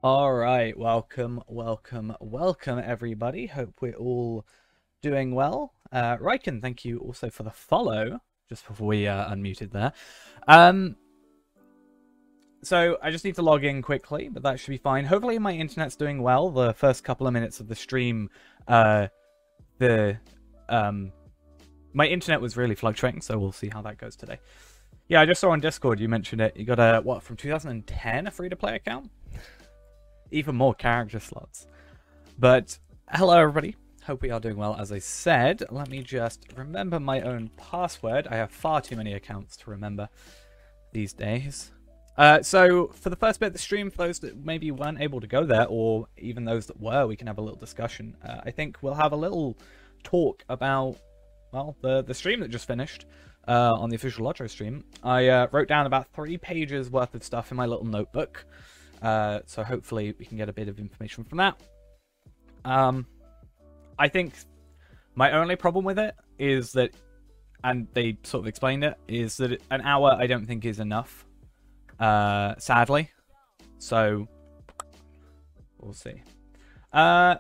All right, welcome everybody. Hope we're all doing well. Riken, thank you also for the follow, just before we unmuted there. So I just need to log in quickly, but that should be fine. Hopefully my internet's doing well. The first couple of minutes of the stream, my internet was really fluctuating, so we'll see how that goes today. Yeah, I just saw on Discord you mentioned it. You got a, what, from 2010, a free-to-play account? Even more character slots. But hello everybody, hope we are doing well. As I said, let me just remember my own password. I have far too many accounts to remember these days. So for the first bit of the stream, for those that maybe weren't able to go there, or even those that were, we can have a little discussion. I think we'll have a little talk about, well, the stream that just finished on the official LOTRO stream. I wrote down about 3 pages worth of stuff in my little notebook. So hopefully we can get a bit of information from that. I think my only problem with it is that, and they sort of explained it, is that an hour I don't think is enough, sadly. So we'll see. I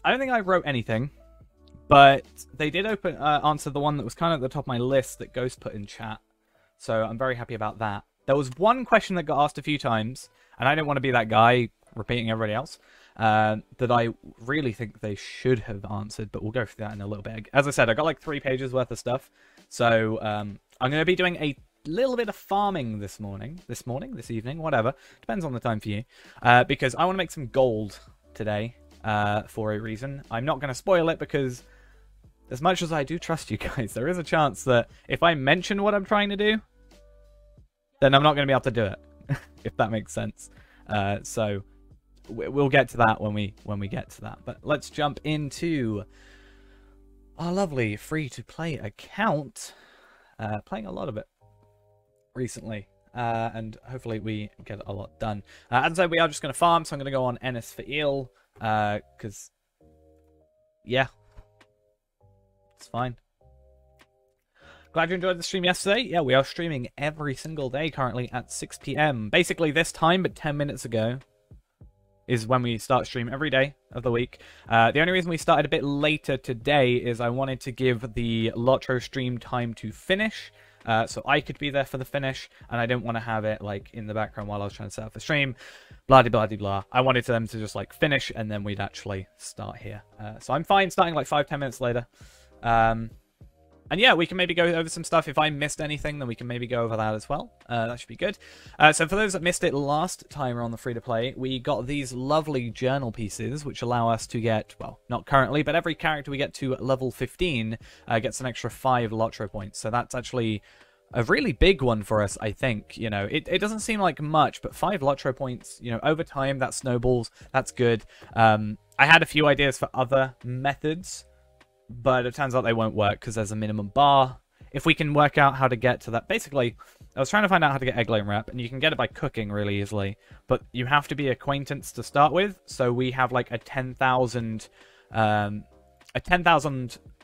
don't think I wrote anything, but they did answer the one that was kind of at the top of my list that Ghost put in chat. So I'm very happy about that. There was one question that got asked a few times, and I don't want to be that guy repeating everybody else, that I really think they should have answered, but we'll go through that in a little bit. As I said, I got like 3 pages worth of stuff, so I'm going to be doing a little bit of farming this evening, whatever. Depends on the time for you, because I want to make some gold today for a reason. I'm not going to spoil it because as much as I do trust you guys, there is a chance that if I mention what I'm trying to do, then I'm not going to be able to do it, if that makes sense. So we'll get to that when we get to that. But let's jump into our lovely free-to-play account. Playing a lot of it recently, and hopefully we get a lot done. As I said, we are just going to farm, so I'm going to go on Ennis for eel, because, yeah, it's fine. Glad you enjoyed the stream yesterday. Yeah, we are streaming every single day currently at 6 PM. Basically this time, but 10 minutes ago is when we start stream every day of the week. The only reason we started a bit later today is I wanted to give the LOTRO stream time to finish, so I could be there for the finish, and I didn't want to have it like in the background while I was trying to set up the stream. Blah, blah, blah, blah. I wanted them to just like finish, and then we'd actually start here. So I'm fine starting like 5-10 minutes later. And yeah, we can maybe go over some stuff. If I missed anything, then we can maybe go over that as well. That should be good. So for those that missed it last time on the free-to-play, we got these lovely journal pieces, which allow us to get, well, not currently, but every character we get to level 15 gets an extra 5 LOTRO points. So that's actually a really big one for us, I think. You know, it doesn't seem like much, but 5 LOTRO points, you know, over time, that snowballs. That's good. I had a few ideas for other methods, but it turns out they won't work because there's a minimum bar. If we can work out how to get to that... Basically, I was trying to find out how to get egg laying wrap, and you can get it by cooking really easily, but you have to be acquaintance to start with, so we have like a 10,000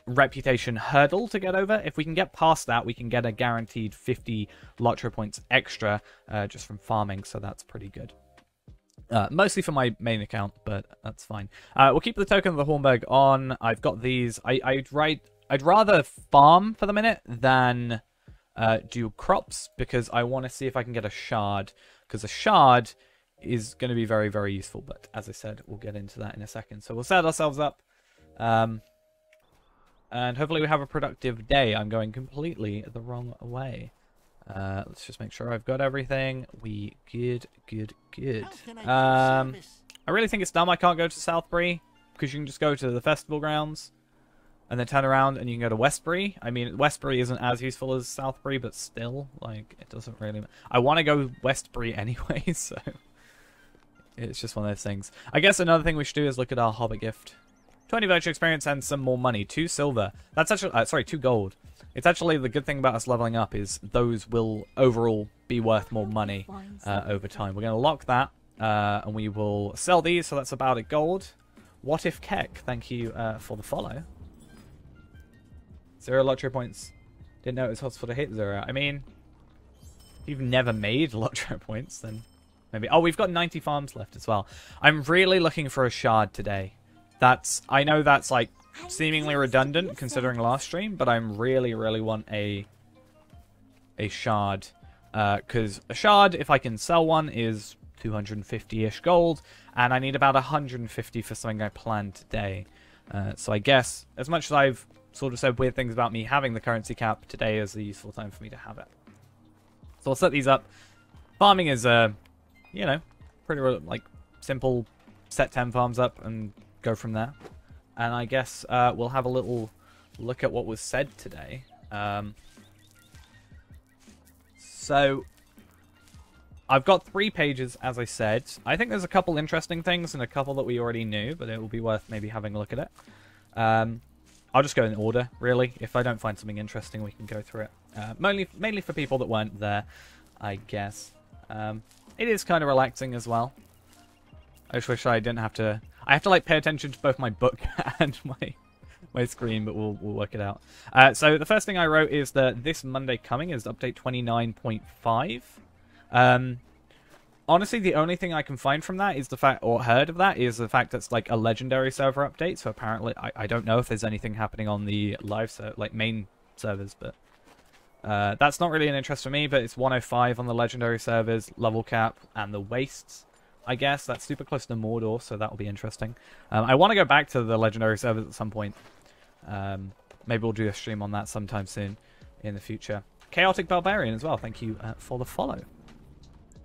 reputation hurdle to get over. If we can get past that, we can get a guaranteed 50 LOTRO points extra just from farming, so that's pretty good. Mostly for my main account, but that's fine. We'll keep the token of the Hornberg on. I've got these. I'd rather farm for the minute than do crops, because I want to see if I can get a shard, because a shard is going to be very, very useful. But as I said, we'll get into that in a second. So we'll set ourselves up, and hopefully we have a productive day. I'm going completely the wrong way. Let's just make sure I've got everything. We good. I really think it's dumb I can't go to Southbury, because you can just go to the festival grounds and then turn around and you can go to Westbury. I mean, Westbury isn't as useful as Southbury, but still, like, it doesn't really... I want to go Westbury anyway, so it's just one of those things. I guess another thing we should do is look at our Hobbit gift. 20 virtual experience and some more money. 2 silver. That's actually... sorry, 2 gold. It's actually the good thing about us leveling up is those will overall be worth more money over time. We're going to lock that, and we will sell these, so that's about it gold. What if Keck? Thank you for the follow. 0 LOTRO points. Didn't know it was possible to hit 0. I mean, if you've never made LOTRO points, then Maybe. Oh, we've got 90 farms left as well. I'm really looking for a shard today. I know that's like seemingly redundant considering last stream, but I'm really want a shard. Because a shard, if I can sell one, is 250-ish gold, and I need about 150 for something I planned today. So I guess, as much as I've sort of said weird things about me having the currency cap, today is a useful time for me to have it. So I'll set these up. Farming is, you know, pretty like simple. Set 10 farms up and go from there. And I guess we'll have a little look at what was said today. So I've got 3 pages, as I said. I think there's a couple interesting things and a couple that we already knew, but it will be worth maybe having a look at it. I'll just go in order, really. If I don't find something interesting, we can go through it. Mainly for people that weren't there, I guess. It is kind of relaxing as well. I just wish I didn't have to... I have to like pay attention to both my book and my screen, but we'll work it out. So the first thing I wrote is that this Monday coming is update 29.5. Honestly, the only thing I can find from that is the fact, or heard of that, is the fact that's like a legendary server update. So apparently, I don't know if there's anything happening on the live like main servers, but that's not really an interest for me. But it's 105 on the legendary servers, level cap, and the wastes. I guess that's super close to Mordor, so that will be interesting. I want to go back to the legendary servers at some point. Maybe we'll do a stream on that sometime soon in the future. Chaotic Barbarian as well. Thank you for the follow.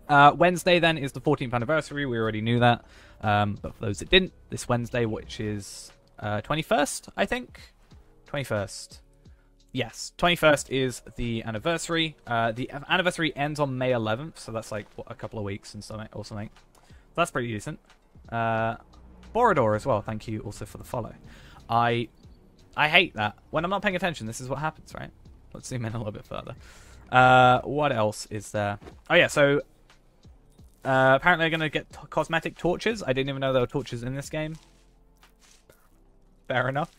Wednesday then is the 14th anniversary. We already knew that. But for those that didn't, this Wednesday, which is 21st, I think? 21st. Yes, 21st is the anniversary. The anniversary ends on May 11th, so that's like what, a couple of weeks and something, or something. So that's pretty decent. Borador as well. Thank you also for the follow. I hate that. When I'm not paying attention, this is what happens, right? Let's zoom in a little bit further. What else is there? Oh yeah, so apparently they're going to get cosmetic torches. I didn't even know there were torches in this game. Fair enough.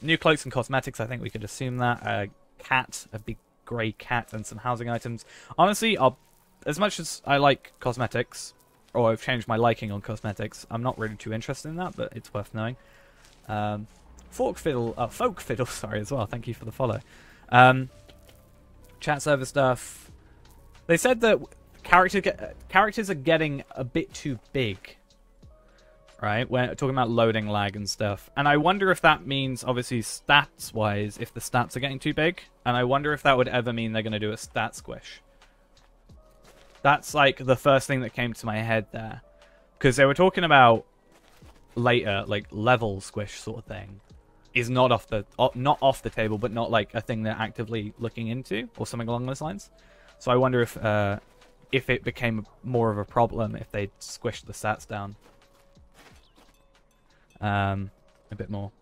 New cloaks and cosmetics, I think we could assume that. A cat, a big grey cat, and some housing items. Honestly, as much as I like cosmetics, or I've changed my liking on cosmetics, I'm not really too interested in that, but it's worth knowing. Folk fiddle, sorry, as well. Thank you for the follow. Chat server stuff. They said that characters are getting a bit too big. Right? We're talking about loading lag and stuff. And I wonder if that means, obviously, stats-wise, if the stats are getting too big. And I wonder if that would ever mean they're going to do a stat squish. That's, like, the first thing that came to my head there. Because they were talking about later, like, level squish sort of thing. Is not off the table, but not, like, a thing they're actively looking into. Or something along those lines. So I wonder if it became more of a problem if they squished the stats down. A bit more.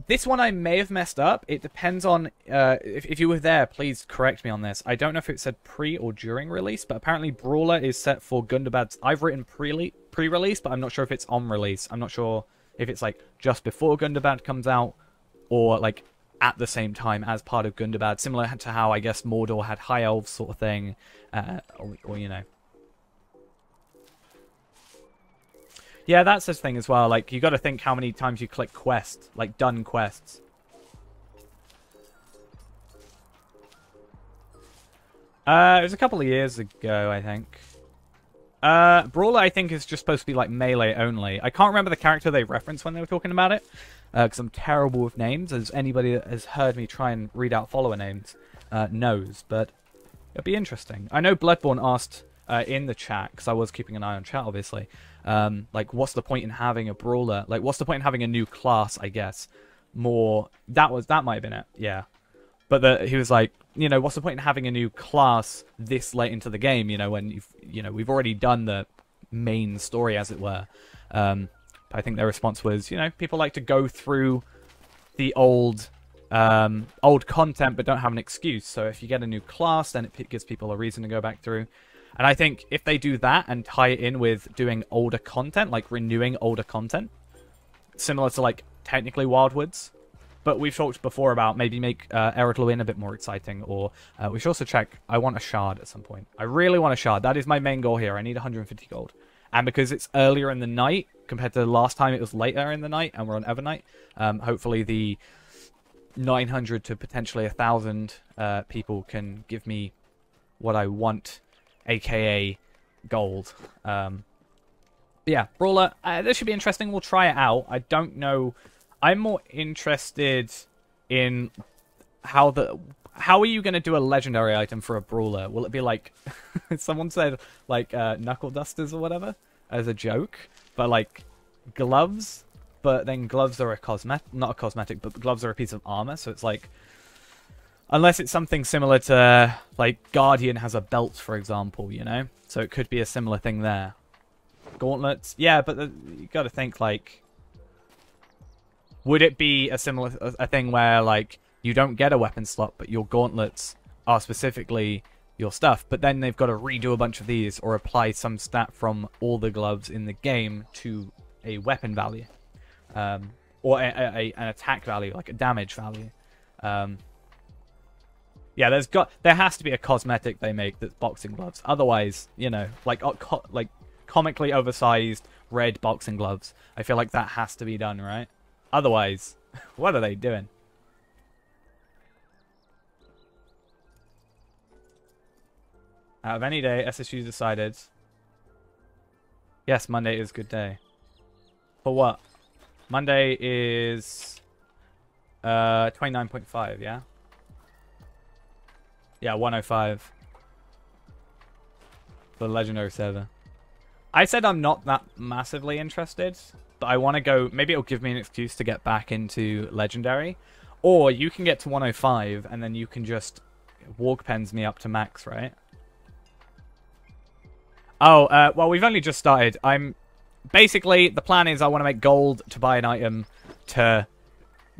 This one I may have messed up. It depends on if you were there, please correct me on this. I don't know if it said pre or during release, but apparently Brawler is set for Gundabad's. I've written pre-release, but I'm not sure if it's on release. I'm not sure if it's like just before Gundabad comes out or like at the same time as part of Gundabad, similar to how I guess Mordor had High Elves sort of thing, or you know. Yeah, that's the thing as well. Like, you got to think how many times you click quest, like done quests. It was a couple of years ago, I think. Brawler, I think, is just supposed to be like melee only. I can't remember the character they referenced when they were talking about it, because I'm terrible with names, as anybody that has heard me try and read out follower names knows. But it'll be interesting. I know Bloodborne asked in the chat, because I was keeping an eye on chat, obviously. Like, what's the point in having a brawler? Like, what's the point in having a new class, I guess? More... That might have been it, yeah. But he was like, you know, what's the point in having a new class this late into the game, you know, when we've already done the main story, as it were. I think their response was, you know, people like to go through the old content but don't have an excuse. So if you get a new class, then it gives people a reason to go back through. And I think if they do that and tie it in with doing older content, like renewing older content, similar to, like, technically Wildwoods, But we've talked before about maybe make Eredluin a bit more exciting, or we should also check. I want a shard at some point. I really want a shard. That is my main goal here. I need 150 gold. And because it's earlier in the night, compared to the last time it was later in the night, and we're on Evernight, hopefully the 900 to potentially 1,000 people can give me what I want, aka gold. Yeah, Brawler, this should be interesting. We'll try it out. I don't know. I'm more interested in how are you going to do a legendary item for a Brawler? Will it be like, someone said, like, knuckle dusters or whatever, as a joke, but like, gloves? But then gloves are a cosmetic, not a cosmetic, but gloves are a piece of armor, so it's like, unless it's something similar to, like, Guardian has a belt, for example, you know? So it could be a similar thing there. Gauntlets, yeah, but you gotta think, like, would it be a similar thing where, like, you don't get a weapon slot, but your gauntlets are specifically your stuff, but then they've got to redo a bunch of these or apply some stat from all the gloves in the game to a weapon value, or an attack value, like a damage value. Yeah, there has to be a cosmetic they make that's boxing gloves. Otherwise, you know, like comically oversized red boxing gloves. I feel like that has to be done, right? Otherwise, what are they doing? Out of any day, SSU decided. Yes, Monday is a good day. For what? Monday is 29.5, yeah? Yeah, 105. For the Legendary server. I said I'm not that massively interested, but I want to go. Maybe it'll give me an excuse to get back into Legendary. Or you can get to 105 and then you can just walk pens me up to max, right? Oh, well, we've only just started. Basically, the plan is I want to make gold to buy an item to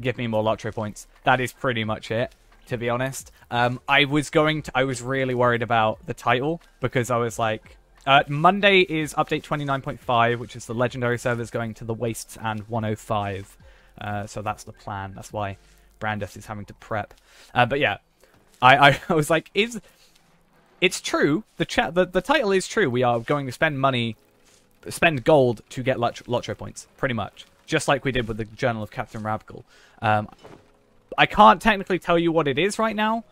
give me more LOTRO points. That is pretty much it, to be honest. I was really worried about the title, because I was like, Monday is update 29.5, which is the Legendary servers going to the Wastes and 105. So that's the plan. That's why Brandis is having to prep. But yeah, I was like, it's true. The title is true. We are going to spend gold to get LOTRO points, pretty much. Just like we did with the Journal of Captain Rabgul. I can't technically tell you what it is right now,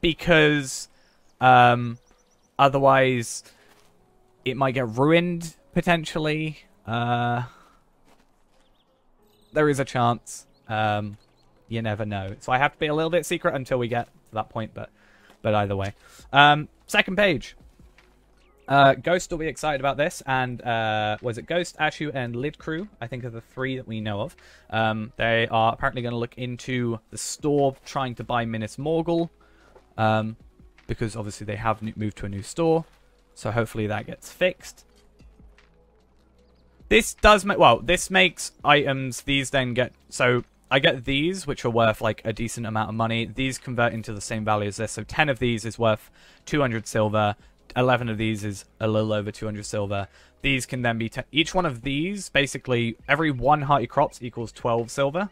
because otherwise it might get ruined, potentially. There is a chance. You never know. So I have to be a little bit secret until we get to that point, but either way. Second page. Ghost will be excited about this, and was it Ghost, Ashu, and Lid Crew? I think are the three that we know of. They are apparently going to look into the store, trying to buy Minas Morgul, because obviously they have moved to a new store, so hopefully that gets fixed. This does make, well, this makes items, these then get, so I get these, which are worth like a decent amount of money. These convert into the same value as this, so 10 of these is worth 200 silver. 11 of these is a little over 200 silver. These can then be... each one of these, basically, every one hearty crops equals 12 silver.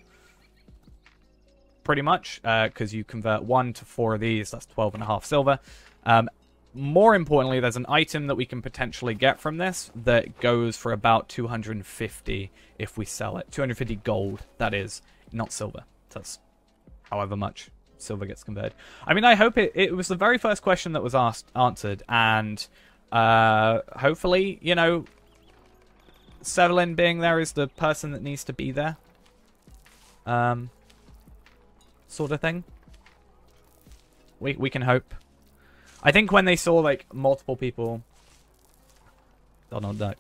Pretty much, because you convert 1 to 4 of these, that's 12.5 silver. More importantly, there's an item that we can potentially get from this that goes for about 250 if we sell it. 250 gold, that is, not silver. That's however much silver gets converted. I mean, I hope it was the very first question that was answered, and hopefully, you know, Sevelin being there is the person that needs to be there. Sort of thing. We can hope. I think when they saw, like, multiple people... Donald Duck.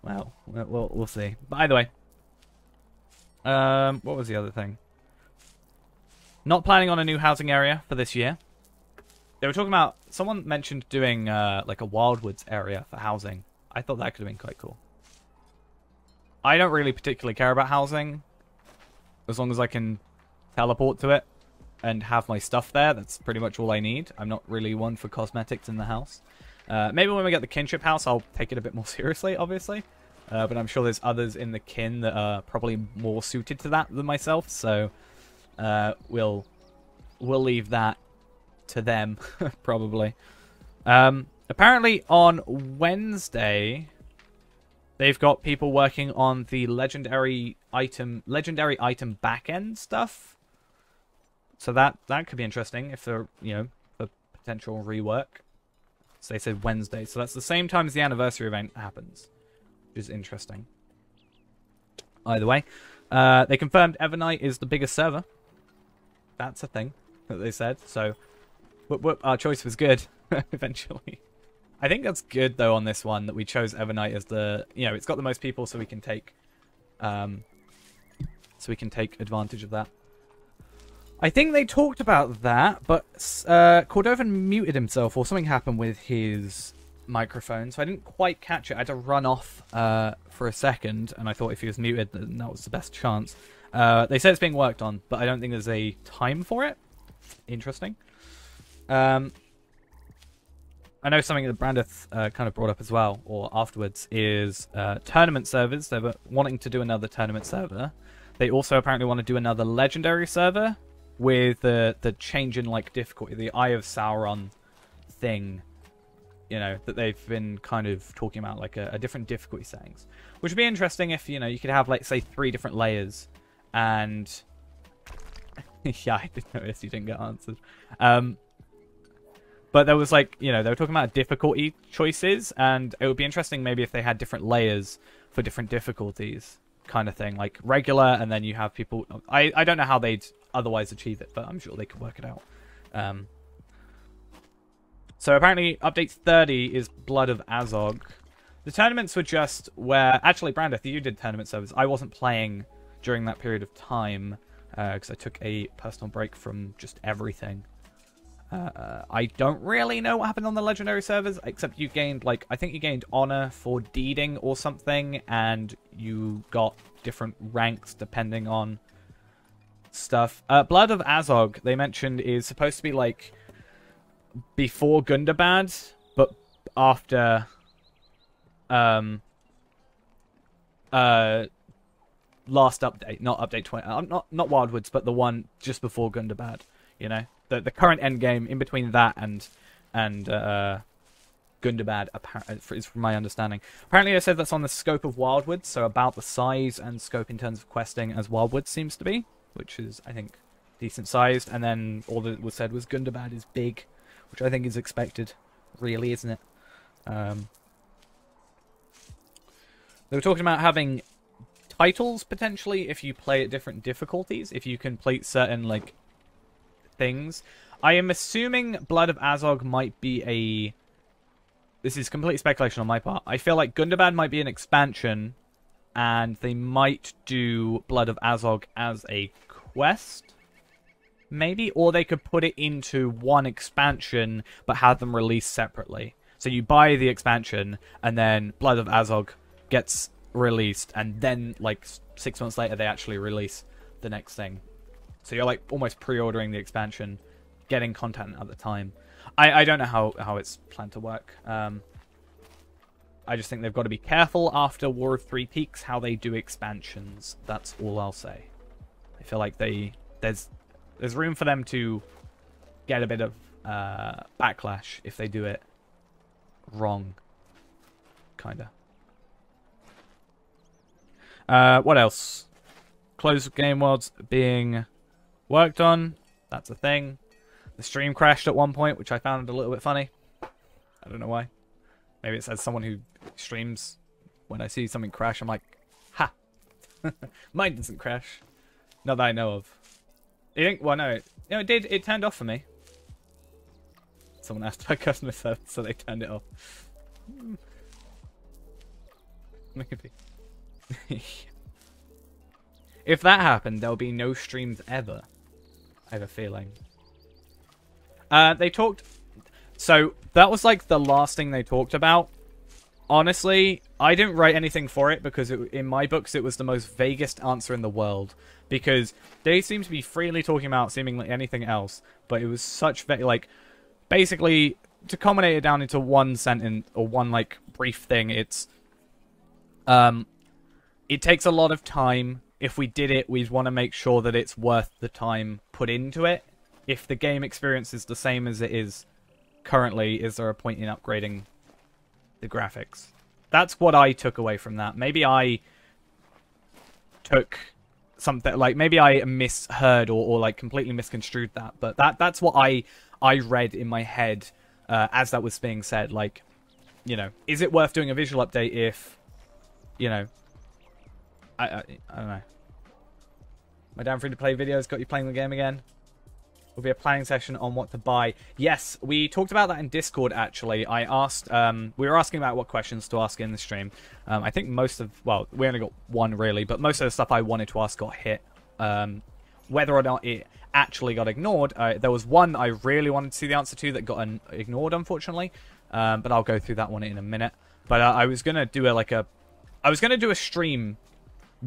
Well, we'll see. But either way. What was the other thing? Not planning on a new housing area for this year. They were talking about... Someone mentioned doing, like, a Wildwoods area for housing. I thought that could have been quite cool. I don't really particularly care about housing. As long as I can teleport to it and have my stuff there, that's pretty much all I need. I'm not really one for cosmetics in the house. Maybe when we get the kinship house, I'll take it a bit more seriously, obviously. But I'm sure there's others in the kin that are probably more suited to that than myself. So we'll leave that to them, probably. Apparently on Wednesday, they've got people working on the legendary item backend stuff. So that could be interesting if they're, for potential rework. So they said Wednesday. So that's the same time as the anniversary event happens, which is interesting. Either way, they confirmed Evernight is the biggest server. That's a thing that they said. So our choice was good eventually. I think that's good though on this one that we chose Evernight as the, it's got the most people, so we can take advantage of that. I think they talked about that, but Cordovan muted himself or something happened with his microphone, so I didn't quite catch it. I had to run off for a second, and I thought if he was muted, then that was the best chance. They said it's being worked on, but I don't think there's a time for it. Interesting. I know something that Brandith kind of brought up as well, or afterwards, is tournament servers. They were wanting to do another tournament server. They also apparently want to do another legendary server with the change in difficulty, the Eye of Sauron thing, that they've been kind of talking about, like a different difficulty settings, which would be interesting if you could have say 3 different layers, and yeah, I did notice you didn't get answered. But there was they were talking about difficulty choices, and it would be interesting maybe if they had different layers for different difficulties, kind of thing, like regular, and then you have people. I don't know how they'd otherwise achieve it, but I'm sure they could work it out. So apparently, update 30 is Blood of Azog. The tournaments were just where actually, Brandith, you did tournament servers. I wasn't playing during that period of time because I took a personal break from just everything. I don't really know what happened on the legendary servers, except you gained, I think you gained honor for deeding or something, and you got different ranks depending on stuff. Blood of Azog, they mentioned, is supposed to be, before Gundabad, but after, last update, not update 20, not Wildwoods, but the one just before Gundabad, The current end game in between that and Gundabad is from my understanding. Apparently, they said that's on the scope of Wildwoods, so about the size and scope in terms of questing as Wildwoods seems to be, which is, I think, decent sized. And then all that was said was Gundabad is big, which I think is expected, really, isn't it? They were talking about having titles potentially if you play at different difficulties, if you complete certain things. I am assuming Blood of Azog might be a... This is complete speculation on my part. I feel like Gundabad might be an expansion, and they might do Blood of Azog as a quest, maybe? Or they could put it into one expansion, but have them released separately. So you buy the expansion, and then Blood of Azog gets released, and then, 6 months later, they actually release the next thing. So you're almost pre-ordering the expansion, getting content at the time. I don't know how it's planned to work. I just think they've got to be careful after War of Three Peaks how they do expansions. That's all I'll say. I feel like there's room for them to get a bit of backlash if they do it wrong, kinda. What else? Closed game worlds being worked on. That's a thing. The stream crashed at one point, which I found a little bit funny. I don't know why. Maybe it's as someone who streams, when I see something crash, I'm like, ha! Mine doesn't crash. Not that I know of. You think? Well, no. It did. It turned off for me. Someone asked about customer service, so they turned it off. Maybe. If that happened, there'll be no streams ever. I have a feeling. They talked... So, that was the last thing they talked about. Honestly, I didn't write anything for it because in my books it was the most vaguest answer in the world. Because they seem to be freely talking about seemingly anything else. But it was such... basically, to culminate it down into one sentence, or one, brief thing, it's... It takes a lot of time. If we did it, we'd want to make sure that it's worth the time put into it. If the game experience is the same as it is currently, is there a point in upgrading the graphics? That's what I took away from that. Maybe I took something, like, maybe I misheard or like completely misconstrued that, but that's what I read in my head as that was being said. Like, you know, is it worth doing a visual update if, you know, I don't know. My damn free-to-play videos got you playing the game again. Will be a planning session on what to buy. Yes, we talked about that in Discord, actually. I asked, we were asking about what questions to ask in the stream. I think most of, well, we only got one, really, but most of the stuff I wanted to ask got hit. Whether or not it actually got ignored, there was one I really wanted to see the answer to that got ignored, unfortunately. But I'll go through that one in a minute. But I was going to do I was going to do a stream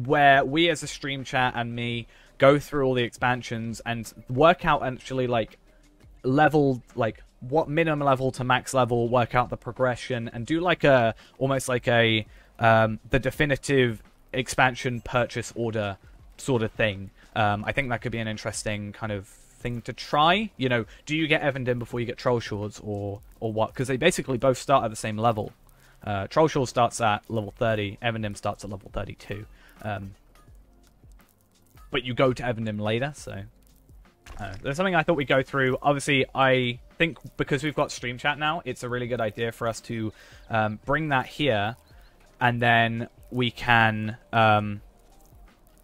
where we as a stream chat and me go through all the expansions and work out actually like level, like what minimum level to max level, work out the progression and do like a, almost like a, the definitive expansion purchase order sort of thing. I think that could be an interesting kind of thing to try. You know, do you get Evandin before you get Troll Shores or what? Because they basically both start at the same level. Troll Shores starts at level 30, Evandin starts at level 32. But you go to Evandin later, so there's something I thought we'd go through. Obviously, I think because we've got stream chat now, it's a really good idea for us to bring that here, and then we can,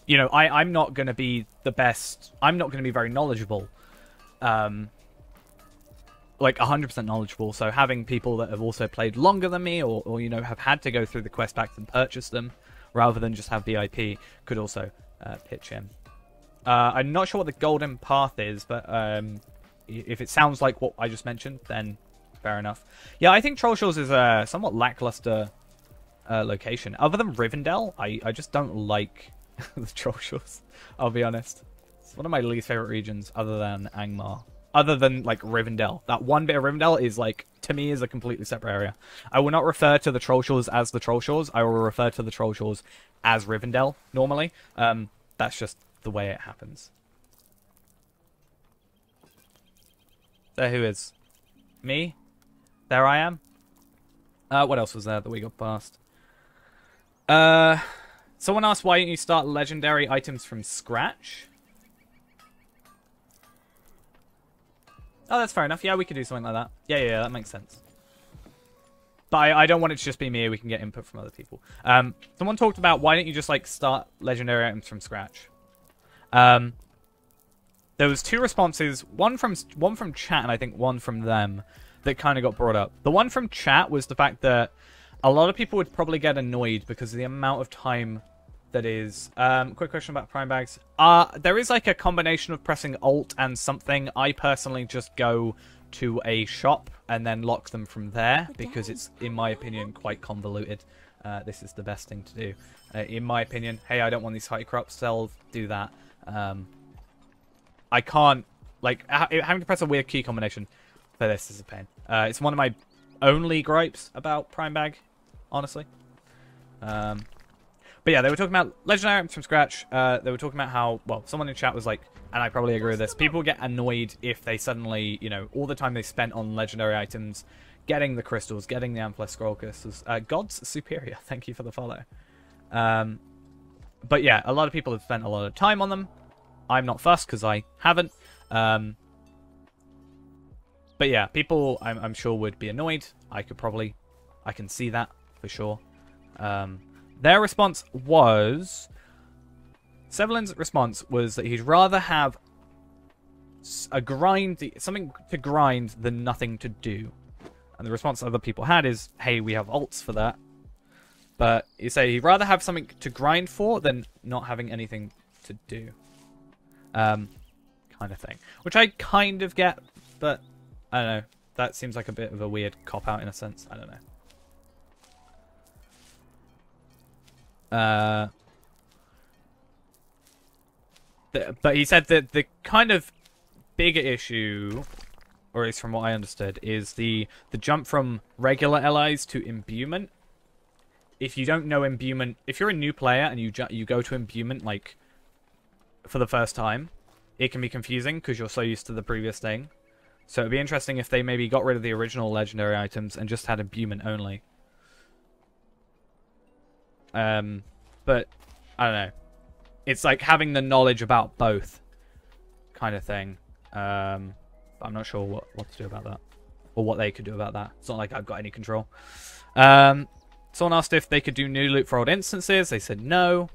you know, I'm not going to be the best. I'm not going to be very knowledgeable, like 100% knowledgeable. So having people that have also played longer than me, or you know, have had to go through the quest packs and purchase them, rather than just have VIP, could also pitch in. I'm not sure what the golden path is, but if it sounds like what I just mentioned, then fair enough. Yeah, I think Troll Shores is a somewhat lackluster location. Other than Rivendell, I just don't like the Troll Shores, I'll be honest. It's one of my least favorite regions, other than Angmar. Other than, like, Rivendell. That one bit of Rivendell is, like, to me, is a completely separate area. I will not refer to the Troll Shores as the Troll Shores. I will refer to the Troll Shores as Rivendell, normally. That's just the way it happens. There who is? Me? There I am? What else was there that we got past? Someone asked, why don't you start legendary items from scratch? Oh, that's fair enough. Yeah, we could do something like that. Yeah, that makes sense. But I don't want it to just be me. We can get input from other people. Someone talked about, why don't you just, like, start legendary items from scratch? There was two responses. One from chat, and I think one from them, that kind of got brought up. The one from chat was the fact that a lot of people would probably get annoyed because of the amount of time that is. Quick question about Prime Bags. There is like a combination of pressing Alt and something. I personally just go to a shop and then lock them from there because it's, in my opinion, quite convoluted. This is the best thing to do. In my opinion, hey, I don't want these high crops sold, do that. I can't, like, having to press a weird key combination for this is a pain. It's one of my only gripes about Prime Bag, honestly. But yeah, they were talking about legendary items from scratch. They were talking about how, well, someone in chat was like, and I probably agree with this, people get annoyed if they suddenly, you know, all the time they spent on legendary items, getting the crystals, getting the Amethyst Scroll crystals. God's Superior, thank you for the follow. But yeah, a lot of people have spent a lot of time on them. I'm not fussed because I haven't. But yeah, people I'm sure would be annoyed. I can see that for sure. Their response was... Sevelin's response was that he'd rather have something to grind than nothing to do. And the response other people had is, hey, we have alts for that. But you say he'd rather have something to grind for than not having anything to do. Kind of thing. Which I kind of get, but I don't know. That seems like a bit of a weird cop-out in a sense. I don't know. But he said that the kind of bigger issue, or at least from what I understood, is the jump from regular allies to imbuement if you don't know imbuement, if you're a new player and you go to imbuement like for the first time, it can be confusing because you're so used to the previous thing. So it'd be interesting if they maybe got rid of the original legendary items and just had imbuement only. But I don't know. It's like having the knowledge about both kind of thing. I'm not sure what to do about that. Or what they could do about that. It's not like I've got any control. Someone asked if they could do new loot for old instances. They said no,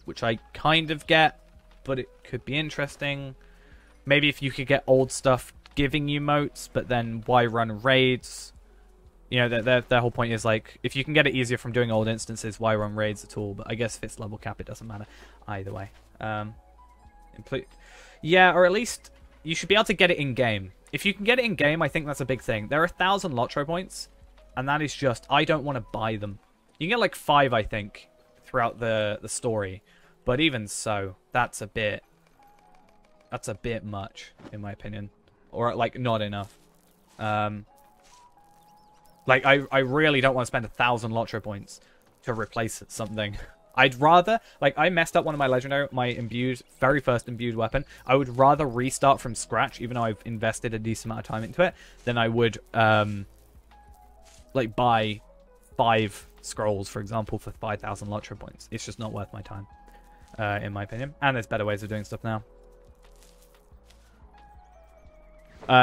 which I kind of get, but it could be interesting. Maybe if you could get old stuff giving you motes, but then why run raids? You know, their whole point is like, if you can get it easier from doing old instances, why run raids at all? But I guess if it's level cap, it doesn't matter either way. Yeah, or at least you should be able to get it in game. If you can get it in game, I think that's a big thing. There are 1,000 LOTRO points, and that is just, I don't want to buy them. You can get like 5, I think, throughout the story, but even so, that's a bit much, in my opinion, or like not enough. Like I really don't want to spend 1,000 LOTRO points to replace something. I'd rather, like, I messed up one of my very first imbued weapon. I would rather restart from scratch, even though I've invested a decent amount of time into it, than I would, like, buy 5 scrolls, for example, for 5,000 LOTRO points. It's just not worth my time, in my opinion. And there's better ways of doing stuff now.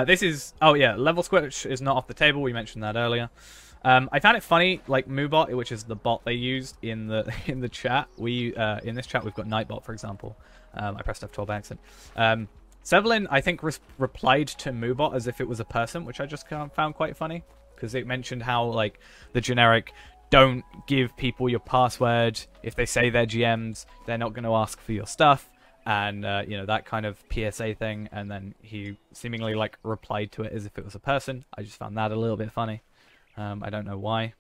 This is, oh yeah, level switch is not off the table. We mentioned that earlier. I found it funny, like Moobot, which is the bot they used in the chat. In this chat we've got Nightbot, for example. I pressed F12 by accident. Sevlin, I think, replied to Moobot as if it was a person, which I just found quite funny, because it mentioned how like the generic don't give people your password. If they say they're GMs, they're not going to ask for your stuff, and you know, that kind of PSA thing. And then he seemingly like replied to it as if it was a person. I just found that a little bit funny. I don't know why.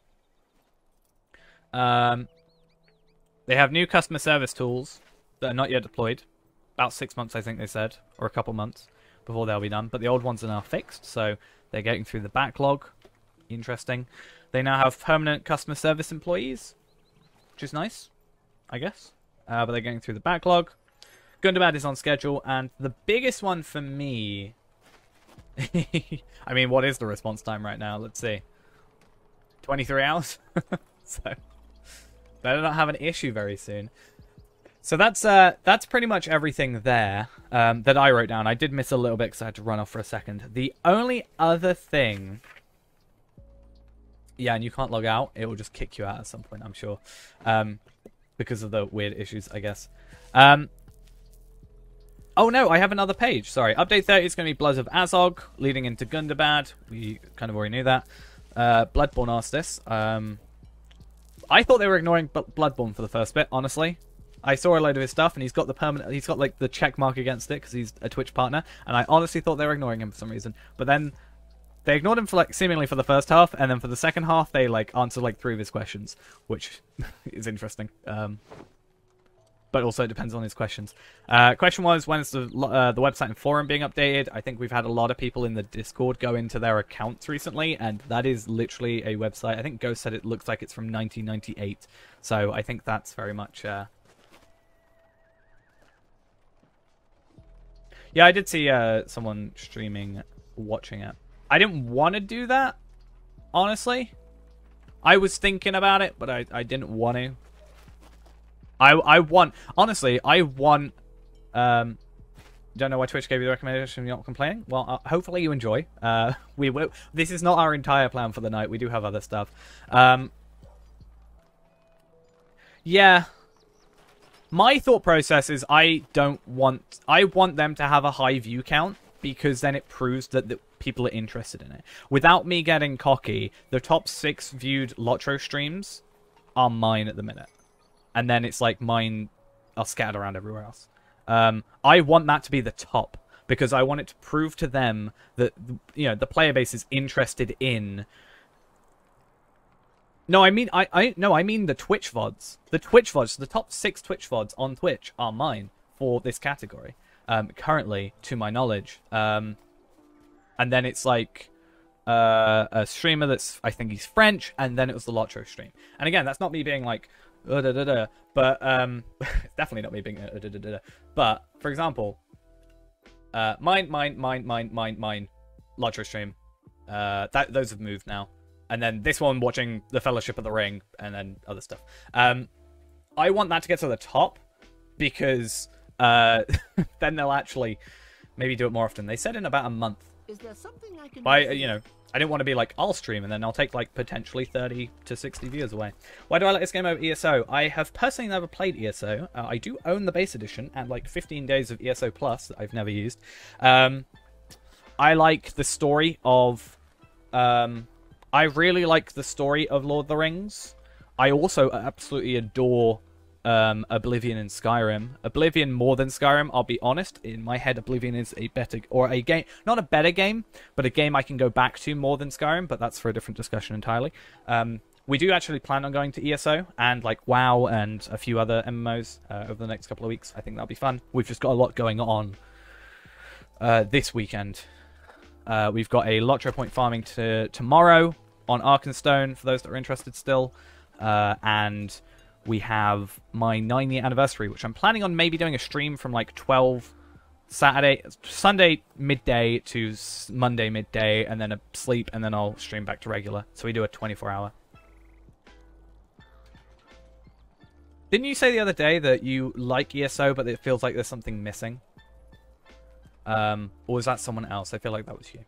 They have new customer service tools that are not yet deployed. About 6 months, I think they said, or a couple months before they'll be done. But the old ones are now fixed, so they're getting through the backlog. Interesting. They now have permanent customer service employees, which is nice, I guess. But they're getting through the backlog. Gundabad is on schedule, and the biggest one for me... I mean, what is the response time right now? Let's see. 23 hours. So better not have an issue very soon. So that's pretty much everything there that I wrote down. I did miss a little bit because I had to run off for a second. The only other thing... Yeah, and you can't log out. It will just kick you out at some point, I'm sure. Because of the weird issues, I guess. Oh no, I have another page. Sorry. Update 30 is going to be Bloods of Azog, leading into Gundabad. We kind of already knew that. Bloodborne asked this. I thought they were ignoring Bloodborne for the first bit, honestly. I saw a load of his stuff, and he's got like the check mark against it because he's a Twitch partner, and I honestly thought they were ignoring him for some reason. But then they ignored him for like seemingly for the first half, and then for the second half they like answered like 3 of his questions, which is interesting. But also it depends on his questions. Question was, when is the website and forum being updated? I think we've had a lot of people in the Discord go into their accounts recently, and that is literally a website. I think Ghost said it looks like it's from 1998. So I think that's very much... Yeah, I did see someone streaming, watching it. I didn't want to do that, honestly. I was thinking about it, but I didn't want to. I want, honestly, don't know why Twitch gave you the recommendation, you're not complaining. Well, hopefully you enjoy. We will. This is not our entire plan for the night. We do have other stuff. Yeah. My thought process is I want them to have a high view count, because then it proves that the people are interested in it. Without me getting cocky, the top 6 viewed LOTRO streams are mine at the minute. And then it's like mine are scattered around everywhere else. I want that to be the top, because I want it to prove to them that, you know, the player base is interested in... No, I mean the Twitch VODs. The Twitch VODs, the top 6 Twitch VODs on Twitch are mine for this category. Currently, to my knowledge. And then it's like, a streamer that's, I think he's French, and then it was the LOTRO stream. And again, that's not me being like, but it's definitely not me being but for example, mine LOTRO stream, those have moved now, and then this one watching the Fellowship of the Ring, and then other stuff. I want that to get to the top because then they'll actually maybe do it more often. They said in about a month. Is there something I can I didn't want to be like, I'll stream and then I'll take like potentially 30 to 60 viewers away. Why do I like this game over ESO? I have personally never played ESO. I do own the base edition and like 15 days of ESO Plus that I've never used. I like the story of... I really like the story of Lord of the Rings. I also absolutely adore Oblivion and Skyrim. Oblivion more than Skyrim, I'll be honest. In my head, Oblivion is a better, or a game, not a better game, but a game I can go back to more than Skyrim, but that's for a different discussion entirely. We do actually plan on going to ESO and like WoW and a few other MMOs over the next couple of weeks. I think that'll be fun. We've just got a lot going on this weekend. We've got a LOTRO point farming tomorrow on Arkenstone, for those that are interested still. And we have my 9-year anniversary, which I'm planning on maybe doing a stream from like 12 Sunday midday to Monday midday, and then a sleep, and then I'll stream back to regular. So we do a 24-hour. Didn't you say the other day that you like ESO, but it feels like there's something missing? Or was that someone else? I feel like that was you.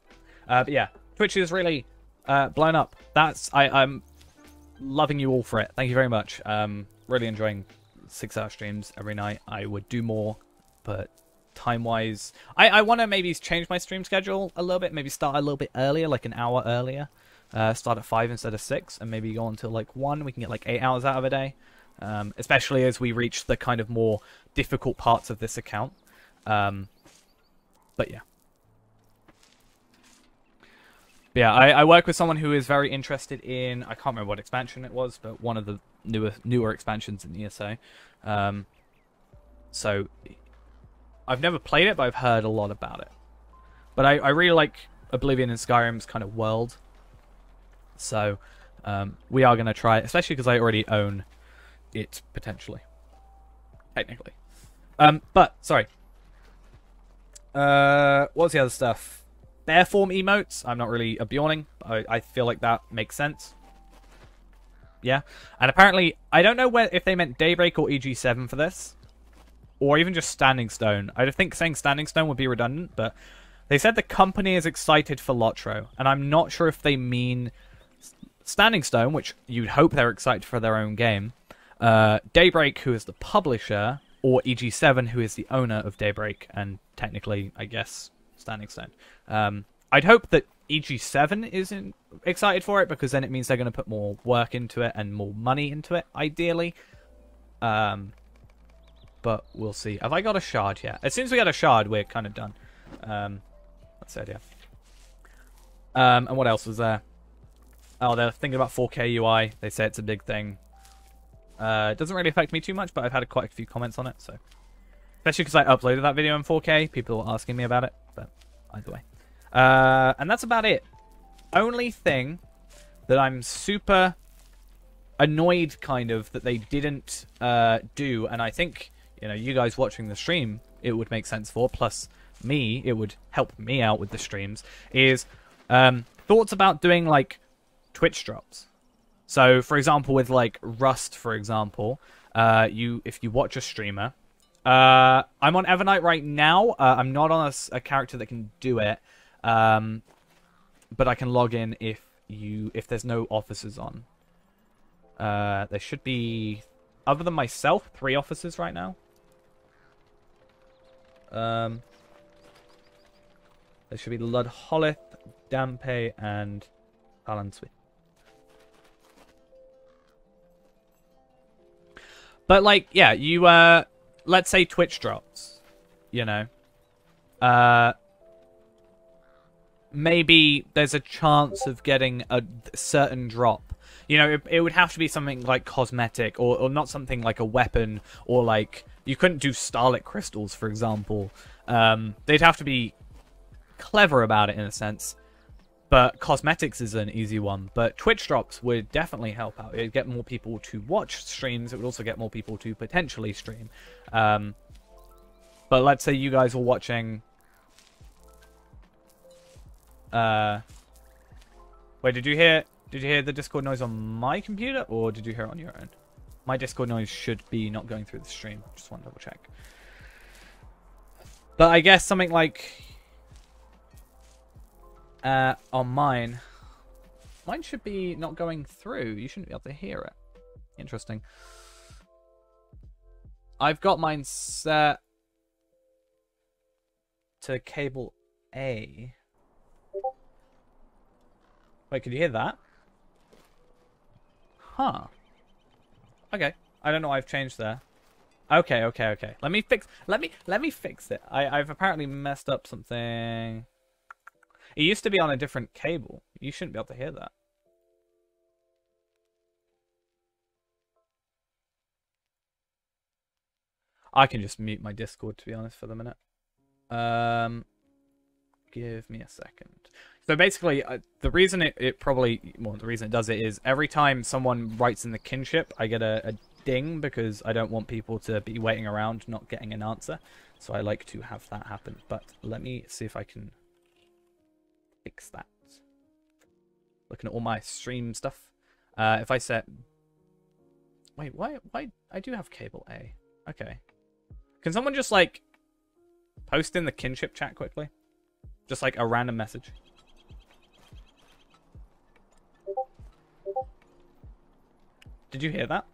But yeah, Twitch is really blown up. I'm loving you all for it. Thank you very much. Really enjoying 6-hour streams every night. I would do more, but time-wise, I want to maybe change my stream schedule a little bit. Maybe start a little bit earlier, like an hour earlier. Start at 5 instead of 6, and maybe go until like 1. We can get like 8 hours out of a day, especially as we reach the kind of more difficult parts of this account. But yeah. Yeah, I work with someone who is very interested in, I can't remember what expansion it was, but one of the newer expansions in ESO. So I've never played it, but I've heard a lot about it. But I really like Oblivion and Skyrim's kind of world. So we are going to try it, especially because I already own it, potentially. Technically. But, sorry. What's the other stuff? Bear form emotes. I'm not really a Bjorning. I feel like that makes sense. Yeah. And apparently, I don't know if they meant Daybreak or EG7 for this. Or even just Standing Stone. I think saying Standing Stone would be redundant, but they said the company is excited for LOTRO. And I'm not sure if they mean Standing Stone, which you'd hope they're excited for their own game. Daybreak, who is the publisher, or EG7, who is the owner of Daybreak, and technically, I guess, Standing Stone. I'd hope that EG7 isn't excited for it, because then it means they're going to put more work into it and more money into it, ideally. But we'll see. Have I got a shard yet? As soon as we get a shard, we're kind of done. That's the idea. And what else was there? Oh, they're thinking about 4K UI. They say it's a big thing. It doesn't really affect me too much, but I've had quite a few comments on it, so... Especially because I uploaded that video in 4K. People were asking me about it, but either way. And that's about it. Only thing that I'm super annoyed, kind of, that they didn't do, and I think, you know, you guys watching the stream, it would make sense for, plus me, it would help me out with the streams, is thoughts about doing, like, Twitch drops. So, for example, with, like, Rust, for example, if you watch a streamer... I'm on Evernight right now. I'm not on a character that can do it, but I can log in if there's no officers on. There should be, other than myself, 3 officers right now. There should be Ludholith, Dampe, and Alanswi. But like, yeah, you let's say Twitch drops, you know. Maybe there's a chance of getting a certain drop. You know, it would have to be something like cosmetic, or not something like a weapon, or like, you couldn't do starlit crystals, for example. They'd have to be clever about it, in a sense. But cosmetics is an easy one. But Twitch drops would definitely help out. It'd get more people to watch streams. It would also get more people to potentially stream. But let's say you guys were watching... Wait, did you hear the Discord noise on my computer? Or did you hear it on your own? My Discord noise should be not going through the stream. Just want to double check. But I guess something like... on mine should be not going through. You shouldn't be able to hear it. Interesting. I've got mine set to cable A. Wait, could you hear that? Huh. Okay. I don't know why I've changed there. Okay. Let me fix it. I've apparently messed up something. It used to be on a different cable. You shouldn't be able to hear that. I can just mute my Discord, to be honest, for the minute. Give me a second. So basically, the reason the reason it does it is every time someone writes in the kinship, I get a ding because I don't want people to be waiting around not getting an answer. So I like to have that happen. But let me see if I can fix that. Looking at all my stream stuff. If I set... Wait, why? I do have cable A. Okay. Can someone just, like, post in the kinship chat quickly? Just, like, a random message. Did you hear that?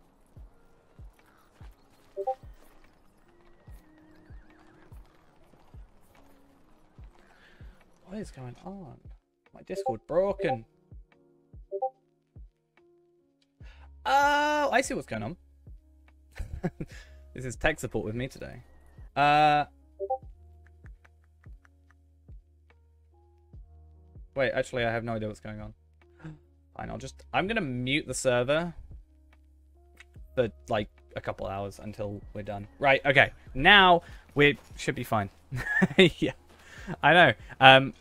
What is going on? My Discord broken. Oh, I see what's going on. This is tech support with me today. Wait, actually, I have no idea what's going on. Fine, I'm gonna mute the server for like a couple hours until we're done. Right, okay. Now we should be fine. Yeah, I know.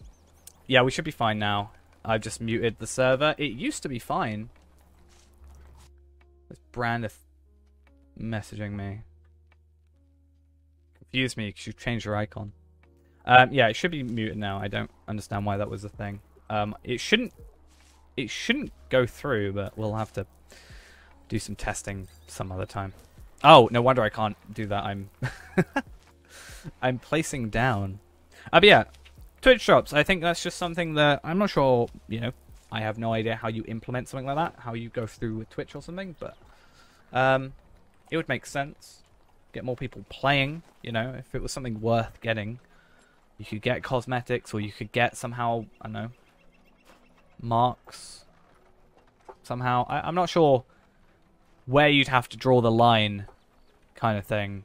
Yeah, we should be fine now. I've just muted the server. It used to be fine. This Brandith messaging me. Confused me because you've changed your icon. Yeah, it should be muted now. I don't understand why that was a thing. It shouldn't go through, but we'll have to do some testing some other time. Oh, no wonder I can't do that. I'm placing down. But yeah, Twitch drops. I think that's just something that I'm not sure, you know, I have no idea how you implement something like that, how you go through with Twitch or something, but it would make sense. Get more people playing, you know, if it was something worth getting. You could get cosmetics, or you could get somehow, I don't know, marks. Somehow. I'm not sure where you'd have to draw the line kind of thing.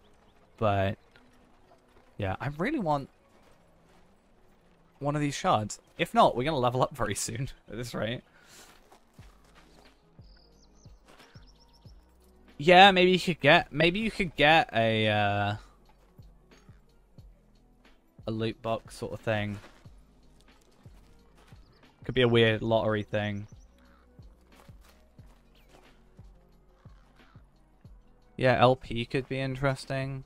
But, yeah, I really want one of these shards. If not, we're going to level up very soon at this rate. Yeah, maybe you could get a loot box sort of thing. Could be a weird lottery thing. Yeah, LP could be interesting.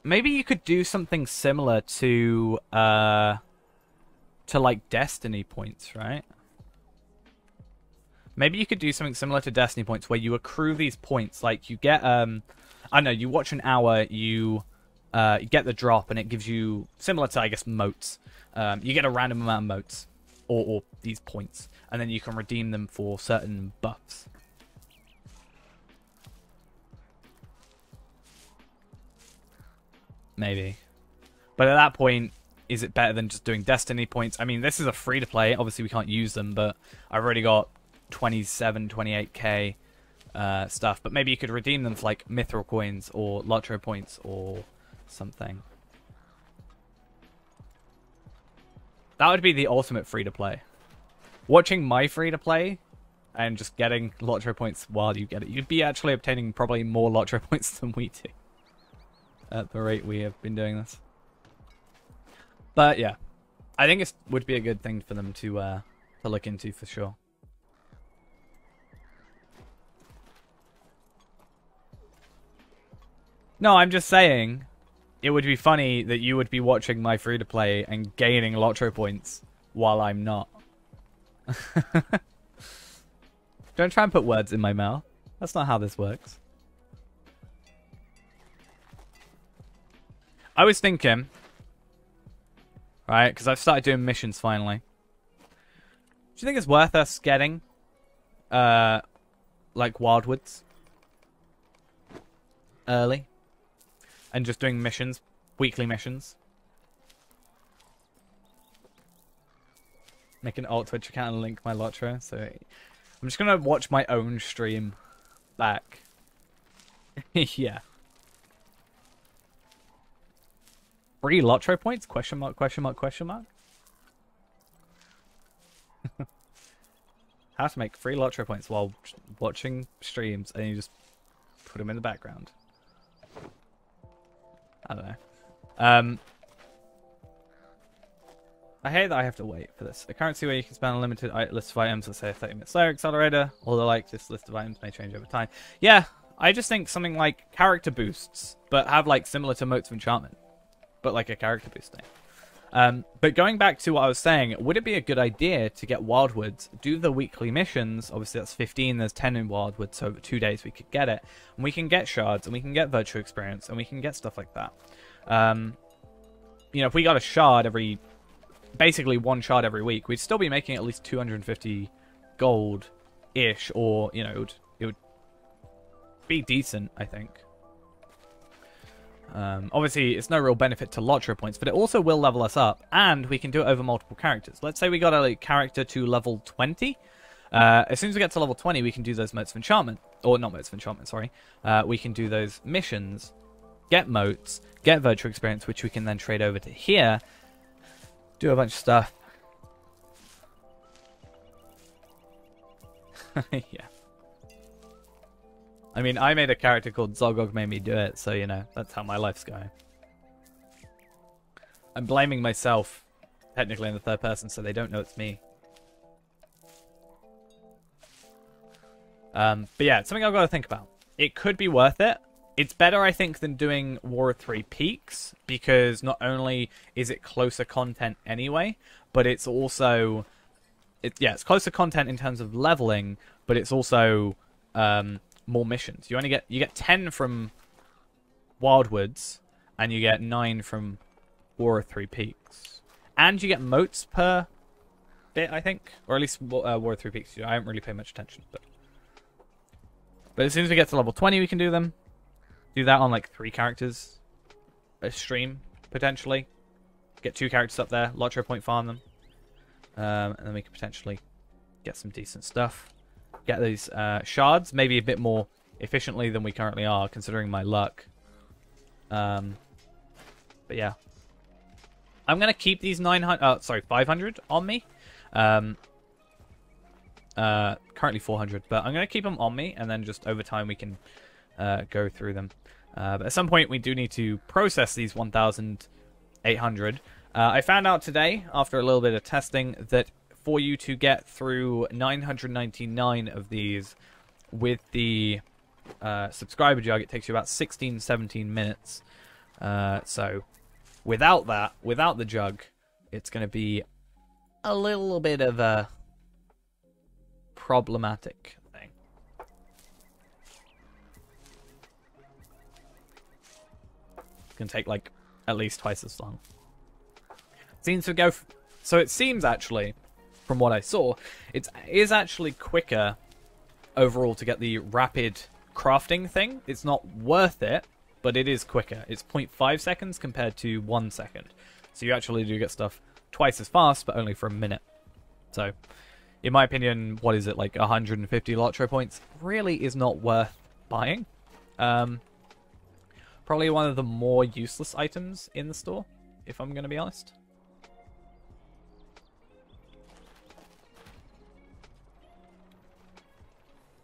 Maybe you could do something similar to like Destiny points, right? Maybe you could do something similar to Destiny points where you accrue these points. Like you get, I don't know, you watch an hour, you get the drop, and it gives you, similar to, I guess, motes. You get a random amount of motes, or these points, and then you can redeem them for certain buffs. Maybe. But at that point, is it better than just doing Destiny points? I mean, this is a free-to-play. Obviously, we can't use them, but I've already got 27, 28k stuff. But maybe you could redeem them for, like, Mithril coins or LOTRO points or something. That would be the ultimate free-to-play. Watching my free-to-play and just getting LOTRO points while you get it. You'd be actually obtaining probably more LOTRO points than we do. At the rate we have been doing this. But yeah, I think it would be a good thing for them to look into for sure. No, I'm just saying it would be funny that you would be watching my free-to-play and gaining LOTRO points while I'm not. Don't try and put words in my mouth. That's not how this works. I was thinking, right, because I've started doing missions finally. Do you think it's worth us getting, like, Wildwoods early? And just doing missions, weekly missions? Make an alt Twitch account and link my LOTRO. So I'm just going to watch my own stream back. Yeah. Free LOTRO points? Question mark, question mark, question mark? How to make free LOTRO points while watching streams and you just put them in the background. I don't know. I hate that I have to wait for this. A currency where you can spend a limited list of items, let's say a 30-minute Slayer Accelerator, although like this list of items may change over time. Yeah, I just think something like character boosts, but have like similar to Motes of Enchantment, but like a character boost thing. But going back to what I was saying, would it be a good idea to get Wildwoods, do the weekly missions? Obviously that's 15, there's 10 in Wildwoods, so over 2 days we could get it. And we can get shards, and we can get virtual experience, and we can get stuff like that. You know, if we got a shard every... basically one shard every week, we'd still be making at least 250 gold-ish, or, you know, it would be decent, I think. Obviously, it's no real benefit to LOTRO points, but it also will level us up, and we can do it over multiple characters. Let's say we got a character to level 20. As soon as we get to level 20, we can do those Motes of Enchantment. Or, not Motes of Enchantment, sorry. We can do those missions, get motes, get virtual experience, which we can then trade over to here, do a bunch of stuff. Yeah. I mean, I made a character called Zogog made me do it, so, you know, that's how my life's going. I'm blaming myself, technically in the third person, so they don't know it's me. But yeah, it's something I've got to think about. It could be worth it. It's better, I think, than doing War of Three Peaks, because not only is it closer content anyway, but it's also... it's closer content in terms of leveling, but it's also more missions. You get 10 from Wildwoods, and you get 9 from War of Three Peaks. And you get motes per bit, I think. Or at least War of Three Peaks. I haven't really paid much attention. But as soon as we get to level 20, we can do them. Do that on like 3 characters a stream, potentially. Get 2 characters up there, LOTRO point farm them. And then we can potentially get some decent stuff. Get these shards, maybe a bit more efficiently than we currently are, considering my luck. But yeah. I'm going to keep these 500 on me. Currently 400, but I'm going to keep them on me, and then just over time we can go through them. But at some point we do need to process these 1,800. I found out today, after a little bit of testing, that for you to get through 999 of these with the subscriber jug, it takes you about 16-17 minutes. So without that, without the jug, it's going to be a little bit of a problematic thing. It's going to take like at least twice as long. Seems to go... So it seems actually, from what I saw, it is actually quicker overall to get the rapid crafting thing. It's not worth it, but it is quicker. It's 0.5 seconds compared to 1 second. So you actually do get stuff twice as fast, but only for a minute. So, in my opinion, what is it, like 150 LOTRO points? Really is not worth buying. Probably one of the more useless items in the store, if I'm going to be honest.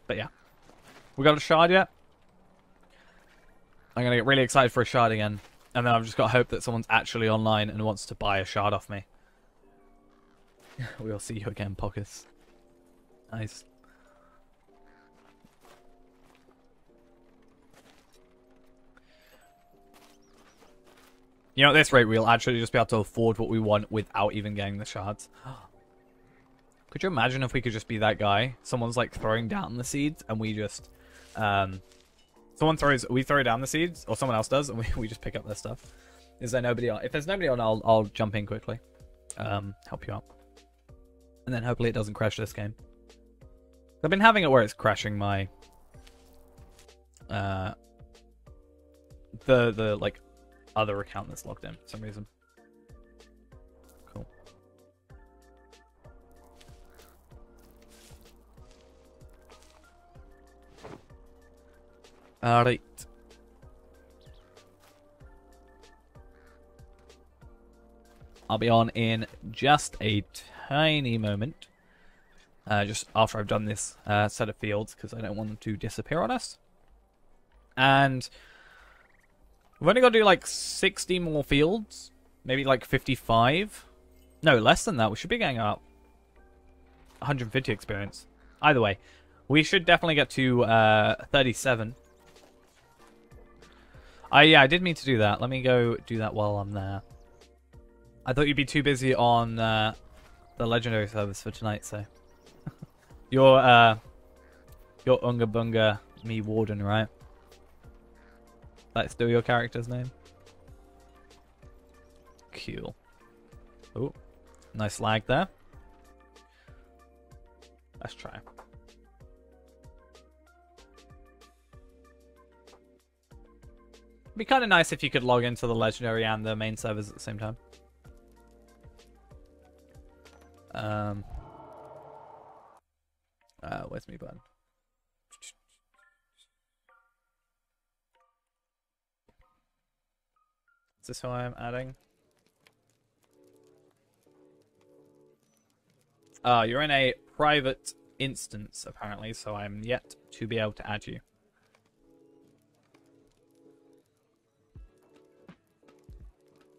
But yeah. We got a shard yet? I'm going to get really excited for a shard again. And then I've just got to hope that someone's actually online and wants to buy a shard off me. We'll see you again, Pockets. Nice. You know, at this rate, we'll actually just be able to afford what we want without even getting the shards. Could you imagine if we could just be that guy? Someone's like throwing down the seeds, and we just, we throw down the seeds, or someone else does, and we just pick up their stuff. Is there nobody on? If there's nobody on, I'll jump in quickly, help you out, and then hopefully it doesn't crash this game. I've been having it where it's crashing my, the like other account that's logged in for some reason. Cool. Alright. I'll be on in just a tiny moment. Just after I've done this set of fields, because I don't want them to disappear on us. And we've only got to do like 60 more fields. Maybe like 55. No, less than that. We should be getting up 150 experience. Either way, we should definitely get to 37. Yeah, I did mean to do that. Let me go do that while I'm there. I thought you'd be too busy on the legendary service for tonight, so. You're Unga Bunga me Warden, right? That's still your character's name? Cool. Oh, nice lag there. Let's try. It'd be kind of nice if you could log into the legendary and the main servers at the same time. Where's my button? Is this who I am adding? You're in a private instance, apparently, so I'm yet to be able to add you.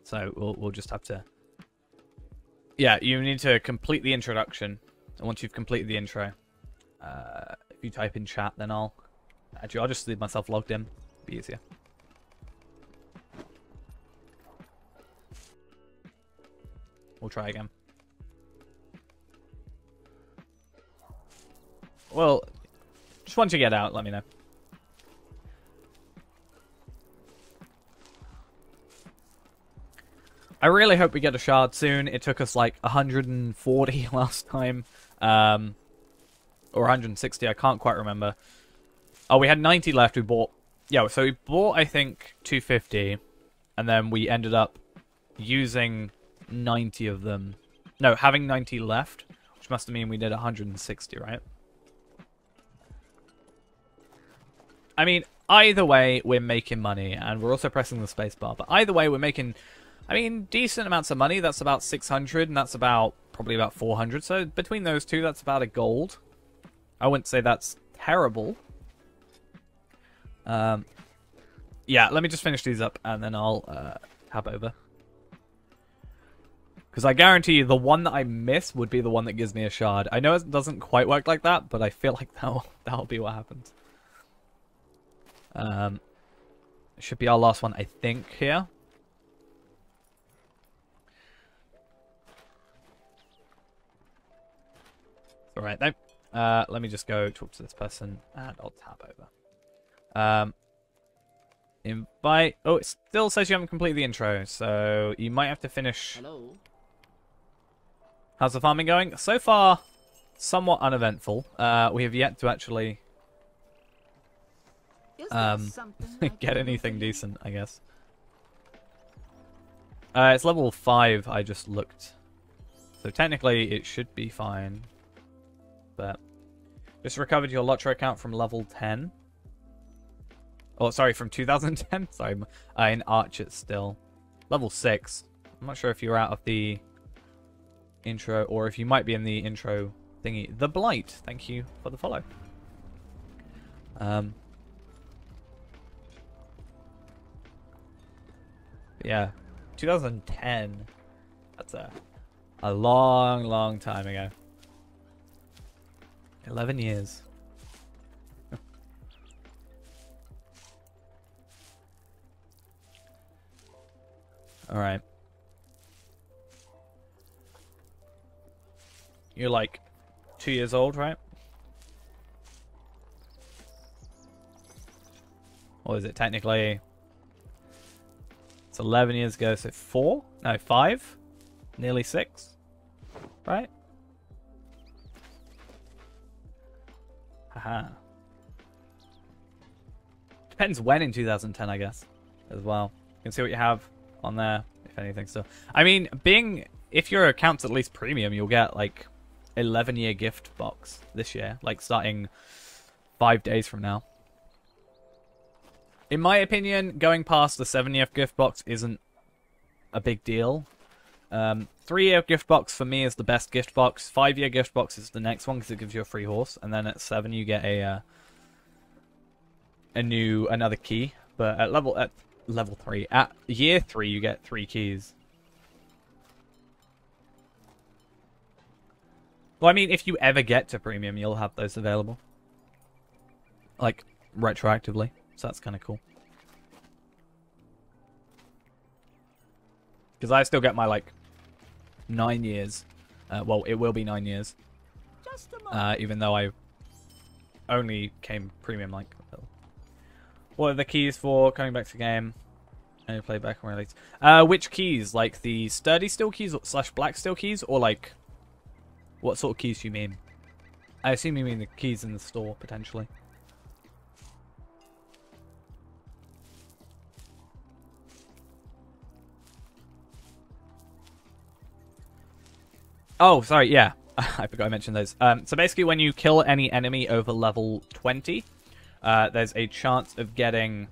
So we'll just have to... Yeah, you need to complete the introduction. And once you've completed the intro, if you type in chat, then I'll add you. I'll just leave myself logged in. It'll be easier. We'll try again. Well, just once you get out, let me know. I really hope we get a shard soon. It took us like 140 last time. Or 160, I can't quite remember. Oh, we had 90 left. We bought... Yeah, so we bought, I think, 250. And then we ended up using 90 of them. No, having 90 left. Which must mean we did 160, right? I mean, either way, we're making money. And we're also pressing the spacebar. But either way, we're making... I mean, decent amounts of money. That's about 600, and that's probably about 400. So between those two, that's about a gold. I wouldn't say that's terrible. Yeah, let me just finish these up, and then I'll tab over. Because I guarantee you, the one that I miss would be the one that gives me a shard. I know it doesn't quite work like that, but I feel like that'll be what happens. It should be our last one, I think, here. Alright, no. Let me just go talk to this person, and I'll tab over. Invite... Oh, it still says you haven't completed the intro, so you might have to finish... Hello. How's the farming going? So far, somewhat uneventful. We have yet to actually get anything decent, I guess. It's level 5, I just looked. So technically, it should be fine. But just recovered your LOTRO account from level 10. Oh, sorry, from 2010. Sorry, in Archer still. Level 6. I'm not sure if you're out of the intro or if you might be in the intro thingy. The Blight, thank you for the follow. Yeah, 2010. That's a long, long time ago. 11 years. All right. You're like 2 years old, right? Or is it technically? It's 11 years ago, so 4? No, 5? Nearly 6? Right? Haha. Depends when in 2010, I guess, as well. You can see what you have on there, if anything. So, I mean, if your account's at least premium, you'll get like 11-year gift box this year, like starting 5 days from now. In my opinion, going past the 7-year gift box isn't a big deal. 3-year gift box for me is the best gift box. 5-year gift box is the next one because it gives you a free horse, and then at 7 you get another key. But at level 3, at year 3 you get 3 keys. Well, I mean, if you ever get to premium, you'll have those available, like retroactively. So that's kind of cool. Because I still get my like 9 years. Well, it will be 9 years. Even though I only came premium like. What are the keys for coming back to the game? And play back and release. Which keys? Like the sturdy steel keys / black steel keys, or like what sort of keys do you mean? I assume you mean the keys in the store potentially. Oh, sorry, yeah. I forgot I mentioned those. So basically when you kill any enemy over level 20, there's a chance of getting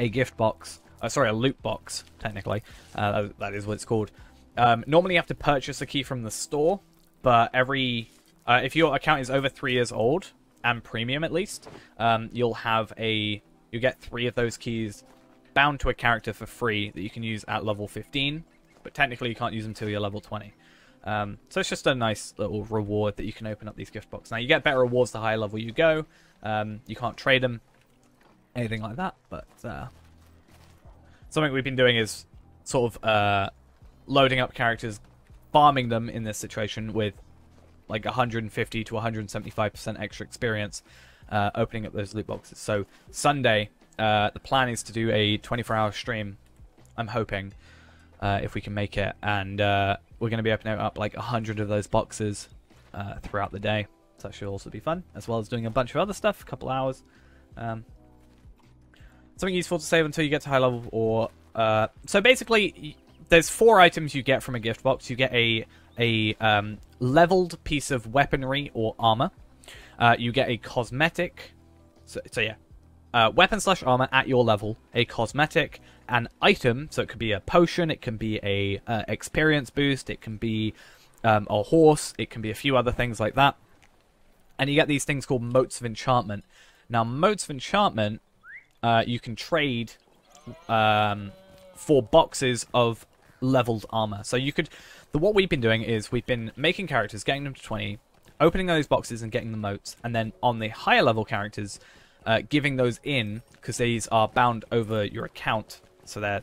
a gift box. Sorry, a loot box, technically. That is what it's called. Normally you have to purchase a key from the store, but if your account is over 3 years old, and premium at least, you get 3 of those keys bound to a character for free that you can use at level 15, but technically you can't use them until you're level 20. So it's just a nice little reward that you can open up these gift boxes. Now, you get better rewards the higher level you go. You can't trade them, anything like that. But something we've been doing is sort of loading up characters, farming them in this situation with like 150 to 175% extra experience, opening up those loot boxes. So Sunday, the plan is to do a 24-hour stream, I'm hoping, if we can make it. And we're going to be opening up like 100 of those boxes throughout the day. So that should also be fun, as well as doing a bunch of other stuff, a couple hours. Something useful to save until you get to high level, or so basically, there's 4 items you get from a gift box. You get a leveled piece of weaponry or armor. You get a cosmetic. So yeah. Weapon / armor at your level, a cosmetic, an item, so it could be a potion, it can be a experience boost, it can be a horse, it can be a few other things like that. And you get these things called motes of enchantment. Now, motes of enchantment, you can trade for boxes of leveled armor. So you could, what we've been doing is we've been making characters, getting them to 20, opening those boxes and getting the motes, and then on the higher level characters, giving those in, because these are bound over your account, so they're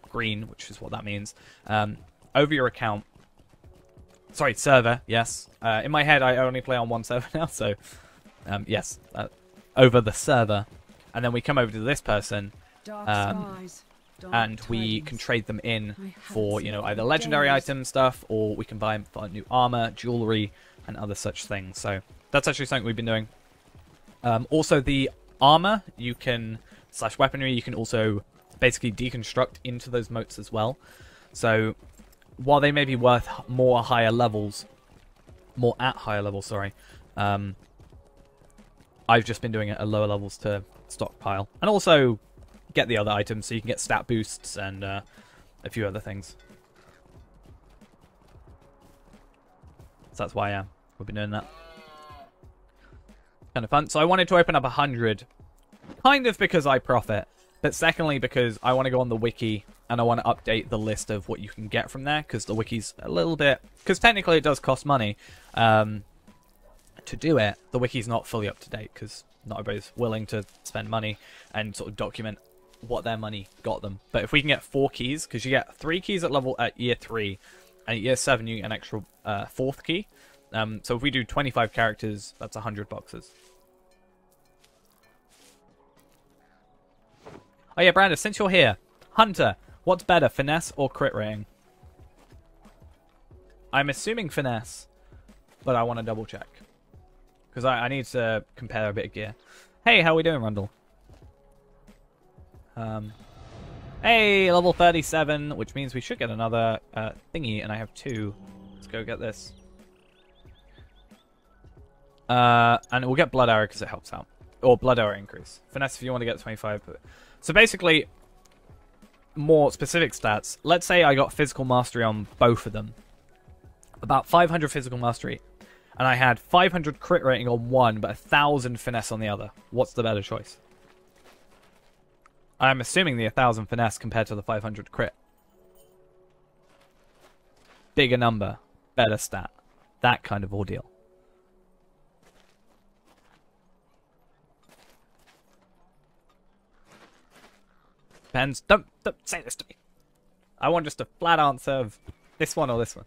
green, which is what that means, over your account. Sorry, server, yes. In my head, I only play on one server now, so yes, over the server. And then we come over to this person, and we can trade them in for, you know, either legendary item stuff, or we can buy them for new armor, jewelry, and other such things. So that's actually something we've been doing. Also, the armor you can / weaponry you can also basically deconstruct into those motes as well. So while they may be worth more at higher levels, sorry, I've just been doing it at lower levels to stockpile and also get the other items, so you can get stat boosts and a few other things. So that's why we've been doing that. Kind of fun. So I wanted to open up 100, kind of because I profit, But secondly, because I want to go on the wiki and I want to update the list of what you can get from there, because the wiki's a little bit... Because technically it does cost money to do it. The wiki's not fully up to date, because not everybody's willing to spend money and sort of document what their money got them. But if we can get 4 keys, because you get 3 keys at year 3, and at year 7 you get an extra 4th key. So if we do 25 characters, that's 100 boxes. Oh yeah, Brandon, since you're here, Hunter, what's better, finesse or crit rating? I'm assuming finesse, but I want to double check. Because I need to compare a bit of gear. Hey, how we doing, Rundle? Hey, level 37, which means we should get another thingy, and I have 2. Let's go get this. And we'll get blood arrow because it helps out. Or blood arrow increase. Finesse if you want to get 25. So basically, more specific stats. Let's say I got physical mastery on both of them. About 500 physical mastery. And I had 500 crit rating on one, but 1,000 finesse on the other. What's the better choice? I'm assuming the 1,000 finesse compared to the 500 crit. Bigger number. Better stat. That kind of ordeal. Depends. Don't say this to me. I want just a flat answer of this one or this one.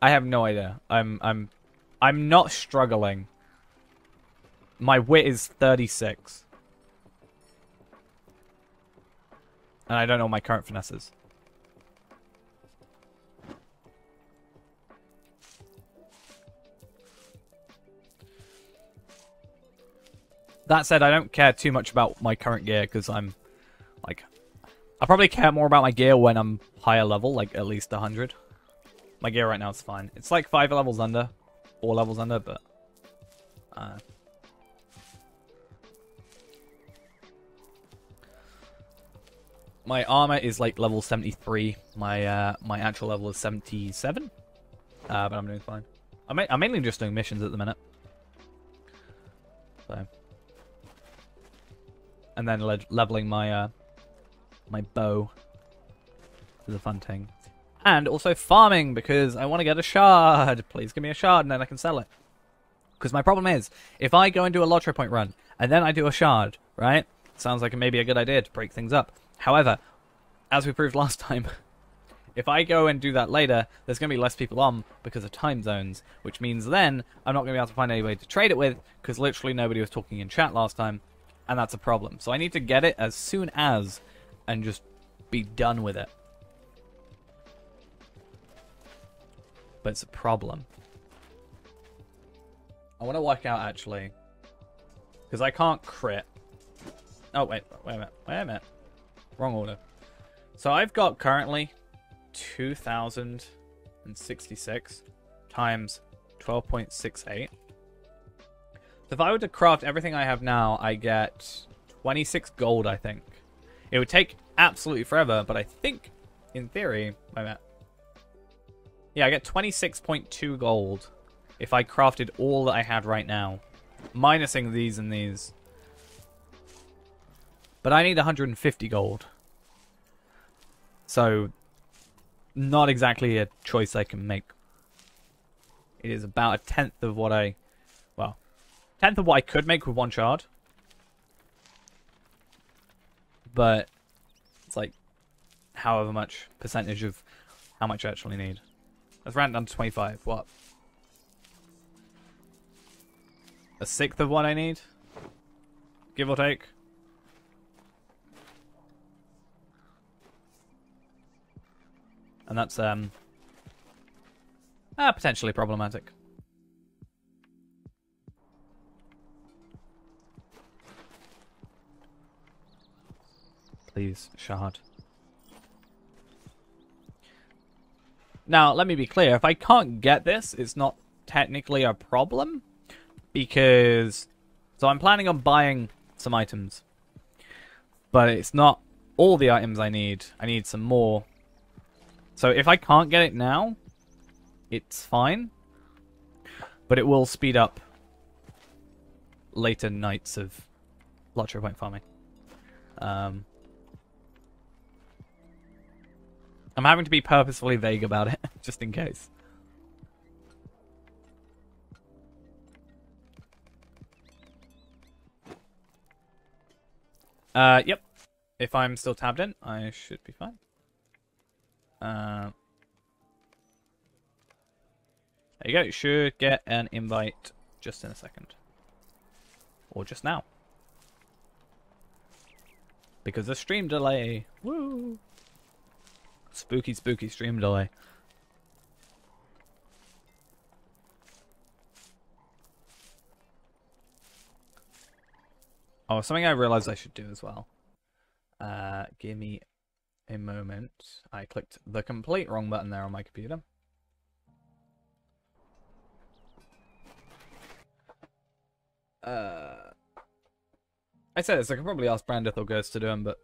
I have no idea. I'm not struggling. My wit is 36. And I don't know what my current finesse is. That said, I don't care too much about my current gear because I'm like, I probably care more about my gear when I'm higher level, like at least 100. My gear right now is fine. It's like 5 levels under, 4 levels under, but my armor is like level 73. My my actual level is 77. But I'm doing fine. I'm mainly just doing missions at the minute. So, and then leveling my my bow is a fun thing. And also farming, because I want to get a shard. Please give me a shard and then I can sell it. Because my problem is, if I go and do a LOTRO point run, and then I do a shard, right? Sounds like maybe a good idea to break things up. However, as we proved last time, if I go and do that later, there's going to be less people on because of time zones. Which means then, I'm not going to be able to find anybody to trade it with, because literally nobody was talking in chat last time. And that's a problem. So I need to get it as soon as, and just be done with it. But it's a problem. I want to work out, actually. Because I can't crit. Oh, wait a minute. Wrong order. So I've got currently 2,066 times 12.68. So if I were to craft everything I have now, I get 26 gold, I think. It would take absolutely forever, but I think, in theory... Wait a minute. Yeah, I get 26.2 gold if I crafted all that I had right now. Minusing these and these. But I need 150 gold. So, not exactly a choice I can make. It is about a tenth of what I... Well, tenth of what I could make with one shard. But it's like however much percentage of how much I actually need. Let's round down to 25. What? A sixth of what I need? Give or take. And that's potentially problematic. Please, shard. Now, let me be clear. If I can't get this, it's not technically a problem. Because... So I'm planning on buying some items. But it's not all the items I need. I need some more. So if I can't get it now, it's fine. But it will speed up later nights of LOTRO point farming. I'm having to be purposefully vague about it, just in case. Yep. If I'm still tabbed in, I should be fine. There you go. You should get an invite just in a second. Or just now. Because of stream delay. Woo! Spooky, spooky stream delay. Oh, something I realized I should do as well. Give me a moment. I clicked the complete wrong button there on my computer. I said this, I could probably ask Brandith or Ghost to do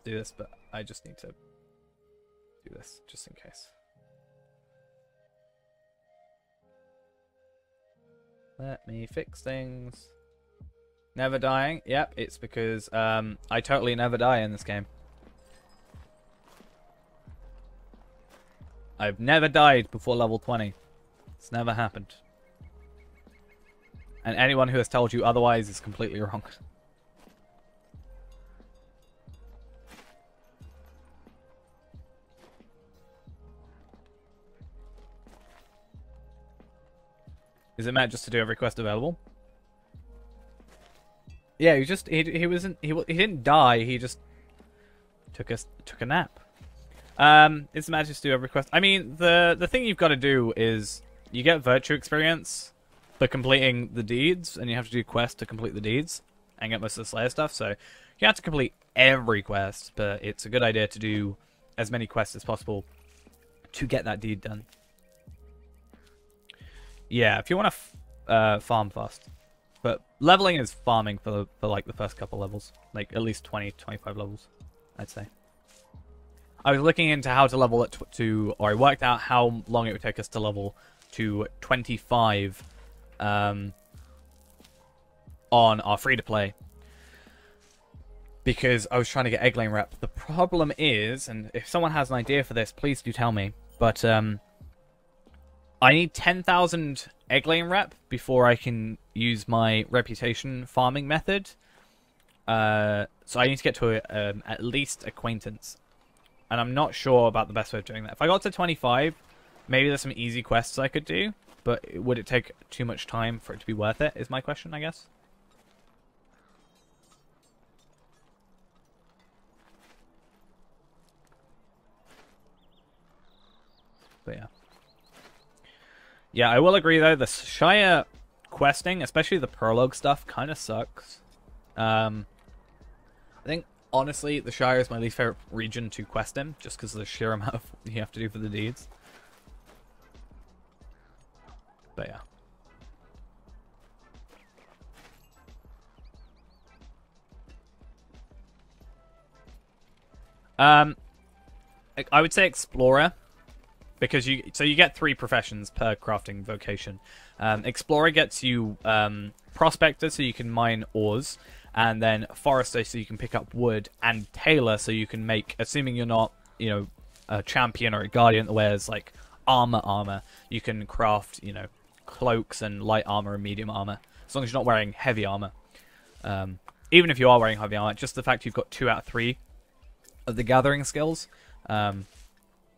this, but I just need to do this, just in case. Let me fix things. Never dying? Yep, it's because I totally never die in this game. I've never died before level 20. It's never happened. And anyone who has told you otherwise is completely wrong. Is it meant just to do every quest available? Yeah, he didn't die. He just took a nap. It's meant just to do every quest. I mean, the thing you've got to do is you get virtue experience for completing the deeds, and you have to do quests to complete the deeds and get most of the Slayer stuff. So you have to complete every quest, but it's a good idea to do as many quests as possible to get that deed done. Yeah, if you want to farm fast. But leveling is farming for like the first couple levels. Like at least 20, 25 levels, I'd say. I was looking into how to level it or I worked out how long it would take us to level to 25 on our free-to-play. Because I was trying to get egg lane rep. The problem is, and if someone has an idea for this, please do tell me. But I need 10,000 egg lane rep before I can use my reputation farming method. So I need to get to at least acquaintance. And I'm not sure about the best way of doing that. If I got to 25, maybe there's some easy quests I could do. But would it take too much time for it to be worth it, is my question, I guess. But yeah. Yeah, I will agree though, the Shire questing, especially the prologue stuff, kind of sucks. I think, honestly, the Shire is my least favorite region to quest in, just because of the sheer amount of you have to do for the deeds. But yeah. I would say Explorer. Because you get 3 professions per crafting vocation. Explorer gets you Prospector, so you can mine ores, and then Forester, so you can pick up wood, and Tailor, so you can make, assuming you're not, a champion or a guardian that wears like armor, you can craft, cloaks and light armor and medium armor, as long as you're not wearing heavy armor. Even if you are wearing heavy armor, just the fact you've got 2 out of 3 of the gathering skills.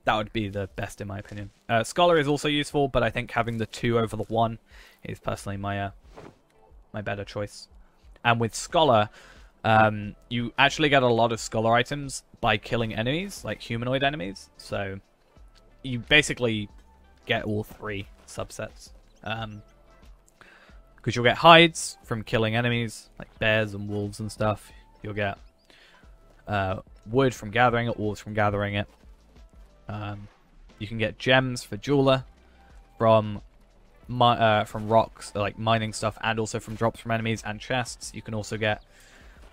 That would be the best in my opinion. Scholar is also useful, but I think having the 2 over the 1 is personally my my better choice. And with Scholar, you actually get a lot of Scholar items by killing enemies, like humanoid enemies. So you basically get all 3 subsets. Because you'll get hides from killing enemies, like bears and wolves and stuff. You'll get wood from gathering it, ores from gathering it. You can get gems for jeweler from rocks, like mining stuff, and also from drops from enemies and chests. You can also get,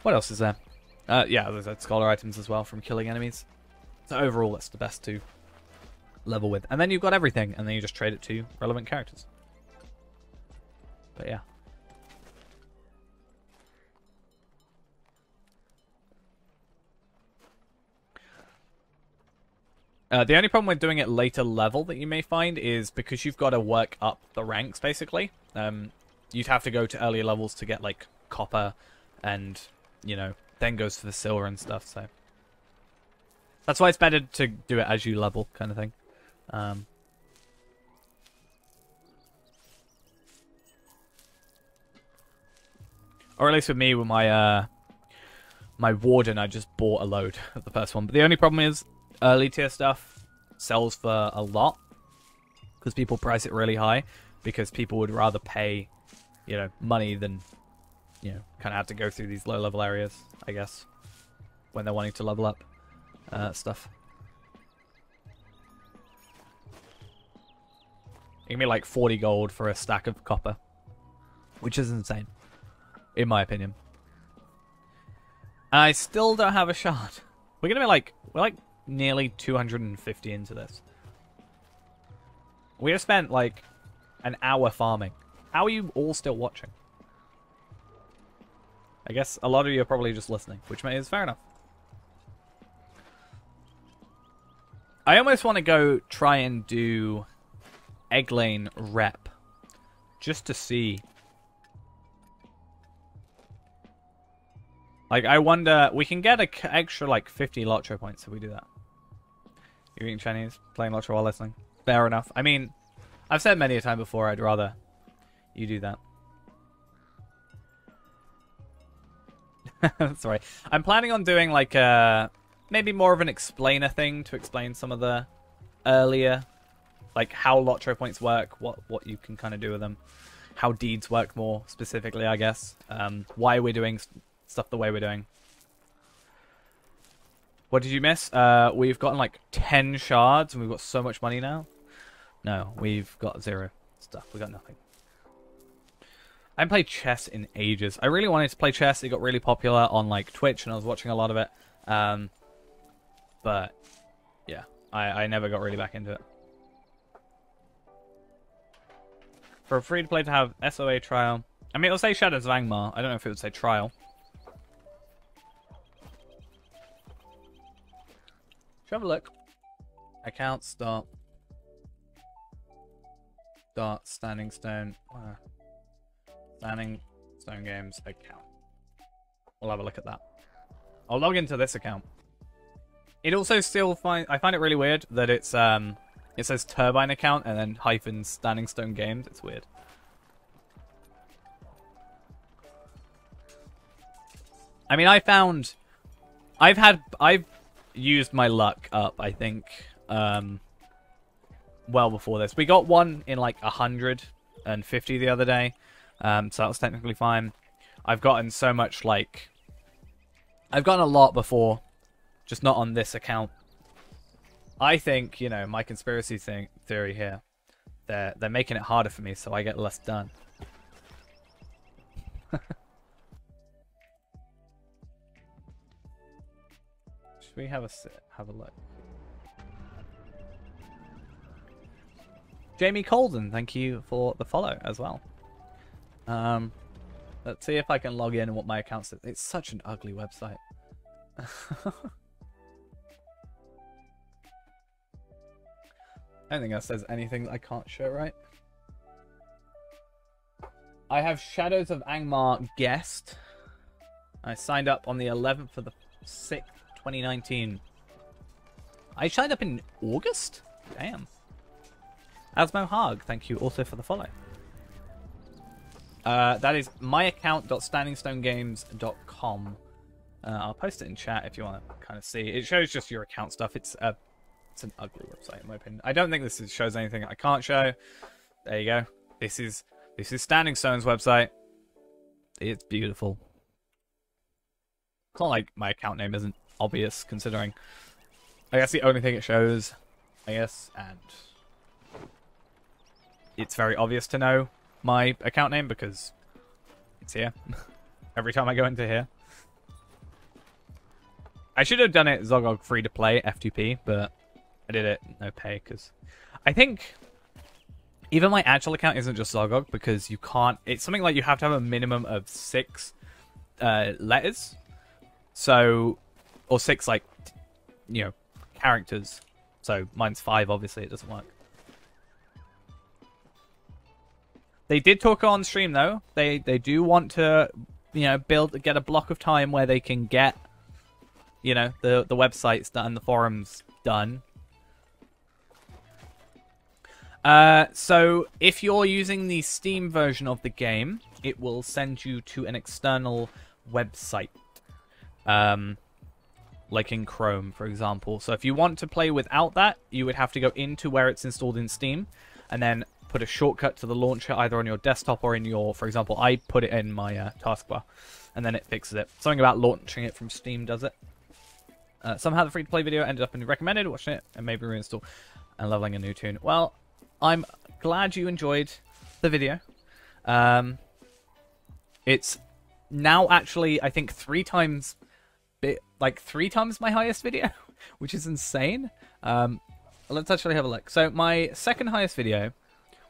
what else is there? Yeah, there's scholar items as well from killing enemies. So overall, that's the best to level with. And then you've got everything, and then you just trade it to relevant characters. But yeah. The only problem with doing it later level that you may find is because you've got to work up the ranks, basically. You'd have to go to earlier levels to get, like, copper and, you know, then goes to the silver and stuff, so... That's why it's better to do it as you level, kind of thing. Or at least with me, with my my warden, I just bought a load of the first one. But the only problem is, early tier stuff sells for a lot. Because people price it really high. Because people would rather pay, you know, money than, you know, kind of have to go through these low level areas, I guess. When they're wanting to level up stuff. It can be like 40 gold for a stack of copper. Which is insane. In my opinion. And I still don't have a shard. We're gonna be like... We're like nearly 250 into this. We have spent like an hour farming. How are you all still watching? I guess a lot of you are probably just listening, which is fair enough. I almost want to go try and do Egg Lane rep. Just to see. Like, I wonder... We can get an extra, like, 50 LOTRO points if we do that. You're eating Chinese, playing LOTRO while listening. Fair enough. I mean, I've said many a time before, I'd rather you do that. Sorry. I'm planning on doing, like, maybe more of an explainer thing to explain some of the earlier... Like, how LOTRO points work, what you can kind of do with them. How deeds work more specifically, I guess. Why we're doing... stuff the way we're doing. What did you miss? We've gotten like 10 shards and we've got so much money now. No, we've got 0 stuff. We got nothing. I haven't played chess in ages. I really wanted to play chess. It got really popular on like Twitch and I was watching a lot of it. But yeah, I never got really back into it. For a free to play to have SOA trial. I mean, it'll say Shadows of Angmar. I don't know if it would say trial. Have a look. Account start. Start Standing Stone. Standing Stone Games account. We'll have a look at that. I'll log into this account. It also still I find it really weird that it's it says Turbine account and then hyphen Standing Stone Games. It's weird. I mean, I've used my luck up, I think, well before this. We got one in like 150 the other day, so that was technically fine. I've gotten so much, like... I've gotten a lot before, just not on this account. I think, you know, my conspiracy theory here, they're making it harder for me so I get less done. Should we have a look? Jamie Colden, thank you for the follow as well. Let's see if I can log in and what my account says. It's such an ugly website. I don't think that says anything that I can't show, right? I have Shadows of Angmar guest. I signed up on the 11th of the 6th, 2019. I signed up in August? Damn. Asmo Haag, thank you also for the follow. That is myaccount.standingstonegames.com. I'll post it in chat if you want to kind of see. It shows just your account stuff. It's an ugly website in my opinion. I don't think this shows anything I can't show. There you go. This is Standing Stone's website. It's beautiful. It's not like my account name isn't obvious considering. I guess the only thing it shows, I guess, and it's very obvious to know my account name because it's here every time I go into here. I should have done it Zogog free to play F2P, but I did it no pay because I think even my actual account isn't just Zogog because you can't. It's something like you have to have a minimum of 6 letters, so or 6 like you know characters So mine's 5, obviously it doesn't work. They did talk on stream though. They do want to, you know, get a block of time where they can get, you know, the websites done, the forums done. So if you're using the Steam version of the game, it will send you to an external website. Like in Chrome, for example. So if you want to play without that, you would have to go into where it's installed in Steam, and then put a shortcut to the launcher either on your desktop or in your, for example, I put it in my taskbar, and then it fixes it. Something about launching it from Steam does it. Somehow the free-to-play video ended up in recommended, watching it, and maybe reinstall, and leveling a new tune. Well, I'm glad you enjoyed the video. It's now actually, I think, 3 times my highest video, which is insane. Let's actually have a look. So my second highest video,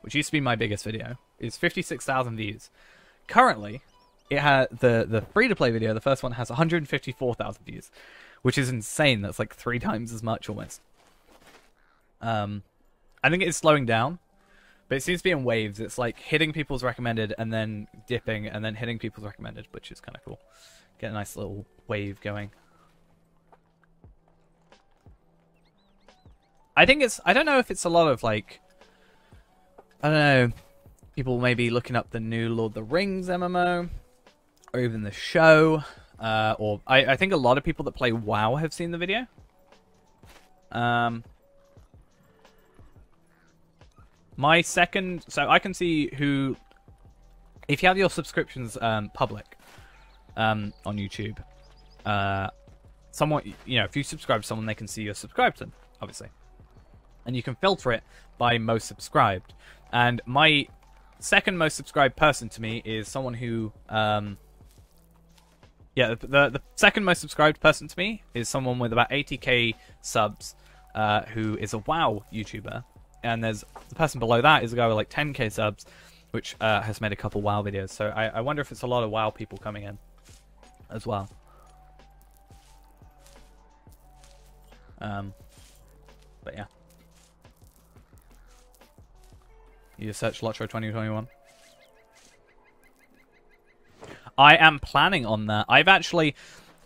which used to be my biggest video, is 56,000 views. Currently, it had the free-to-play video, the first one, has 154,000 views, which is insane. That's like 3 times as much almost. I think it's slowing down, but it seems to be in waves. It's like hitting people's recommended and then dipping and then hitting people's recommended, which is kind of cool. Get a nice little wave going. I think it's, I don't know if it's a lot of like, I don't know, people maybe looking up the new Lord of the Rings MMO, or even the show, or I think a lot of people that play WoW have seen the video. My second, so I can see who, if you have your subscriptions public on YouTube, someone, you know, if you subscribe to someone, they can see you're subscribed to them, obviously. And you can filter it by most subscribed. And my second most subscribed person to me is someone who, yeah, the second most subscribed person to me is someone with about 80k subs, who is a WoW YouTuber. And there's the person below that is a guy with like 10k subs, which has made a couple WoW videos. So I wonder if it's a lot of WoW people coming in as well. But yeah. You search LOTRO 2021. I am planning on that. I've actually,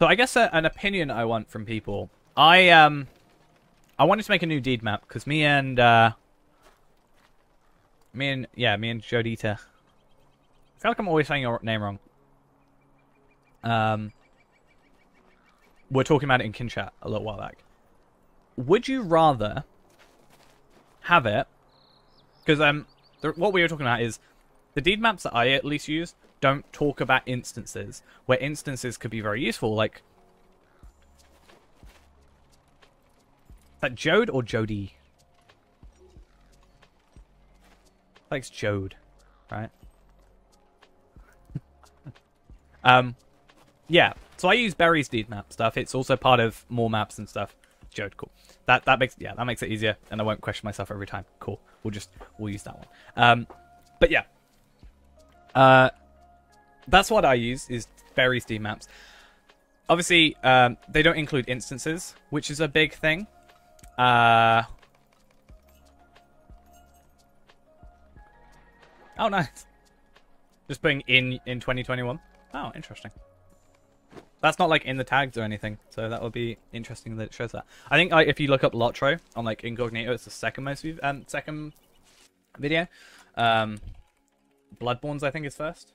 so I guess an opinion I want from people. I wanted to make a new deed map because me and Jodita. I feel like I'm always saying your name wrong. We're talking about it in Kin Chat a little while back. Would you rather have it? Because what we were talking about is the deed maps that I at least use don't talk about instances, where instances could be very useful. Like, is that Jode or Jody? I think it's Jode, right? Yeah. So I use Berry's deed map stuff. It's also part of more maps and stuff. Jode, cool. That makes it easier, and I won't question myself every time. Cool. We'll use that one. But yeah. That's what I use, is Berry's deed maps. Obviously, they don't include instances, which is a big thing. Oh, nice. Just putting in 2021. Oh, interesting. That's not like in the tags or anything, so that would be interesting that it shows that. I think like if you look up LOTRO on like incognito, it's the second most viewed, second video. Bloodborne's I think is first.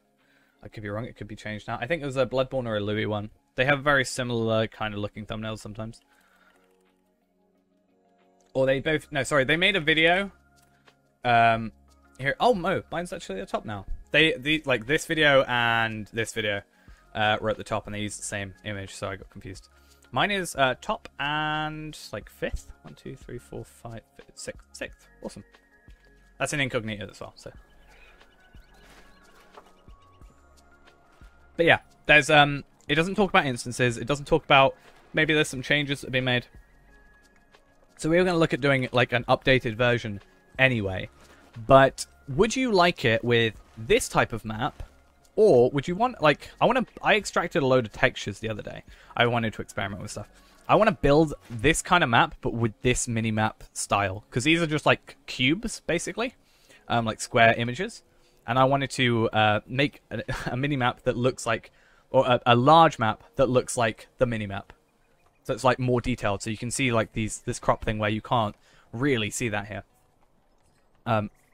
I could be wrong. It could be changed now. I think it was a Bloodborne or a Louis one. They have very similar kind of looking thumbnails sometimes. Or they both. No, sorry. They made a video. Here. Oh, Mo. Mine's actually at the top now. Like this video and this video were at the top, and they used the same image, so I got confused. Mine is top and like 5th. 1, 2, 3, 4, 5, 6. 6th. Awesome. That's an incognito as well. So. But yeah, there's it doesn't talk about instances. It doesn't talk about, maybe there's some changes that have been made. So we were going to look at doing like an updated version anyway. But would you like it with this type of map, or would you want like I extracted a load of textures the other day. I wanted to experiment with stuff. I want to build this kind of map, but with this mini-map style. Because these are just like cubes, basically. Like square images. And I wanted to make a mini-map that looks like... Or a large map that looks like the mini-map. So it's like more detailed. So you can see like this crop thing where you can't really see that here.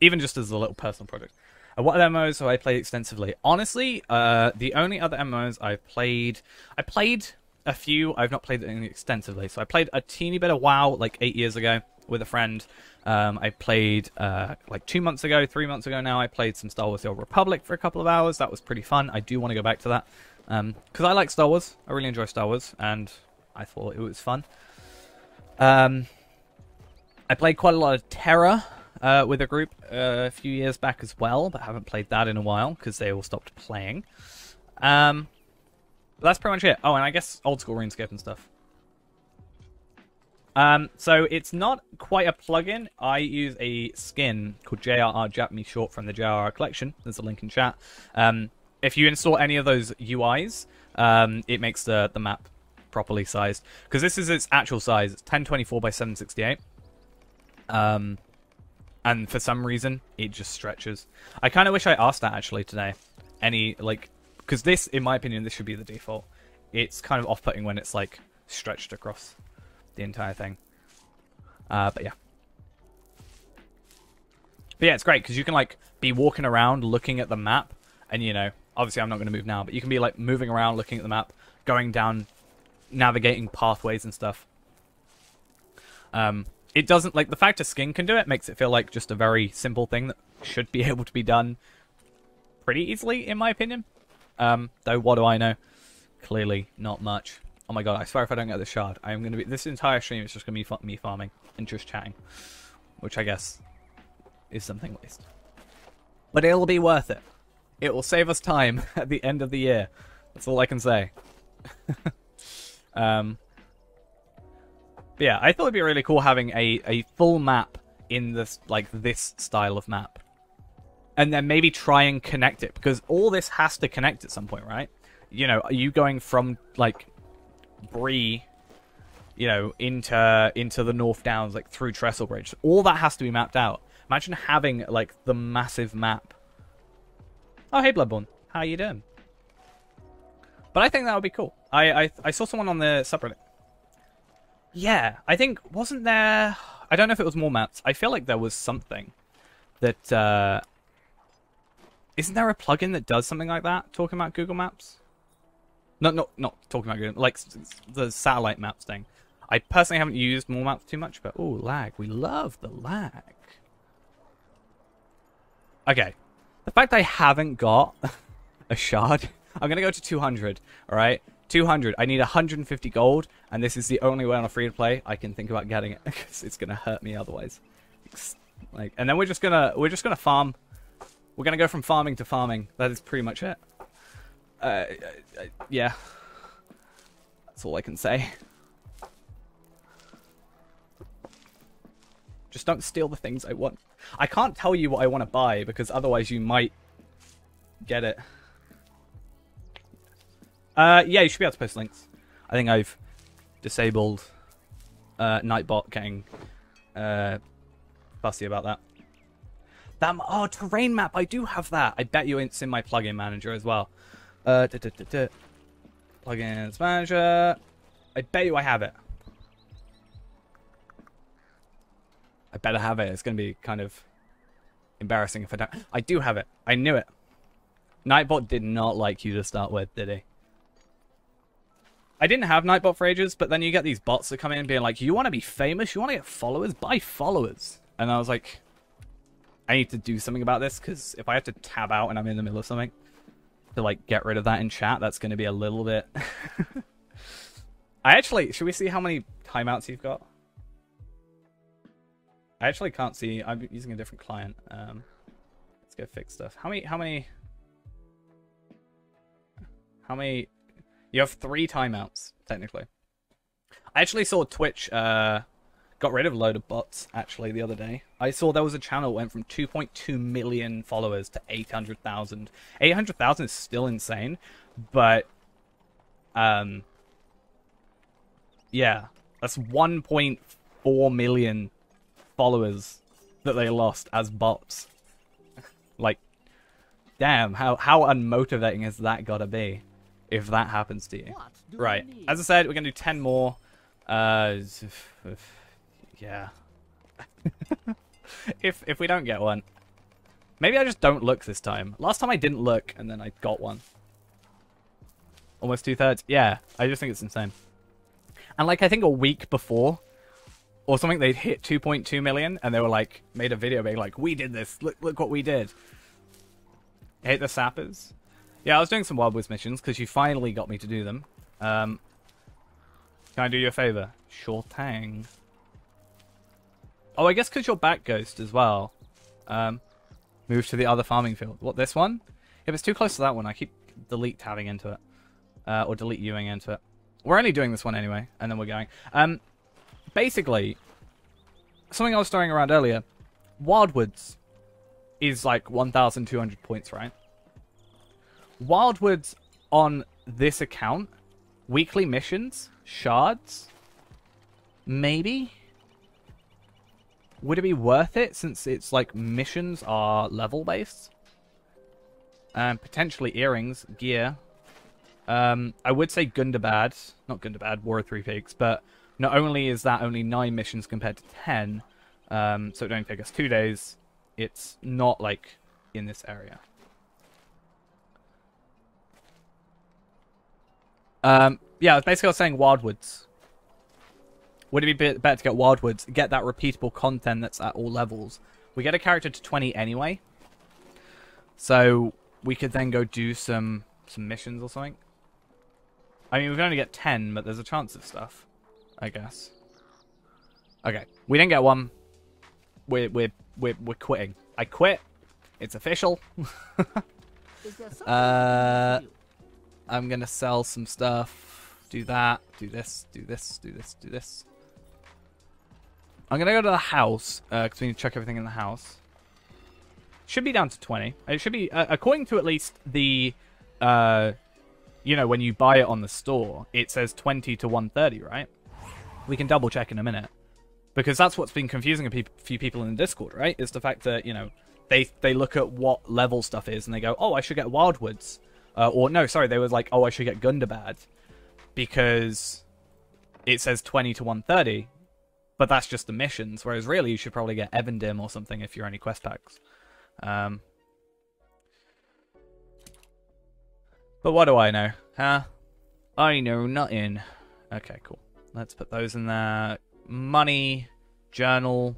Even just as a little personal project. What MMOs have I played extensively? Honestly, the only other MMOs I've played... I played a few. I've not played any extensively. So I played a teeny bit of WoW like 8 years ago with a friend. I played like 2 months ago, 3 months ago now. I played some Star Wars The Old Republic for a couple of hours. That was pretty fun. I do want to go back to that. Because I like Star Wars. I really enjoy Star Wars. And I thought it was fun. I played quite a lot of Terra with a group a few years back as well. But haven't played that in a while because they all stopped playing. But that's pretty much it. Oh, and I guess old school RuneScape and stuff. So it's not quite a plugin. I use a skin called JRR Japanese Short from the JRR collection. There's a link in chat. If you install any of those UIs, it makes the map properly sized. Because this is its actual size. It's 1024 by 768. And for some reason, it just stretches. I kind of wish I asked that actually today. Because this, in my opinion, this should be the default. It's kind of off-putting when it's like stretched across the entire thing. But yeah. But yeah, it's great because you can like be walking around looking at the map, and you know, obviously I'm not going to move now, but you can be like moving around looking at the map, going down, navigating pathways and stuff. It doesn't, like, the fact a skin can do it makes it feel like just a very simple thing that should be able to be done pretty easily, in my opinion. Though, what do I know? Clearly, not much. Oh my god, I swear if I don't get this shard, I am going to be... This entire stream is just going to be me farming and just chatting. Which I guess is something at least. But it'll be worth it. It will save us time at the end of the year. That's all I can say. But yeah, I thought it'd be really cool having a full map in this, like, this style of map. And then maybe try and connect it, because all this has to connect at some point, right? You know, are you going from, like, Bree, you know, into the North Downs, like, through Trestle Bridge? All that has to be mapped out. Imagine having, like, the massive map. Oh, hey, Bloodborne. How you doing? But I think that would be cool. I saw someone on the subreddit. Yeah, I think, wasn't there... I don't know if it was more maps. I feel like there was something that... Isn't there a plugin that does something like that? Talking about Google Maps? Not talking about Google, like the satellite maps thing. I personally haven't used more maps too much, but oh, lag. We love the lag. Okay. The fact I haven't got a shard, I'm going to go to 200, alright? 200. I need 150 gold, and this is the only way on a free-to-play I can think about getting it, because it's going to hurt me otherwise. Like, and then we're just gonna farm. We're gonna go from farming to farming. That is pretty much it. Yeah. That's all I can say. Just don't steal the things I want. I can't tell you what I want to buy, because otherwise you might get it. Yeah, you should be able to post links. I think I've disabled Nightbot getting fussy about that. Oh, terrain map, I do have that. I bet you it's in my plugin manager as well. Plugins manager. I bet you I have it. I better have it. It's going to be kind of embarrassing if I don't. I do have it. I knew it. Nightbot did not like you to start with, did he? I didn't have Nightbot for ages, but then you get these bots that come in being like, you want to be famous? You want to get followers? Buy followers. And I was like, I need to do something about this, because if I have to tab out and I'm in the middle of something to, like, get rid of that in chat, that's going to be a little bit... should we see how many timeouts you've got? I actually can't see. I'm using a different client. Let's go fix stuff. How many... You have 3 timeouts, technically. I actually saw Twitch got rid of a load of bots, actually, the other day. I saw there was a channel that went from 2.2 million followers to 800,000. 800,000 is still insane, but... yeah, Yeah, that's 1.4 million followers that they lost as bots. Like, damn, how unmotivating has that got to be if that happens to you? Right, as I said, we're going to do 10 more. Yeah. if we don't get one. Maybe I just don't look this time. Last time I didn't look, and then I got one. Almost 2/3. Yeah, I just think it's insane. And like, I think a week before, or something, they'd hit 2.2 million, and they were like, made a video being like, we did this, look what we did. Hate the sappers. Yeah, I was doing some Wild West missions, because you finally got me to do them. Can I do you a favor? Sure tang. Oh, I guess because you're back ghost as well. Move to the other farming field. What, this one? If it's too close to that one, I keep delete tabbing into it. Or delete viewing into it. We're only doing this one anyway, and then we're going. Basically, something I was throwing around earlier, Wildwoods is like 1,200 points, right? Wildwoods on this account, weekly missions, shards, maybe? Would it be worth it since it's like missions are level based? And potentially earrings, gear. I would say Gundabad, not Gundabad, War of Three Pigs, but not only is that only 9 missions compared to 10, so it only take us 2 days, it's not like in this area. Yeah, basically I was saying Wildwoods. Would it be better to get Wildwoods, get that repeatable content that's at all levels? We get a character to 20 anyway, so we could then go do some missions or something. I mean, we can only get 10, but there's a chance of stuff, I guess. Okay, we didn't get one. We're quitting. I quit. It's official. I'm gonna sell some stuff. Do that. Do this. Do this. Do this. Do this. I'm gonna go to the house because we need to check everything in the house. Should be down to 20. It should be according to at least the you know, when you buy it on the store, it says 20 to 130, right? We can double check in a minute. Because that's what's been confusing a few people in the Discord, right? Is the fact that, you know, they look at what level stuff is and they go, oh, I should get Wildwoods. Or, no, sorry, they were like, oh, I should get Gundabad. Because it says 20 to 130. But that's just the missions. Whereas really, you should probably get Evandim or something if you're only quest packs. But what do I know? Huh? I know nothing. Okay, cool. Let's put those in there. Money. Journal.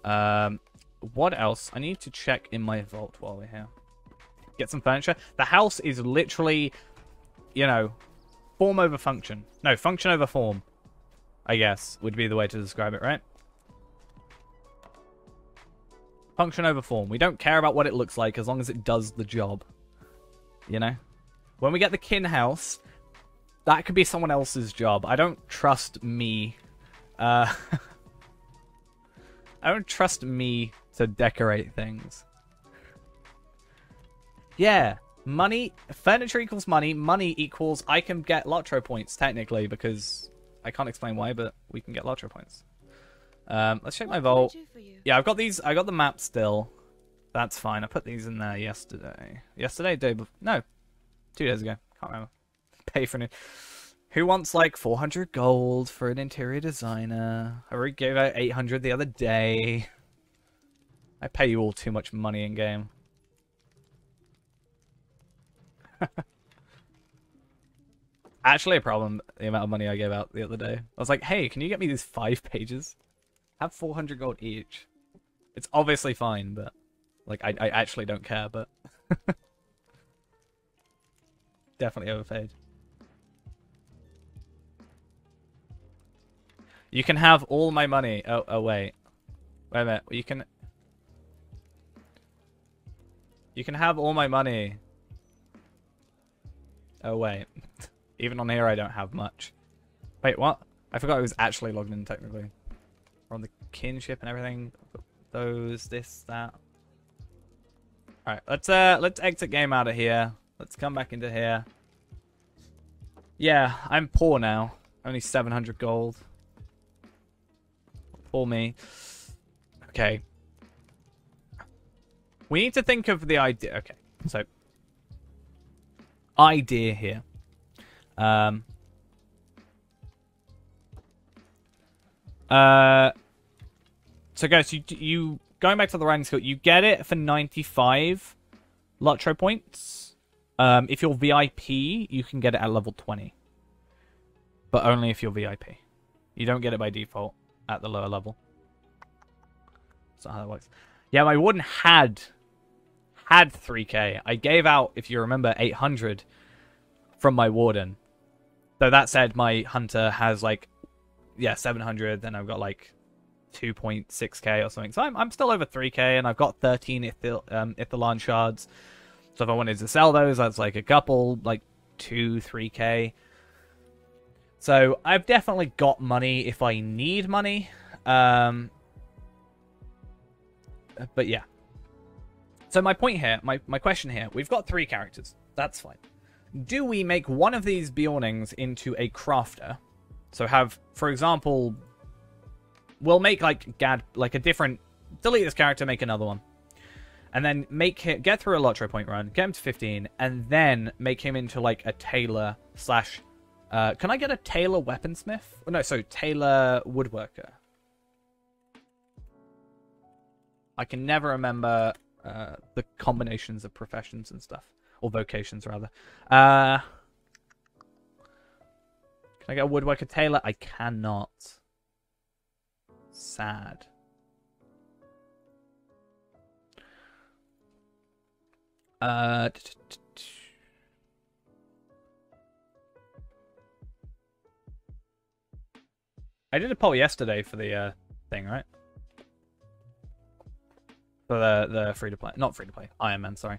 What else? I need to check in my vault while we're here. Get some furniture. The house is literally, you know, form over function. No, function over form, I guess, would be the way to describe it, right? Function over form. We don't care about what it looks like as long as it does the job. You know? When we get the kin house, that could be someone else's job. I don't trust me. I don't trust me to decorate things. Yeah. Money. Furniture equals money. Money equals I can get LOTRO points, technically, because I can't explain why, but we can get LOTRO points. Let's check my vault. Yeah, I've got these. I got the map still. That's fine. I put these in there yesterday. Yesterday? Day before? No. 2 days ago. Can't remember. Pay for it. Who wants like 400 gold for an interior designer? I already gave out 800 the other day. I pay you all too much money in game. Actually a problem, the amount of money I gave out the other day. I was like, hey, can you get me these 5 pages? Have 400 gold each. It's obviously fine, but like I actually don't care, but definitely overpaid. You can have all my money. Oh wait. Wait a minute. You can have all my money. Oh wait. Even on here I don't have much. Wait, what? I forgot I was actually logged in technically. We're on the kinship and everything. Those, this, that. Alright, let's exit game out of here. Let's come back into here. Yeah, I'm poor now. Only 700 gold. Poor me. Okay. We need to think of the idea. Okay, so idea here. So guys, you going back to the riding skill, you get it for 95 LOTRO points. If you're VIP, you can get it at level 20. But only if you're VIP. You don't get it by default at the lower level. That's not how that works. Yeah, my warden had 3k. I gave out, if you remember, 800 from my warden. Though that said, my hunter has like, yeah, 700. Then I've got like 2.6k or something. So I'm still over 3k, and I've got 13 Ithilon shards. So if I wanted to sell those, that's like a couple, like 3k. So I've definitely got money if I need money. But yeah. So my point here, my question here, we've got 3 characters. That's fine. Do we make one of these Bjornings into a crafter? So have, for example, we'll make like a different, delete this character, make another one. And then get through a LOTRO point run, get him to 15, and then make him into like a tailor slash, can I get a tailor weaponsmith? Oh, no, so tailor woodworker. I can never remember the combinations of professions and stuff. Or vocations, rather. Can I get a woodworker tailor? I cannot. Sad. I did a poll yesterday for the thing, right? For the free-to-play. Not free-to-play. Iron Man, sorry.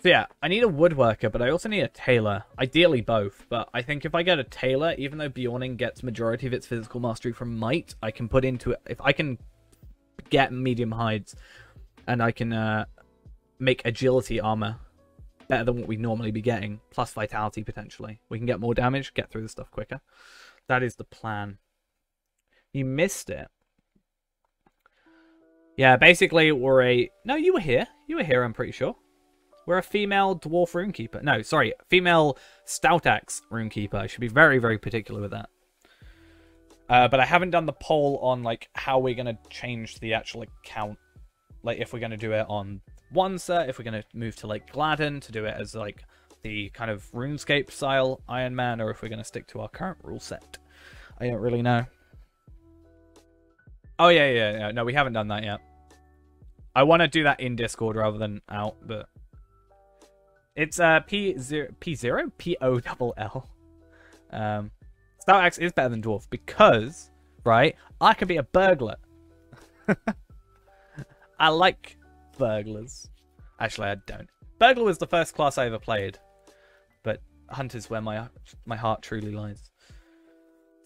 So yeah, I need a woodworker, but I also need a tailor. Ideally both, but I think if I get a tailor, even though Bjorning gets majority of its physical mastery from might, I can put into it... If I can get medium hides, and I can make agility armor better than what we normally be getting, plus vitality potentially. We can get more damage, get through the stuff quicker. That is the plan. You missed it. Yeah, basically we're a... No, you were here. You were here, I'm pretty sure. We're a female dwarf runekeeper. No, sorry, female stout axe runekeeper. I should be very, very particular with that. But I haven't done the poll on like how we're going to change the actual account. Like if we're going to do it on one set, if we're going to move to like Gladden to do it as like the kind of RuneScape style Iron Man, or if we're going to stick to our current rule set. I don't really know. Oh yeah. No, we haven't done that yet. I want to do that in Discord rather than out, but it's P0 P-O-L-L. Stout axe is better than dwarf because, right, I could be a burglar. I like burglars. Actually, I don't. Burglar was the first class I ever played, but hunter's where my heart truly lies.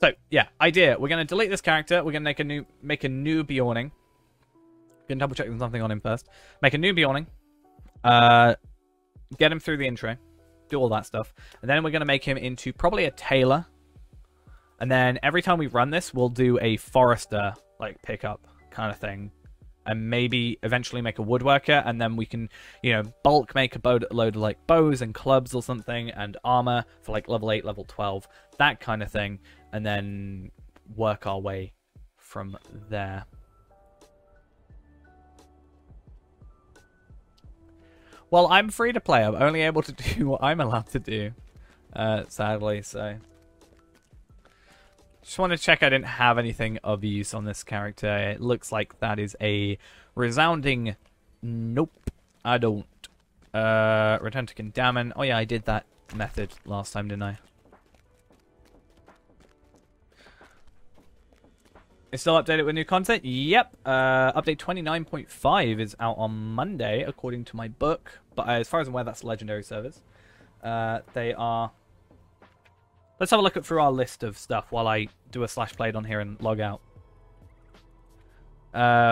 So yeah, idea. We're gonna delete this character. We're gonna make a new Bjorning. Gonna double check something on him first. Make a new Bjorning. Get him through the intro. Do all that stuff. And then we're going to make him into probably a tailor. And then every time we run this, we'll do a forester, like, pickup kind of thing. And maybe eventually make a woodworker. And then we can, you know, bulk make a load of, like, bows and clubs or something. And armor for, like, level 8, level 12. That kind of thing. And then work our way from there. Well, I'm free to play. I'm only able to do what I'm allowed to do, sadly, so. Just want to check I didn't have anything of use on this character. It looks like that is a resounding nope. I don't. Return to Condammon. Oh yeah, I did that method last time, didn't I? It's still updated with new content? Yep. Update 29.5 is out on Monday, according to my book. But as far as I'm aware, that's legendary servers. They are... Let's have a look through our list of stuff while I do a slash played on here and log out.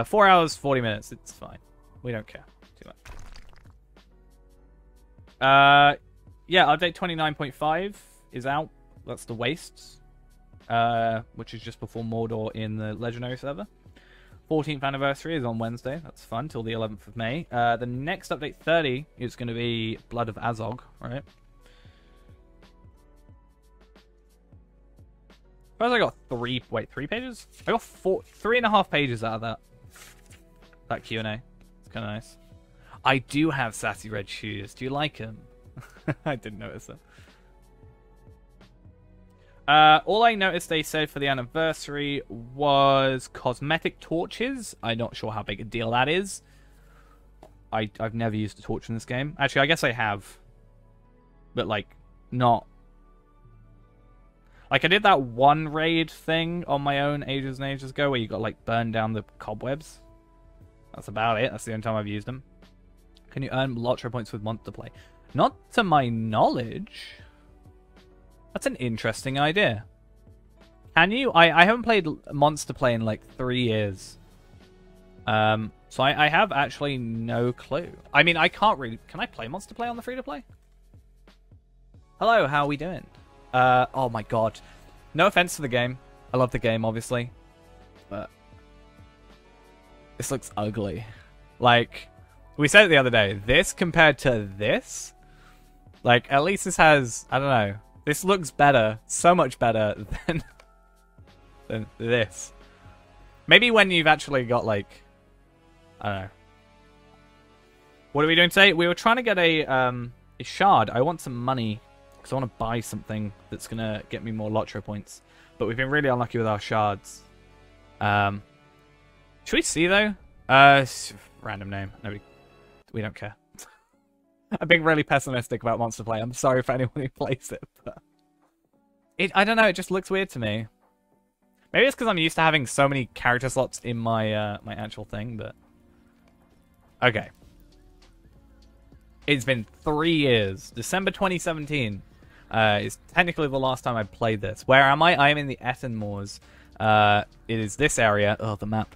4 hours, 40 minutes. It's fine. We don't care too much. Yeah, update 29.5 is out. That's the wastes. which is just before Mordor in the Legendary server. 14th anniversary is on Wednesday. That's fun, till the 11th of May. The next update, 30, is going to be Blood of Azog, right? Suppose I got three pages? I got 3.5 pages out of that Q&A. It's kind of nice. I do have sassy red shoes. Do you like them? I didn't notice them. All I noticed they said for the anniversary was cosmetic torches. I'm not sure how big a deal that is. I've never used a torch in this game. Actually, I guess I have. But, like, not... Like, I did that one raid thing on my own ages and ages ago where you got, like, burn down the cobwebs. That's about it. That's the only time I've used them. Can you earn LOTRO points with monster play? Not to my knowledge. That's an interesting idea. Can you? I haven't played monster play in, like, 3 years. So I have actually no clue. I mean, I can't really... Can I play monster play on the free-to-play? Hello, how are we doing? Oh my god. No offense to the game. I love the game, obviously. But this looks ugly. Like, we said it the other day. This compared to this? Like, at least this has... I don't know. This looks better. So much better than this. Maybe when you've actually got, like... I don't know. What are we doing today? We were trying to get a shard. I want some money. I want to buy something that's going to get me more LOTRO points. But we've been really unlucky with our shards. Should we see, though? Random name. No, we don't care. I'm being really pessimistic about Monster Play. I'm sorry for anyone who plays it. But I don't know. It just looks weird to me. Maybe it's because I'm used to having so many character slots in my my actual thing, but... Okay. It's been 3 years. December 2017 is technically the last time I played this. Where am I? I am in the Etten Moors. It is this area. Oh, the map.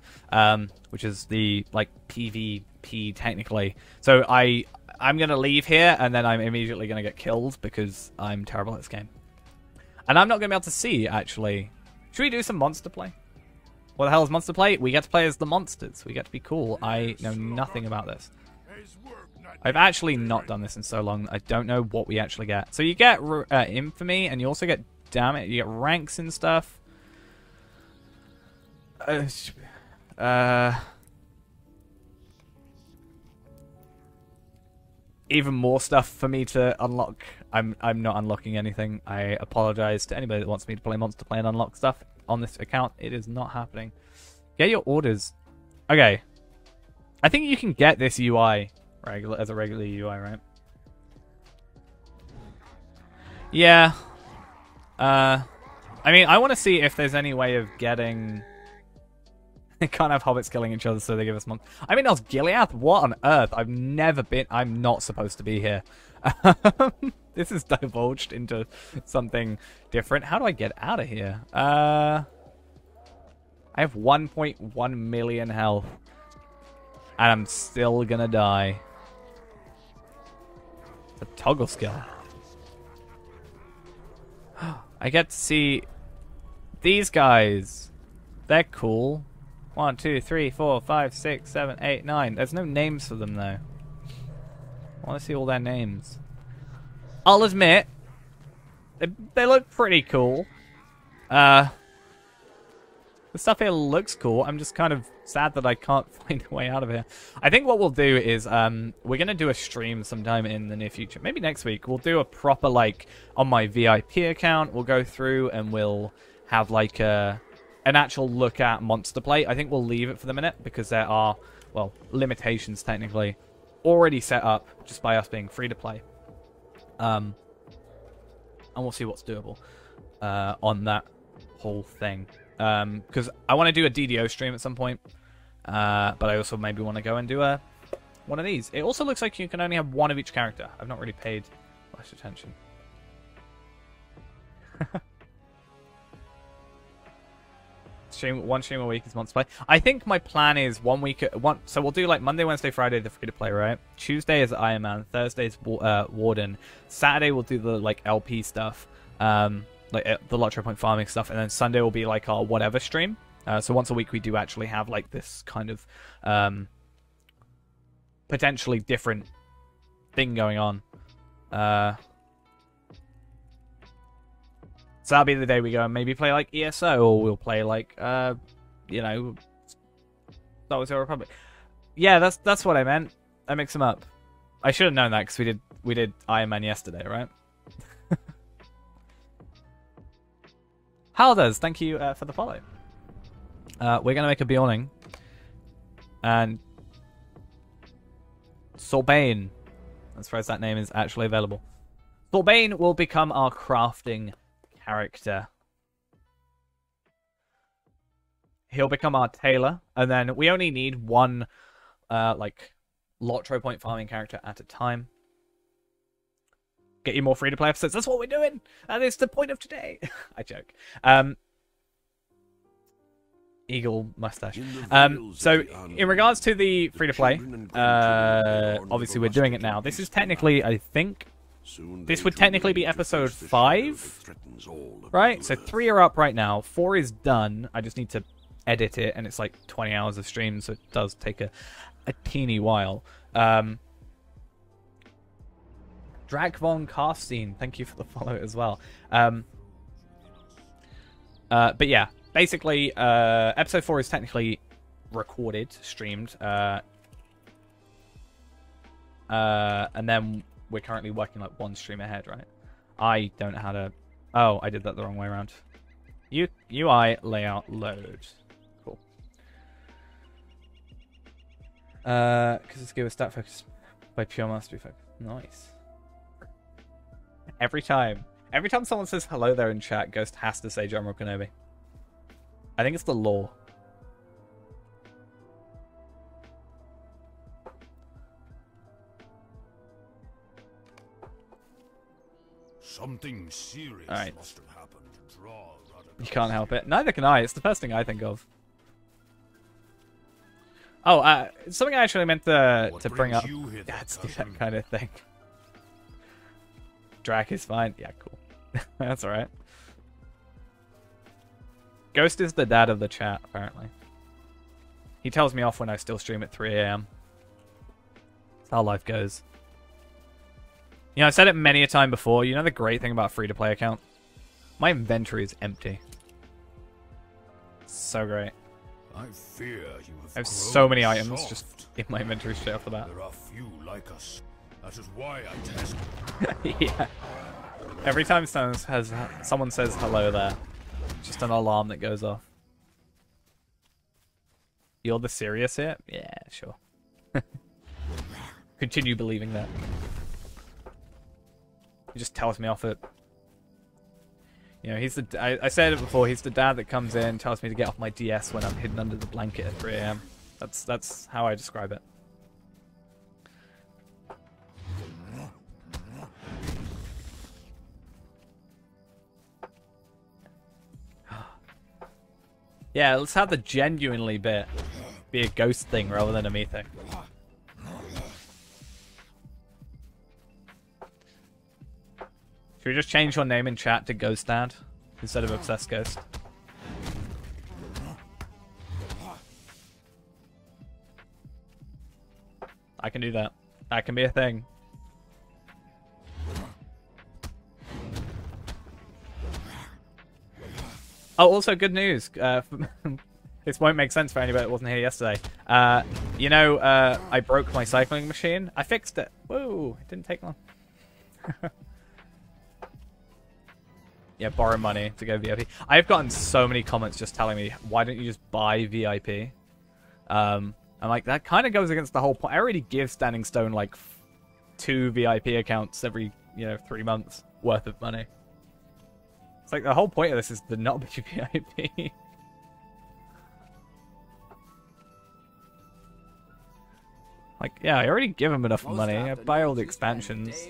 Which is the, like, PvP, technically. So I'm going to leave here, and then I'm immediately going to get killed because I'm terrible at this game. And I'm not going to be able to see, actually. Should we do some monster play? What the hell is monster play? We get to play as the monsters. We get to be cool. I know nothing about this. I've actually not done this in so long. I don't know what we actually get. So you get infamy, and you also get damage. You get ranks and stuff. Even more stuff for me to unlock. I'm not unlocking anything. I apologize to anybody that wants me to play monster play and unlock stuff on this account. It is not happening. Get your orders. Okay. I think you can get this UI as a regular UI, right? Yeah. I mean, I want to see if there's any way of getting... They can't have hobbits killing each other, so they give us monsters. I mean, that's Gilead? What on earth? I've never been... I'm not supposed to be here. This is divulged into something different. How do I get out of here? I have 1.1 million health. And I'm still gonna die. The toggle skill. I get to see these guys. They're cool. 1, 2, 3, 4, 5, 6, 7, 8, 9. There's no names for them though. I want to see all their names. I'll admit, they look pretty cool. The stuff here looks cool. I'm just kind of sad that I can't find a way out of here. I think what we'll do is we're going to do a stream sometime in the near future. Maybe next week. We'll do a proper, like, on my VIP account. We'll go through and we'll have, like, an actual look at monster play. I think we'll leave it for the minute because there are, well, limitations, technically, already set up just by us being free to play. And we'll see what's doable on that whole thing. Because I want to do a DDO stream at some point, but I also maybe want to go and do one of these. It also looks like you can only have one of each character. I've not really paid much attention. One stream a week is monster play. I think my plan is 1 week. So we'll do like Monday, Wednesday, Friday the free to play, right? Tuesday is Iron Man. Thursday is Warden. Saturday we'll do the like LP stuff. like the LOTRO point farming stuff, and then Sunday will be like our whatever stream. So once a week we do actually have like this kind of potentially different thing going on. So that'll be the day we go and maybe play like ESO, or we'll play like you know, Star Wars Republic. Yeah, that's what I meant. I mixed them up. I should have known that because we did Iron Man yesterday, right? Halders, thank you for the follow. We're gonna make a Bjorning, and Sorbane, as far as that name is actually available. Sorbane will become our crafting character. He'll become our tailor, and then we only need one like LOTRO point farming character at a time. Get you more free-to-play episodes. That's what we're doing. That is the point of today. I joke. Eagle mustache. So in regards to the free-to-play, obviously we're doing it now. This is technically, I think, this would technically be episode 5, right? So 3 are up right now. 4 is done. I just need to edit it, and it's like 20 hours of stream, so it does take a teeny while. Drag von Karstein, thank you for the follow as well. But yeah, basically, episode 4 is technically recorded, streamed, and then we're currently working like one stream ahead, right? I don't know how to... Oh, I did that the wrong way around. UI layout load. Cool. Because it's give a stat focus by pure mastery focus. Nice. Every time someone says hello there in chat, Ghost has to say General Kenobi. I think it's the law. Something serious must have happened to draw rather. You can't help it. Neither can I. It's the first thing I think of. Oh, something I actually meant to bring up. Yeah, it's that kind of thing. Drac is fine. Yeah, cool. That's alright. Ghost is the dad of the chat, apparently. He tells me off when I still stream at 3 AM. That's how life goes. You know, I've said it many a time before. You know the great thing about a free-to-play account? My inventory is empty. So great. I fear you I have so many items just in my inventory straight off the bat. There are few like us. That is why I test. Yeah. Every time someone says hello there, just an alarm that goes off. You're the serious here? Yeah, sure. Continue believing that. He just tells me off it. You know, he's the... I said it before, he's the dad that comes in, tells me to get off my DS when I'm hidden under the blanket at 3 AM. That's how I describe it. Yeah, let's have the genuinely bit be a ghost thing rather than a me thing. Should we just change your name in chat to Ghost Dad instead of Obsessed Ghost? I can do that. That can be a thing. Oh, also good news. This won't make sense for anybody that wasn't here yesterday. You know, I broke my cycling machine. I fixed it. Whoa, it didn't take long. Yeah, borrow money to go VIP. I've gotten so many comments just telling me, why don't you just buy VIP? I'm like, that kind of goes against the whole point. I already give Standing Stone like 2 VIP accounts every, 3 months worth of money. It's like the whole point of this is to not be VIP. Like, yeah, I already give them enough money. I buy all the expansions.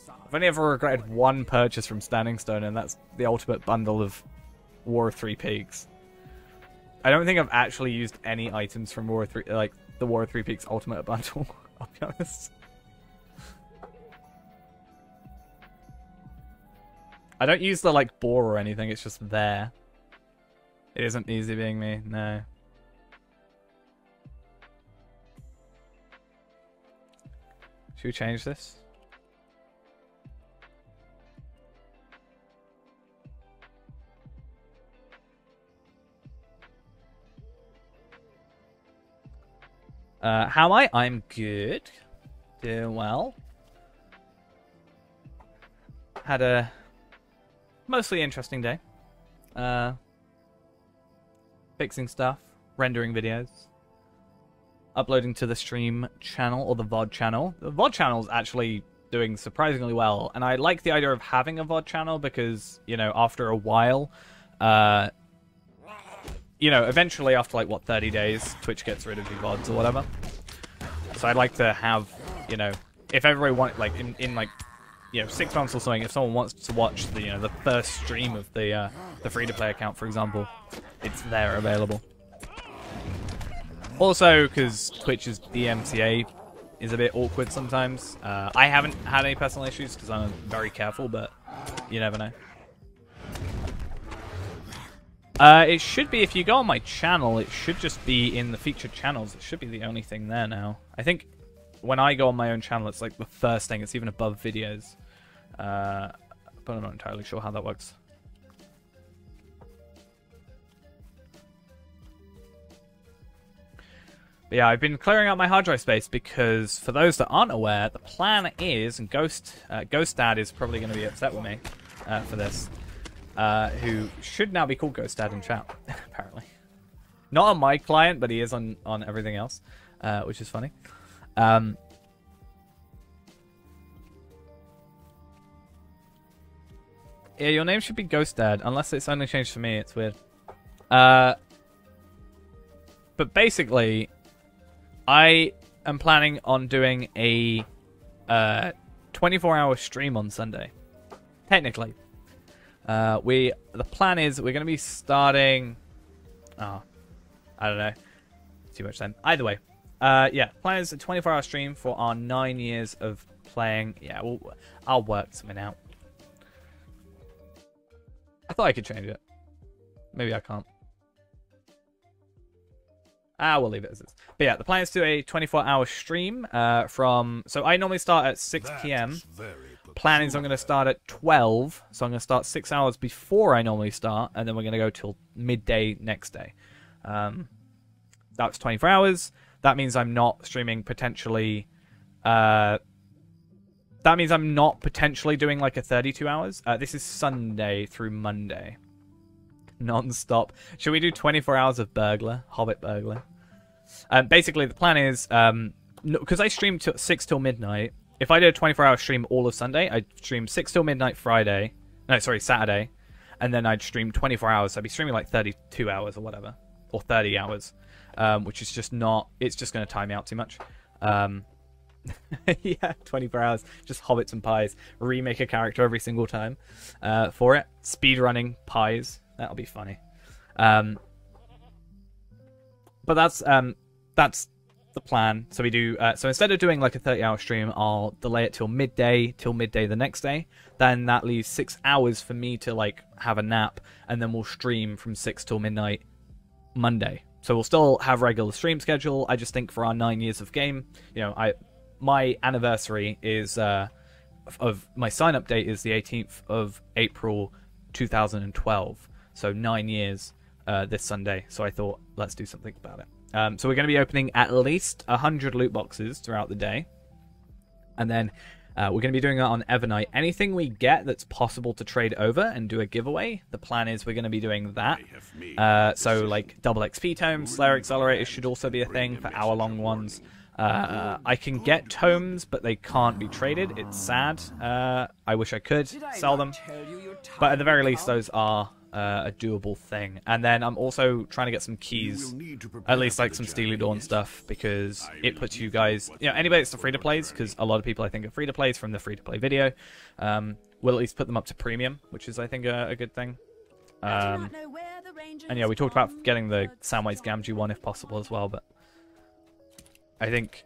I've only ever regretted one purchase from Standing Stone, and that's the ultimate bundle of War of Three Peaks. I don't think I've actually used any items from War of Three, like the War of Three Peaks Ultimate Bundle. I'll be honest. I don't use the, like, bore or anything. It's just there. It isn't easy being me. No. Should we change this? How am I? I'm good. Doing well. Had a mostly interesting day. Fixing stuff, rendering videos, uploading to the stream channel, or the VOD channel. The VOD channel is actually doing surprisingly well, and I like the idea of having a VOD channel because, you know, after a while, you know, eventually after, like, what, 30 days, Twitch gets rid of your VODs or whatever. So I'd like to have, you know, if everybody wants, like, in like, you know, 6 months or something, if someone wants to watch the, you know, the first stream of the free-to-play account, for example, it's there available. Also, because Twitch's DMCA is a bit awkward sometimes. I haven't had any personal issues because I'm very careful, but you never know. It should be, if you go on my channel, it should just be in the featured channels. It should be the only thing there now. I think when I go on my own channel, it's like the first thing. It's even above videos. But I'm not entirely sure how that works. But yeah, I've been clearing out my hard drive space because, for those that aren't aware, the plan is, and Ghost Dad is probably going to be upset with me for this, who should now be called Ghost Dad in chat, apparently. Not on my client, but he is on everything else, which is funny. Yeah, your name should be Ghost Dad, unless it's only changed for me. It's weird. But basically, I am planning on doing a 24-hour stream on Sunday. Technically. The plan is we're going to be starting... Oh, I don't know. Too much time. Either way. Yeah, plan is a 24-hour stream for our 9 years of playing. Yeah, I'll work something out. I thought I could change it. Maybe I can't. We'll leave it as is. But yeah, the plan is to do a 24-hour stream from... So I normally start at 6 PM. Plan is I'm going to start at 12. So I'm going to start 6 hours before I normally start. And then we're going to go till midday next day. That's 24 hours. That means I'm not streaming potentially... that means I'm not potentially doing like a 32 hours. This is Sunday through Monday. Non-stop. Should we do 24 hours of Burglar? Hobbit Burglar. Basically, the plan is, because I stream 6 till midnight, if I did a 24-hour stream all of Sunday, I'd stream 6 till midnight Friday. No, sorry, Saturday. And then I'd stream 24 hours. So I'd be streaming like 32 hours or whatever. Or 30 hours. Which is just not... It's just going to time me out too much. Yeah, 24 hours. Just hobbits and pies. Remake a character every single time for it. Speedrunning pies. That'll be funny. But that's the plan. So we do. So instead of doing like a 30-hour stream, I'll delay it till midday the next day. Then that leaves 6 hours for me to like have a nap, and then we'll stream from 6 till midnight Monday. So we'll still have regular stream schedule. I just think for our 9 years of game, you know, my anniversary is of my sign-up date is the 18th of April 2012. So 9 years this Sunday. So I thought, let's do something about it. So we're going to be opening at least 100 loot boxes throughout the day. And then we're going to be doing that on Evernight. Anything we get that's possible to trade over and do a giveaway, the plan is we're going to be doing that. So like double XP tomes, Slayer accelerators should also be a thing for hour-long ones. I can get tomes, but they can't be traded. It's sad. I wish I could sell them. But at the very least, those are a doable thing. And then I'm also trying to get some keys, at least like some Steely Dawn stuff, because it puts you guys, you know, anybody that's the free-to-plays, because a lot of people I think are free-to-plays from the free-to-play video, will at least put them up to premium, which is I think a good thing. And yeah, we talked about getting the Samwise Gamgee one if possible as well, but I think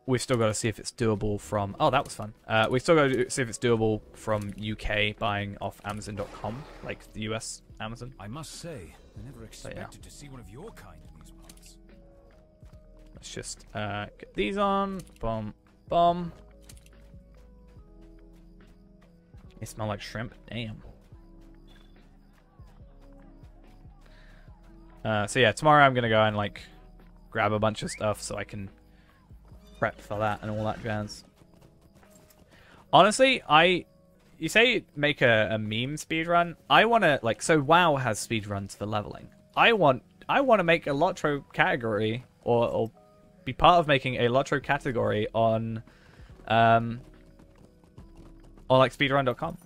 we've still got to see if it's doable from... Oh, that was fun. We've still got to see if it's doable from UK buying off Amazon.com, like the US Amazon. I must say, I never expected to see one of your kind in these parts. Let's just get these on. Boom, boom. They smell like shrimp. Damn. So yeah, tomorrow I'm gonna go and like grab a bunch of stuff so I can prep for that and all that jazz. Honestly, you say make a meme speedrun. I wanna like, so WoW has speedruns for leveling. I wanna make a LOTRO category or be part of making a LOTRO category on like speedrun.com.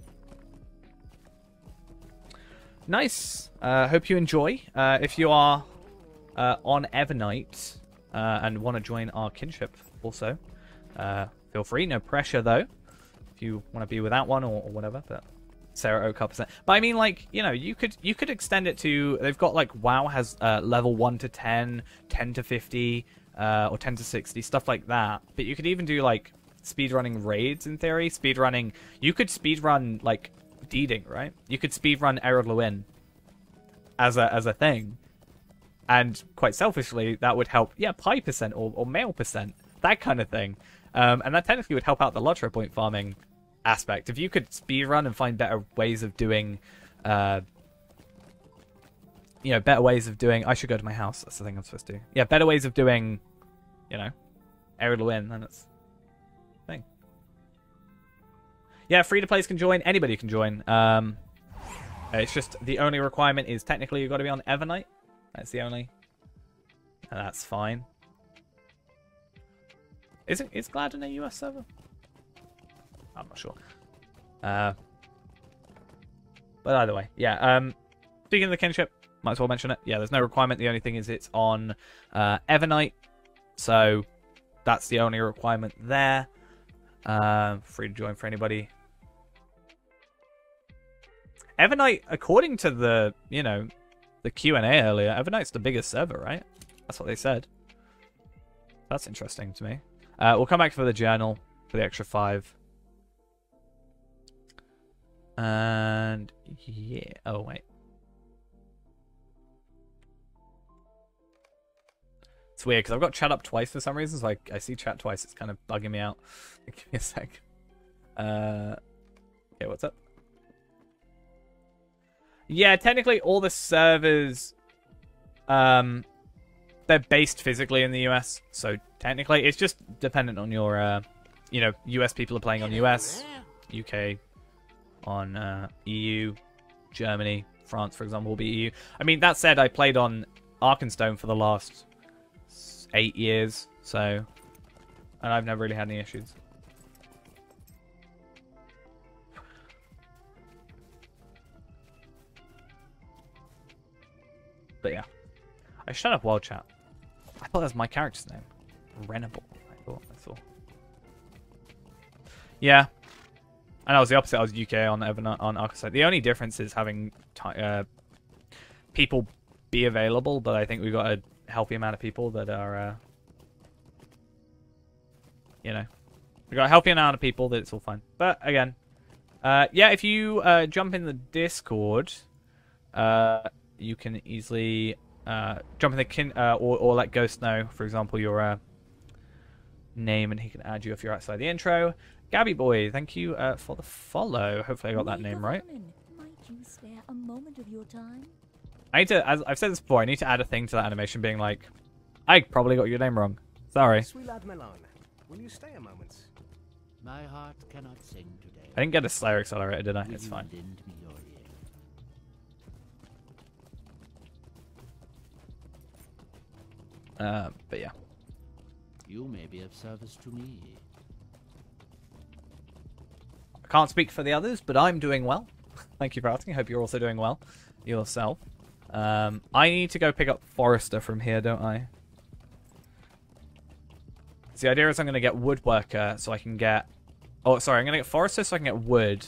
Nice. Hope you enjoy. If you are on Evernight and want to join our kinship also, feel free. No pressure though. If you want to be without one or whatever, but Sarah Oak%. But I mean, like, you know, you could extend it to. They've got like WoW has level 1 to 10, 10 to 50, or 10 to 60, stuff like that. But you could even do like speedrunning raids in theory. Speedrunning. You could speedrun like Deeding, right? You could speedrun Errol Lewin as a thing, and quite selfishly that would help, yeah, pie percent or male percent, that kind of thing, and that technically would help out the LOTRO point farming aspect. If you could speedrun and find better ways of doing, better ways of doing. I should go to my house. That's the thing I'm supposed to do. Yeah, better ways of doing, Errol Lewin, then it's thing. Yeah, free-to-plays can join. Anybody can join. It's just the only requirement is technically you've got to be on Evernight. That's the only. And that's fine. Is Gladden a US server? I'm not sure. But either way, yeah. Speaking of the kinship, might as well mention it. Yeah, there's no requirement. The only thing is it's on Evernight. So that's the only requirement there. Free to join for anybody. Evernight, according to the Q&A earlier, Evernight's the biggest server, right? That's what they said. That's interesting to me. We'll come back for the journal for the extra 5. And yeah. Oh wait. It's weird because I've got chat up twice for some reason, so I see chat twice. It's kind of bugging me out. Give me a sec. Yeah, what's up? Yeah, technically all the servers, they're based physically in the US, so technically it's just dependent on your, US people are playing on US, UK on EU, Germany, France, for example, will be EU. I mean, that said, I played on Arkenstone for the last 8 years, so, and I've never really had any issues. But yeah, I shut up Wild Chat. I thought that was my character's name, Renable. I thought that's all. Yeah, and I was the opposite. I was UK on Arkansas. The only difference is having people be available, but I think we've got a healthy amount of people that are, we've got a healthy amount of people that it's all fine. But again, yeah, if you jump in the Discord, you can easily jump in the or let Ghost know, for example, your name, and he can add you if you're outside the intro. Gabby Boy, thank you for the follow. Hopefully I got that name right. Might you spare a moment of your time? I need to, as I've said this before, I need to add a thing to that animation being like, I probably got your name wrong. Sorry. Sweet lad Milan, will you stay a moment? My heart cannot sing today. I didn't get a Slayer accelerator, did I? It's fine. But yeah. You may be of service to me. I can't speak for the others, but I'm doing well. Thank you for asking. Hope you're also doing well yourself. I need to go pick up Forrester from here, don't I? So the idea is I'm going to get Woodworker so I can get... Oh, sorry, I'm going to get Forrester so I can get Wood,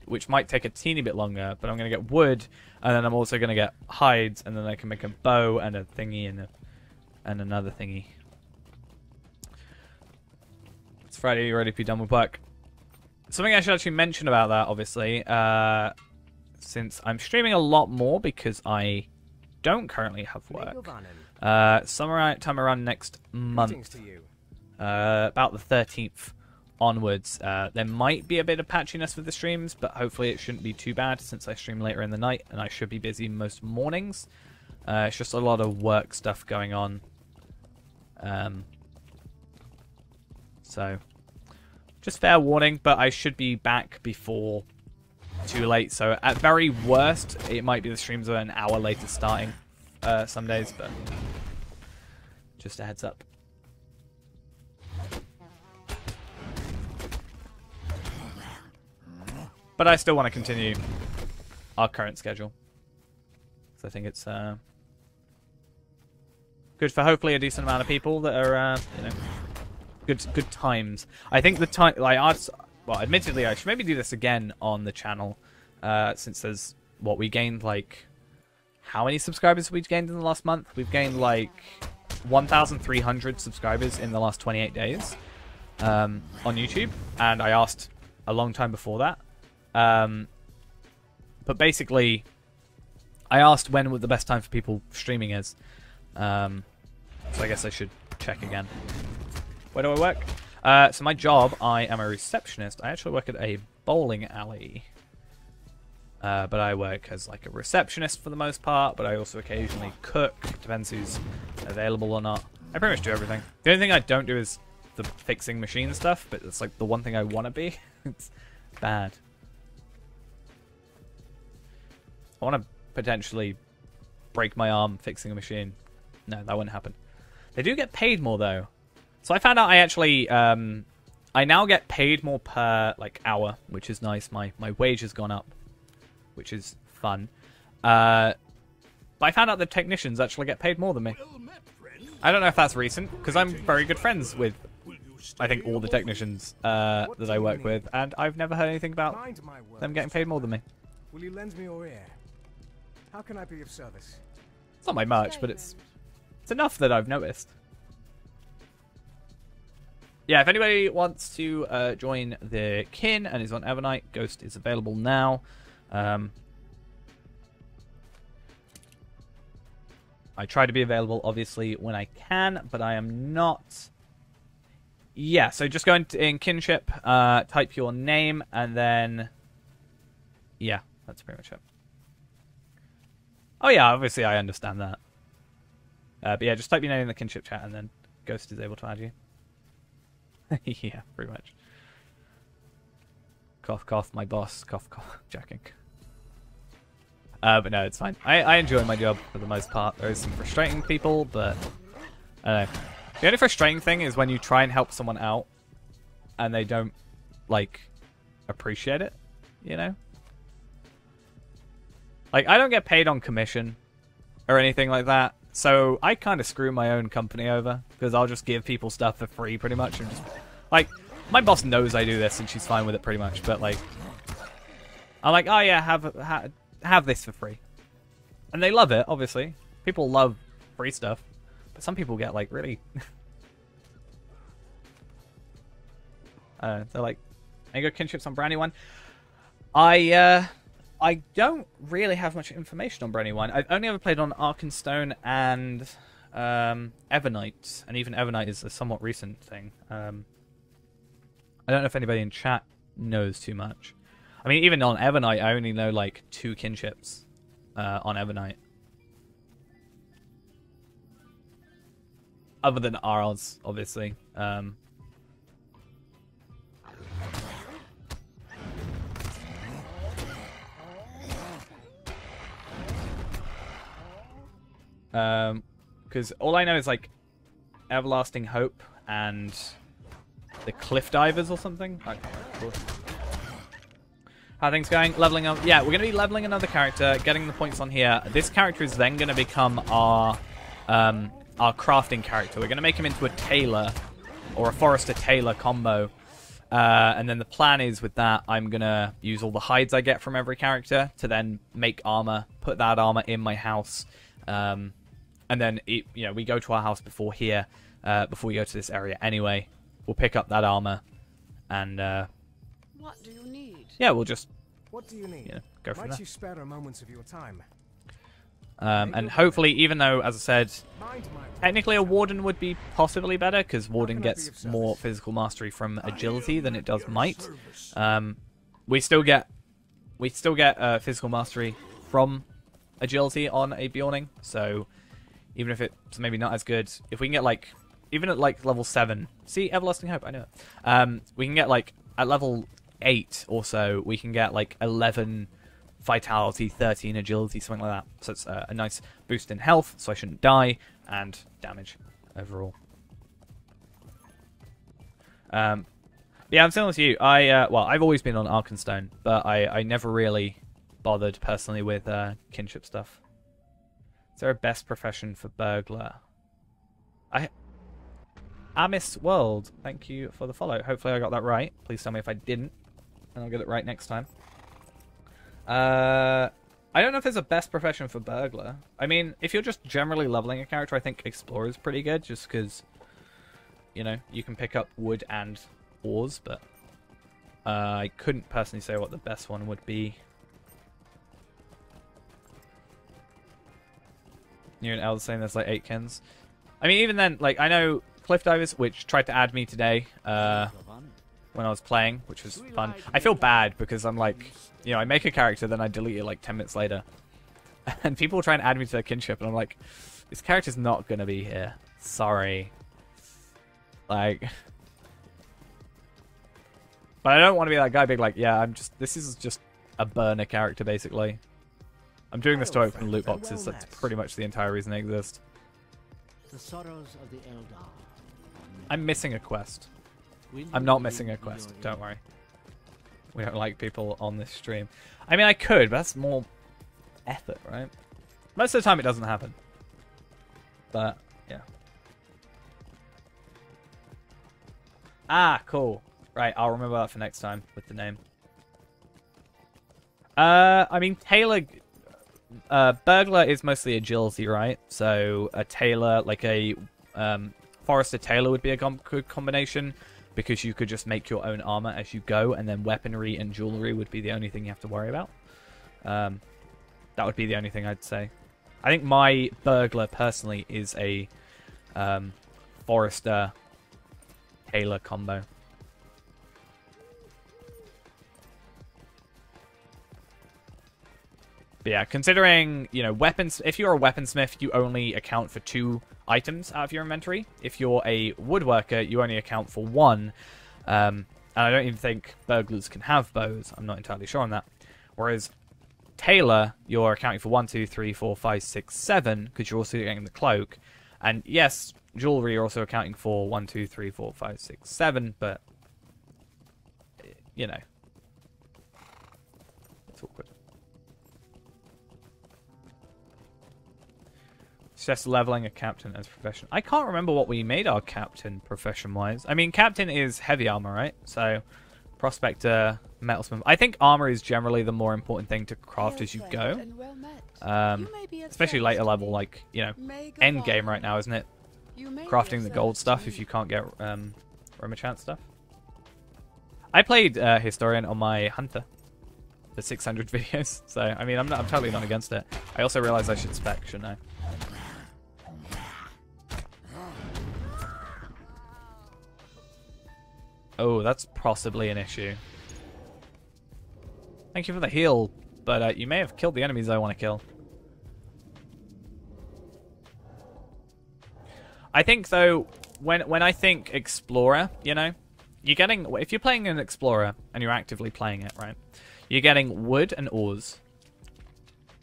which might take a teeny bit longer, but I'm going to get Wood, and then I'm also going to get Hides, and then I can make a bow and a thingy and another thingy. Friday, you're ready to be done with work. Something I should actually mention about that, obviously, since I'm streaming a lot more because I don't currently have work. Summertime around next month, about the 13th onwards, there might be a bit of patchiness with the streams, but hopefully it shouldn't be too bad since I stream later in the night and I should be busy most mornings. It's just a lot of work stuff going on. So, just fair warning, but I should be back before too late. So, at very worst, it might be the streams are an hour later starting some days, but just a heads up. But I still want to continue our current schedule. So I think it's good for hopefully a decent amount of people that are, you know, good times. I think the time, like, well, admittedly, I should maybe do this again on the channel, since there's what we gained, like, how many subscribers we gained in the last month? We've gained like 1,300 subscribers in the last 28 days on YouTube, and I asked a long time before that. But basically, I asked when the best time for people streaming is. So I guess I should check again. Where do I work? So my job, I am a receptionist. I actually work at a bowling alley. But I work as like a receptionist for the most part, but I also occasionally cook. Depends who's available or not. I pretty much do everything. The only thing I don't do is the fixing machine stuff, but it's like the one thing I want to be. It's bad. I want to potentially break my arm fixing a machine. No, that wouldn't happen. They do get paid more, though. So I found out I actually... I now get paid more per like hour, which is nice. My wage has gone up, which is fun. But I found out that technicians actually get paid more than me. I don't know if that's recent, because I'm very good friends with, I think, all the technicians that I work with, and I've never heard anything about them getting paid more than me. Will you lend me your ear? How can I be of service? It's not by much, but it's enough that I've noticed. Yeah, if anybody wants to join the kin and is on Evernight, Ghost is available now. I try to be available, obviously, when I can, but I am not. Yeah, so just go in kinship, type your name, and then... Yeah, that's pretty much it. Oh yeah, obviously I understand that. But yeah, just type your name in the kinship chat, and then Ghost is able to add you. Yeah, pretty much. Cough, cough, my boss. Cough, cough, jacking. But no, it's fine. I enjoy my job for the most part. There is some frustrating people, but I don't know. The only frustrating thing is when you try and help someone out and they don't, like, appreciate it, you know? Like, I don't get paid on commission or anything like that, so I kind of screw my own company over because I'll just give people stuff for free pretty much. And just, like, my boss knows I do this and she's fine with it pretty much, but, like, I'm like, oh yeah, have this for free. And they love it, obviously. People love free stuff. But some people get, like, really... they're like, I go kinships on Brandywine. I don't really have much information on Brandywine. I've only ever played on Arkenstone and Evernight. And even Evernight is a somewhat recent thing. I don't know if anybody in chat knows too much. I mean, even on Evernight, I only know, like, 2 kinships on Evernight. Other than ours, obviously. Because all I know is, like, Everlasting Hope and the Cliff Divers or something. I can't remember. How are things going? Leveling up. Yeah, we're going to be leveling another character, getting the points on here. This character is then going to become our crafting character. We're going to make him into a tailor or a forester-tailor combo. And then the plan is with that, I'm going to use all the hides I get from every character to then make armor, put that armor in my house. And then, we go to our house before here, before we go to this area anyway. We'll pick up that armor, and What do you need? yeah, we'll just What do you need? go from Might there. you spare a moments of your time? And hopefully, even though, as I said, Mind my technically a Warden would be possibly better, because Warden gets more physical mastery from agility than it does might. We still get physical mastery from agility on a Bjorning, so even if it's maybe not as good, if we can get like, even at like level 7, see, Everlasting Hope, I know it. We can get like, at level 8 or so, we can get like 11 vitality, 13 agility, something like that. So it's a nice boost in health, so I shouldn't die, and damage overall. Yeah, I'm similar to you. Well, I've always been on Arkenstone, but I never really bothered personally with kinship stuff. Is there a best profession for burglar? Amis World, thank you for the follow. Hopefully I got that right. Please tell me if I didn't, and I'll get it right next time. I don't know if there's a best profession for burglar. I mean, if you're just generally leveling a character, I think Explorer is pretty good, just because, you know, you can pick up wood and ores, but I couldn't personally say what the best one would be. You and Elle saying there's like 8 kins. I mean, even then, like, I know Cliff Divers, which tried to add me today, when I was playing, which was fun. I feel bad because I'm like, you know, I make a character, then I delete it like 10 minutes later. And people try and add me to their kinship, and I'm like, this character's not going to be here. Sorry. Like... But I don't want to be that guy being like, yeah, this is just a burner character, basically. I'm doing this to open loot boxes, that's pretty much the entire reason they exist. The sorrows of the Eldar. I'm missing a quest. I'm not missing a quest, don't worry. We don't like people on this stream. I mean, I could, but that's more effort, right? Most of the time it doesn't happen. But, yeah. Ah, cool. Right, I'll remember that for next time with the name. I mean, Tailor... Burglar is mostly agility, right? So, a Tailor, like a... Forester Tailor would be a good combination, because you could just make your own armor as you go, and then weaponry and jewelry would be the only thing you have to worry about. That would be the only thing I'd say. I think my Burglar, personally, is a Forester Tailor combo. But yeah, considering, you know, weapons, if you're a weaponsmith, you only account for 2 items out of your inventory. If you're a woodworker, you only account for 1. And I don't even think burglars can have bows. I'm not entirely sure on that. Whereas Tailor, you're accounting for 1, 2, 3, 4, 5, 6, 7, because you're also getting the cloak. And yes, jewelry, you're also accounting for 1, 2, 3, 4, 5, 6, 7, but, you know, it's awkward. Just leveling a captain as profession. I can't remember what we made our captain profession-wise. I mean, captain is heavy armor, right? So, prospector, metalsmith. I think armor is generally the more important thing to craft as you go. Especially later level, like, you know, end game right now, isn't it? Crafting the gold stuff if you can't get Romachant stuff. I played Historian on my Hunter. The 600 videos. So, I mean, I'm totally not against it. I also realized I should spec, shouldn't I? Oh, that's possibly an issue. Thank you for the heal, but you may have killed the enemies I want to kill. I think, though, when I think Explorer, you know, you're getting... If you're playing an Explorer, and you're actively playing it, right, you're getting wood and ores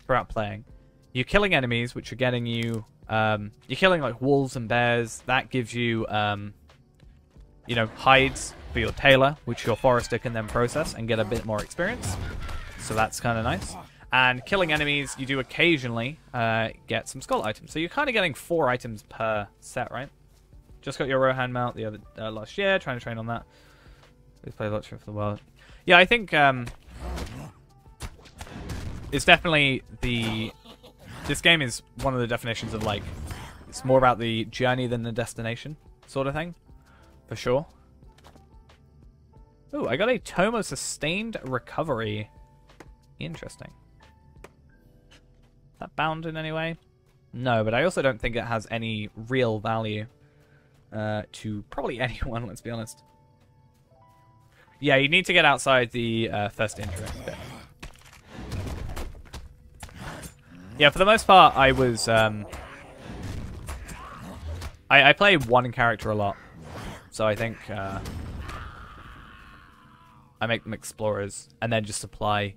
throughout playing. You're killing enemies, which are getting you... you're killing, like, wolves and bears. That gives you, you know, hides for your Tailor, which your Forester can then process and get a bit more experience. So that's kind of nice. And killing enemies, you do occasionally get some skull items. So you're kind of getting 4 items per set, right? Just got your Rohan mount the other last year, trying to train on that. Please play LOTRO for the world. Yeah, I think it's definitely the... This game is one of the definitions of, like, it's more about the journey than the destination sort of thing. For sure. Ooh, I got a Tome of Sustained Recovery. Interesting. Is that bound in any way? No, but I also don't think it has any real value to probably anyone, let's be honest. Yeah, you need to get outside the first injury bit. Yeah, for the most part, I was... I play one character a lot. So I think I make them explorers and then just apply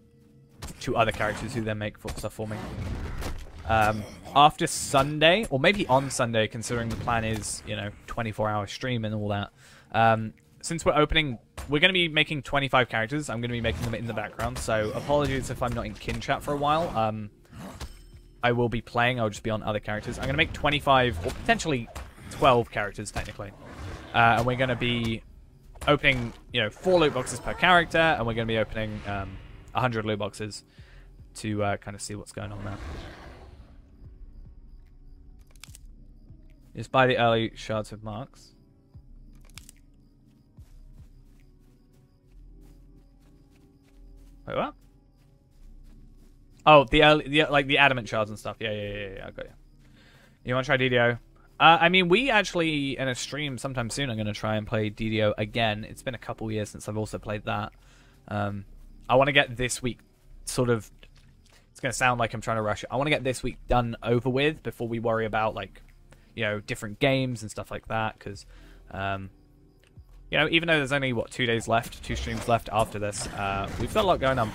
to other characters who then make stuff for me. After Sunday, or maybe on Sunday, considering the plan is, you know, 24-hour stream and all that. Since we're opening, we're going to be making 25 characters. I'm going to be making them in the background, so apologies if I'm not in kin chat for a while. I will be playing. I'll just be on other characters. I'm going to make 25, or potentially 12 characters, technically. And we're going to be opening, you know, 4 loot boxes per character, and we're going to be opening 100 loot boxes to kind of see what's going on there. Just buy the early shards of marks. Wait, what? Oh, the early, like the adamant shards and stuff. Yeah, I got you. You want to try DDO? I mean, we actually, in a stream sometime soon, I'm going to try and play DDO again. It's been a couple years since I've also played that. I want to get this week sort of... It's going to sound like I'm trying to rush it. I want to get this week done over with before we worry about, like, you know, different games and stuff like that. Because, you know, even though there's only, what, 2 days left, 2 streams left after this, we've got a lot going on.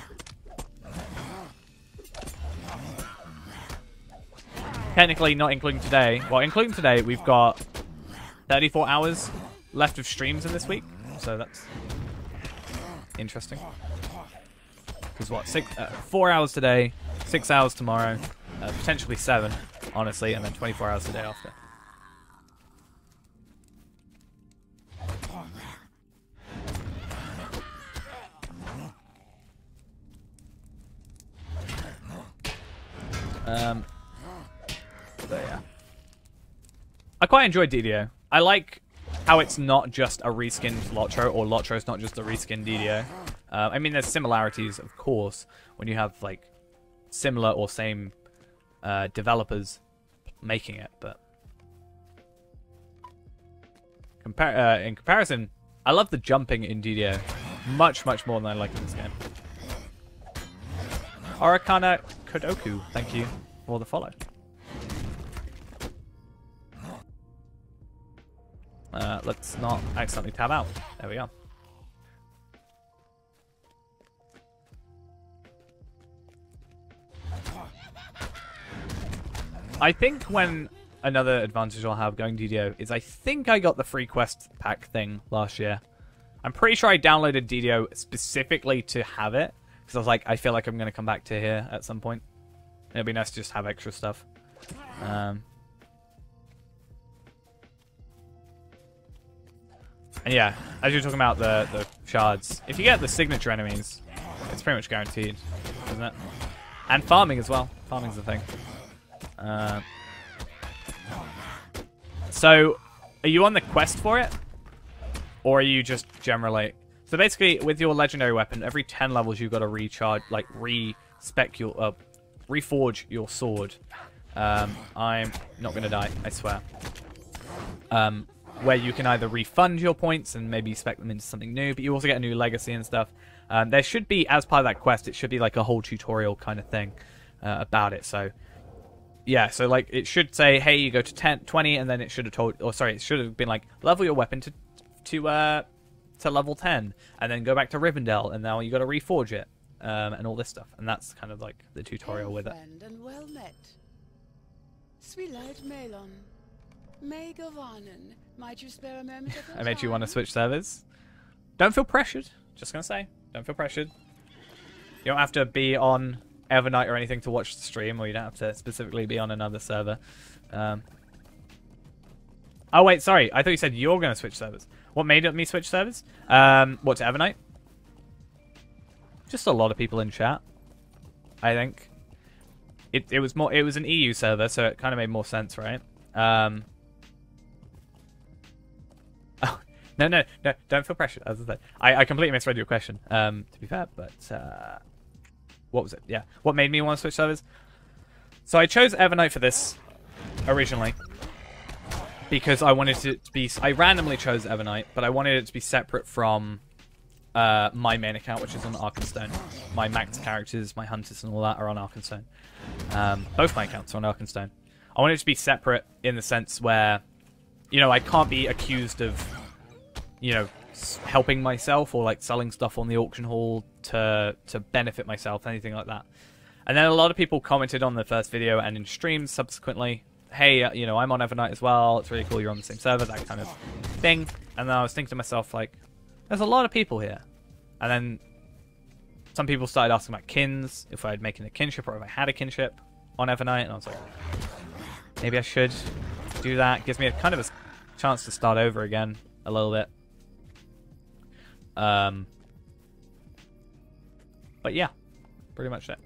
Technically, not including today. Well, including today, we've got 34 hours left of streams in this week. So that's interesting. Because what, 4 hours today, 6 hours tomorrow, potentially 7, honestly, and then 24 hours the day after. But yeah. I quite enjoy DDO. I like how it's not just a reskinned LOTRO, or LOTRO's not just a reskinned DDO. I mean, there's similarities, of course, when you have, like, similar or same developers making it, but... in comparison, I love the jumping in DDO much, much more than I like in this game. Orakana Kodoku, thank you for the follow. Let's not accidentally tab out. There we go. I think when another advantage I'll have going DDO is I think I got the free quest pack thing last year. I'm pretty sure I downloaded DDO specifically to have it, because I was like, I feel like I'm going to come back to here at some point. It'd be nice to just have extra stuff. And yeah, as you're talking about the shards, if you get the signature enemies, it's pretty much guaranteed, isn't it? And farming as well. Farming's the thing. So, are you on the quest for it? Or are you just generally... So basically, with your legendary weapon, every 10 levels you've got to recharge, like, respec your... reforge your sword. I'm not going to die, I swear. Where you can either refund your points and maybe spec them into something new, but you also get a new legacy and stuff. There should be, as part of that quest, it should be like a whole tutorial kind of thing about it. So, yeah, so like it should say, hey, you go to 20, and then it should have told, or sorry, it should have been like, level your weapon to level 10, and then go back to Rivendell, and now you got to reforge it, and all this stuff. And that's kind of like the tutorial with it. And well met. Sweetheart Melon. May Govanen, might you spare a moment of your I made you want to time? switch servers. Don't feel pressured. Just gonna say, don't feel pressured. You don't have to be on Evernight or anything to watch the stream, or you don't have to specifically be on another server. Oh wait, sorry. I thought you said you're gonna switch servers. What made me switch servers? What, to Evernight? Just a lot of people in chat, I think. It was more. It was an EU server, so it kind of made more sense, right? No, don't feel pressured. As I said, I completely misread your question. To be fair, but what was it? Yeah, what made me want to switch servers? So I chose Evernight for this originally because I wanted it to be. I randomly chose Evernight, but I wanted it to be separate from my main account, which is on Arkenstone. My max characters, my hunters, and all that are on Arkenstone. Both my accounts are on Arkenstone. I want it to be separate in the sense where, you know, I can't be accused of, you know, helping myself or like selling stuff on the auction hall to benefit myself, anything like that. And then a lot of people commented on the first video and in streams subsequently, hey, you know, I'm on Evernight as well. It's really cool you're on the same server, that kind of thing. And then I was thinking to myself, like, there's a lot of people here. And then some people started asking about kins, if I'd making a kinship or if I had a kinship on Evernight. And I was like, maybe I should do that. Gives me a kind of a chance to start over again a little bit. But yeah, pretty much it.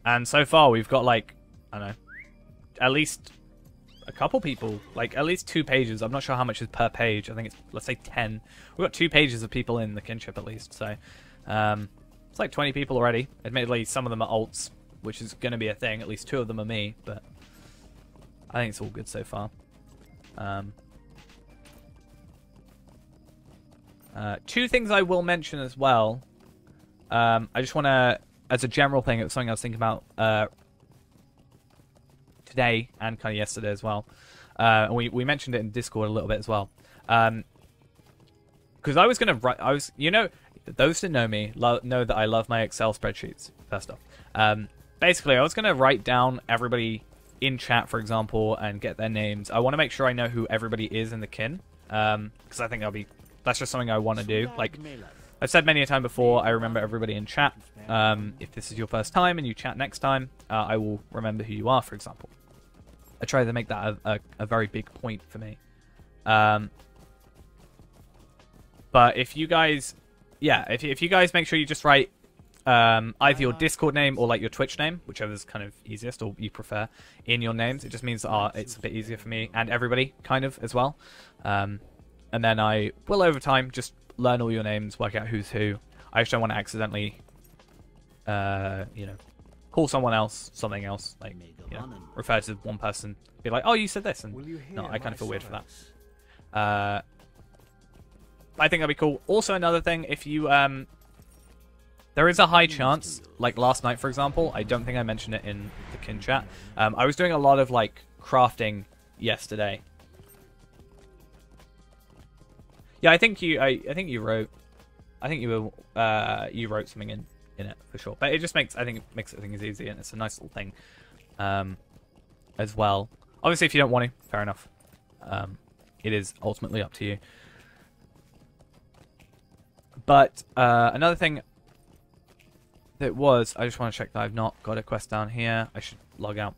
And so far we've got like, I don't know, at least a couple people, like at least 2 pages. I'm not sure how much is per page. I think it's, let's say 10. We've got 2 pages of people in the kinship at least. So it's like 20 people already. Admittedly, some of them are alts, which is going to be a thing. At least 2 of them are me, but I think it's all good so far. 2 things I will mention as well. I just want to, as a general thing, it was something I was thinking about today and kind of yesterday as well. We mentioned it in Discord a little bit as well. Because I was going to write, you know, those that know me know that I love my Excel spreadsheets, first off. Basically, I was going to write down everybody in chat, for example, and get their names. I want to make sure I know who everybody is in the kin. Because I think that's just something I want to do. Like, I've said many a time before, I remember everybody in chat. If this is your first time and you chat next time, I will remember who you are, for example. I try to make that a very big point for me. But if you guys, yeah, if you guys make sure you just write either your Discord name or like your Twitch name, whichever's kind of easiest or you prefer, in your names, it just means that it's a bit easier for me and everybody, kind of, as well. And then I will, over time, just learn all your names, work out who's who. I just don't want to accidentally, you know, call someone else something else, like, you know, refer to one person, be like, oh, you said this, and no, I kind of feel weird for that. I think that'd be cool. Also, another thing, if you, there is a high chance, like last night, for example, I don't think I mentioned it in the kin chat, I was doing a lot of, like, crafting yesterday. Yeah, I think you wrote something in it for sure. But it just makes, I think it makes things easy, and it's a nice little thing as well. Obviously, if you don't want to, fair enough. It is ultimately up to you. But another thing that was, I just want to check that I've not got a quest down here. I should log out.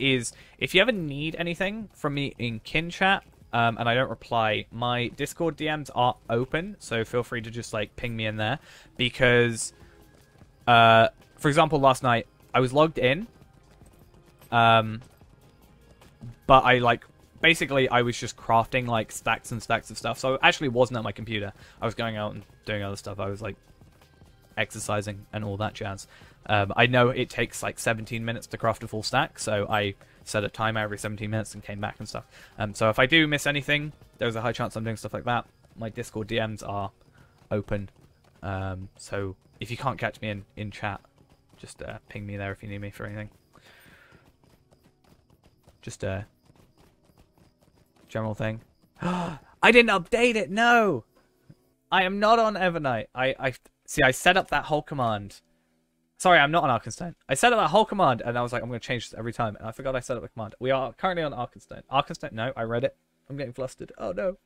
Is if you ever need anything from me in kin chat, and I don't reply, my Discord DMs are open, so feel free to just like ping me in there. Because, for example, last night I was logged in, but I like basically I was just crafting like stacks and stacks of stuff. So I actually wasn't at my computer. I was going out and doing other stuff. I was like exercising and all that jazz. I know it takes like 17 minutes to craft a full stack, so I set a timer every 17 minutes and came back and stuff. So if I do miss anything, there's a high chance I'm doing stuff like that. My Discord DMs are open, so if you can't catch me in chat, just ping me there if you need me for anything. Just a general thing. I didn't update it. No, I am not on Evernight. I see. I set up that whole command. Sorry, I'm not on Arkenstone. I set up that whole command, and I was like, I'm going to change this every time. And I forgot I set up the command. We are currently on Arkenstone. Arkenstone? No, I read it. I'm getting flustered. Oh, no.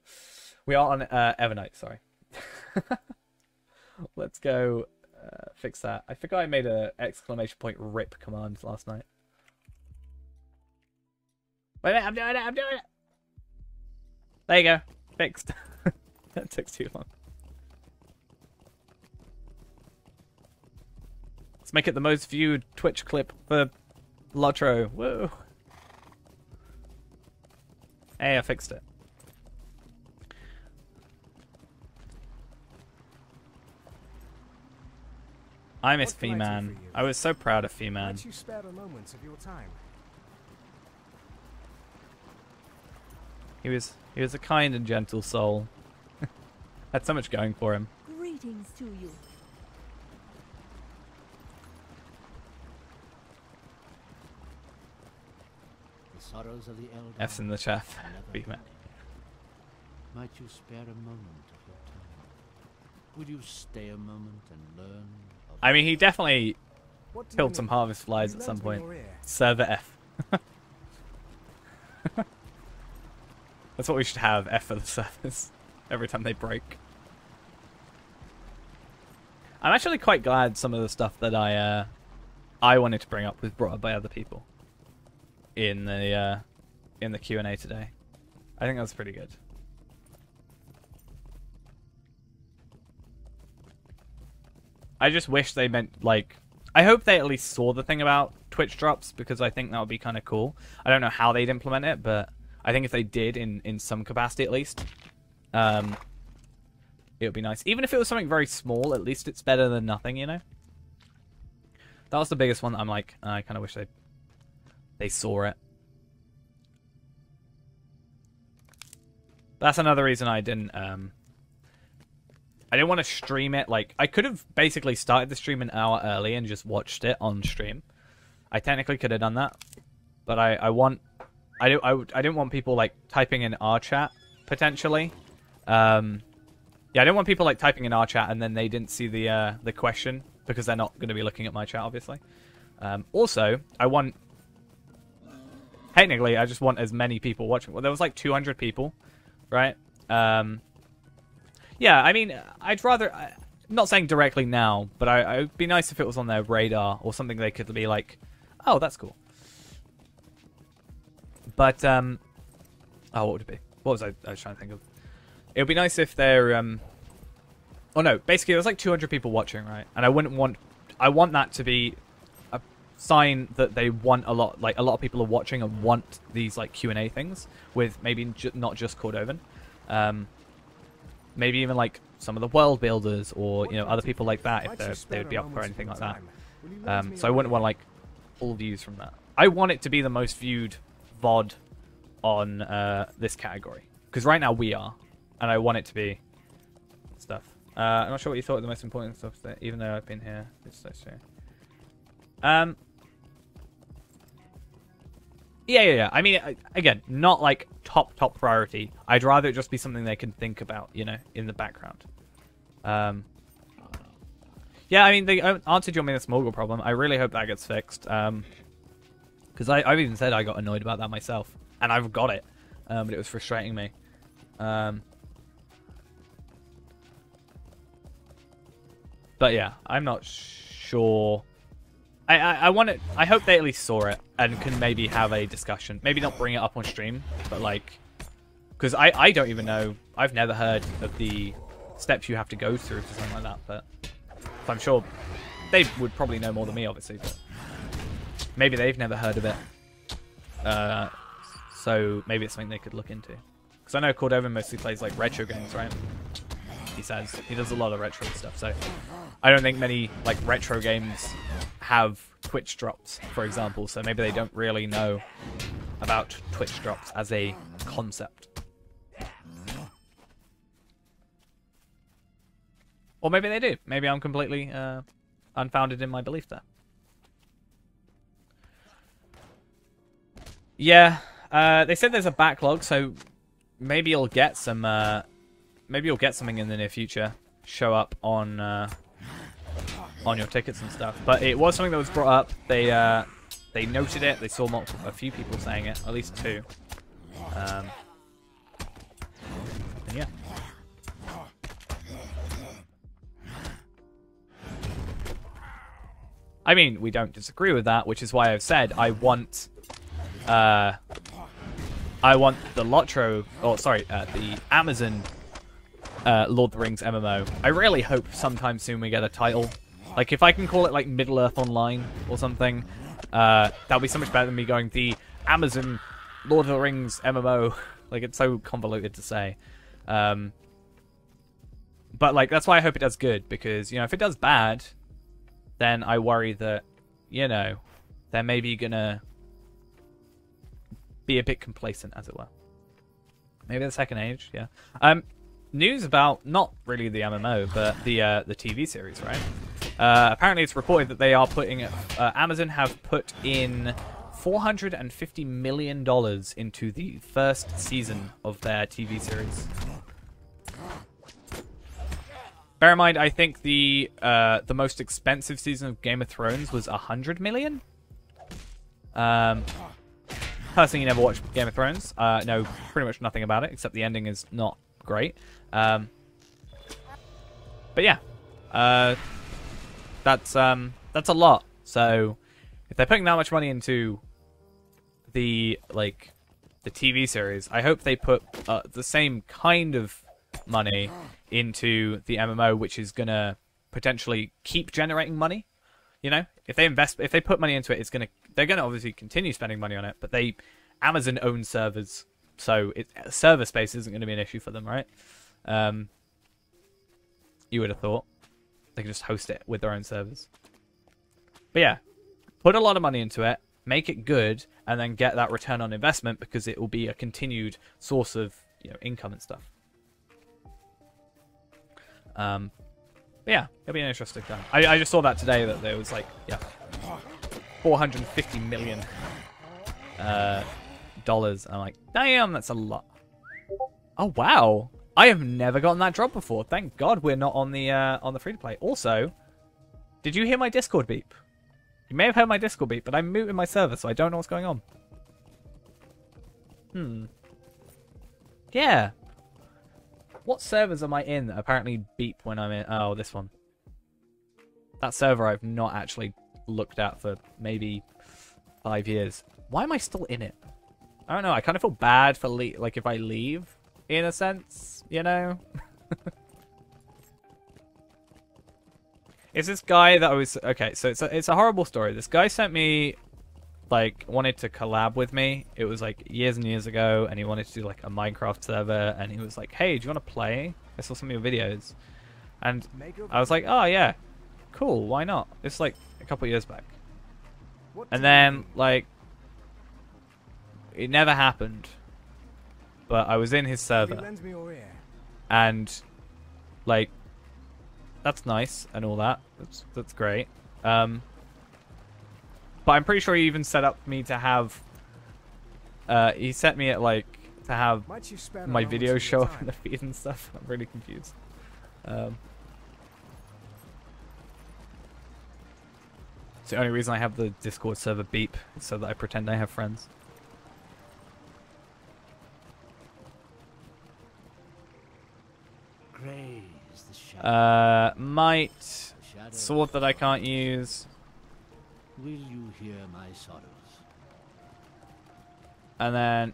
We are on Evernight, sorry. Let's go fix that. I forgot I made a !! RIP command last night. Wait a minute, I'm doing it, I'm doing it! There you go. Fixed. That took too long. Let's make it the most viewed Twitch clip for LOTRO. Whoa. Hey, I fixed it. I miss What can I do Fee-Man. for you? I was so proud of Fee-Man. Might you spare a moment of your time? He was a kind and gentle soul. Had so much going for him. Greetings to you. The sorrows of the Eldar. F's in the chat. Never Fee-Man. ending. Might you spare a moment of your time? Would you stay a moment and learn? Of I mean, he definitely What do you killed some need? harvest flies You at some lent me point. your ear. Server F. That's what we should have, F for the servers. Every time they break. I'm actually quite glad some of the stuff that I wanted to bring up was brought up by other people in the Q&A today. I think that's pretty good. I just wish they meant, like... I hope they at least saw the thing about Twitch drops, because I think that would be kind of cool. I don't know how they'd implement it, but I think if they did, in some capacity at least, it would be nice. Even if it was something very small, at least it's better than nothing, you know? That was the biggest one that I'm like, I kind of wish they saw it. That's another reason I didn't want to stream it. Like, I could have basically started the stream an hour early and just watched it on stream. I technically could have done that, but I didn't want people like typing in our chat potentially. Yeah, I didn't want people like typing in our chat and then they didn't see the question because they're not going to be looking at my chat, obviously. Also, technically, I just want as many people watching. Well, there was like 200 people, right? Yeah, I mean, I'd rather... not saying directly now, but it would be nice if it was on their radar or something they could be like, oh, that's cool. But, oh, what would it be? What was I was trying to think of? It would be nice if they're... Oh, no, basically, there's like 200 people watching, right? And I want that to be a sign that they want a lot of people are watching and want these, like, Q&A things with maybe not just Cordovan. Maybe even like some of the world builders or you know other people like that if they would be up for anything like that. So I wouldn't want like all views from that. I want it to be the most viewed VOD on this category because right now we are, and I want it to be stuff. I'm not sure what you thought of the most important stuff there, even though I've been here. It's so true. Yeah. I mean, again, not like top priority. I'd rather it just be something they can think about, you know, in the background. Yeah, I mean, they answered your minus mogul problem. I really hope that gets fixed. Because I've even said I got annoyed about that myself, and I've got it, but it was frustrating me. But yeah, I'm not sure. I want it. I hope they at least saw it and can maybe have a discussion. Maybe not bring it up on stream, but like, because I don't even know. I've never heard of the steps you have to go through for something like that. But I'm sure they would probably know more than me, obviously. But maybe they've never heard of it. So maybe it's something they could look into. Because I know Cordovan mostly plays like retro games, right? He says he does a lot of retro stuff. So I don't think many like retro games have Twitch drops, for example, so maybe they don't really know about Twitch drops as a concept. Or maybe they do. Maybe I'm completely unfounded in my belief there. Yeah, they said there's a backlog, so maybe you'll get some. Maybe you'll get something in the near future. Show up on your tickets and stuff. But it was something that was brought up. They noted it. They saw a few people saying it, at least two. And yeah. I mean, we don't disagree with that, which is why I've said I want the LOTRO, or sorry, the Amazon Lord of the Rings MMO. I really hope sometime soon we get a title. Like, if I can call it, like, Middle-earth Online or something, that'll be so much better than me going the Amazon Lord of the Rings MMO. Like, it's so convoluted to say. But, like, that's why I hope it does good, because, you know, if it does bad, then I worry that, you know, they're maybe gonna be a bit complacent, as it were. Maybe the second age, yeah. News about not really the MMO, but the TV series, right? Apparently, it's reported that they are putting Amazon have put in $450 million into the first season of their TV series. Bear in mind, I think the most expensive season of Game of Thrones was $100 million. Personally, never watched Game of Thrones. Know pretty much nothing about it, except the ending is not great. But yeah, that's a lot. So if they're putting that much money into the TV series, I hope they put the same kind of money into the MMO, which is gonna potentially keep generating money. You know, if they put money into it, they're gonna obviously continue spending money on it. But Amazon owns servers, so server space isn't going to be an issue for them, right? You would have thought they could just host it with their own servers. But yeah, put a lot of money into it, make it good, and then get that return on investment, because it will be a continued source of, you know, income and stuff. But yeah, it'll be an interesting time. I just saw that today, that there was $450 million dollars. I'm like, damn, that's a lot. Oh wow, I have never gotten that drop before. Thank God we're not on the free to play. Also, did you hear my Discord beep? You may have heard my Discord beep, but I'm muting my server, so I don't know what's going on. Yeah. What servers am I in that apparently beep when I'm in? Oh, this one. That server I've not actually looked at for maybe 5 years. Why am I still in it? I don't know. I kind of feel bad for if I leave, in a sense, you know? Is this guy that I was... Okay, so it's a horrible story. This guy sent me, wanted to collab with me. It was, years and years ago, and he wanted to do, a Minecraft server, and he was like, hey, do you want to play? I saw some of your videos. And I was like, oh, yeah, cool, why not? It's, a couple years back. And then, it never happened. But I was in his server. And, that's nice and all that. That's great. But I'm pretty sure he even set up me to have... he set me at, to have my videos show up in the feed and stuff. I'm really confused. It's the only reason I have the Discord server beep, so that I pretend I have friends. Might. Sword that I can't use. Will you hear my sorrows? And then,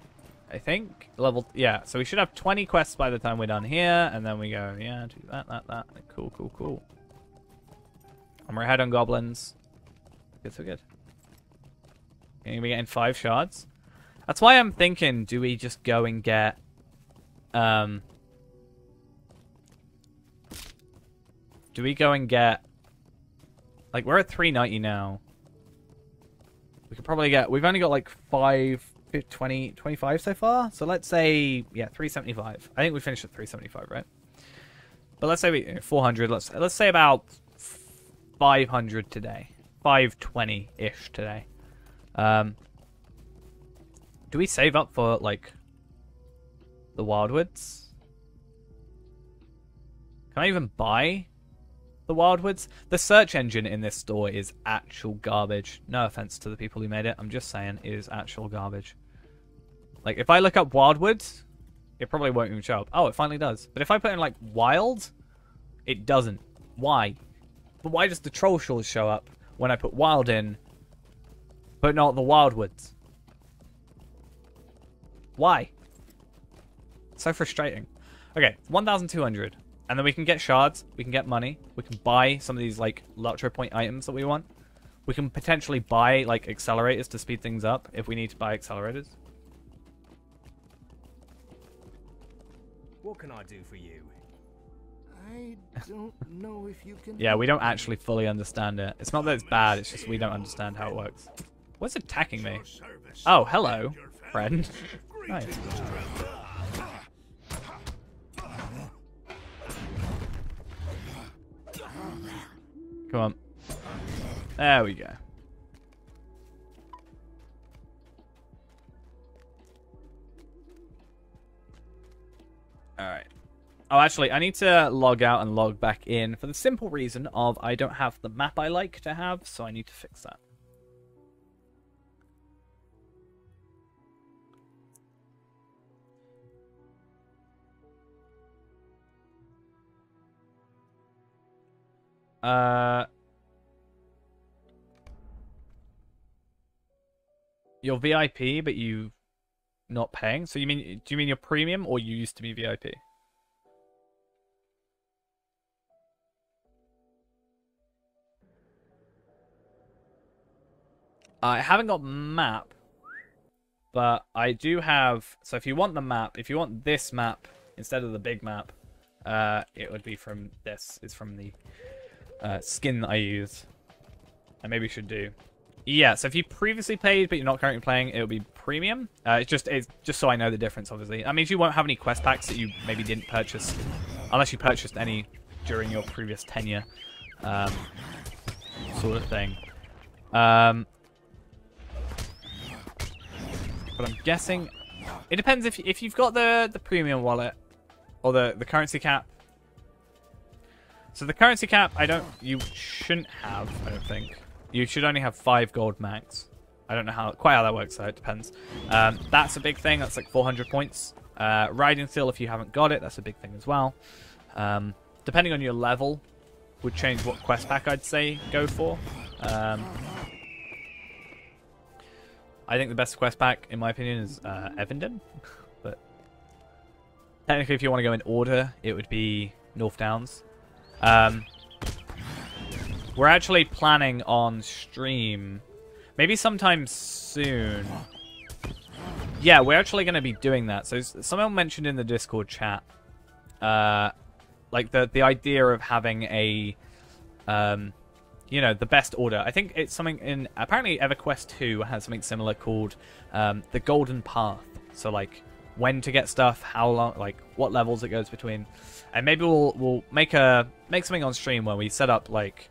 I think, level... Yeah, so we should have 20 quests by the time we're done here. And then we go, yeah, do that. Cool, cool, cool. And we're ahead on goblins. Good, so good. Going to be getting 5 shards. That's why I'm thinking, do we just go and get... Do we go and get... we're at 390 now. We could probably get... We've only got 25 so far. So let's say, yeah, 375. I think we finished at 375, right? But let's say we 400. Let's say about 500 today. 520-ish today. Do we save up for, the Wildwoods? Can I even buy... the Wildwoods? The search engine in this store is actual garbage. No offense to the people who made it. I'm just saying it is actual garbage. If I look up Wildwoods, it probably won't even show up. Oh, it finally does. But if I put in, Wild, it doesn't. Why? But why does the Troll Shores show up when I put Wild in, but not the Wildwoods? Why? So frustrating. Okay, 1,200. And then we can get shards, we can get money, we can buy some of these, LOTRO point items that we want. We can potentially buy, accelerators to speed things up if we need to buy accelerators. What can I do for you? I I don't know if you can. Yeah, we don't actually fully understand it. It's not that it's bad, it's just we don't understand how it works. What's attacking me? Oh, hello, friend. Nice. Come on. There we go. Alright. Oh, actually, I need to log out and log back in for the simple reason of I don't have the map I like to have, so I need to fix that. You're VIP, but you not paying. So do you mean you're premium or you used to be VIP? I haven't got map, but I do have. So if you want the map, if you want this map instead of the big map, it would be from this. It's from the skin that I use. I maybe should do. Yeah, so if you previously paid but you're not currently playing, it'll be premium. It's just so I know the difference, obviously. That means you won't have any quest packs that you maybe didn't purchase, unless you purchased any during your previous tenure, sort of thing. But I'm guessing it depends if you've got the premium wallet or the currency cap. So the currency cap, you shouldn't have, I don't think. You should only have 5 gold max. I don't know quite how that works, though. It depends. That's a big thing. That's like 400 points. Riding Seal, if you haven't got it, that's a big thing as well. Depending on your level, would change what quest pack I'd say go for. I think the best quest pack, in my opinion, is Evenden. But technically, if you want to go in order, it would be North Downs. We're actually planning on stream, maybe sometime soon. Yeah, we're actually going to be doing that. So someone mentioned in the Discord chat, like the idea of having a, you know, the best order. I think it's something in, apparently EverQuest 2 has something similar called the Golden Path. So like when to get stuff, how long, like what levels it goes between, and maybe we'll make something on stream where we set up like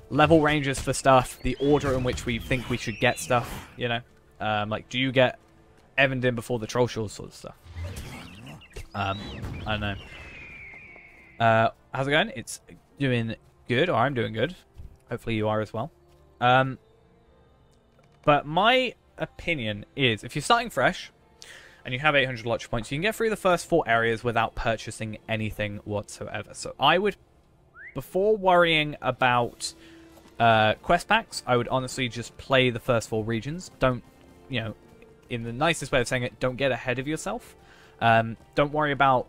level ranges for stuff, the order in which we think we should get stuff, you know? Like, do you get Evenden before the Troll Shores sort of stuff? I don't know. How's it going? It's doing good, or I'm doing good. Hopefully you are as well. But my opinion is, if you're starting fresh, and you have 800 LOTRO points, you can get through the first 4 areas without purchasing anything whatsoever. So I would, before worrying about quest packs, I would honestly just play the first 4 regions. Don't, you know, in the nicest way of saying it, don't get ahead of yourself. Don't worry about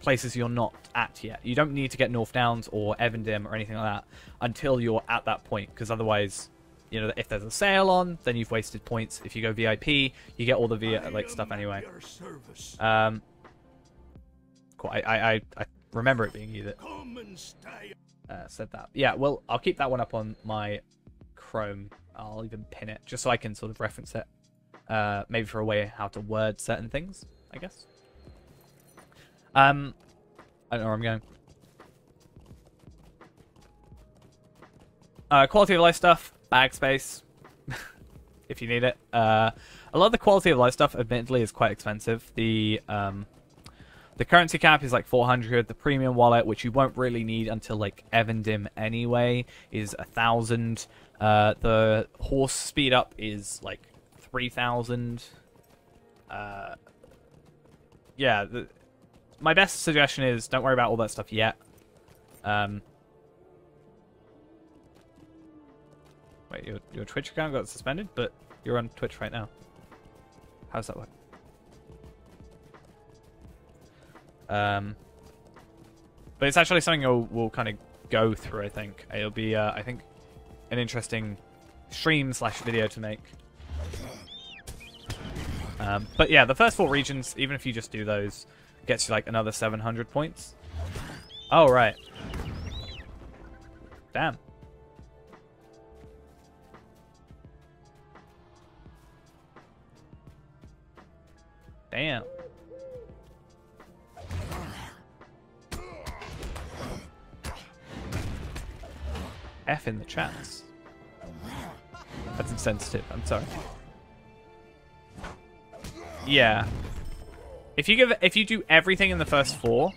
places you're not at yet. You don't need to get North Downs or Evenden or anything like that until you're at that point, because otherwise, you know, if there's a sale on, then you've wasted points. If you go VIP, you get all the like stuff anyway. Cool. I remember it being you that said that. Yeah, well, I'll keep that one up on my Chrome. I'll even pin it just so I can sort of reference it. Maybe for a way how to word certain things, I guess. I don't know where I'm going. Quality of life stuff, bag space, if you need it. A lot of the quality of life stuff, admittedly, is quite expensive. The currency cap is like 400. The premium wallet, which you won't really need until like Evenden anyway, is 1,000. The horse speed up is like 3,000. Yeah, my best suggestion is don't worry about all that stuff yet. Wait, your Twitch account got suspended, but you're on Twitch right now. How does that work? But it's actually something we'll kind of go through, I think. It'll be, I think, an interesting stream/video to make. But yeah, the first 4 regions, even if you just do those, gets you like another 700 points. Oh, right. Damn. Damn. F in the chats. That's insensitive. I'm sorry. Yeah. If you do everything in the first 4,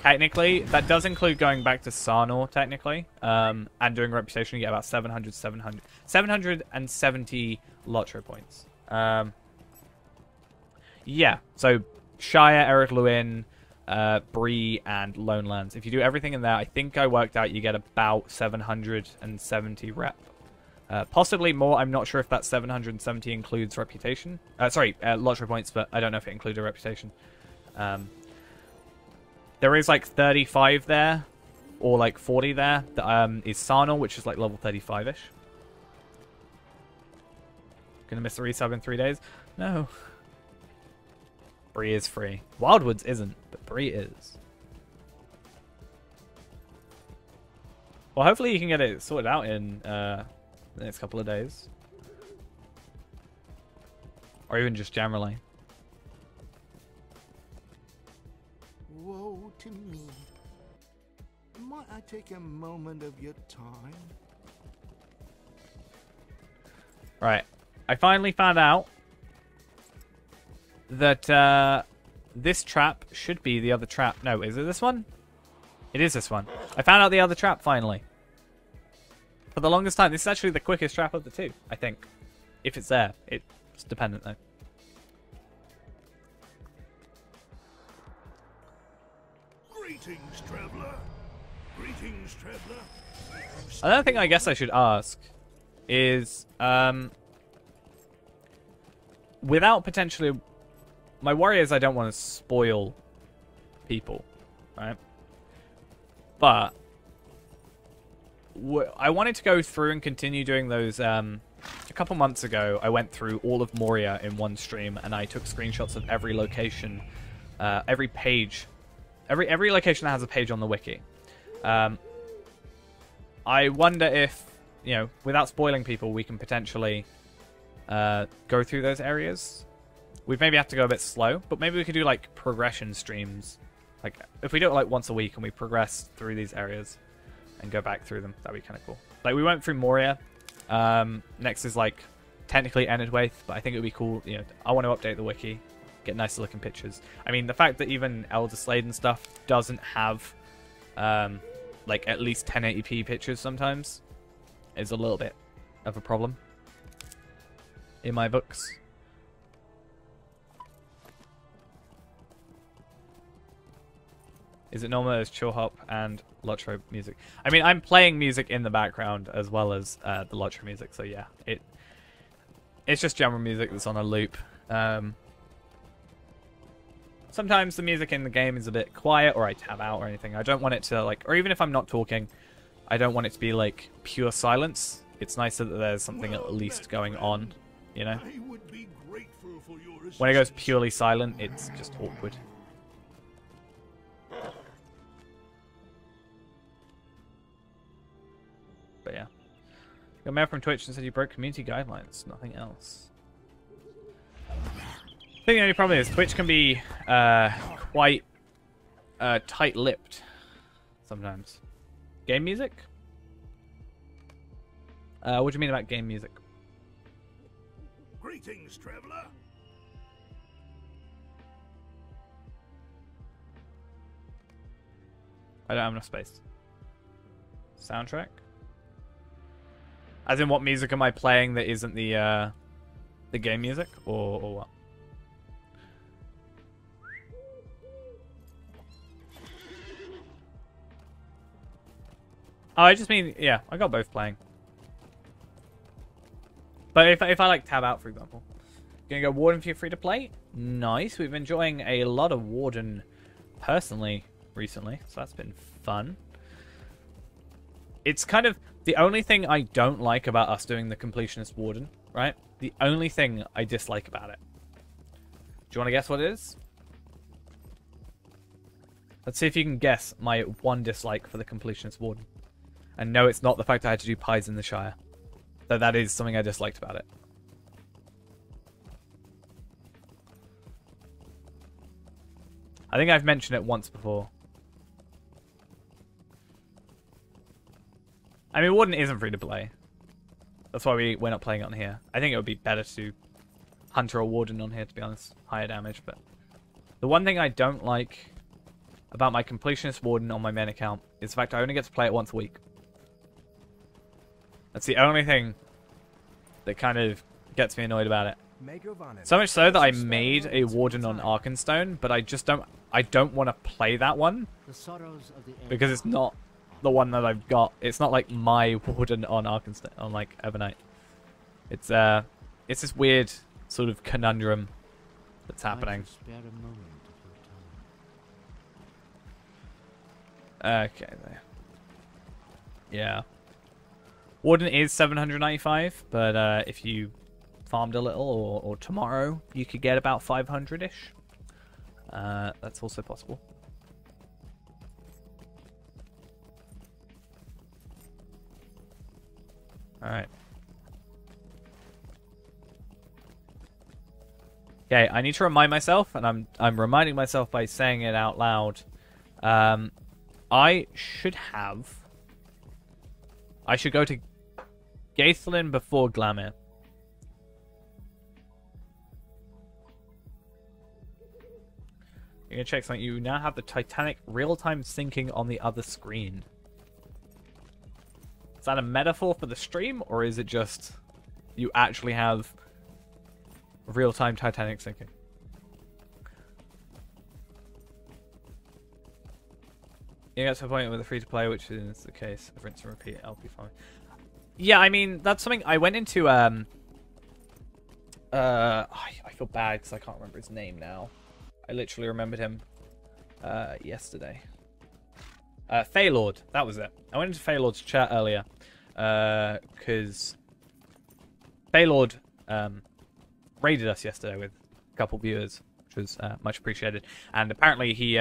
technically, that does include going back to Sarnor, technically, and doing reputation, you get about 770 LOTRO points. Yeah, so Shire, Eric Lewin, Bree, and Lone Lands. If you do everything in there, I think I worked out you get about 770 rep. Possibly more. I'm not sure if that 770 includes reputation. LOTRO points, but I don't know if it included reputation. There is like 35 there, or like 40 there. That is Sarnor, which is like level 35-ish. Gonna miss the resub in 3 days? No. Bree is free. Wildwoods isn't, but Bree is. Well, hopefully you can get it sorted out in the next couple of days. Or even just generally. Woe to me. Might I take a moment of your time? Right. I finally found out that this trap should be the other trap. No, is it this one? It is this one. I found out the other trap finally. For the longest time, this is actually the quickest trap of the 2, I think. If it's there. It's dependent though. Greetings, traveler. Greetings, traveler. Another thing I guess I should ask is, without potentially... My worry is I don't want to spoil people, right? But I wanted to go through and continue doing those. A couple months ago, I went through all of Moria in one stream, and I took screenshots of every location, every page, every location that has a page on the wiki. I wonder if, you know, without spoiling people, we can potentially go through those areas. We'd maybe have to go a bit slow, but maybe we could do like progression streams. Like if we do it like once a week and we progress through these areas and go back through them, that'd be kind of cool. Like we went through Moria. Next is like technically Enedwaith, but I think it would be cool. You know, I want to update the wiki, get nicer looking pictures. I mean, the fact that even Elder Slade and stuff doesn't have like at least 1080p pictures sometimes is a little bit of a problem in my books. Is it normal as chill hop and LOTRO music? I mean, I'm playing music in the background as well as the LOTRO music, so yeah, it's just general music that's on a loop. Sometimes the music in the game is a bit quiet, or I tab out or anything. I don't want it to like, or even if I'm not talking, I don't want it to be like pure silence. It's nicer that there's something at least going on, you know? I would be grateful for your When it goes assistance. purely silent, it's just awkward. But yeah. Got a mail from Twitch and said you broke community guidelines. Nothing else. I think the only problem is Twitch can be quite tight-lipped sometimes. Game music? What do you mean about game music? Greetings, traveler. I don't have enough space. Soundtrack? As in, what music am I playing that isn't the game music, or what? Oh, I just mean, yeah, I got both playing. But if I like tab out, for example, gonna go Warden for your free to play. Nice. We've been enjoying a lot of Warden personally recently, so that's been fun. It's kind of the only thing I don't like about us doing the completionist Warden, right? The only thing I dislike about it. Do you want to guess what it is? Let's see if you can guess my one dislike for the Completionist Warden. And no, it's not the fact I had to do pies in the Shire. Though that is something I disliked about it. I think I've mentioned it once before. I mean, Warden isn't free to play. That's why we're not playing it on here. I think it would be better to do Hunter or Warden on here, to be honest. Higher damage, but... The one thing I don't like about my Completionist Warden on my main account is the fact I only get to play it once a week. That's the only thing that kind of gets me annoyed about it. So much so that I made a Warden on Arkenstone, but I just don't want to play that one because it's not the one that I've got. It's not like my Warden on Arkenstone, on like Evernight. It's this weird sort of conundrum that's happening. Okay, there. Yeah. Warden is 795, but if you farmed a little, or tomorrow, you could get about 500-ish. That's also possible. Alright. Okay, I need to remind myself, and I'm reminding myself by saying it out loud. I should go to Gaethlin before Glamir. You're gonna check something. You now have the Titanic real-time syncing on the other screen. Is that a metaphor for the stream, or is it just you actually have real-time Titanic syncing? You get to a point with a free-to-play, which is the case. Rinse and repeat, I'll be fine. Yeah, I mean, that's something I went into, I feel bad because I can't remember his name now. I literally remembered him yesterday. Faylord, that was it. I went into Faylord's chat earlier because Faylord raided us yesterday with a couple viewers, which was much appreciated. And apparently he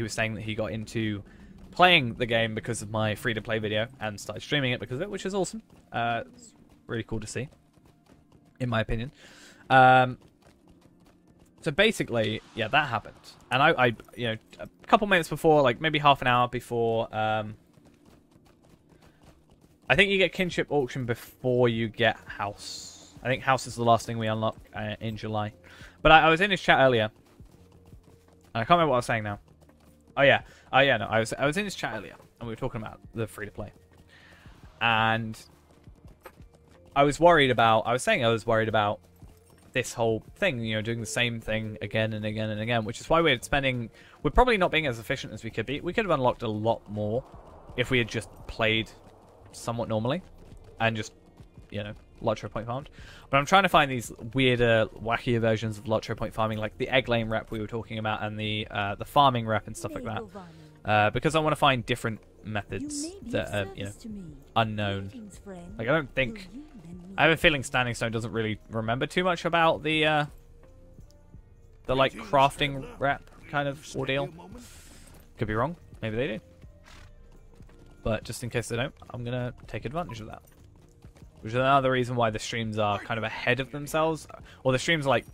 was saying that he got into playing the game because of my free-to-play video and started streaming it because of it, which is awesome. It's really cool to see, in my opinion. So basically, yeah, that happened. And I you know, a couple minutes before, like maybe half an hour before, I think you get Kinship Auction before you get House. I think House is the last thing we unlock in July. But I was in his chat earlier. And I can't remember what I was saying now. Oh yeah. Oh yeah, no, I was in his chat earlier, and we were talking about the free-to-play. And I was worried about this whole thing, you know, doing the same thing again and again and again, which is why we're probably not being as efficient as we could be. We could have unlocked a lot more if we had just played somewhat normally and just, you know, Lotro point farmed. But I'm trying to find these weirder, wackier versions of Lotro point farming, like the egg lane rep we were talking about and the farming rep and stuff like that. Because I want to find different methods that are, you know, unknown. Like, I have a feeling Standing Stone doesn't really remember too much about the like crafting rep kind of ordeal. Could be wrong. Maybe they do. But just in case they don't, I'm gonna take advantage of that. Which is another reason why the streams are kind of ahead of themselves. Or the streams are like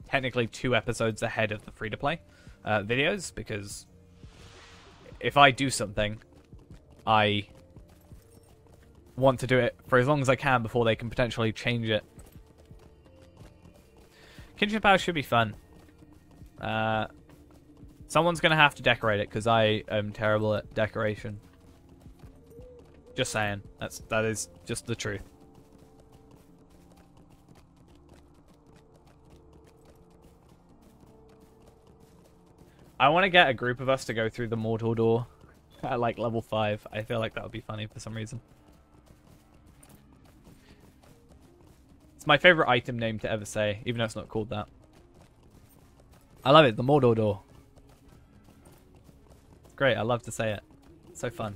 technically 2 episodes ahead of the free-to-play videos. Because if I do something, I want to do it for as long as I can before they can potentially change it. Kinship House should be fun. Someone's going to have to decorate it because I am terrible at decoration. Just saying. That is just the truth. I want to get a group of us to go through the Mordor door at like level 5. I feel like that would be funny for some reason. It's my favorite item name to ever say, even though it's not called that. I love it, the Mordor door. It's great, I love to say it. It's so fun.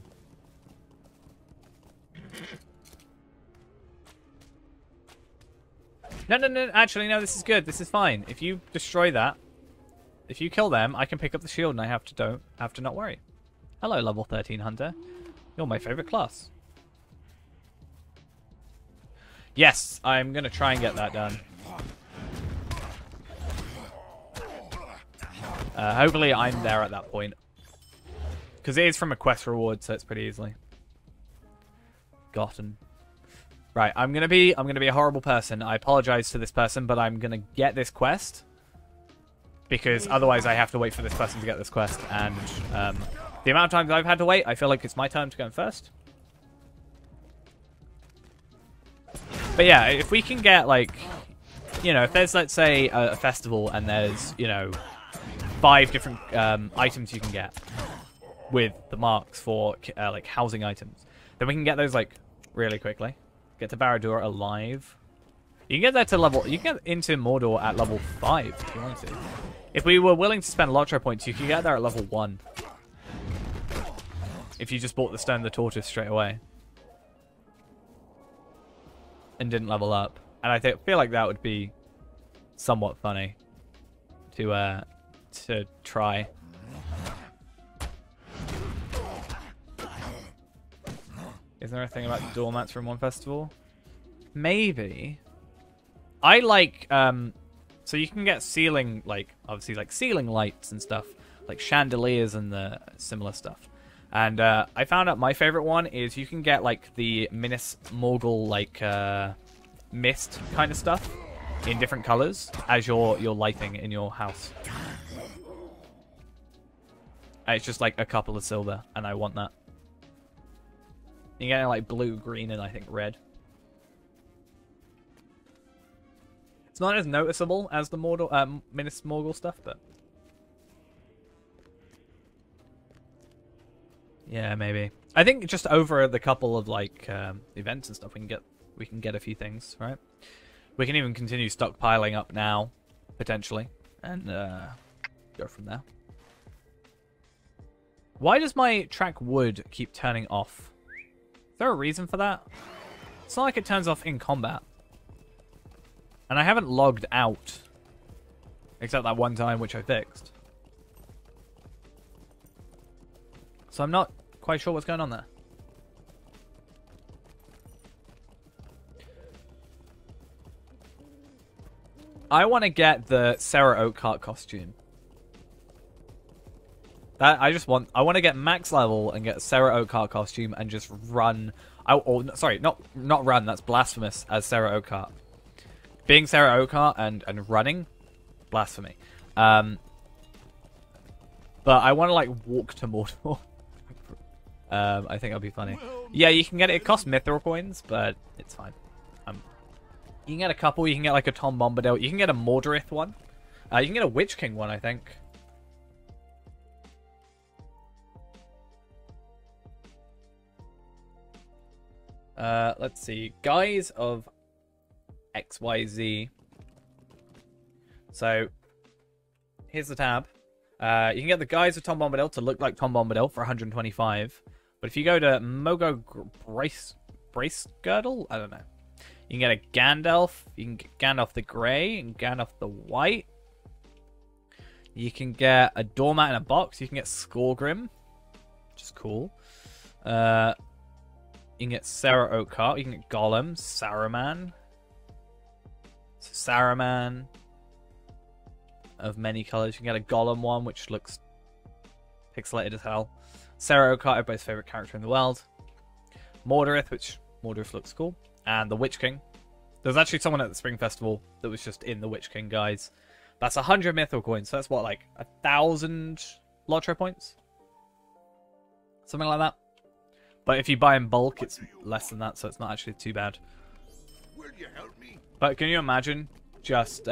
No, actually, no, this is good. This is fine. If you destroy that, if you kill them, I can pick up the shield and I have to not worry. Hello, level 13 hunter. You're my favorite class. Yes, I'm gonna try and get that done. Hopefully I'm there at that point. Because it is from a quest reward, so it's pretty easily gotten. Right, I'm gonna be a horrible person. I apologize to this person, but I'm gonna get this quest. Because otherwise I have to wait for this person to get this quest. And the amount of times I've had to wait, I feel like it's my turn to go in first. But yeah, if we can get, like, you know, if there's, let's say, a festival and there's, you know, 5 different items you can get with the marks for, like, housing items, then we can get those, like, really quickly. Get to Barad-dûr alive. You can get there to level... You can get into Mordor at level 5 if you want to. If we were willing to spend LOTRO points, you could get there at level 1. If you just bought the Stone of the Tortoise straight away. And didn't level up. And I feel like that would be somewhat funny to try. Is there a thing about doormats from one festival? Maybe. I like so you can get ceiling, like, obviously, like ceiling lights and stuff, like chandeliers and the similar stuff. And I found out my favorite one is you can get, like, the Minas Morgul, like, mist kind of stuff in different colors as your lighting in your house. And it's just, like, a couple of silver, and I want that. You get, like, blue, green, and I think red. It's not as noticeable as the Minas Morgul stuff, but... yeah, maybe. I think just over the couple of, like, events and stuff, we can get a few things, right? We can even continue stockpiling up now, potentially, and go from there. Why does my track wood keep turning off? Is there a reason for that? It's not like it turns off in combat. And I haven't logged out. Except that one time, which I fixed. So I'm not quite sure what's going on there. I want to get the Sarah Oakheart costume. I want to get max level and get Sarah Oakheart costume and just run. Sorry, not run. That's blasphemous. As Sarah Oakheart, being Sarah Oakheart and running, blasphemy. But I want to, like, walk to Mordor. I think that'll be funny. Yeah, you can get it. It costs mithril coins, but it's fine. You can get a couple. You can get, like, a Tom Bombadil. You can get a Mordorith one. You can get a Witch King one, I think. Let's see. Guise of XYZ. So, here's the tab. You can get the Guise of Tom Bombadil to look like Tom Bombadil for 125. But if you go to Mogo Brace Girdle, I don't know. You can get a Gandalf. You can get Gandalf the Grey and Gandalf the White. You can get a Doormat in a box. You can get Skorgrim, which is cool. You can get Sarah Oakheart. You can get Gollum, Saruman. Saruman of many colors. You can get a Gollum one, which looks pixelated as hell. Sarah Oakheart, everybody's favorite character in the world. Mordorith, which Mordorith looks cool. And the Witch King. There's actually someone at the Spring Festival that was just in the Witch King, guys. That's 100 mithril coins. So that's what, like 1,000 LOTRO points? Something like that. But if you buy in bulk, it's less than that, so it's not actually too bad. Will you help me? But can you imagine just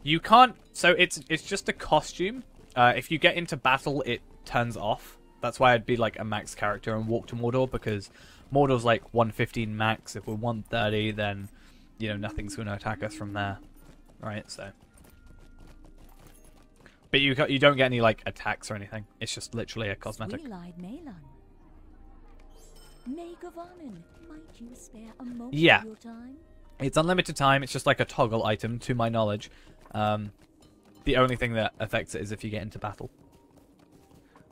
you can't, so it's just a costume. If you get into battle, it turns off. That's why I'd be like a max character and walk to Mordor, because Mordor's like 115 max. If we're 130, then, you know, nothing's going to attack us from there, right? So, but you don't get any like attacks or anything. It's just literally a cosmetic. Yeah, it's unlimited time. It's just like a toggle item, to my knowledge. the only thing that affects it is if you get into battle.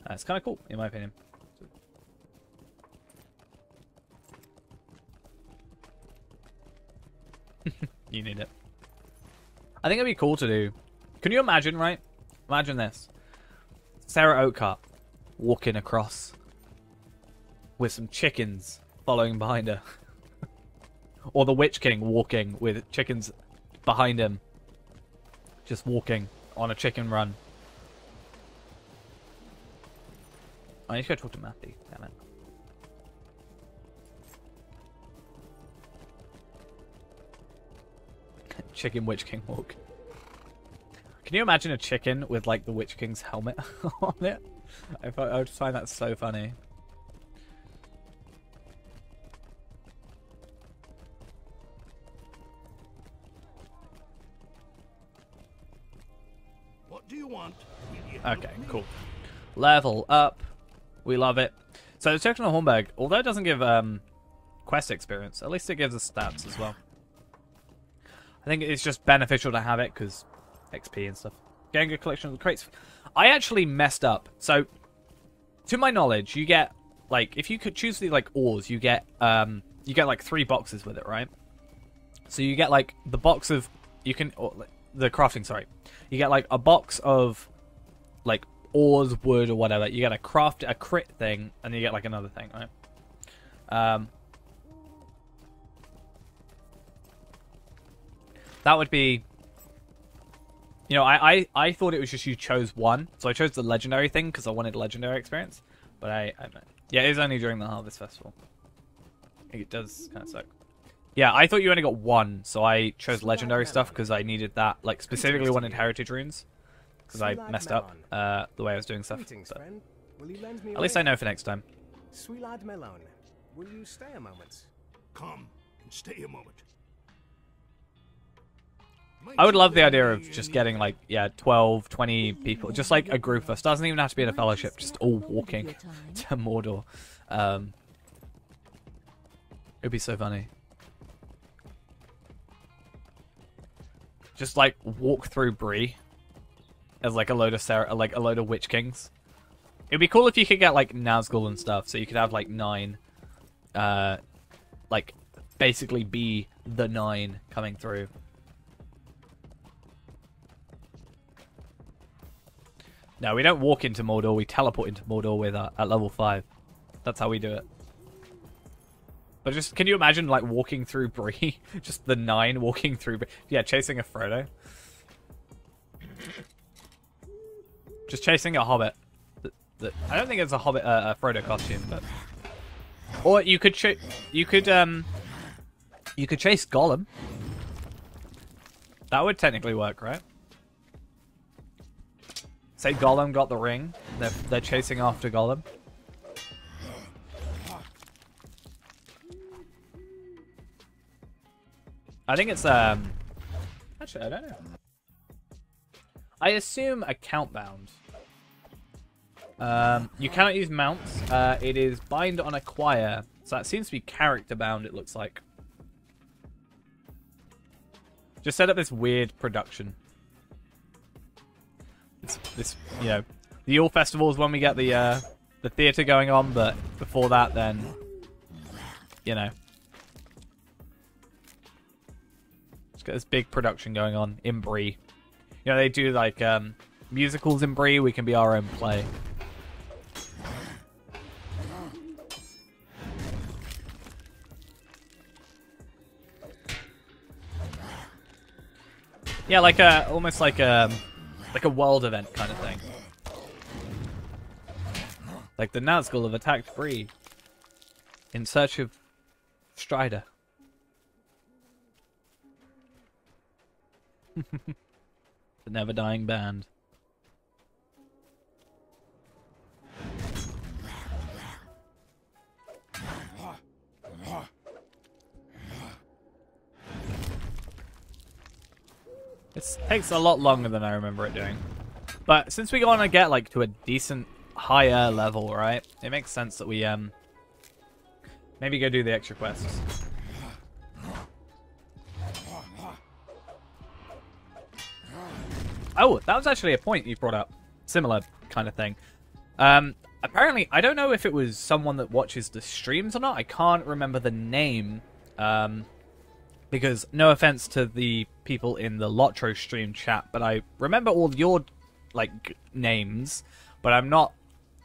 It's kind of cool, in my opinion. You need it. I think it'd be cool to do. Can you imagine, right? Imagine this. Sarah Oakhart walking across with some chickens following behind her. Or the Witch King walking with chickens behind him. Just walking on a chicken run. I need to go talk to Matthew. Damn it. Chicken Witch King walk. Can you imagine a chicken with like the Witch King's helmet on it? I would find that so funny. What do you want? Okay, cool. Level up. We love it. So the section of Hornberg, although it doesn't give quest experience, at least it gives us stats as well. I think it's just beneficial to have it because XP and stuff. Getting a collection of the crates. I actually messed up. So, to my knowledge, you get like if you could choose the like ores, you get like 3 boxes with it, right? So you get like the box of the crafting. Sorry, you get like a box of like ores, wood, or whatever. You get a crit thing, and you get like another thing, right? That would be, you know, I thought it was just you chose one, so I chose the legendary thing because I wanted legendary experience. But yeah, it is only during the Harvest Festival. It does kind of suck. Yeah, I thought you only got one, so I chose legendary stuff because I needed that, like specifically wanted heritage runes because I messed up the way I was doing stuff. But at least I know for next time. Sweet lad Melon, will you stay a moment? Come and stay a moment. I would love the idea of just getting like, yeah, 12, 20 people, just like a group of us. Doesn't even have to be in a fellowship, just all walking to Mordor. It'd be so funny. Just like walk through Bree as like a load of Witch Kings. It'd be cool if you could get like Nazgul and stuff, so you could have like 9, like basically be the 9 coming through. No, we don't walk into Mordor, we teleport into Mordor with at level 5. That's how we do it. But just, can you imagine, like, walking through Bree? Just the 9 walking through... Yeah, chasing a Frodo. Just chasing a Hobbit. I don't think it's a Hobbit, a Frodo costume, but... Or you could chase Gollum. That would technically work, right? Say Gollum got the ring. They're chasing after Gollum. I think it's actually I don't know. I assume account bound. You cannot use mounts. It is bind on acquire. So that seems to be character bound, it looks like. Just set up this weird production. This, you know, the Yule Festival is when we get the theatre going on, but before that, then, you know, just got this big production going on in Bree. You know, they do like musicals in Bree. We can be our own play. Yeah, like almost like a world event kind of thing. Like the Nazgul have attacked Bree in search of Strider. The never-dying band. It takes a lot longer than I remember it doing. But since we want to get like to a decent higher level, right? It makes sense that we maybe go do the extra quests. Oh, that was actually a point you brought up. Similar kind of thing. Apparently, I don't know if it was someone that watches the streams or not. I can't remember the name. Because, no offense to the people in the LOTRO stream chat, but I remember all your, like, names, but I'm not,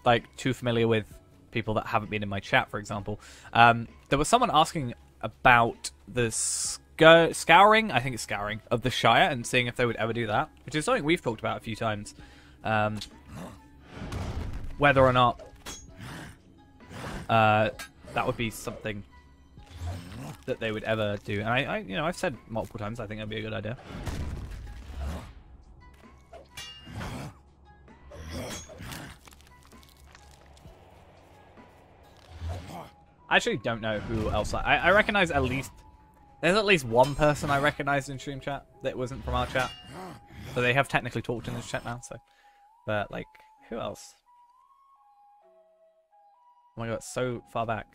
like, too familiar with people that haven't been in my chat, for example. There was someone asking about the scouring, I think it's scouring, of the Shire, and seeing if they would ever do that, which is something we've talked about a few times. Whether or not that would be something that they would ever do. And I've said multiple times I think that'd be a good idea. I actually don't know who else. I recognize at least... There's at least one person I recognized in stream chat that wasn't from our chat. So they have technically talked in this chat now, so... But, like, who else? Oh my god, it's so far back.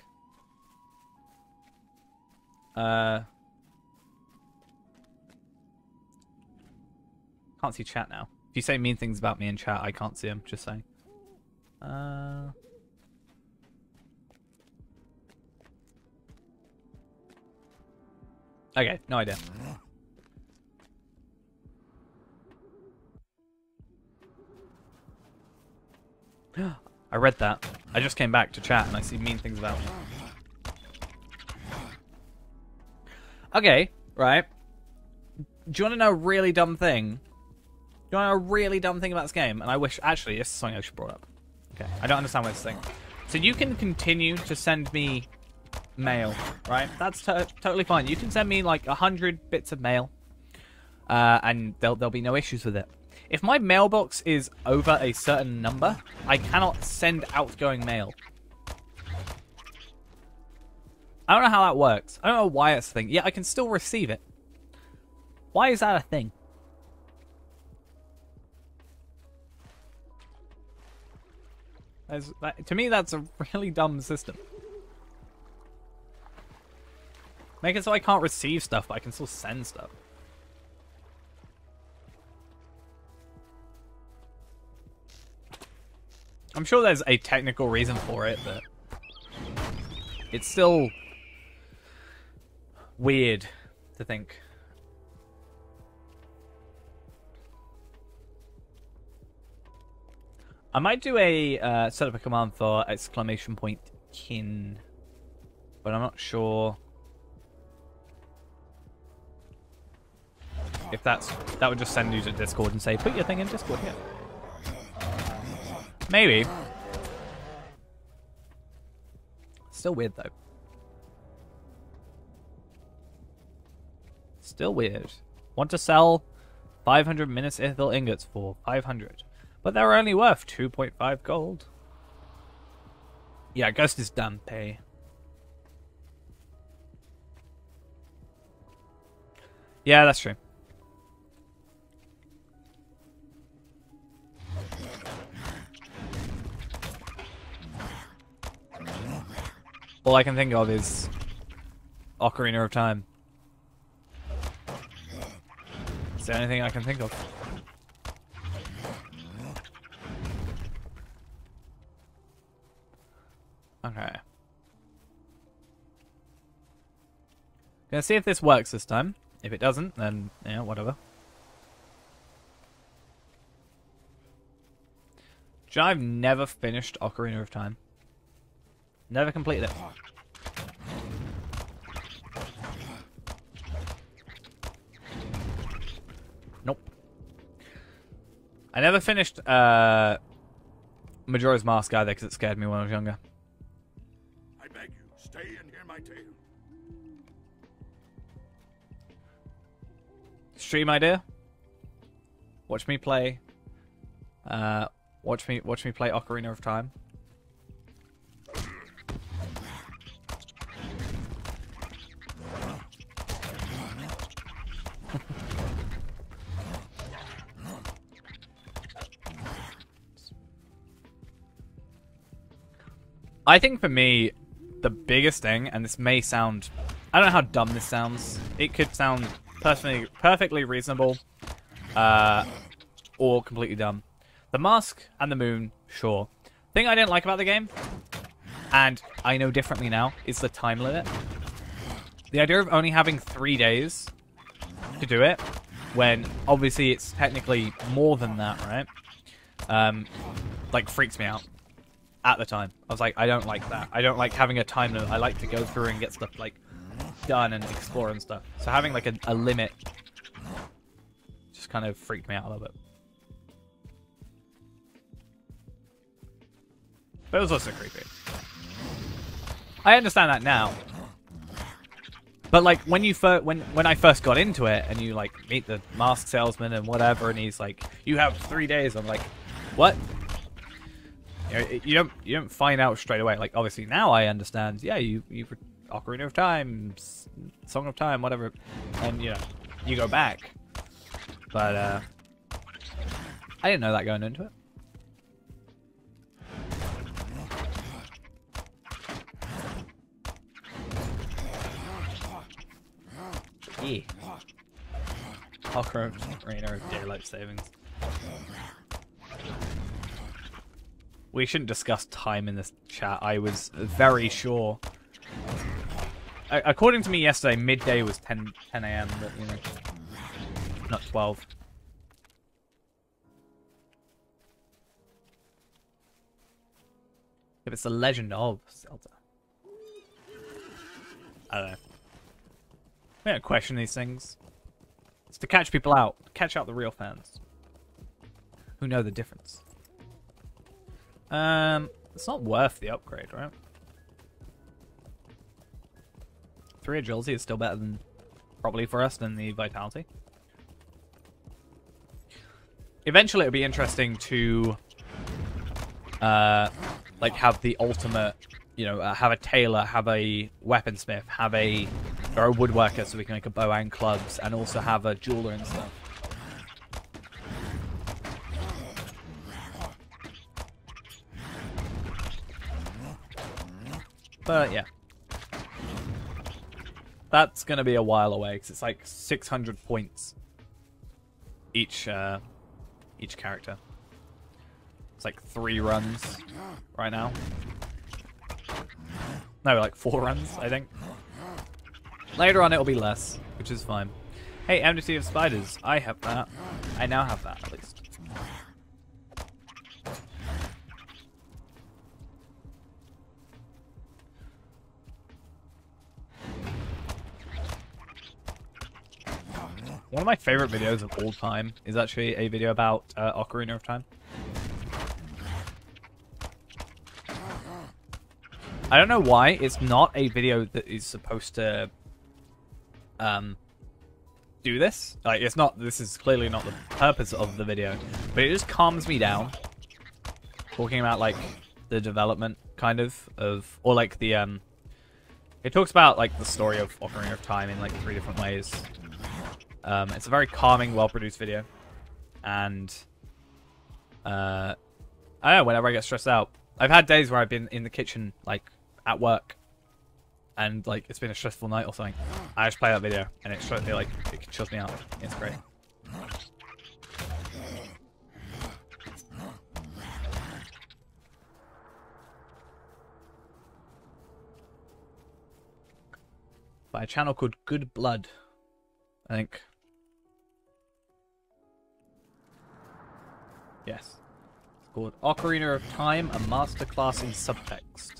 Can't see chat now. If you say mean things about me in chat, I can't see them, just saying. Okay, no idea. I read that. I just came back to chat and I see mean things about me. Okay, right. Do you want to know a really dumb thing? Do you want to know a really dumb thing about this game? And I wish... Actually, this is something I should brought up. Okay, I don't understand what this thing... So you can continue to send me mail, right? That's totally fine. You can send me like 100 bits of mail. And there'll be no issues with it. If my mailbox is over a certain number, I cannot send outgoing mail. I don't know how that works. I don't know why it's a thing. Yeah, I can still receive it. Why is that a thing? To me, that's a really dumb system. Make it so I can't receive stuff, but I can still send stuff. I'm sure there's a technical reason for it, but it's still weird to think. I might do a set up a command for !kin, but I'm not sure if that would just send you to Discord and say put your thing in Discord. Yeah. Maybe. Still weird, though. Still weird. Want to sell 500 Minas Ithil ingots for 500. But they're only worth 2.5 gold. Yeah, Ghost is dumb pay. Yeah, that's true. All I can think of is Ocarina of Time. It's the only thing I can think of. Okay. Gonna see if this works this time. If it doesn't, then, yeah, whatever. Do you know I've never finished Ocarina of Time? Never completed it. Nope. I never finished Majora's Mask either because it scared me when I was younger. I beg you, stay and hear my tale. Stream idea? Watch me play. Watch me play Ocarina of Time. I think for me, the biggest thing, and this may sound... I don't know how dumb this sounds. It could sound perfectly reasonable. or completely dumb. The mask and the moon, sure. Thing I didn't like about the game, and I know differently now, is the time limit. The idea of only having 3 days to do it, when obviously it's technically more than that, right? Like, freaks me out at the time. I was like, I don't like that. I don't like having a time limit. I like to go through and get stuff, like, done and explore and stuff. So having, like, a limit just kind of freaked me out a little bit. But it was also creepy. I understand that now. But like when you when I first got into it and you like meet the mask salesman and whatever, and he's like, "You have 3 days." I'm like, "What?" You don't find out straight away. Like obviously now I understand. Yeah, you Ocarina of Time, Song of Time, whatever, and you know you go back. But I didn't know that going into it. Yeah. Ocarina of Daylight Savings. We shouldn't discuss time in this chat. I was very sure. According to me yesterday, midday was 10 a.m. But, you know, not 12. If it's the Legend of Zelda. I don't know. We don't question these things. It's to catch people out. Catch out the real fans. Who know the difference. It's not worth the upgrade, right? 3 agility is still better than, probably for us, than the vitality. Eventually it'll be interesting to, like have the ultimate, you know, have a tailor, have a weaponsmith, have a woodworker so we can make a bow and clubs, and also have a jeweler and stuff. But yeah, that's gonna be a while away because it's like 600 points each character. It's like 3 runs right now. No, like 4 runs, I think. Later on it'll be less, which is fine. Hey, Amnesty of Spiders, I have that. I now have that, at least. One of my favorite videos of all time is actually a video about Ocarina of Time. I don't know why it's not a video that is supposed to do this. Like, it's not. This is clearly not the purpose of the video, but it just calms me down. Talking about like the development, kind of, or like the It talks about like the story of Ocarina of Time in like 3 different ways. It's a very calming, well-produced video, and I don't know. Whenever I get stressed out, I've had days where I've been in the kitchen, like at work, and like it's been a stressful night or something. I just play that video, and it chills me out. It's great. By a channel called Good Blood, I think. Yes. It's called Ocarina of Time, a masterclass in subtext.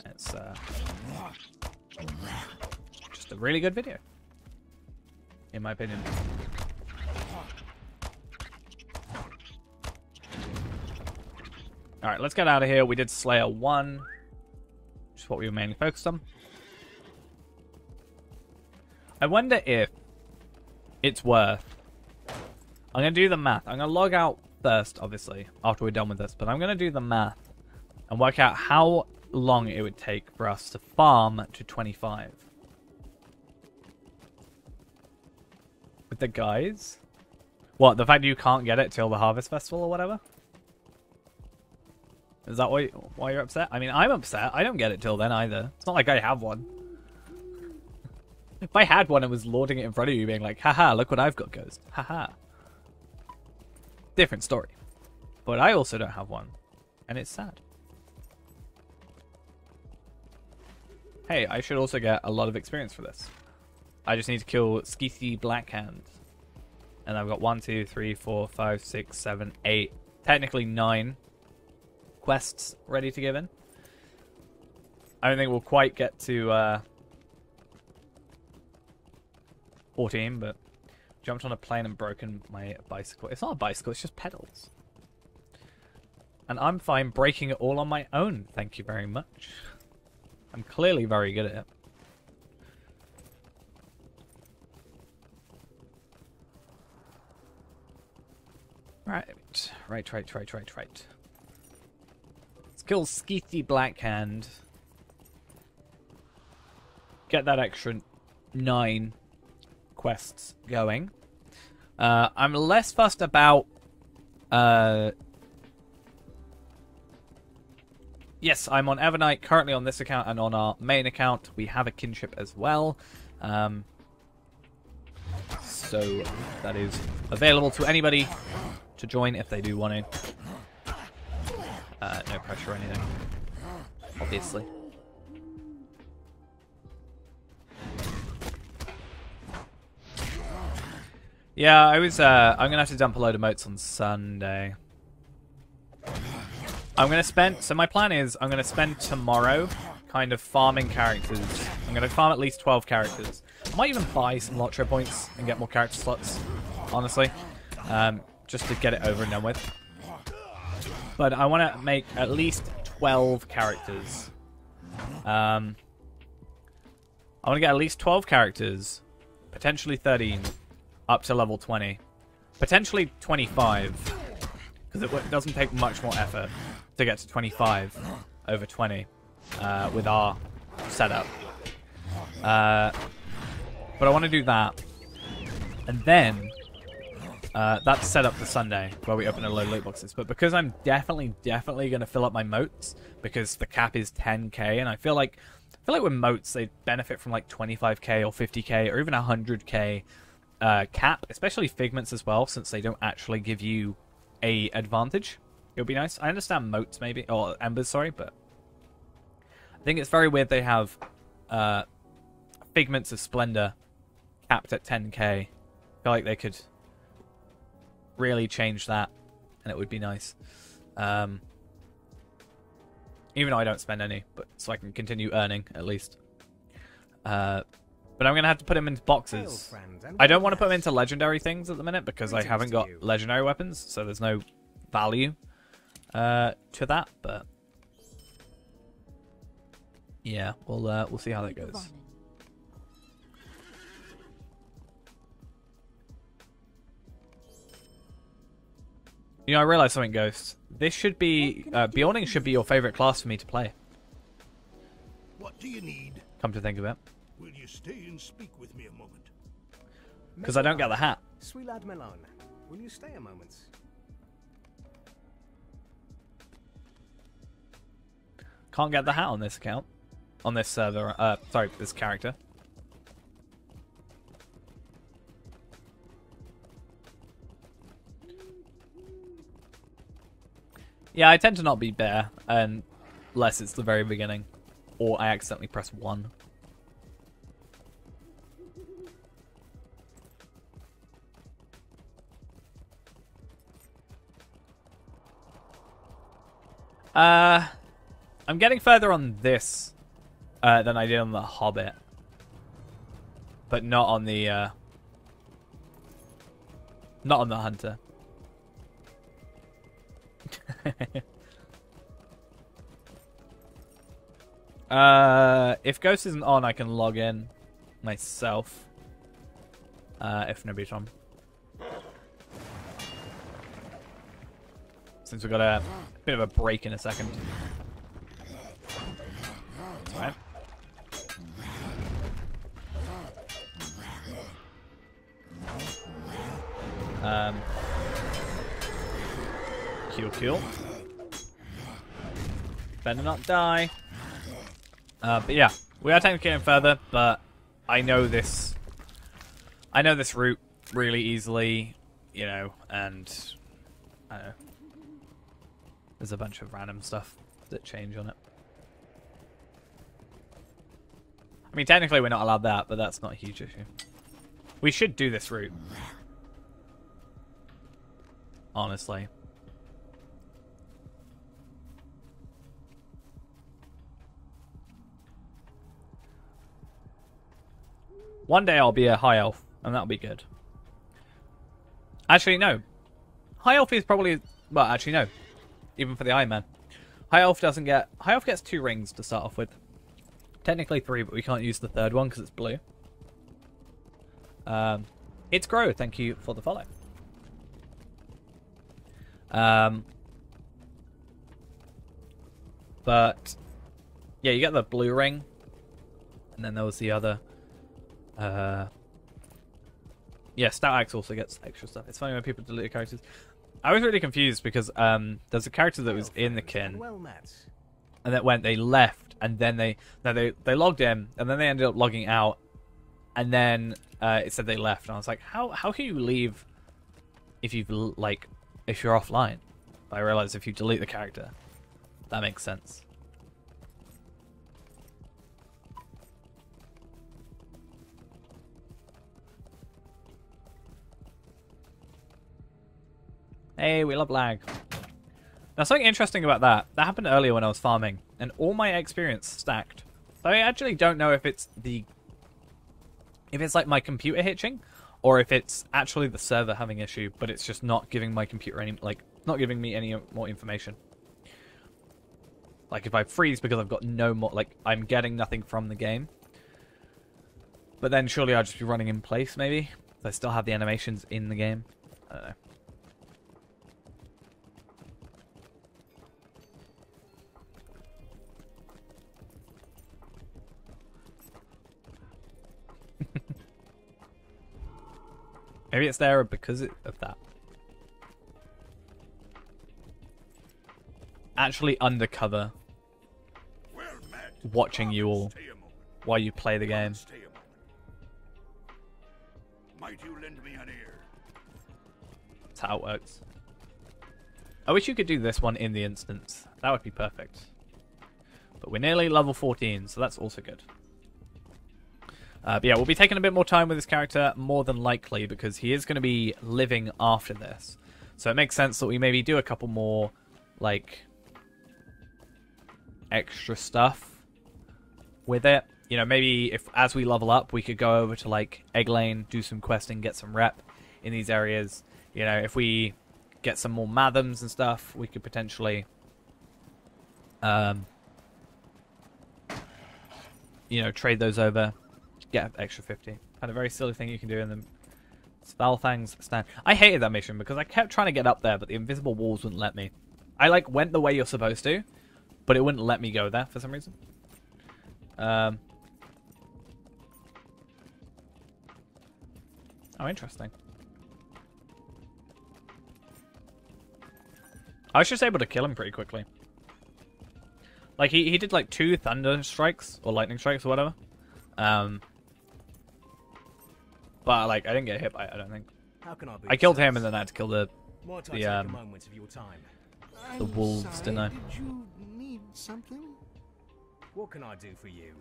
It's just a really good video, in my opinion. Alright, let's get out of here. We did Slayer 1, which is what we were mainly focused on. I wonder if it's worth... I'm going to do the math. I'm going to log out first, obviously, after we're done with this. But I'm going to do the math and work out how long it would take for us to farm to 25. With the guys? What, the fact you can't get it till the Harvest Festival or whatever? Is that why you're upset? I mean, I'm upset. I don't get it till then either. It's not like I have one. If I had one and was lording it in front of you, being like, haha, look what I've got, Ghost. Haha. Different story. But I also don't have one. And it's sad. Hey, I should also get a lot of experience for this. I just need to kill Skeethy Blackhand. And I've got 1, 2, 3, 4, 5, 6, 7, 8. Technically 9 quests ready to give in. I don't think we'll quite get to 14, but jumped on a plane and broken my bicycle. It's not a bicycle, it's just pedals. And I'm fine breaking it all on my own, thank you very much. I'm clearly very good at it. Right. Let's kill Skeethy Blackhand. Get that extra 9 quests going. I'm less fussed about... Yes, I'm on Evernight, currently on this account, and on our main account we have a kinship as well. So that is available to anybody to join if they do want to. No pressure or anything, obviously. Yeah, I'm gonna have to dump a load of motes on Sunday. I'm gonna spend, so my plan is I'm gonna spend tomorrow kind of farming characters. I'm gonna farm at least 12 characters. I might even buy some LOTRO points and get more character slots, honestly. Just to get it over and done with. But I want to make at least 12 characters. I want to get at least 12 characters, potentially 13, up to level 20. Potentially 25, because it doesn't take much more effort to get to 25 over 20 with our setup. But I want to do that. And then... that's set up for Sunday, where we open a load of loot boxes. But because I'm definitely going to fill up my motes, because the cap is 10k, and I feel like with motes, they benefit from like 25k or 50k or even 100k cap, especially figments as well, since they don't actually give you a advantage. It would be nice. I understand motes maybe, or embers, sorry, but I think it's very weird they have figments of splendor capped at 10k. I feel like they could really change that, and it would be nice. Even though I don't spend any, but so I can continue earning at least. But I'm gonna have to put them into boxes. I don't want to put them into legendary things at the minute because I haven't got legendary weapons, so there's no value to that. But yeah, we'll see how that goes. You know, I realized something, Ghost. This should be... Bjorning should be your favorite class for me to play. What do you need? Come to think of it. Will you stay and speak with me a moment? Because I don't get the hat. Sweet lad Melon, will you stay a moment? Can't get the hat on this account. On this server. Sorry, this character. Yeah, I tend to not be bear, unless it's the very beginning, or I accidentally press 1. I'm getting further on this than I did on the Hobbit, but not on the Hunter. If Ghost isn't on, I can log in myself. If nobody's on. Since we've got a bit of a break in a second. Alright. Kill. Better not die. But yeah, we are technically getting further, but I know this route really easily, you know, and I don't know. There's a bunch of random stuff that change on it. I mean, technically we're not allowed that, but that's not a huge issue. We should do this route. Honestly. One day I'll be a high elf, and that'll be good. Actually, no. High elf is probably... Well, actually, no. Even for the Iron Man. High elf doesn't get... High elf gets 2 rings to start off with. Technically 3, but we can't use the 3rd one because it's blue. It's Grow, thank you for the follow. But... Yeah, you get the blue ring. And then there was the other... Yeah, Stout Axe also gets extra stuff. It's funny when people delete characters. I was really confused because there's a character that was in the kin, and that they left, and then they logged in, and then they ended up logging out, and then it said they left, and I was like, how can you leave if you're offline? But I realized if you delete the character, that makes sense. Hey, we love lag. Now, something interesting about that happened earlier when I was farming, and all my experience stacked. So I actually don't know if it's like my computer hitching, or if it's actually the server having issue, but it's just not giving my computer not giving me any more information. Like if I freeze because I've got no more, I'm getting nothing from the game. But then surely I'll just be running in place, maybe? If I still have the animations in the game. I don't know. Maybe it's there because of that. Actually undercover, watching you all while you play the game. Might you lend me an ear? That's how it works. I wish you could do this one in the instance. That would be perfect. But we're nearly level 14, so that's also good. But yeah, we'll be taking a bit more time with this character, more than likely, because he is going to be living after this. So it makes sense that we maybe do a couple more, extra stuff with it. You know, maybe if as we level up, we could go over to, Egg Lane, do some questing, get some rep in these areas. You know, if we get some more Mathams and stuff, we could potentially, trade those over. Get extra 50. Kind of very silly thing you can do in the Spellfang's stand. I hated that mission because I kept trying to get up there, but the invisible walls wouldn't let me. I went the way you're supposed to, but it wouldn't let me go there for some reason. Oh, interesting. I was just able to kill him pretty quickly. He did 2 thunder strikes or lightning strikes or whatever. But I didn't get hit by it, I don't think. I killed him and then I had to kill the wolves, didn't I? Did you need something? What can I do for you?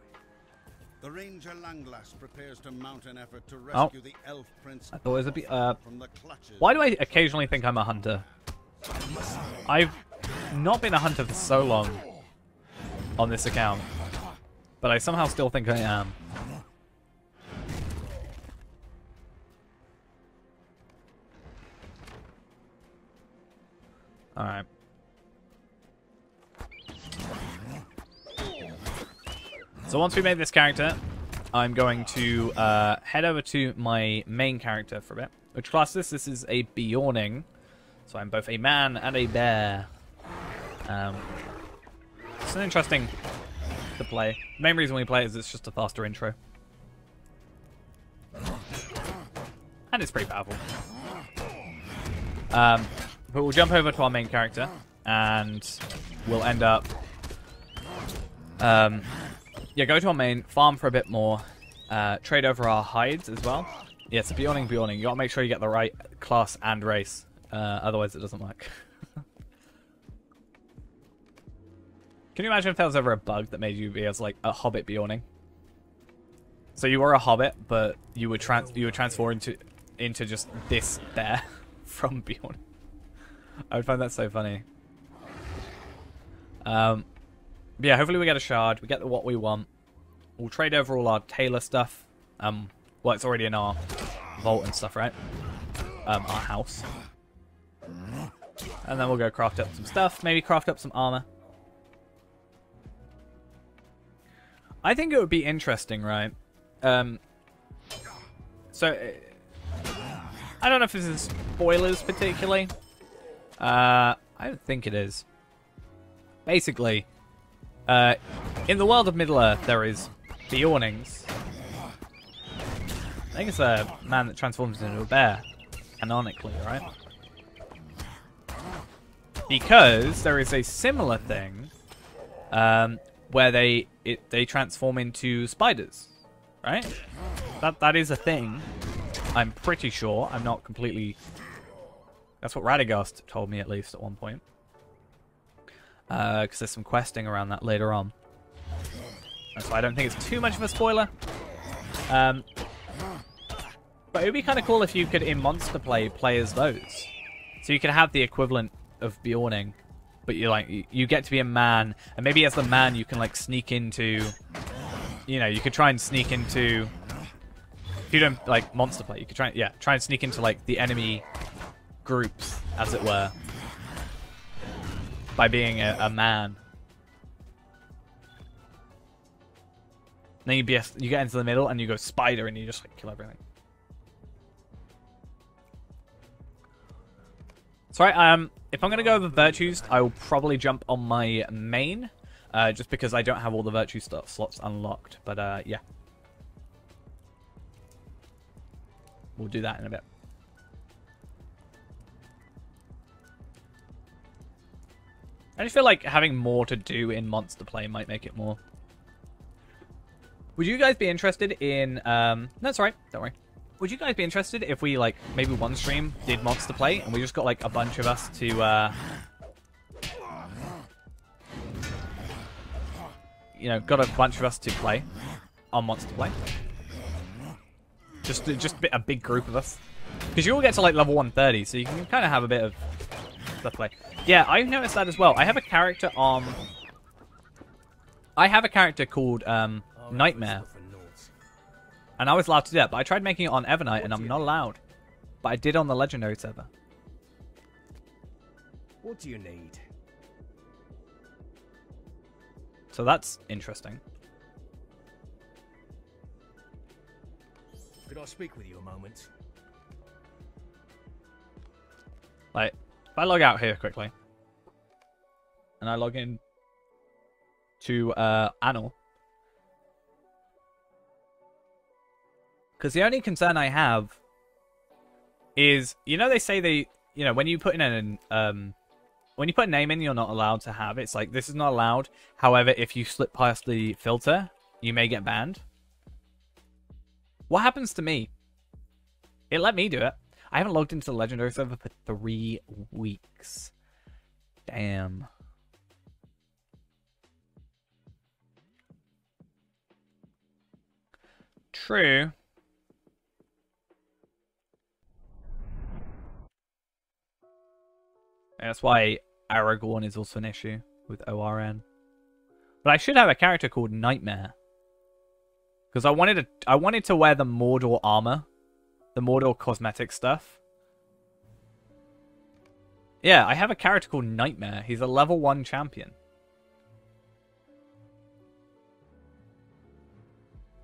The Ranger Langlass prepares to mount an effort to rescue the elf prince. I thought it was from the clutches. Why do I occasionally think I'm a hunter? I've not been a hunter for so long on this account, but I somehow still think I am. Alright. So once we made this character, I'm going to head over to my main character for a bit. Which class is this? This is a Bjorning. So I'm both a man and a bear. It's an interesting to play. The main reason we play is it's just a faster intro. And it's pretty powerful. But we'll jump over to our main character, and we'll end up... yeah, go to our main, farm for a bit more, trade over our hides as well. Yeah, it's a Bjorning. You gotta make sure you get the right class and race Otherwise, it doesn't work. Can you imagine if there was ever a bug that made you be as like a hobbit Bjorning? So you were a hobbit, but you would transform into just this bear from Bjorn. I would find that so funny. But yeah, hopefully we get a shard. We get what we want. We'll trade over all our Taylor stuff. Well, it's already in our vault and stuff, right? Our house. And then we'll go craft up some stuff. Maybe craft up some armor. I think it would be interesting, right? So, I don't know if this is spoilers particularly. I don't think it is. Basically, in the world of Middle-earth, there is Bjornings. I think it's a man that transforms into a bear, canonically, right? Because there is a similar thing, where they transform into spiders, right? That is a thing. I'm pretty sure. I'm not completely. That's what Radagast told me at least at one point. Because there's some questing around that later on. So I don't think it's too much of a spoiler. But it would be kind of cool if you could, in Monster play as those. So you could have the equivalent of Bjorning, but you get to be a man, and maybe as the man you can like sneak into. You know, you could try and sneak into. If you don't like Monster play, you could try and sneak into like the enemy groups, as it were, by being a man. Then you get into the middle and you go spider and you just like kill everything. So right, if I'm gonna go with virtues, I will probably jump on my main, just because I don't have all the virtue slots unlocked. But yeah, we'll do that in a bit. I just feel like having more to do in Monster play might make it more. Would you guys be interested in... That's alright, don't worry. Would you guys be interested if we, like, maybe one stream did Monster play and we just got, like, a bunch of us to, you know, got a bunch of us to play on Monster play? Just a big group of us. Because you all get to, like, level 130, so you can kind of have a bit of stuff to play. Yeah, I've noticed that as well. I have a character on... I have a character called, Nightmare. And I was allowed to do that, but I tried making it on Evernight and I'm not allowed. But I did on the Legendary server. What do you need? So that's interesting. Could I speak with you a moment? Like, if I log out here quickly, and I log in to Anil, because the only concern I have is, you know, they say you know, when you put in when you put a name in, you're not allowed to have it. It's like, this is not allowed. However, if you slip past the filter, you may get banned. What happens to me? It let me do it. I haven't logged into the Legendary server for 3 weeks. Damn. True. That's why Aragorn is also an issue with ORN. But I should have a character called Nightmare. Because I wanted to wear the Mordor armor. The Mordor cosmetic stuff. Yeah, I have a character called Nightmare. He's a level 1 champion.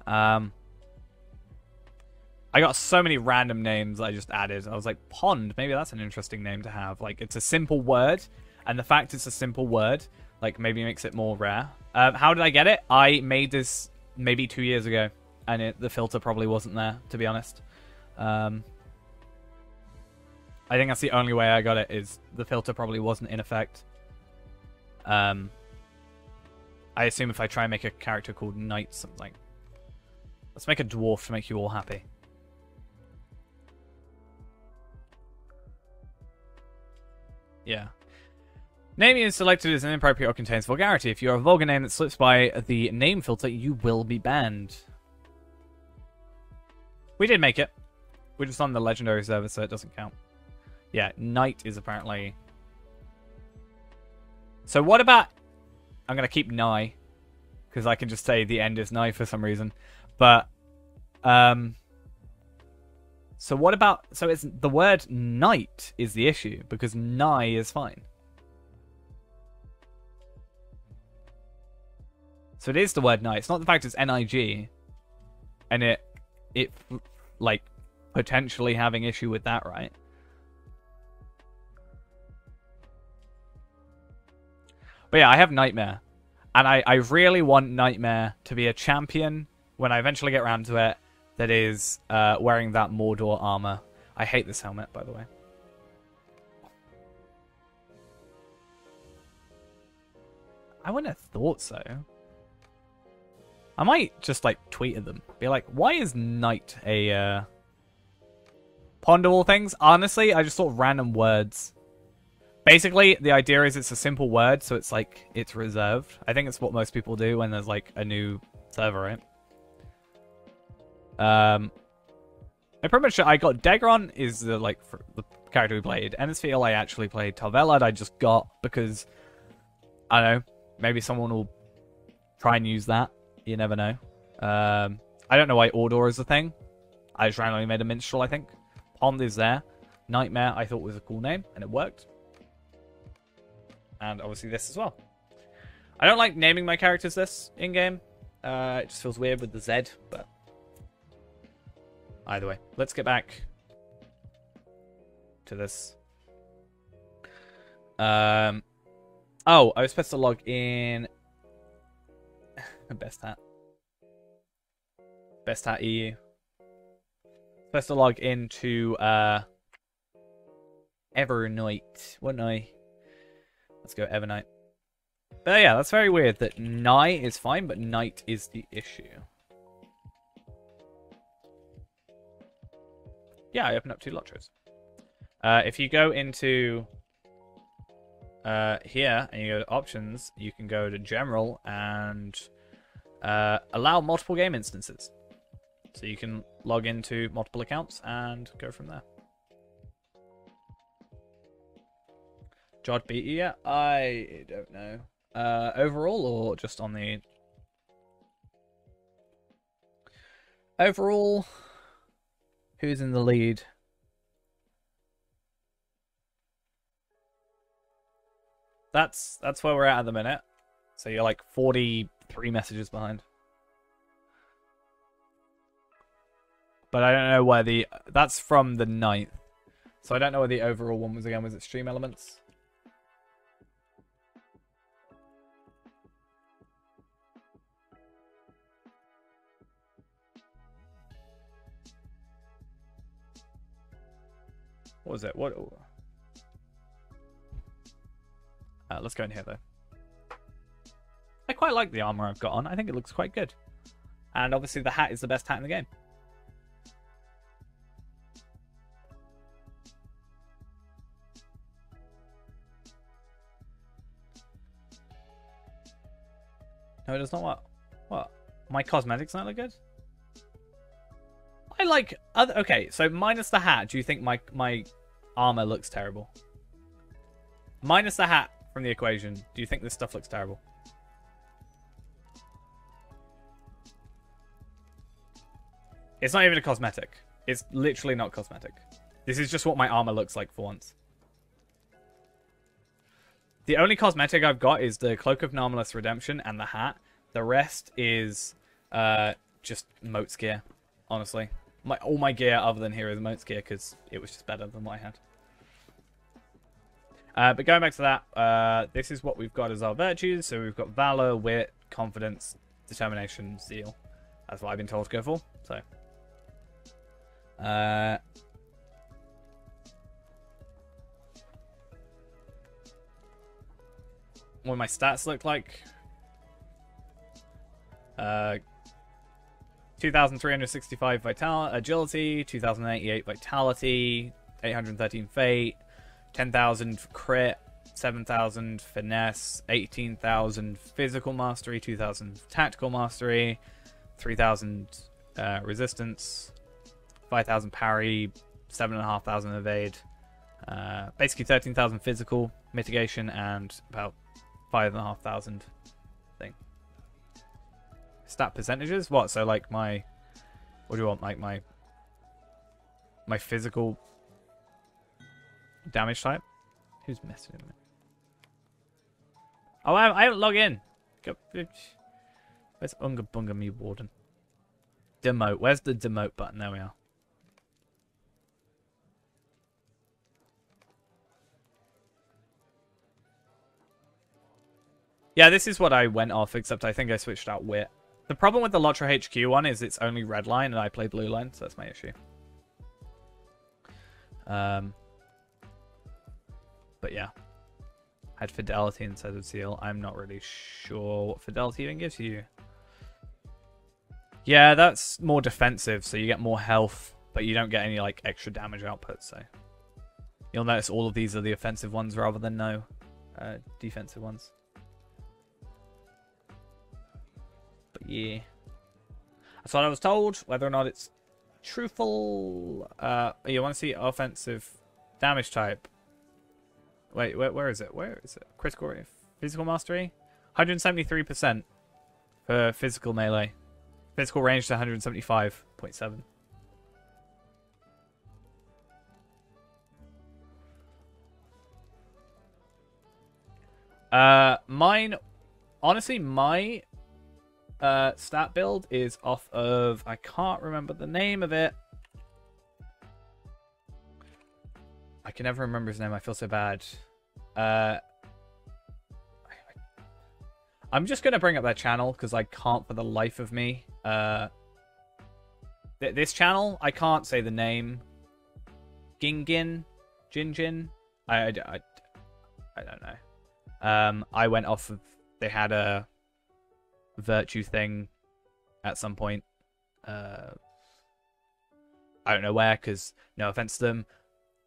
I got so many random names I just added. I was like, Pond, maybe that's an interesting name to have. Like, it's a simple word, and the fact it's a simple word, like, maybe makes it more rare. How did I get it? I made this maybe 2 years ago, and the filter probably wasn't there, to be honest. I think that's the only way I got it, is the filter probably wasn't in effect. I assume if I try and make a character called Knight something. Let's make a dwarf to make you all happy. Yeah. Naming is selected as inappropriate or contains vulgarity. If you're a vulgar name that slips by the name filter, you will be banned. We did make it. We're just on the legendary server, so it doesn't count. Yeah, Knight is apparently... So what about... I'm going to keep Nigh, because I can just say the end is Nigh for some reason. But, so what about... So it's the word Knight is the issue, because Nigh is fine. So it is the word Knight. It's not the fact it's N-I-G, and it like, potentially having issue with that, right? But yeah, I have Nightmare. And I really want Nightmare to be a champion when I eventually get around to it that is wearing that Mordor armor. I hate this helmet, by the way. I wouldn't have thought so. I might just, like, tweet at them. Be like, why is Knight a ponder all things? Honestly, I just thought random words. Basically, the idea is it's a simple word, so it's like, it's reserved. I think it's what most people do when there's like a new server, right? I pretty much, I got Degron is the, like, the character we played. Enesfiel I actually played. Tarvelad I just got because, I don't know, maybe someone will try and use that. You never know. I don't know why Ordor is a thing. I just randomly made a minstrel, I think. Pond is there. Nightmare I thought was a cool name, and it worked. And obviously this as well. I don't like naming my characters this in-game. It just feels weird with the Z, but... Either way. Let's get back to this. Oh, I was supposed to log in... Best hat. Best hat EU. Supposed to log into Evernight, wouldn't I? Let's go Evernight. But yeah, that's very weird that Nigh is fine, but Night is the issue. Yeah, I opened up 2 LOTROs. If you go into here and you go to options, you can go to general and allow multiple game instances. So you can log into multiple accounts and go from there. Jod beat you yet? I don't know. Overall or just on the... Overall, who's in the lead? That's where we're at the minute. So you're like 43 messages behind. But I don't know where the... That's from the 9th. So I don't know where the overall one was again. Was it Stream Elements? What was it? What? Let's go in here, though. I quite like the armor I've got on. I think it looks quite good. And obviously the hat is the best hat in the game. No, it does not. What? My cosmetics not look good? I like other... Okay, so minus the hat, do you think my armor looks terrible? Minus the hat from the equation, do you think this stuff looks terrible? It's not even a cosmetic. It's literally not cosmetic. This is just what my armor looks like for once. The only cosmetic I've got is the Cloak of Anomalous Redemption and the hat. The rest is just Moat's gear, honestly. All my gear other than here is Moat's gear because it was just better than what I had. But going back to that, this is what we've got as our virtues. So we've got Valor, Wit, Confidence, Determination, Zeal. That's what I've been told to go for. So, what my stats look like. 2,365 agility, 2,088 vitality, 813 fate, 10,000 crit, 7,000 finesse, 18,000 physical mastery, 2,000 tactical mastery, 3,000 resistance, 5,000 parry, 7,500 evade, basically 13,000 physical mitigation, and about 5,500 thing. Stat percentages? What? So like my, what do you want? Like my physical damage type? Who's messaging me? Oh, I haven't logged in. Where's Unga Bunga me warden? Demote. Where's the demote button? There we are. Yeah, this is what I went off, except I think I switched out wit. The problem with the LOTRO HQ one is it's only red line, and I play blue line, so that's my issue. But yeah. Had fidelity instead of zeal. I'm not really sure what fidelity even gives you. Yeah, that's more defensive, so you get more health, but you don't get any like extra damage output, so. You'll notice all of these are the offensive ones rather than no defensive ones. But yeah. That's what I was told. Whether or not it's truthful. You want to see offensive damage type. Wait, where is it? Where is it? Critical rate. Physical mastery? 173% for physical melee. Physical range to 175.7. Mine, honestly, my stat build is off of, I can't remember the name of it. I can never remember his name. I feel so bad. I'm just gonna bring up that channel because I can't for the life of me. This channel, I can't say the name. Jinjin. I don't know. I went off of, they had a virtue thing at some point. I don't know where, because no offense to them,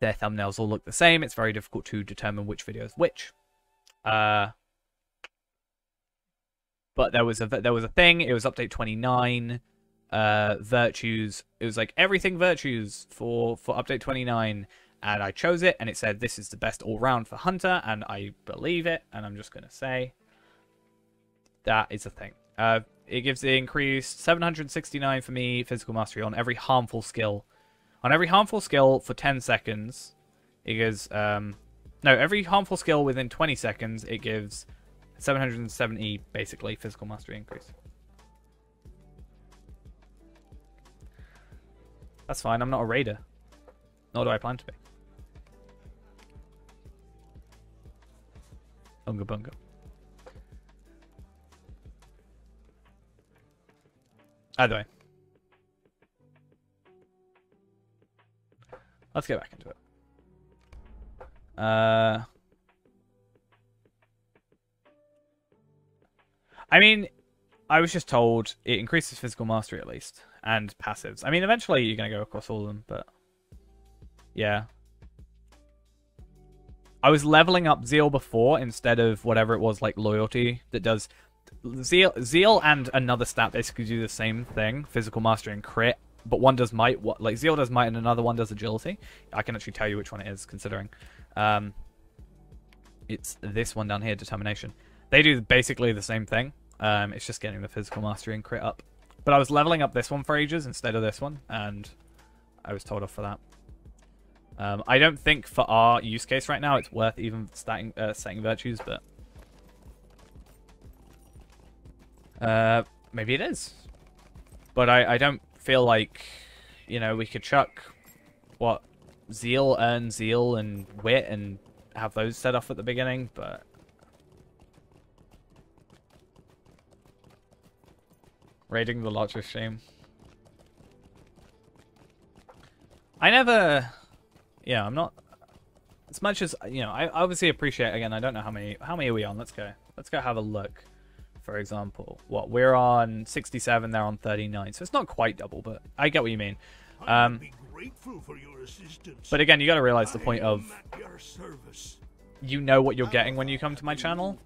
their thumbnails all look the same. It's very difficult to determine which video is which. But there was a thing. It was update 29. Virtues. It was like everything virtues for update 29, and I chose it, and it said this is the best all round for Hunter, and I believe it. And I'm just gonna say that is a thing. It gives the increased 769 for me physical mastery on every harmful skill. On every harmful skill for 10 seconds, it gives no, every harmful skill within 20 seconds, it gives 770 basically physical mastery increase. That's fine. I'm not a raider. Nor do I plan to be. Unga bunga. Either way. Let's get back into it. I mean, I was just told it increases physical mastery at least, and passives. I mean, eventually you're going to go across all of them, but yeah. I was leveling up Zeal before instead of whatever it was, like Loyalty, that does... Zeal and another stat basically do the same thing, physical mastery and crit, but one does might, like Zeal does might and another one does agility. I can actually tell you which one it is, considering. It's this one down here, determination. They do basically the same thing. It's just getting the physical mastery and crit up. But I was leveling up this one for ages instead of this one, and I was told off for that. I don't think for our use case right now it's worth even setting virtues, but maybe it is. But I don't feel like, you know, we could chuck what Zeal, earn Zeal and Wit and have those set off at the beginning, but raiding the LOTRO stream. I never, yeah, I'm not, as much as, you know, I obviously appreciate, again, I don't know how many are we on? Let's go have a look. For example, what, we're on 67, they're on 39, so it's not quite double, but I get what you mean. grateful for your assistance. But again, you got to realize the point of at your service. you know what you're getting when you come to my channel,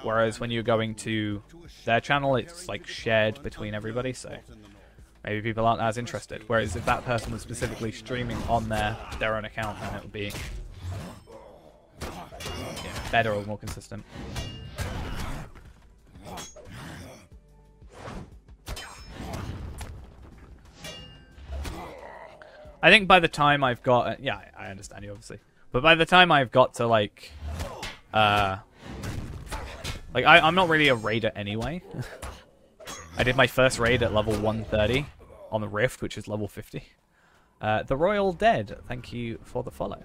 whereas when you're going to their channel, it's like shared between everybody, so maybe people aren't as interested. Whereas if that person was specifically streaming on their own account, then it would be better or more consistent. I think by the time I've got... Yeah, I understand you, obviously. But by the time I've got to, like... I'm not really a raider anyway. I did my first raid at level 130 on the Rift, which is level 50. The Royal Dead, thank you for the follow.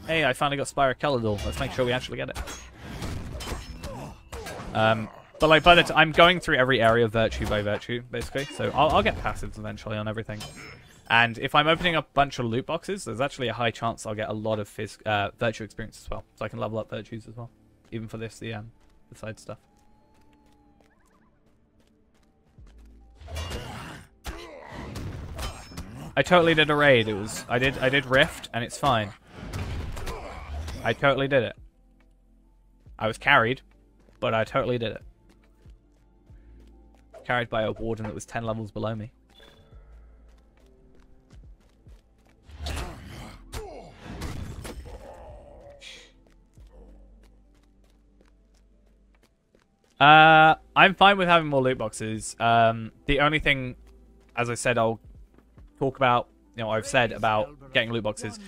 Hey, I finally got Spire Caledor. Let's make sure we actually get it. But like by the time I'm going through every area virtue by virtue, basically, so I'll get passives eventually on everything. And if I'm opening up a bunch of loot boxes, there's actually a high chance I'll get a lot of virtue experience as well, so I can level up virtues as well, even for this the side stuff. I totally did a raid. I did Rift and it's fine. I totally did it. I was carried, but I totally did it. Carried by a warden that was 10 levels below me. I'm fine with having more loot boxes. The only thing, as I said, I'll talk about, I've said about getting loot boxes.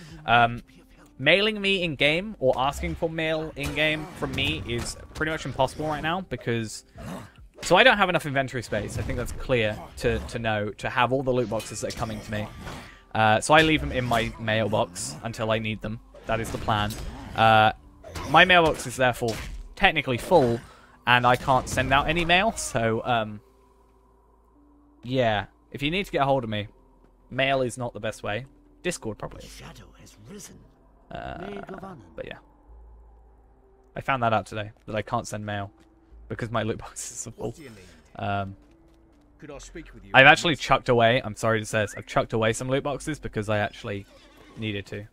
Mailing me in-game or asking for mail in-game from me is pretty much impossible right now because... So I don't have enough inventory space. I think that's clear to know, to have all the loot boxes that are coming to me. So I leave them in my mailbox until I need them. That is the plan. My mailbox is therefore technically full, and I can't send out any mail. So, yeah. If you need to get a hold of me, mail is not the best way. Discord probably is. Shadow has risen. But yeah. I found that out today, that I can't send mail. Because my loot boxes are full. Could I speak with you? I've actually chucked away, I'm sorry to say this, I've chucked away some loot boxes because I actually needed to.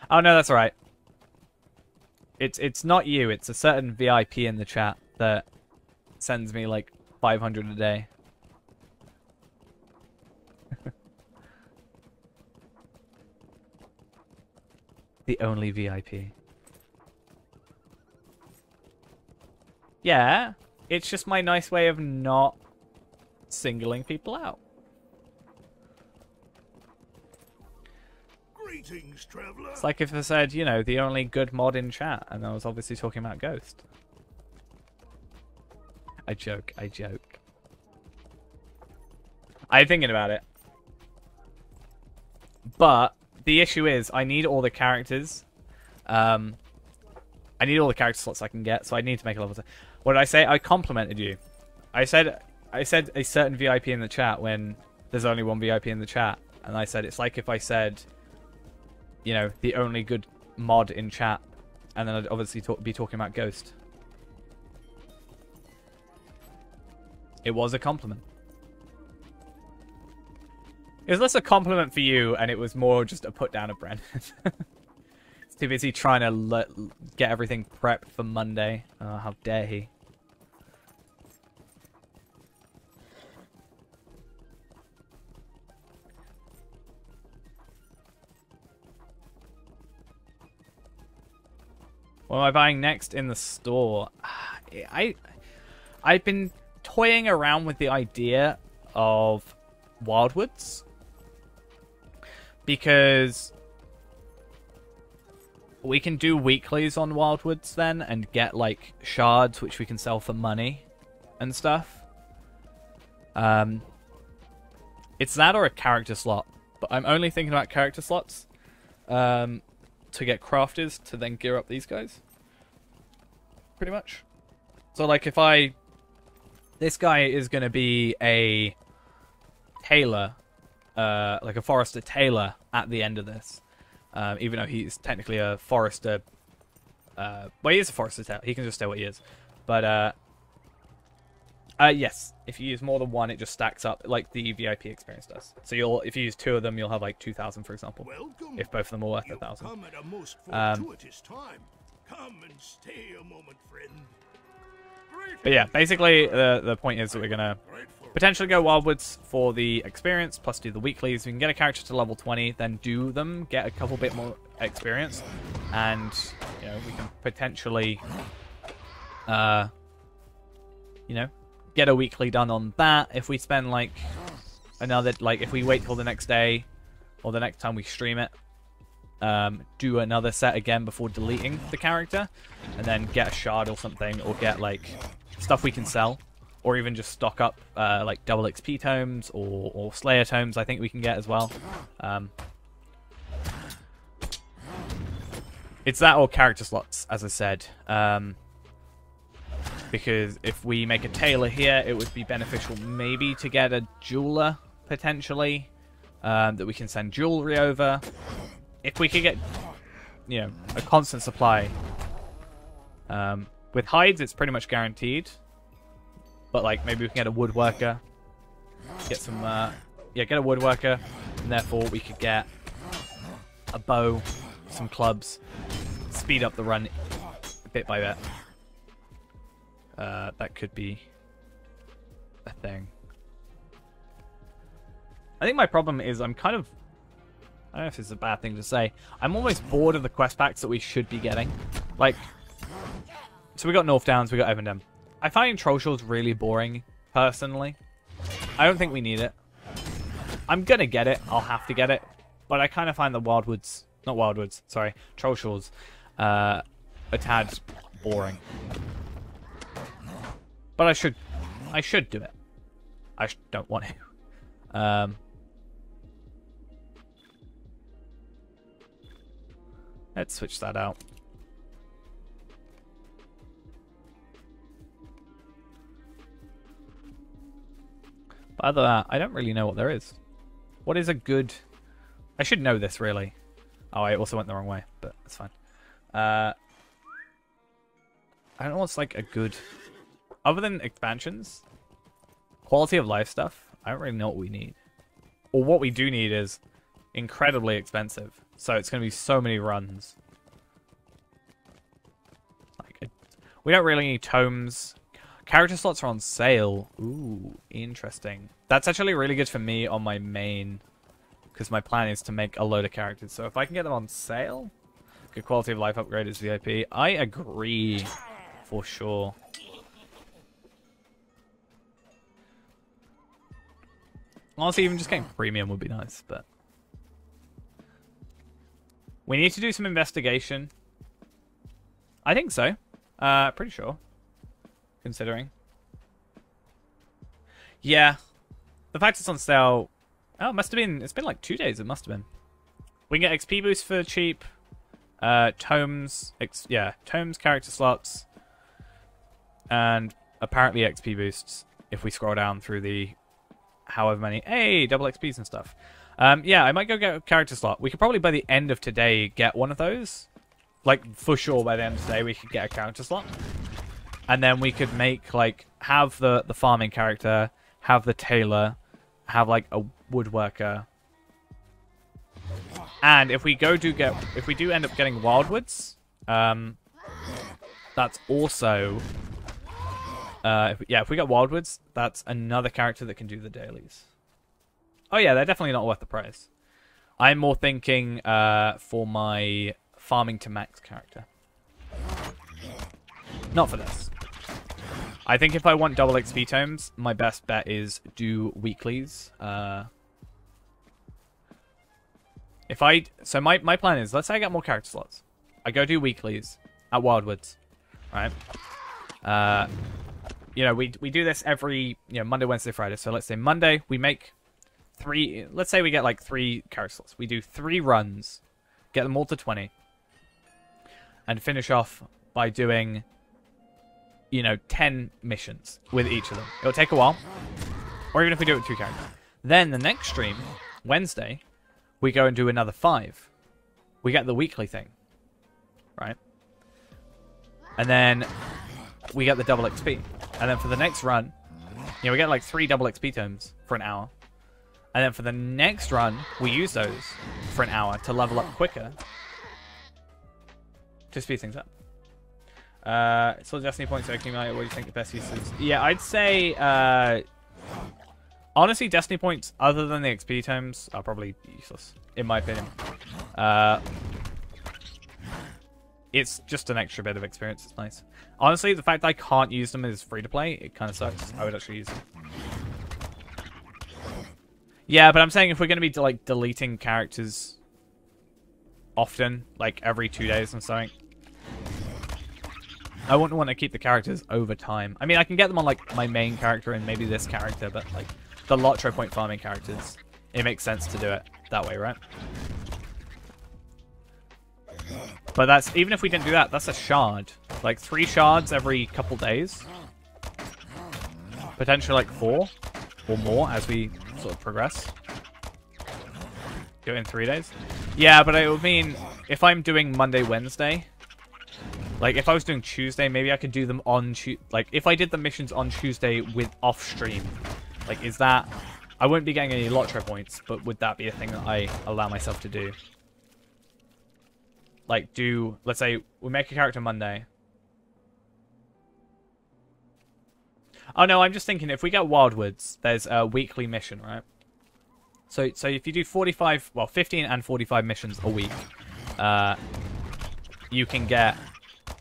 Oh no, that's alright. It's not you, it's a certain VIP in the chat that sends me like 500 a day. The only VIP. Yeah, it's just my nice way of not singling people out. Greetings, traveler. It's like if I said, the only good mod in chat, and I was obviously talking about Ghost. I joke. I'm thinking about it. But the issue is, I need all the characters. I need all the character slots I can get, so I need to make a level. What did I say? I complimented you. I said a certain VIP in the chat when there's only one VIP in the chat, and I said it's like if I said, the only good mod in chat, and then I'd obviously be talking about Ghost. It was a compliment. It was less a compliment for you, and it was more just a put down of Brennan. Too busy trying to get everything prepped for Monday. Oh, how dare he. What am I buying next in the store? I've been toying around with the idea of Wildwoods. Because... we can do weeklies on Wildwoods then and get like shards which we can sell for money and stuff. It's that or a character slot, but I'm only thinking about character slots to get crafters to then gear up these guys. Pretty much. So like if this guy is going to be a tailor, like a forester tailor at the end of this. Even though he's technically a forester. Well, he is a forester tailor. He can just stay what he is. But Yes. If you use more than one, it just stacks up like the VIP experience does. So if you use 2 of them, you'll have like 2,000, for example. Welcome. If both of them are worth You 1,000. come at a most fortuitous time. Come and stay a moment, friend. But yeah, basically the point is that we're gonna potentially go Wildwoods for the experience, plus do the weeklies. We can get a character to level 20, then do them, get a couple bit more experience, and we can potentially get a weekly done on that. If we spend like another, if we wait till the next day or the next time we stream it, do another set again before deleting the character, and then get a shard or something, or get like stuff we can sell, or even just stock up like double XP tomes or Slayer tomes. I think we can get as well. It's that or character slots, as I said. Because if we make a tailor here, it would be beneficial maybe to get a jeweler, potentially, that we can send jewelry over. If we could get, a constant supply. With hides, it's pretty much guaranteed. But, maybe we can get a woodworker. Get some, get a woodworker. And therefore, we could get a bow, some clubs, speed up the run bit by bit. That could be a thing. I think my problem is I don't know if it's a bad thing to say. I'm almost bored of the quest packs that we should be getting. So we got North Downs, we got Evendem. I find Troll Shores really boring, personally. I don't think we need it. I'm gonna get it. I'll have to get it. But I kind of find the Troll Shores, a tad boring. But I should do it. I don't want to. Let's switch that out. But other than that, I don't really know what there is. What is a good... I should know this, really. Oh, I also went the wrong way, but it's fine. I don't know what's a good... Other than expansions, quality of life stuff, I don't really know what we need. Or what we do need is incredibly expensive. So it's going to be so many runs. We don't really need tomes. Character slots are on sale. Ooh, interesting. That's actually really good for me on my main, because my plan is to make a load of characters. So if I can get them on sale, good quality of life upgrade is VIP. I agree, for sure. Honestly, even just getting premium would be nice, but... We need to do some investigation. I think so. Pretty sure. Considering. Yeah. The fact it's on sale... Oh, it must have been... It's been like 2 days, it must have been. We can get XP boosts for cheap. Tomes. Tomes, character slots. And apparently XP boosts if we scroll down through the... however many... Hey, double XPs and stuff. Yeah, I might go get a character slot. We could probably, by the end of today, get one of those. For sure, by the end of today, we could get a character slot. And then we could make, have the farming character, have the tailor, have, a woodworker. And if we if we do end up getting Wildwoods, that's also... if we get Wildwoods, that's another character that can do the dailies. Oh yeah, they're definitely not worth the price. I'm more thinking for my farming to max character. Not for this. I think if I want double XP tomes, my best bet is do weeklies. So my plan is, let's say I get more character slots. I go do weeklies at Wildwoods, right? We do this every Monday, Wednesday, Friday. So let's say Monday we make 3. Let's say we get 3 character slots. We do 3 runs, get them all to 20, and finish off by doing 10 missions with each of them. It'll take a while, or even if we do it with 2 characters. Then the next stream, Wednesday, we go and do another 5. We get the weekly thing, right? And then we get the double XP. And then for the next run, we get like 3 double XP tomes for an hour. And then for the next run, we use those for an hour to level up quicker. To speed things up. So Destiny points, okay, what do you think the best use is? Yeah, I'd say, honestly, Destiny points, other than the XP tomes, are probably useless, in my opinion. It's just an extra bit of experience, it's nice. Honestly, the fact that I can't use them as free-to-play, it kind of sucks. I would actually use them. Yeah, but I'm saying if we're going to be, like, deleting characters often, like every 2 days and something, I wouldn't want to keep the characters over time. I mean, I can get them on, like, my main character and maybe this character, but, like, the LOTRO point farming characters, it makes sense to do it that way, right? But that's, even if we didn't do that, that's a shard. Like, 3 shards every couple days. Potentially, like, 4 or more as we sort of progress. Do it in 3 days. Yeah, but it would mean if I'm doing Monday, Wednesday, like if I was doing Tuesday, maybe I could do them on like if I did the missions on Tuesday with off stream. Like, is that, I wouldn't be getting any LOTRO points, but would that be a thing that I allow myself to do? Like, let's say we make a character Monday. Oh no, I'm just thinking if we get Wildwoods, there's a weekly mission, right? So if you do 15 and 45 missions a week, you can get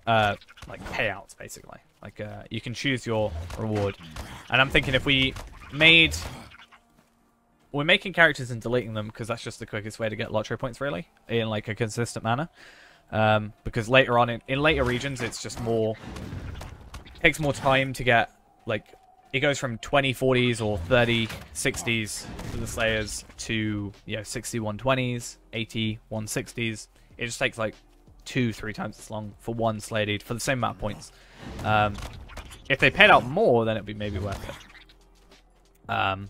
like payouts basically. Like you can choose your reward. And I'm thinking if we're making characters and deleting them because that's just the quickest way to get LOTRO points really in like a consistent manner. Because later on in later regions it's just takes more time to get, like, it goes from 20 40s or 30 60s for the Slayers to, 60 120s, 80 160s. It just takes like 2-3 times as long for one Slayer deed for the same amount of points. If they paid out more, then it'd be maybe worth it. But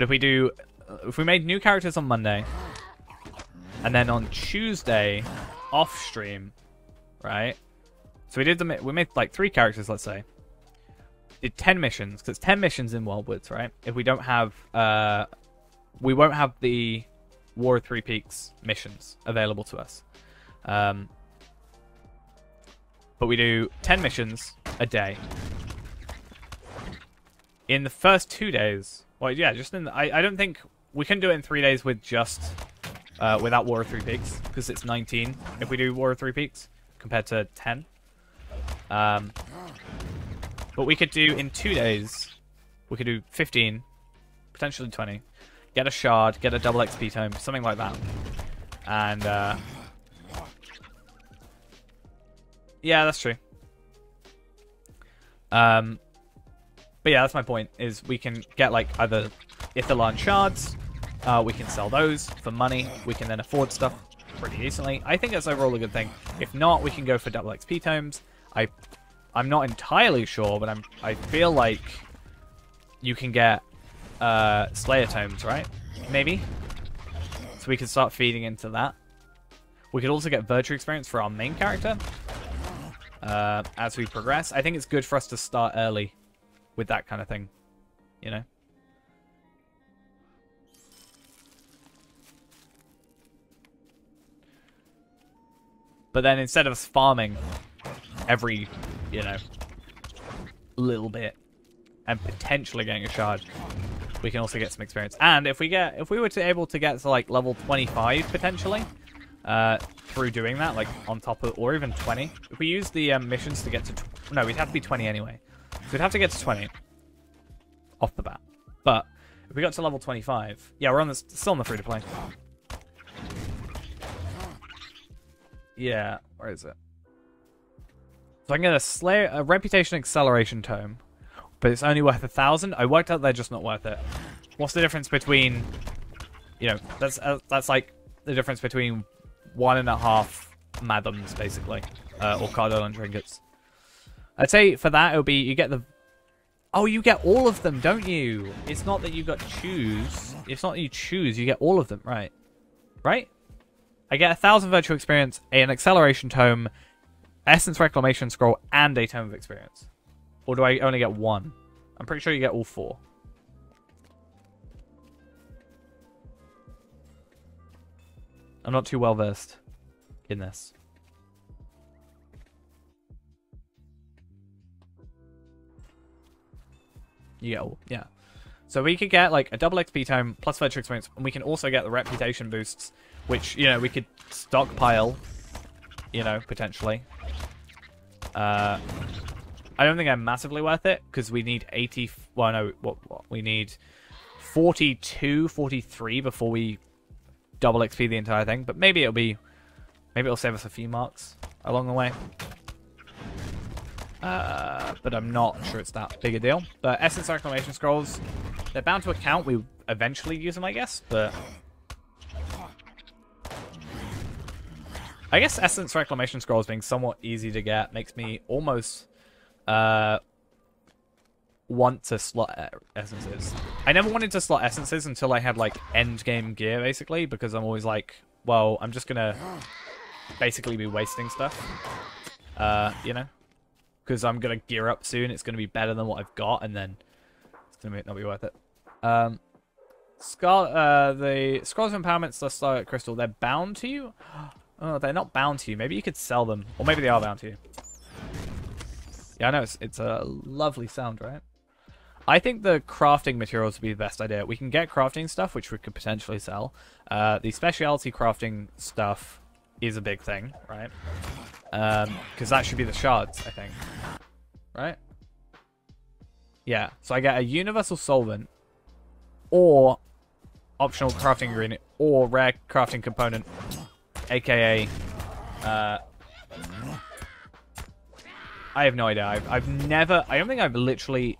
if we made new characters on Monday, and then on Tuesday, off stream, right? So we made like 3 characters, let's say. Did 10 missions, because 10 missions in Wildwoods, right? If we don't have, we won't have the War of Three Peaks missions available to us. But we do 10 missions a day. In the first 2 days, well, yeah, just I don't think we can do it in 3 days with just without War of Three Peaks, because it's 19 if we do War of Three Peaks compared to 10. But we could do in 2 days, we could do 15, potentially 20, get a shard, get a double XP tome, something like that. And yeah, that's true. But yeah, that's my point, is we can get like either Ithalan shards, we can sell those for money, we can then afford stuff pretty decently. I think that's overall a good thing. If not, we can go for double XP tomes. I'm not entirely sure, but I feel like you can get Slayer tomes, right? Maybe. So we can start feeding into that. We could also get virtue experience for our main character as we progress. I think it's good for us to start early with that kind of thing, you know? But then instead of farming every, little bit and potentially getting a shard, we can also get some experience. And if we were able to get to like level 25 potentially through doing that, like on top of, or even 20, if we use the missions to get to no, we'd have to be 20 anyway, so we'd have to get to 20 off the bat. But if we got to level 25, yeah, we're still on the free to play. Yeah, where is it? So I can get a Reputation Acceleration Tome, but it's only worth 1,000. I worked out they're just not worth it. What's the difference between, that's like the difference between 1.5 Madams, basically, or Cardolin Trinkets. I'd say for that, it'll be, you get the, oh, you get all of them, don't you? It's not that you got choose. It's not that you choose, you get all of them, right? Right? I get 1,000 virtual experience, an acceleration tome, Essence Reclamation Scroll, and a Tome of Experience. Or do I only get one? I'm pretty sure you get all 4. I'm not too well versed in this. You get all, yeah. So we could get like a double XP tome plus virtual experience, and we can also get the reputation boosts, which, you know, we could stockpile, you know, potentially. I don't think they're massively worth it, because we need 80... Well, no, what? We need 42, 43 before we double XP the entire thing. But maybe it'll be... Maybe it'll save us a few marks along the way. But I'm not sure it's that big a deal. But Essence Reclamation Scrolls, they're bound to account. We eventually use them, I guess, but... I guess Essence Reclamation Scrolls being somewhat easy to get makes me almost want to slot essences. I never wanted to slot essences until I had like end game gear, basically, because I'm always like, well, I'm just gonna basically be wasting stuff, you know, because I'm gonna gear up soon. It's gonna be better than what I've got, and then it's gonna not be worth it. The Scrolls of Empowerment, the Starlight Crystal, they're bound to you. Oh, they're not bound to you. Maybe you could sell them. Or maybe they are bound to you. Yeah, I know. It's a lovely sound, right? I think the crafting materials would be the best idea. We can get crafting stuff, which we could potentially sell. The specialty crafting stuff is a big thing, right? Because that should be the shards, I think. Right? Yeah. So I get a universal solvent, or optional crafting ingredient, or rare crafting component, aka I have no idea. I've never... I don't think I've literally...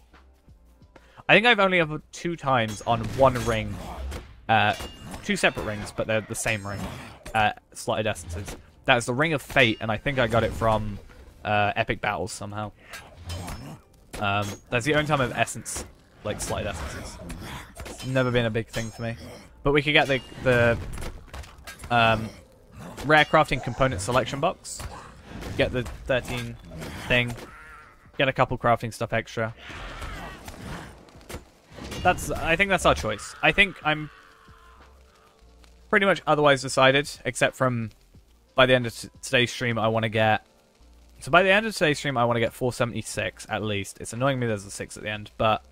I think I've only ever 2 times on one ring, 2 separate rings, but they're the same ring, slotted essences. That's the Ring of Fate, and I think I got it from Epic Battles somehow. That's the only time I've essence, like, slotted essences. It's never been a big thing for me. But we could get the rare crafting component selection box, get the 13 thing, get a couple crafting stuff extra. I think that's our choice. I think I'm pretty much otherwise decided, except from by the end of today's stream I want to get... So by the end of today's stream I want to get 476 at least. It's annoying me there's a 6 at the end, but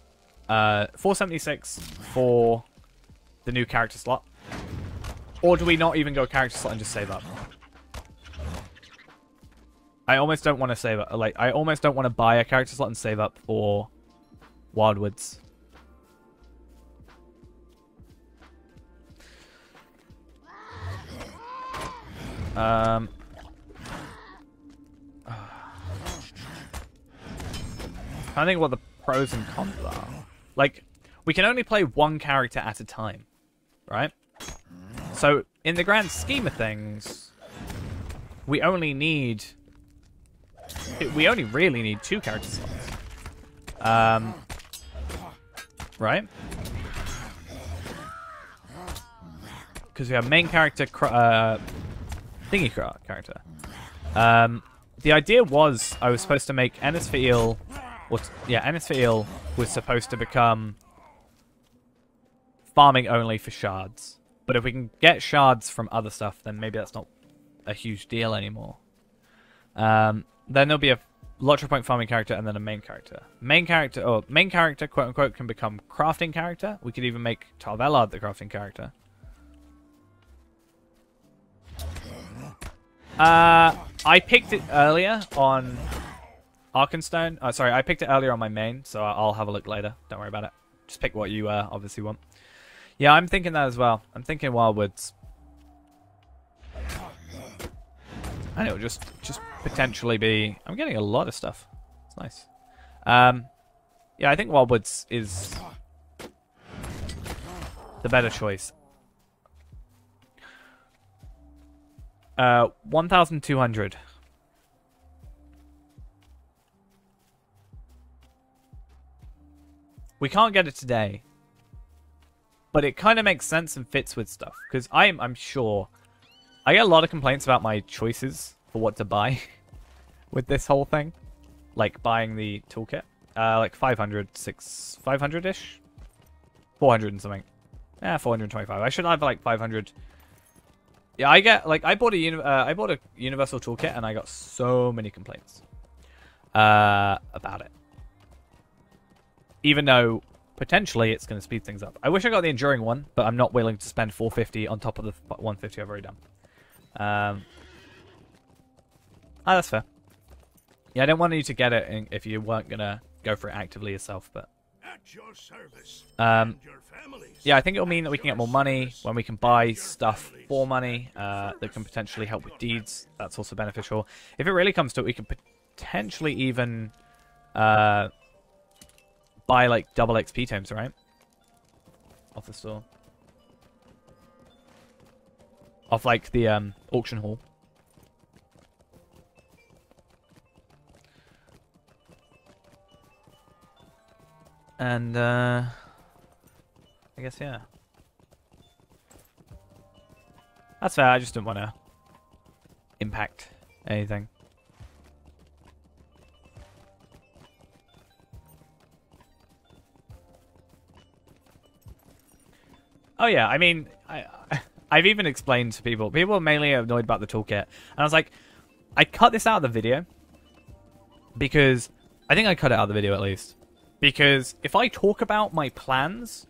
476 for the new character slot. Or do we not even go character slot and just save up? I almost don't want to save up. Like, I almost don't want to buy a character slot and save up for Wildwoods. I think what the pros and cons are. Like, we can only play one character at a time, right? So, in the grand scheme of things, we only really need 2 character slots. Right? Because we have main character, thingy character. The idea was I was supposed to make Ennis for Eel, Ennis for Eel was supposed to become farming only for shards. But if we can get shards from other stuff, then maybe that's not a huge deal anymore. Then there'll be a LOTRO point farming character and then a main character. Main character, quote unquote, can become crafting character. We could even make Tarvelard the crafting character. I picked it earlier on Arkenstone. Oh, sorry, I picked it earlier on my main, so I'll have a look later. Don't worry about it. Just pick what you obviously want. Yeah, I'm thinking that as well. I'm thinking Wildwoods. And it'll just potentially be... I'm getting a lot of stuff. It's nice. Yeah, I think Wildwoods is the better choice. 1,200. We can't get it today. But it kind of makes sense and fits with stuff. Because I'm sure... I get a lot of complaints about my choices for what to buy with this whole thing. Like buying the toolkit. like 500-ish? 400 and something. Yeah, 425. I should have like 500. Yeah, I get like I bought a universal toolkit and I got so many complaints about it. Even though potentially it's going to speed things up. I wish I got the enduring one, but I'm not willing to spend 450 on top of the 150 I've already done. That's fair. Yeah, I don't want you to get it if you weren't going to go for it actively yourself, but At your service. yeah, I think it'll mean that we can get more money when we can buy stuff for money that can potentially help with deeds. That's also beneficial. If it really comes to it, we can potentially even buy like double XP tomes, right? Off the store. Off like the auction hall. And I guess yeah. That's fair, I just didn't want to impact anything. Oh yeah, I mean, I've even explained to people. People are mainly annoyed about the toolkit. And I was like, I cut this out of the video. Because, I think I cut it out of the video at least. Because if I talk about my plans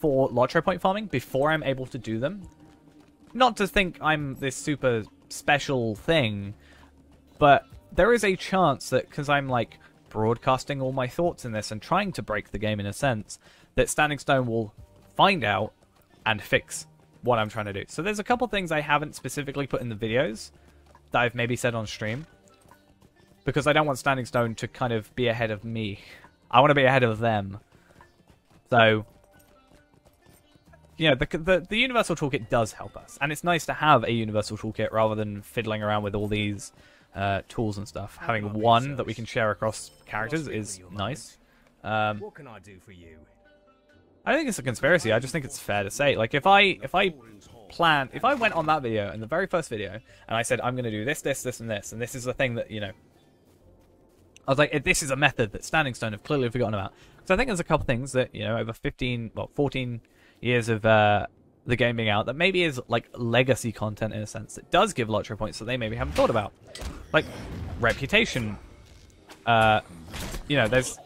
for LOTRO point farming before I'm able to do them, not to think I'm this super special thing, but there is a chance that, because I'm like broadcasting all my thoughts in this and trying to break the game in a sense, that Standing Stone will find out and fix what I'm trying to do. So there's a couple things I haven't specifically put in the videos that I've maybe said on stream, because I don't want Standing Stone to kind of be ahead of me. I want to be ahead of them. So, yeah, the Universal Toolkit does help us. And it's nice to have a Universal Toolkit rather than fiddling around with all these tools and stuff. Having one that we can share across characters is nice. What can I do for you? I think it's a conspiracy. I just think it's fair to say. Like, if I went on that video, in the very first video, and I said, I'm going to do this, this, this, and this is the thing that, you know, I was like, this is a method that Standing Stone have clearly forgotten about. So I think there's a couple things that, you know, over 14 years of the game being out, that maybe is, like, legacy content in a sense that does give LOTRO points that they maybe haven't thought about. Like, reputation. You know, there's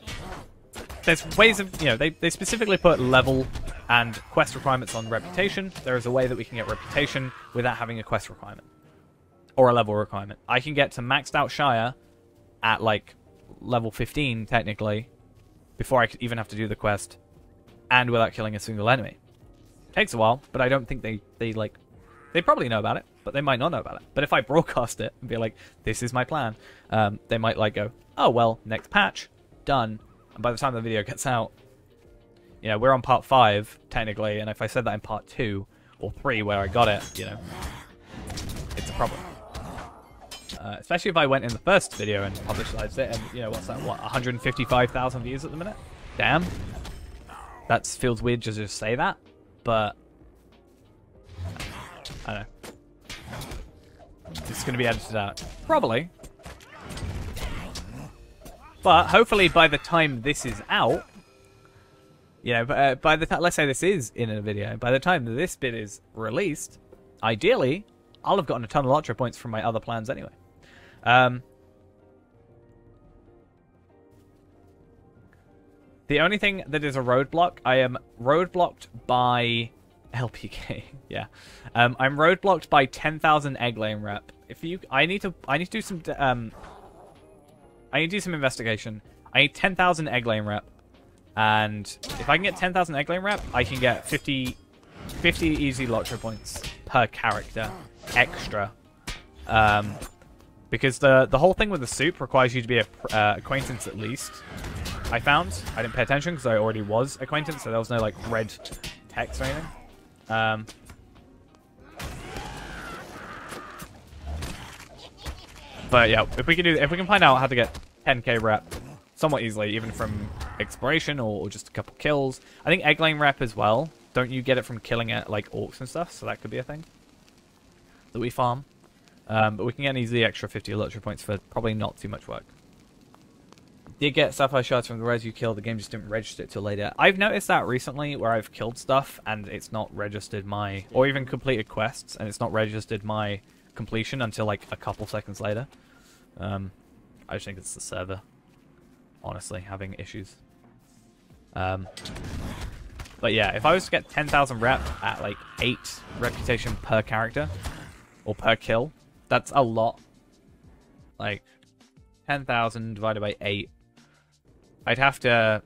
ways of, you know, they specifically put level and quest requirements on reputation. There is a way that we can get reputation without having a quest requirement. Or a level requirement. I can get to maxed out Shire at, like, level 15, technically, before I could even have to do the quest, and without killing a single enemy. Takes a while, but I don't think they probably know about it, but they might not know about it. But if I broadcast it and be like, this is my plan, they might, like, go, oh, well, next patch, done. And by the time the video gets out, you know, we're on part 5, technically, and if I said that in part 2 or 3 where I got it, you know, it's a problem. Especially if I went in the first video and publicized it, and, you know, what's that, 155,000 views at the minute? Damn. That feels weird to just say that, but I don't know. It's going to be edited out. Probably. But hopefully by the time this is out, you know, by the time, let's say this is in a video, by the time that this bit is released, ideally, I'll have gotten a ton of LOTRO points from my other plans anyway. The only thing that is a roadblock, I am roadblocked by LPK. Yeah, I'm roadblocked by 10,000 egg laying rep. I need to do some investigation. I need 10,000 egg laying rep, and if I can get 10,000 egg laying rep, I can get 50 easy LOTRO points per character extra. Because the whole thing with the soup requires you to be a acquaintance at least. I found. I didn't pay attention because I already was acquaintance, so there was no like red text or anything. But yeah, if we can find out how to get 10k rep somewhat easily, even from exploration or just a couple kills. I think egg laying rep as well. Don't you get it from killing at like orcs and stuff? So that could be a thing that we farm. But we can get an easy extra 50 LOTRO points for probably not too much work. did get sapphire shards from the res you killed. The game just didn't register it till later. I've noticed that recently, where I've killed stuff and it's not registered my, or even completed quests and it's not registered my completion until like a couple seconds later. I just think it's the server, honestly, having issues. But yeah, if I was to get 10,000 rep at like 8 reputation per character, or per kill, that's a lot. Like, 10,000 divided by 8. I'd have to...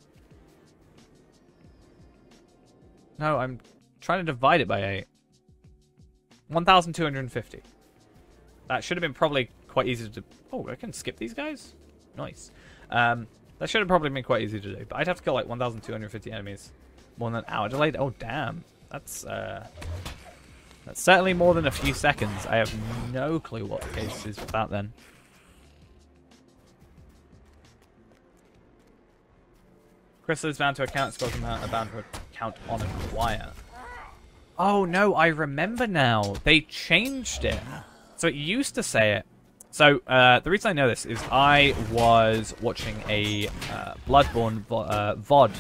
No, I'm trying to divide it by 8. 1,250. That should have been probably quite easy to... Oh, I can skip these guys? Nice. That should have probably been quite easy to do. But I'd have to kill like 1,250 enemies. More than an hour delayed. Oh, damn. That's certainly more than a few seconds. I have no clue what the case is with that then. Crystal is bound to account. Scrolls are bound to account on acquire. Oh, no. I remember now. They changed it. So it used to say it. So, the reason I know this is I was watching a Bloodborne VOD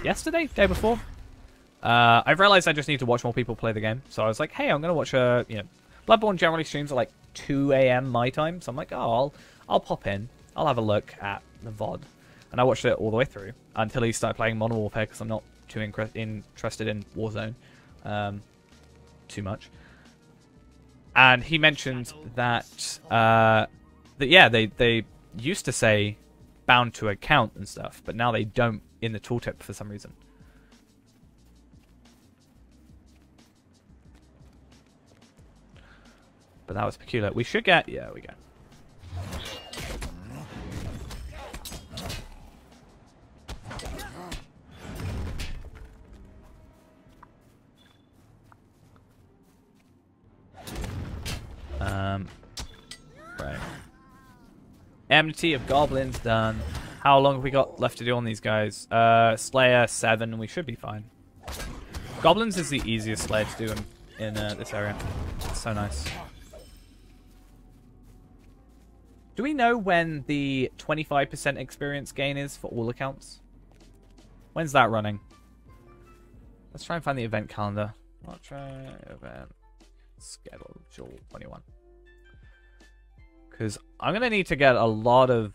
yesterday, day before. I realized I just need to watch more people play the game. So I was like, hey, I'm going to watch a, Bloodborne generally streams at like 2 a.m. my time. So I'm like, oh, I'll pop in. I'll have a look at the VOD. And I watched it all the way through until he started playing Modern Warfare because I'm not too interested in Warzone too much. And he mentioned that, yeah, they used to say bound to account and stuff, but now they don't in the tooltip for some reason. But that was peculiar. We should get... Yeah, we go. Right. Enmity of Goblins done. How long have we got left to do on these guys? Slayer 7. We should be fine. Goblins is the easiest Slayer to do in this area. It's so nice. Do we know when the 25% experience gain is for all accounts? When's that running? Let's try and find the event calendar. I'll try event schedule 21. Because I'm going to need to get a lot of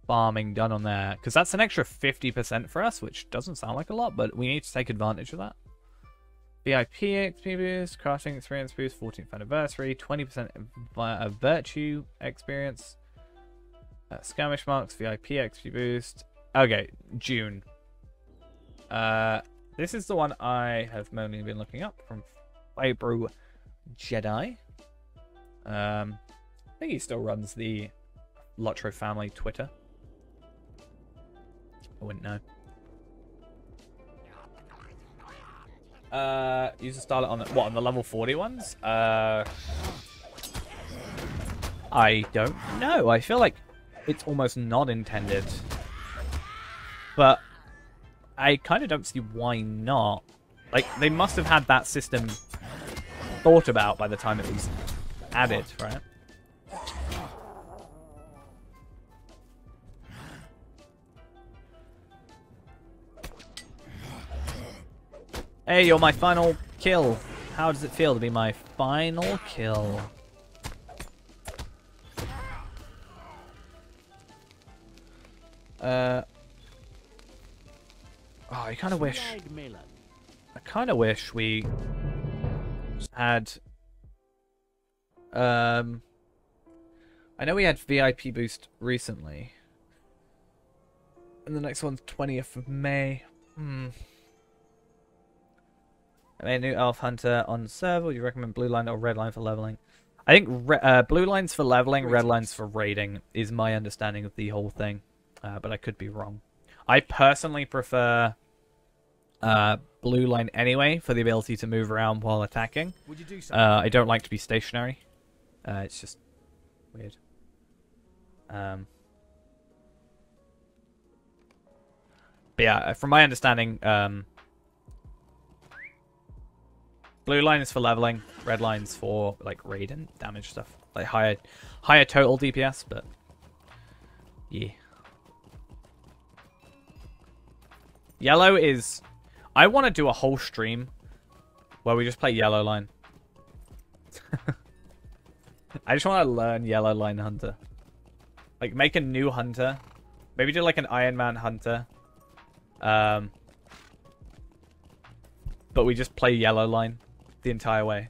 farming done on there. Because that's an extra 50% for us, which doesn't sound like a lot, but we need to take advantage of that. VIP XP boost, crafting experience boost, 14th anniversary, 20% virtue experience, skirmish marks, VIP XP boost. Okay, June. This is the one I have mainly been looking up from Fibro Jedi. I think he still runs the LOTRO family Twitter. I wouldn't know. User style on the, what, on the level 40 ones? I don't know. I feel like it's almost not intended. But I kind of don't see why not. Like, they must have had that system thought about by the time it was added, right? Hey, you're my final kill. How does it feel to be my final kill? Oh, I kind of wish... I kind of wish we had... I know we had VIP boost recently. And the next one's 20th of May. I made a new elf hunter on server. Would you recommend blue line or red line for leveling? I think blue line's for leveling, red line's for raiding, is my understanding of the whole thing. But I could be wrong. I personally prefer blue line anyway, for the ability to move around while attacking. Would you do something? I don't like to be stationary. It's just weird. But yeah, from my understanding, blue line is for leveling, red line's for like raid and damage stuff, like higher total DPS. But yeah, Yellow is... I want to do a whole stream where we just play Yellow Line. I just want to learn Yellow Line Hunter. Like, make a new hunter. Maybe do like an Iron Man hunter. But we just play Yellow Line the entire way.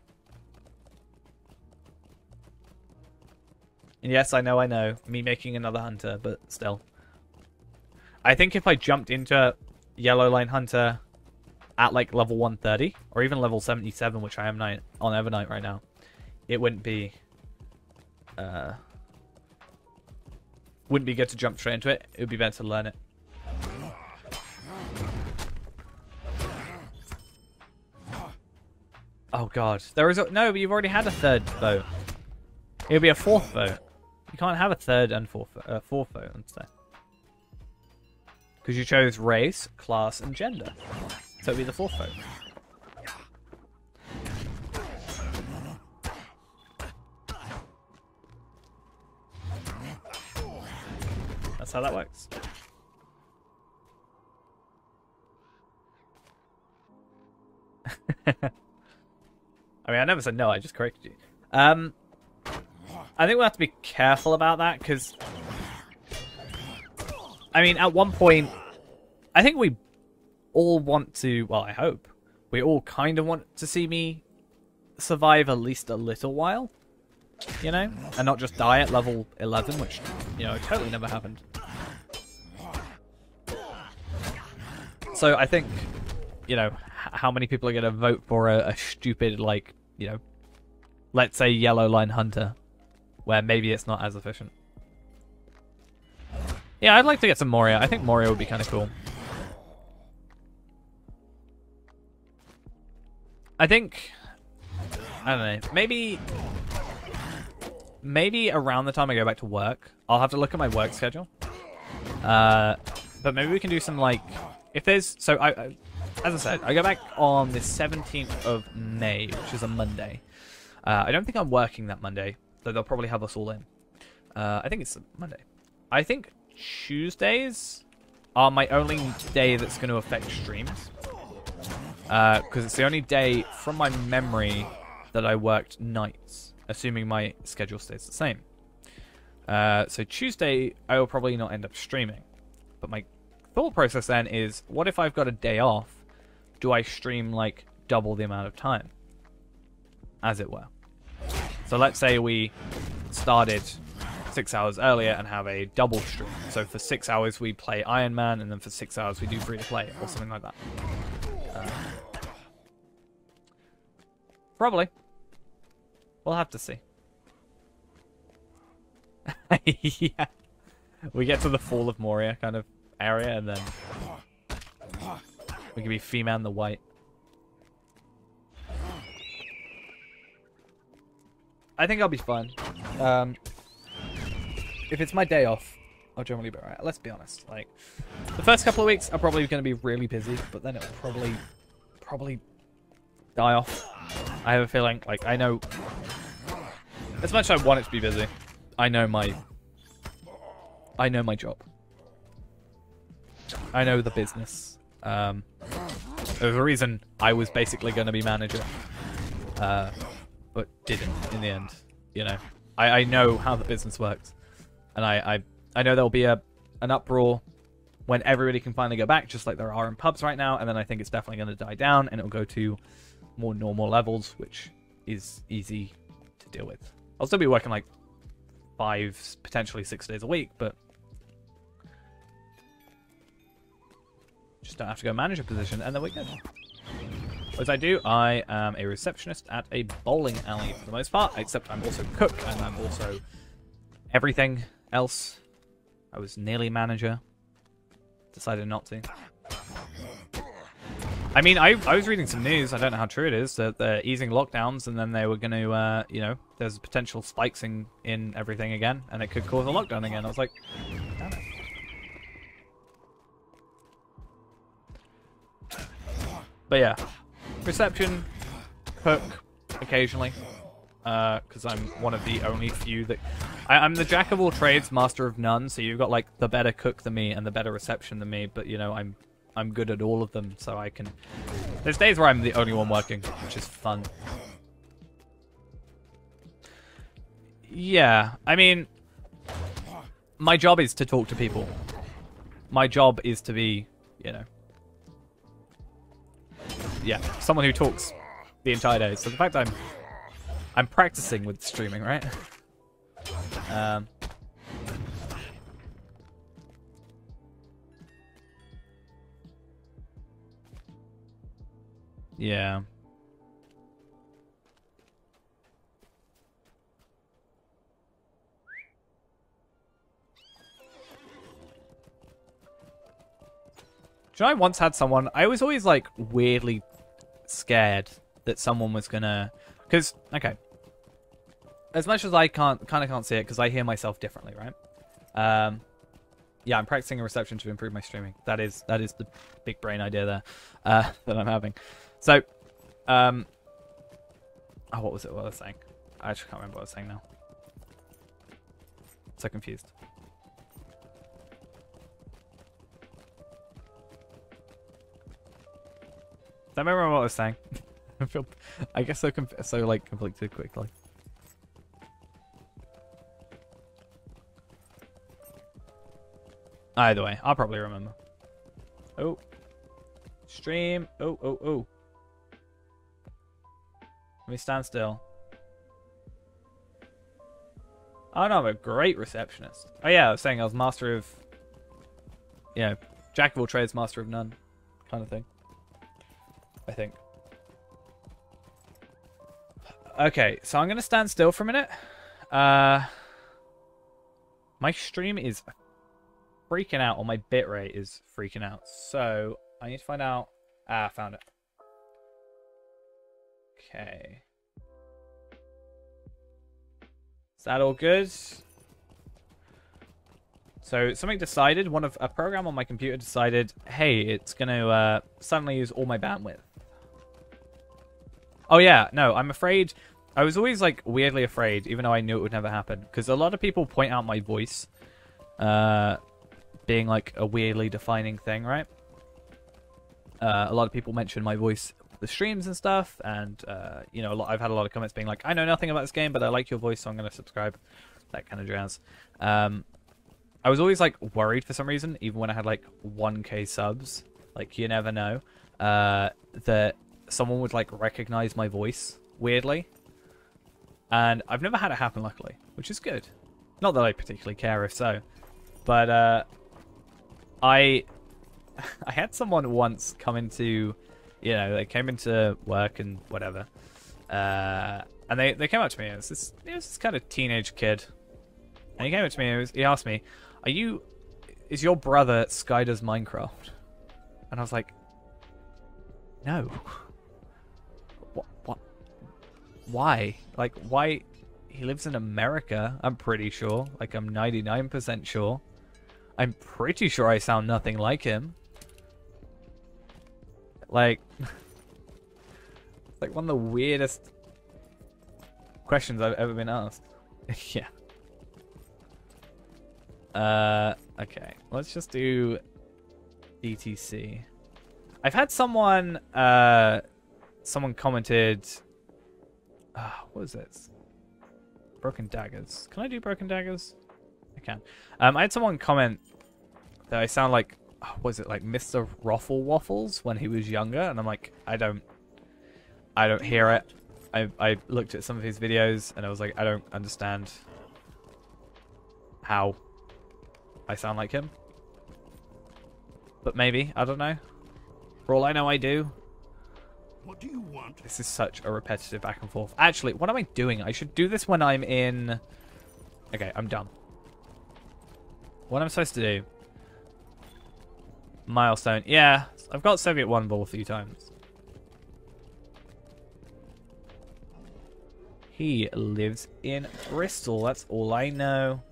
And yes, I know. Me making another hunter, but still. I think if I jumped into Yellow Line Hunter at like level 130, or even level 77, which I am on Evernight right now, it wouldn't be good to jump straight into it. It would be better to learn it. Oh god, there is no, but you've already had a third vote. It'll be a fourth vote. You can't have a third and fourth vote instead. Because you chose race, class, and gender. So it'll be the fourth vote. That's how that works. I mean, I never said no, I just corrected you. I think we'll have to be careful about that, because... I mean, at one point, I think we all want to... Well, I hope. We all kind of want to see me survive at least a little while. You know? And not just die at level 11, which, you know, totally never happened. So I think, you know, how many people are going to vote for a stupid, like, you know, let's say Yellow Line Hunter, where maybe it's not as efficient. Yeah, I'd like to get some Moria. I think Moria would be kind of cool. I think, I don't know, maybe around the time I go back to work, I'll have to look at my work schedule. But maybe we can do some, like, if there's, so as I said, I go back on the 17th of May, which is a Monday. I don't think I'm working that Monday, so they'll probably have us all in. I think it's a Monday. I think Tuesdays are my only day that's going to affect streams. Because it's the only day from my memory that I worked nights, assuming my schedule stays the same. So Tuesday, I will probably not end up streaming. But my thought process then is, what if I've got a day off? Do I stream like double the amount of time? As it were. So let's say we started 6 hours earlier and have a double stream. So for 6 hours we play Iron Man, and then for 6 hours we do free to play, or something like that. Probably. We'll have to see. Yeah. We get to the Fall of Moria kind of area, and then we can be Fee-Man the White. I think I'll be fine. If it's my day off, I'll generally be alright. Let's be honest. Like, the first couple of weeks are probably going to be really busy, but then it'll probably die off. I have a feeling, like, I know, as much as I want it to be busy, I know my job. I know the business. There's a reason I was basically going to be manager, but didn't in the end. You know, I know how the business works, and I know there'll be an uproar when everybody can finally go back, just like there are in pubs right now, and then I think it's definitely going to die down, and it'll go to more normal levels, which is easy to deal with. I'll still be working like 5, potentially 6 days a week, but just don't have to go manage a position, and then we're good. As I do, I am a receptionist at a bowling alley for the most part, except I'm also cook, and I'm also everything else. I was nearly manager. Decided not to. I mean, I was reading some news, I don't know how true it is, that they're easing lockdowns, and then they were going to, you know, there's potential spikes in everything again, and it could cause a lockdown again. I was like, damn it. But yeah, reception, cook, occasionally, because I'm one of the only few that... I'm the jack of all trades, master of none, so you've got, like, the better cook than me and the better reception than me, but, you know, I'm I'm good at all of them, so I can... There's days where I'm the only one working, which is fun. Yeah, I mean, my job is to talk to people. My job is to be, you know, yeah, someone who talks the entire day. So the fact I'm practicing with streaming, right? Yeah. Do you know, I once had someone, I was always like weirdly scared that someone was gonna, because, okay, as much as I kind of can't see it because I hear myself differently, right? Yeah, I'm practicing a reception to improve my streaming. That is the big brain idea there that I'm having. So, oh, what was it? What I was saying? I actually can't remember what I was saying now. So confused. I don't remember what I was saying. I guess so like completely quickly. Either way, I'll probably remember. Oh. Stream. Oh. Let me stand still. Oh no, I'm a great receptionist. Oh yeah, I was saying I was master of... Yeah, jack of all trades, master of none. Kind of thing. I think. Okay, so I'm going to stand still for a minute. My stream is freaking out, or my bitrate is freaking out. So, I need to find out... Ah, I found it. Okay. Is that all good? So, something decided, a program on my computer decided, hey, it's going to suddenly use all my bandwidth. Oh yeah, no, I'm afraid... I was always, like, weirdly afraid, even though I knew it would never happen. Because a lot of people point out my voice being, like, a weirdly defining thing, right? A lot of people mention my voice, the streams and stuff, and, you know, I've had a lot of comments being like, I know nothing about this game, but I like your voice, so I'm going to subscribe. That kind of jazz. I was always, like, worried for some reason, even when I had, like, 1k subs. Like, you never know. That someone would, like, recognize my voice weirdly. And I've never had it happen, luckily, which is good. Not that I particularly care if so. But, I had someone once come into, you know, they came into work and whatever. And they came up to me. It was this kind of teenage kid. And he came up to me and he asked me, is your brother Sky does Minecraft? And I was like, no. What? Why? Like, why? He lives in America, I'm pretty sure. Like, I'm 99% sure. I'm pretty sure I sound nothing like him. Like, like one of the weirdest questions I've ever been asked. Yeah. Okay. Let's just do DTC. I've had someone, someone commented, what is this? Broken Daggers. Can I do Broken Daggers? I can. I had someone comment that I sound like, what is it, like Mr. Ruffle Waffles when he was younger, and I'm like, I don't hear it. I looked at some of his videos and I was like, I don't understand how I sound like him. But maybe, I don't know. For all I know, I do. What do you want? This is such a repetitive back and forth. Actually, what am I doing? I should do this when I'm in... Okay, I'm done. What I'm supposed to do... Milestone. Yeah, I've got Soviet 1 ball a few times. He lives in Bristol. That's all I know.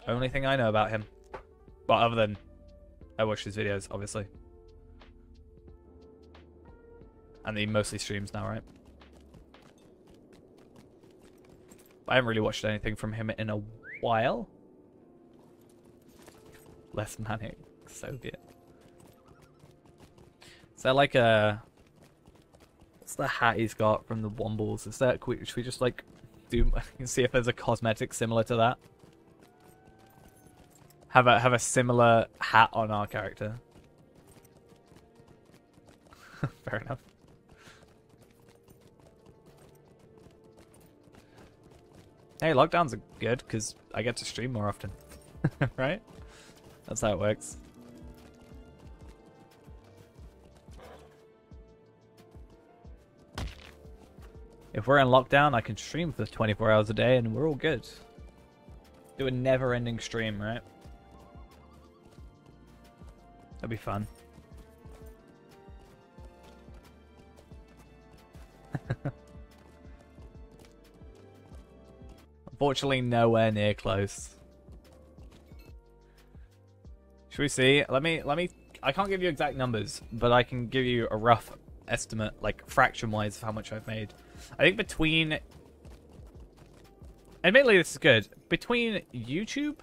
Only thing I know about him. Well, other than I watch his videos, obviously. And he mostly streams now, right? I haven't really watched anything from him in a while. Less manic Soviet. Is that like a... What's the hat he's got from the Wombles? Is that... Should we just like do... see if there's a cosmetic similar to that? Have a similar hat on our character. Fair enough. Hey, lockdowns are good because I get to stream more often. Right? That's how it works. If we're in lockdown, I can stream for 24 hours a day and we're all good. Do a never-ending stream, right? That'd be fun. Unfortunately, nowhere near close. Should we see? Let me. I can't give you exact numbers, but I can give you a rough estimate, like fraction-wise, of how much I've made. I think between... Admittedly, this is good. Between YouTube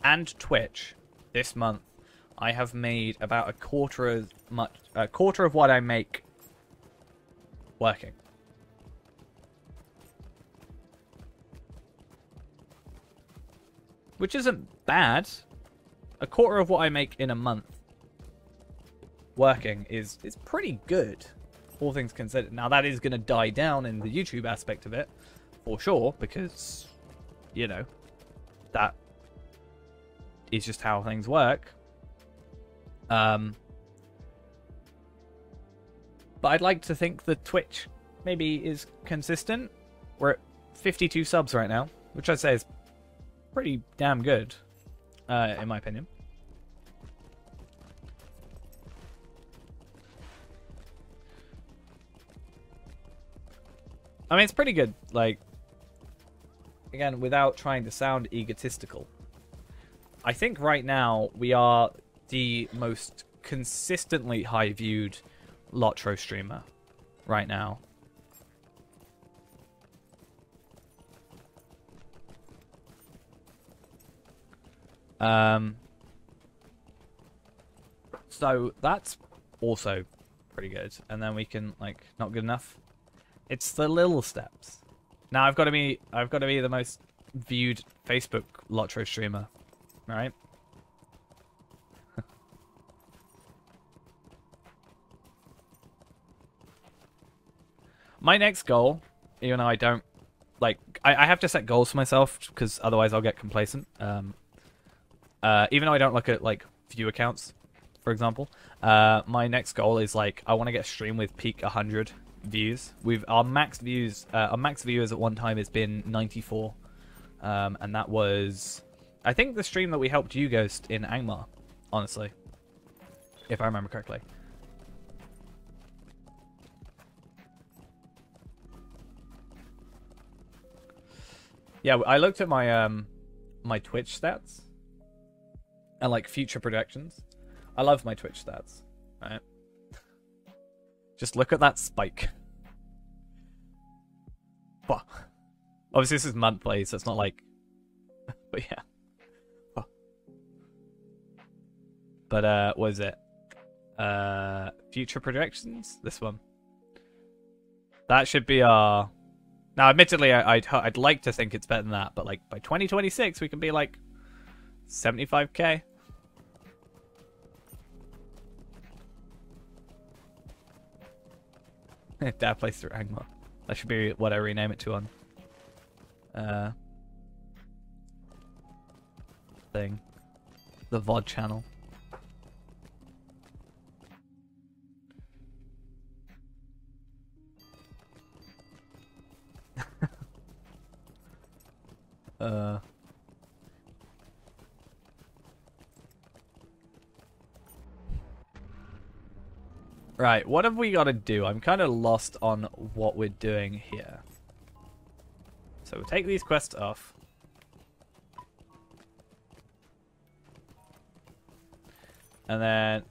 and Twitch this month, I have made about a quarter of what I make working. Which isn't bad. A quarter of what I make in a month working is pretty good, all things considered. Now, that is going to die down in the YouTube aspect of it, for sure, because, you know, that is just how things work. But I'd like to think that Twitch maybe is consistent. We're at 52 subs right now, which I'd say is pretty damn good, in my opinion. I mean, it's pretty good, like, again, without trying to sound egotistical. I think right now we are the most consistently high-viewed LOTRO streamer right now. So that's also pretty good. And then we can, like, not good enough. It's the little steps. Now I've got to be the most viewed Facebook LOTRO streamer, right? My next goal, even though I don't like, I have to set goals for myself because otherwise I'll get complacent. Even though I don't look at like view accounts, for example, my next goal is like I want to get a stream with peak 100 views. Our max viewers at one time has been 94, and that was, I think, the stream that we helped you Ghost in Angmar, honestly, if I remember correctly. Yeah, I looked at my my Twitch stats and like future projections. I love my Twitch stats. Right? Just look at that spike. Bah. Obviously, this is monthly, so it's not like. But yeah. Bah. But what is it? Future projections. This one. That should be our. Now, admittedly, I'd like to think it's better than that, but like by 2026, we can be like 75k. Dad plays through Angmar. That should be what I rename it to on thing, the VOD channel. Right, what have we got to do? I'm kind of lost on what we're doing here. So we'll take these quests off. And then...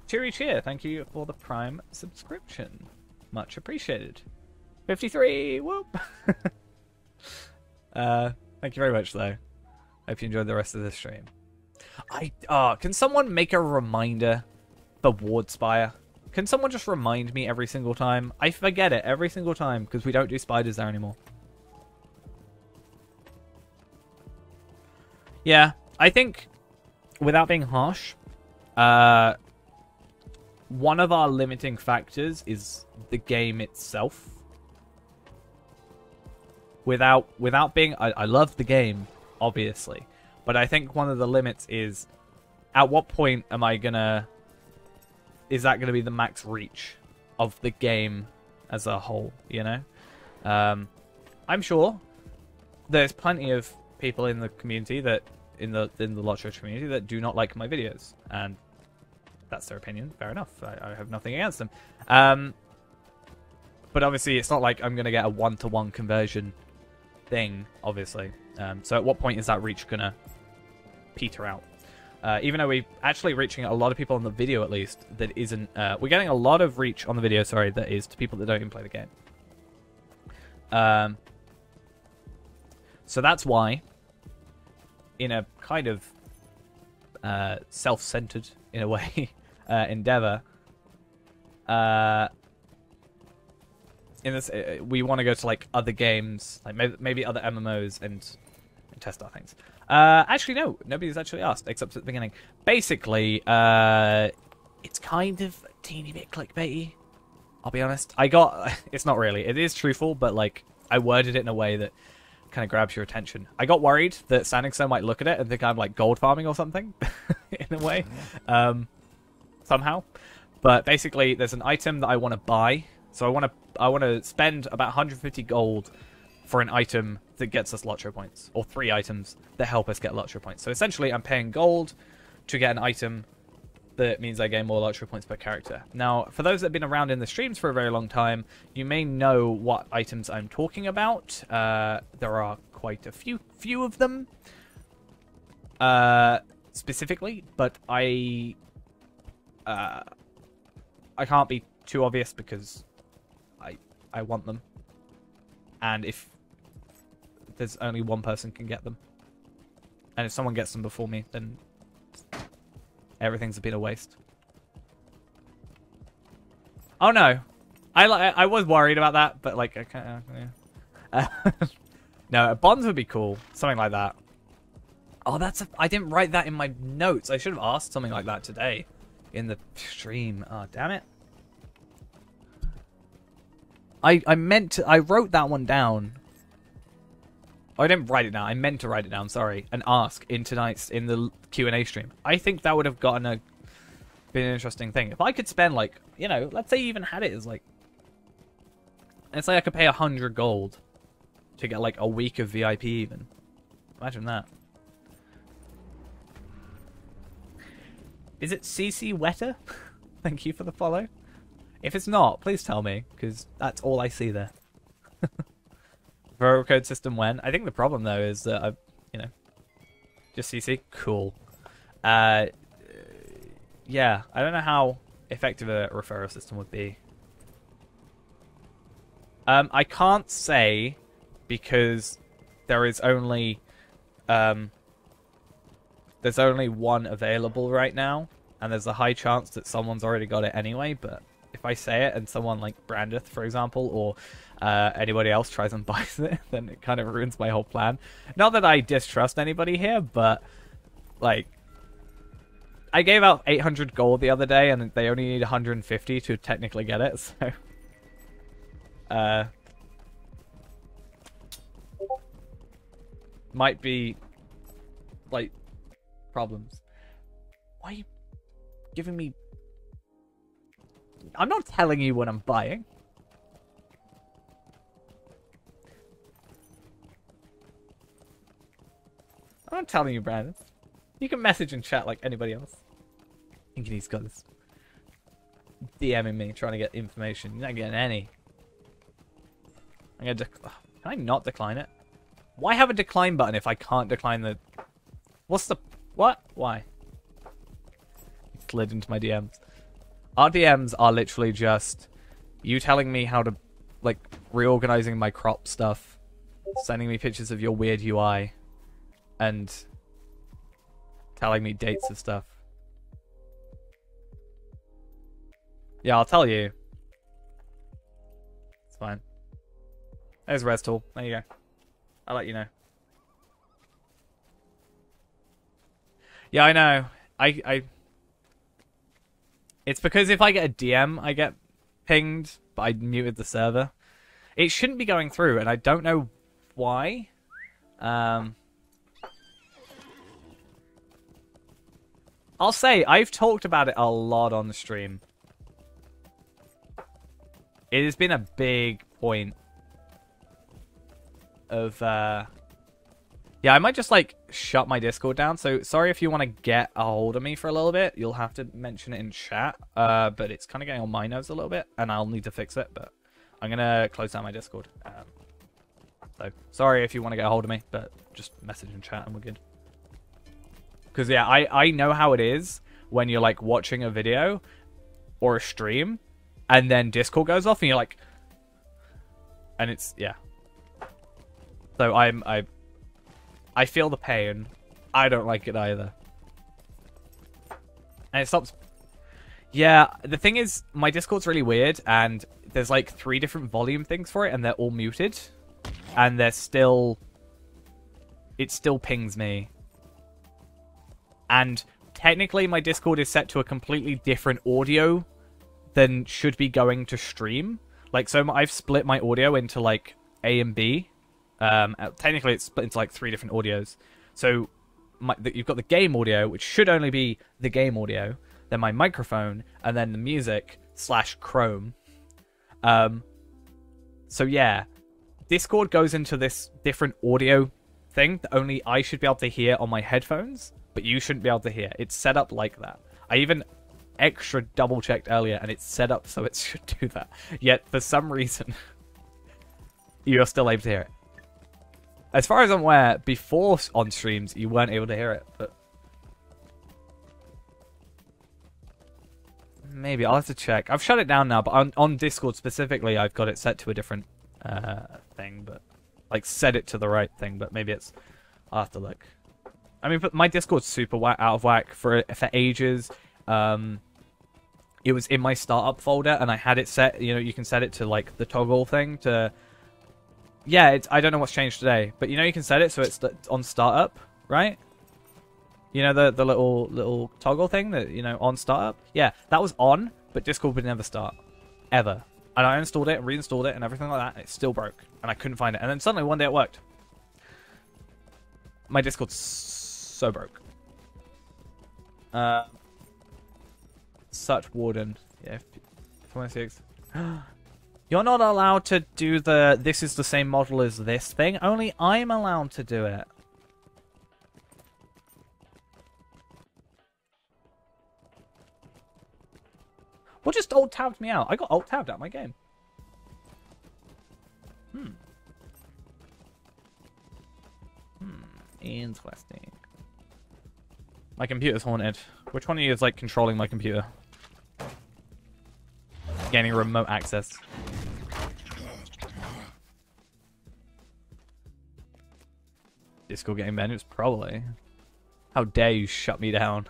Cheery Cheer, thank you for the Prime subscription. Much appreciated. 53, whoop! Thank you very much, though. Hope you enjoyed the rest of this stream. Can someone make a reminder for Ward Spire? Can someone just remind me every single time? I forget it every single time because we don't do spiders there anymore. Yeah, I think, without being harsh, one of our limiting factors is the game itself. Without being... I love the game, obviously. But I think one of the limits is, at what point am I gonna... Is that gonna be the max reach of the game as a whole, you know? I'm sure there's plenty of people in the community that... In the LOTRO community that do not like my videos. And that's their opinion. Fair enough. I have nothing against them. But obviously, it's not like I'm gonna get a one-to-one conversion thing, obviously. So at what point is that reach gonna peter out? Even though we're actually reaching a lot of people on the video, at least, that isn't... we're getting a lot of reach on the video, sorry, that is to people that don't even play the game. So that's why, in a kind of self-centered, in a way, endeavor, in this, we want to go to like other games, like maybe other MMOs, and test our things. Actually, no, nobody's actually asked except at the beginning. Basically, it's kind of a teeny bit clickbaity. I'll be honest. It's not really. It is truthful, but like I worded it in a way that kind of grabs your attention. I got worried that Standing Stone might look at it and think I'm like gold farming or something, in a way, somehow. But basically, there's an item that I want to buy. So I want to spend about 150 gold for an item that gets us LOTRO points, or 3 items that help us get LOTRO points. So essentially, I'm paying gold to get an item that means I gain more LOTRO points per character. Now, for those that have been around in the streams for a very long time, you may know what items I'm talking about. There are quite a few of them, specifically, but I can't be too obvious because I want them, and if there's only one person can get them, and if someone gets them before me, then everything's been a waste. Oh no, I was worried about that, but like I can't. Yeah. No, bonds would be cool, something like that. Oh, I didn't write that in my notes. I should have asked something like that today in the stream. Oh, damn it. I wrote that one down. Oh, I didn't write it down. I meant to write it down, sorry. And ask in the Q&A stream. I think that would have been an interesting thing. If I could spend, like, you know, let's say you even had it as, like... Let's say I could pay 100 gold to get, like, a week of VIP even. Imagine that. Is it CC Wetter? Thank you for the follow. If it's not, please tell me, because that's all I see there. Referral code system when? I think the problem, though, is that just CC? Cool. Yeah, I don't know how effective a referral system would be. I can't say because there is only there's only one available right now, and there's a high chance that someone's already got it anyway, but if I say it and someone like Brandeth, for example, or anybody else tries and buys it, then it kind of ruins my whole plan. Not that I distrust anybody here, but like I gave out 800 gold the other day and they only need 150 to technically get it, so might be like problems. Why are you giving me... I'm not telling you what I'm buying. I'm not telling you, Brandon. You can message and chat like anybody else. Thinking he's got this DMing me, trying to get information. You're not getting any. I'm gonna can I not decline it? Why have a decline button if I can't decline the... What's the... What? Why? It slid into my DMs. Our DMs are literally just you telling me how to, like, reorganizing my crop stuff, sending me pictures of your weird UI, and telling me dates of stuff. Yeah, I'll tell you. It's fine. There's res tool. There you go. I'll let you know. Yeah, I know. It's because if I get a DM, I get pinged, but I muted the server. It shouldn't be going through, and I don't know why. I'll say, I've talked about it a lot on the stream. It has been a big point of, yeah, I might just, like, shut my Discord down. So, sorry if you want to get a hold of me for a little bit. You'll have to mention it in chat. But it's kind of getting on my nerves a little bit, and I'll need to fix it. But I'm going to close down my Discord. So, sorry if you want to get a hold of me, but just message in chat and we're good. Because, yeah, I know how it is when you're, like, watching a video or a stream, and then Discord goes off, and you're like... And it's... Yeah. So, I feel the pain. I don't like it either. And it stops... Yeah, the thing is, my Discord's really weird, and there's, like, 3 different volume things for it, and they're all muted. And they're still... It still pings me. And technically my Discord is set to a completely different audio than should be going to stream. Like, so I've split my audio into, like, A and B. Technically it's split into, like, 3 different audios. So you've got the game audio, which should only be the game audio, then my microphone, and then the music / Chrome. So yeah, Discord goes into this different audio thing that only I should be able to hear on my headphones, but you shouldn't be able to hear. It's set up like that. I even extra double checked earlier, and it's set up so it should do that. Yet for some reason, you're still able to hear it. As far as I'm aware, before on streams, you weren't able to hear it, but maybe I'll have to check. I've shut it down now, but on Discord specifically, I've got it set to a different thing, but like set it to the right thing. But maybe it's... I'll have to look. I mean, but my Discord's super out of whack for ages. It was in my startup folder, and I had it set. You know, you can set it to like the toggle thing to. Yeah, I don't know what's changed today, but you know you can set it so it's on startup, right? You know the little toggle thing that on startup. Yeah, that was on, but Discord would never start, ever. And I installed it, and reinstalled it, and everything like that. And it still broke, and I couldn't find it. And then suddenly one day it worked. My Discord's so broke. Such Warden. Yeah, 26. You're not allowed to do the this is the same model as this thing. Only I'm allowed to do it. What just alt-tabbed me out? I got alt-tabbed out my game. Interesting. My computer's haunted. Which one of you is, like, controlling my computer? Gaining remote access. Discord getting banned? It's probably. How dare you shut me down?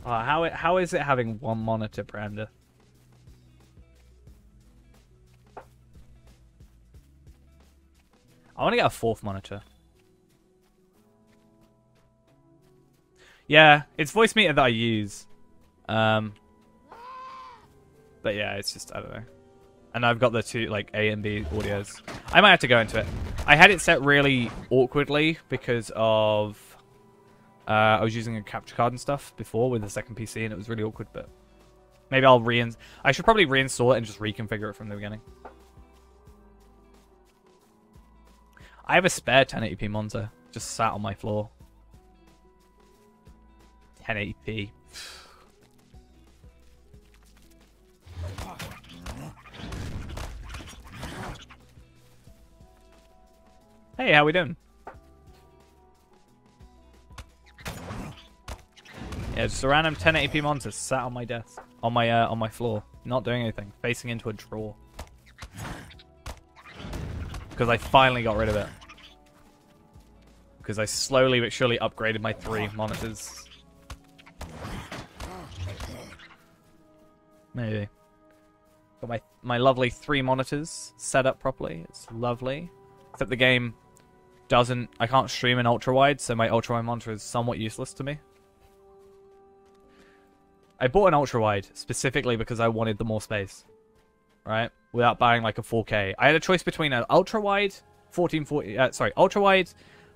How is it having one monitor, Branda? I want to get a 4th monitor. Yeah, it's voice meter that I use. But yeah, it's just, I don't know. And I've got the 2, like, A and B audios. I might have to go into it. I had it set really awkwardly because of... I was using a capture card and stuff before with the second PC, and it was really awkward, but... Maybe I'll I should probably reinstall it and just reconfigure it from the beginning. I have a spare 1080p monitor just sat on my floor. 1080p. Hey, how we doing? Yeah, just a random 1080p monitor sat on my desk, on my floor, not doing anything, facing into a drawer. because I finally got rid of it. Because I slowly but surely upgraded my 3 monitors. Maybe. Got my lovely 3 monitors set up properly. It's lovely. Except the game doesn't... I can't stream in ultra-wide, so my ultra-wide monitor is somewhat useless to me. I bought an ultra-wide specifically because I wanted the more space. Right? Without buying like a 4K. I had a choice between an ultra-wide 1440... ultra-wide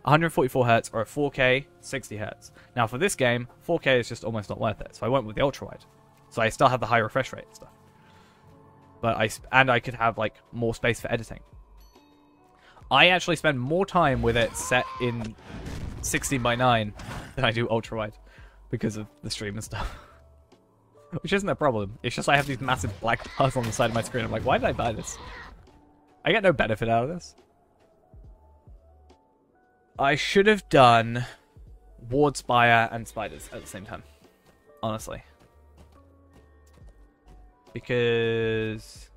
144 Hz or a 4K 60 Hz. Now for this game, 4K is just almost not worth it. So I went with the ultra-wide. So I still have the high refresh rate and stuff. But I could have like more space for editing. I actually spend more time with it set in 16:9 than I do ultra-wide because of the stream and stuff. Which isn't a problem. It's just I have these massive black bars on the side of my screen. I'm like, why did I buy this? I get no benefit out of this. I should have done Ward Spire and Spiders at the same time. Honestly. Because...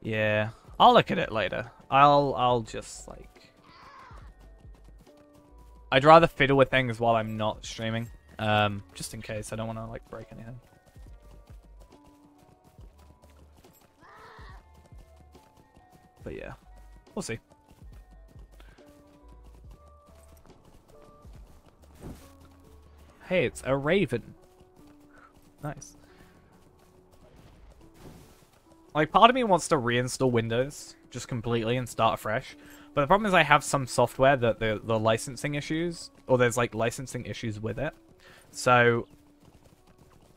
yeah. I'll look at it later. I'll just, like... I'd rather fiddle with things while I'm not streaming. Just in case. I don't want to, like, break anything. But yeah. We'll see. Hey, it's a raven. Nice. Like, part of me wants to reinstall Windows just completely and start afresh. But the problem is I have some software that the licensing issues, or there's like licensing issues with it. So,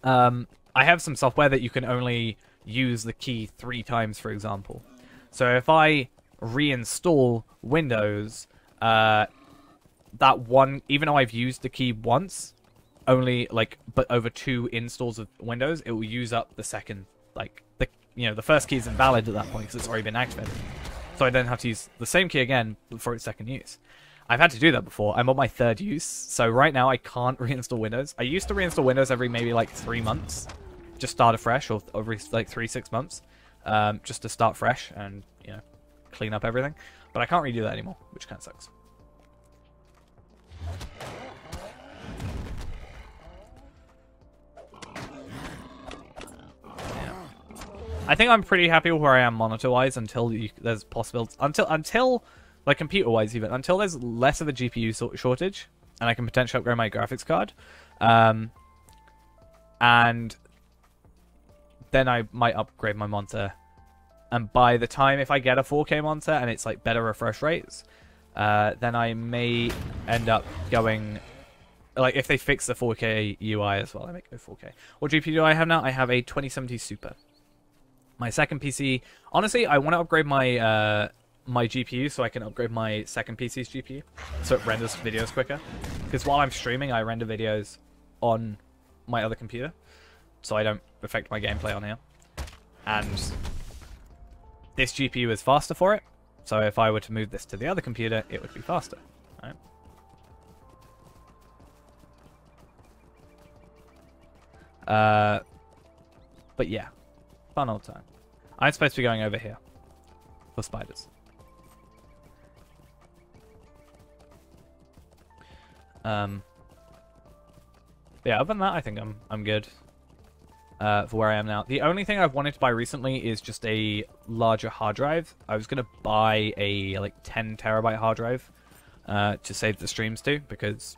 I have some software that you can only use the key 3 times, for example. So if I reinstall Windows, that one, even though I've used the key once, only like, but over 2 installs of Windows, it will use up the second, like, the first key is invalid at that point because it's already been activated. So I then have to use the same key again for its second use. I've had to do that before. I'm on my 3rd use, so right now I can't reinstall Windows. I used to reinstall Windows every maybe like 3 months, just start afresh, or every like 3-6 months, just to start fresh and clean up everything. But I can't really do that anymore, which kind of sucks. I think I'm pretty happy with where I am monitor-wise until there's possibilities. Until like computer-wise even, until there's less of a GPU shortage, and I can potentially upgrade my graphics card. And then I might upgrade my monitor. And by the time, if I get a 4K monitor and it's like better refresh rates, then I may end up going... like, if they fix the 4K UI as well, I might go 4K. What GPU do I have now? I have a 2070 Super. My second PC... honestly, I want to upgrade my my GPU so I can upgrade my second PC's GPU. So it renders videos quicker. Because while I'm streaming, I render videos on my other computer. So I don't affect my gameplay on here. And this GPU is faster for it. So if I were to move this to the other computer, it would be faster. Right? But yeah. Fun old time. I'm supposed to be going over here for spiders. Yeah, other than that, I think I'm good for where I am now. The only thing I've wanted to buy recently is just a larger hard drive. I was gonna buy a like 10 terabyte hard drive to save the streams to, because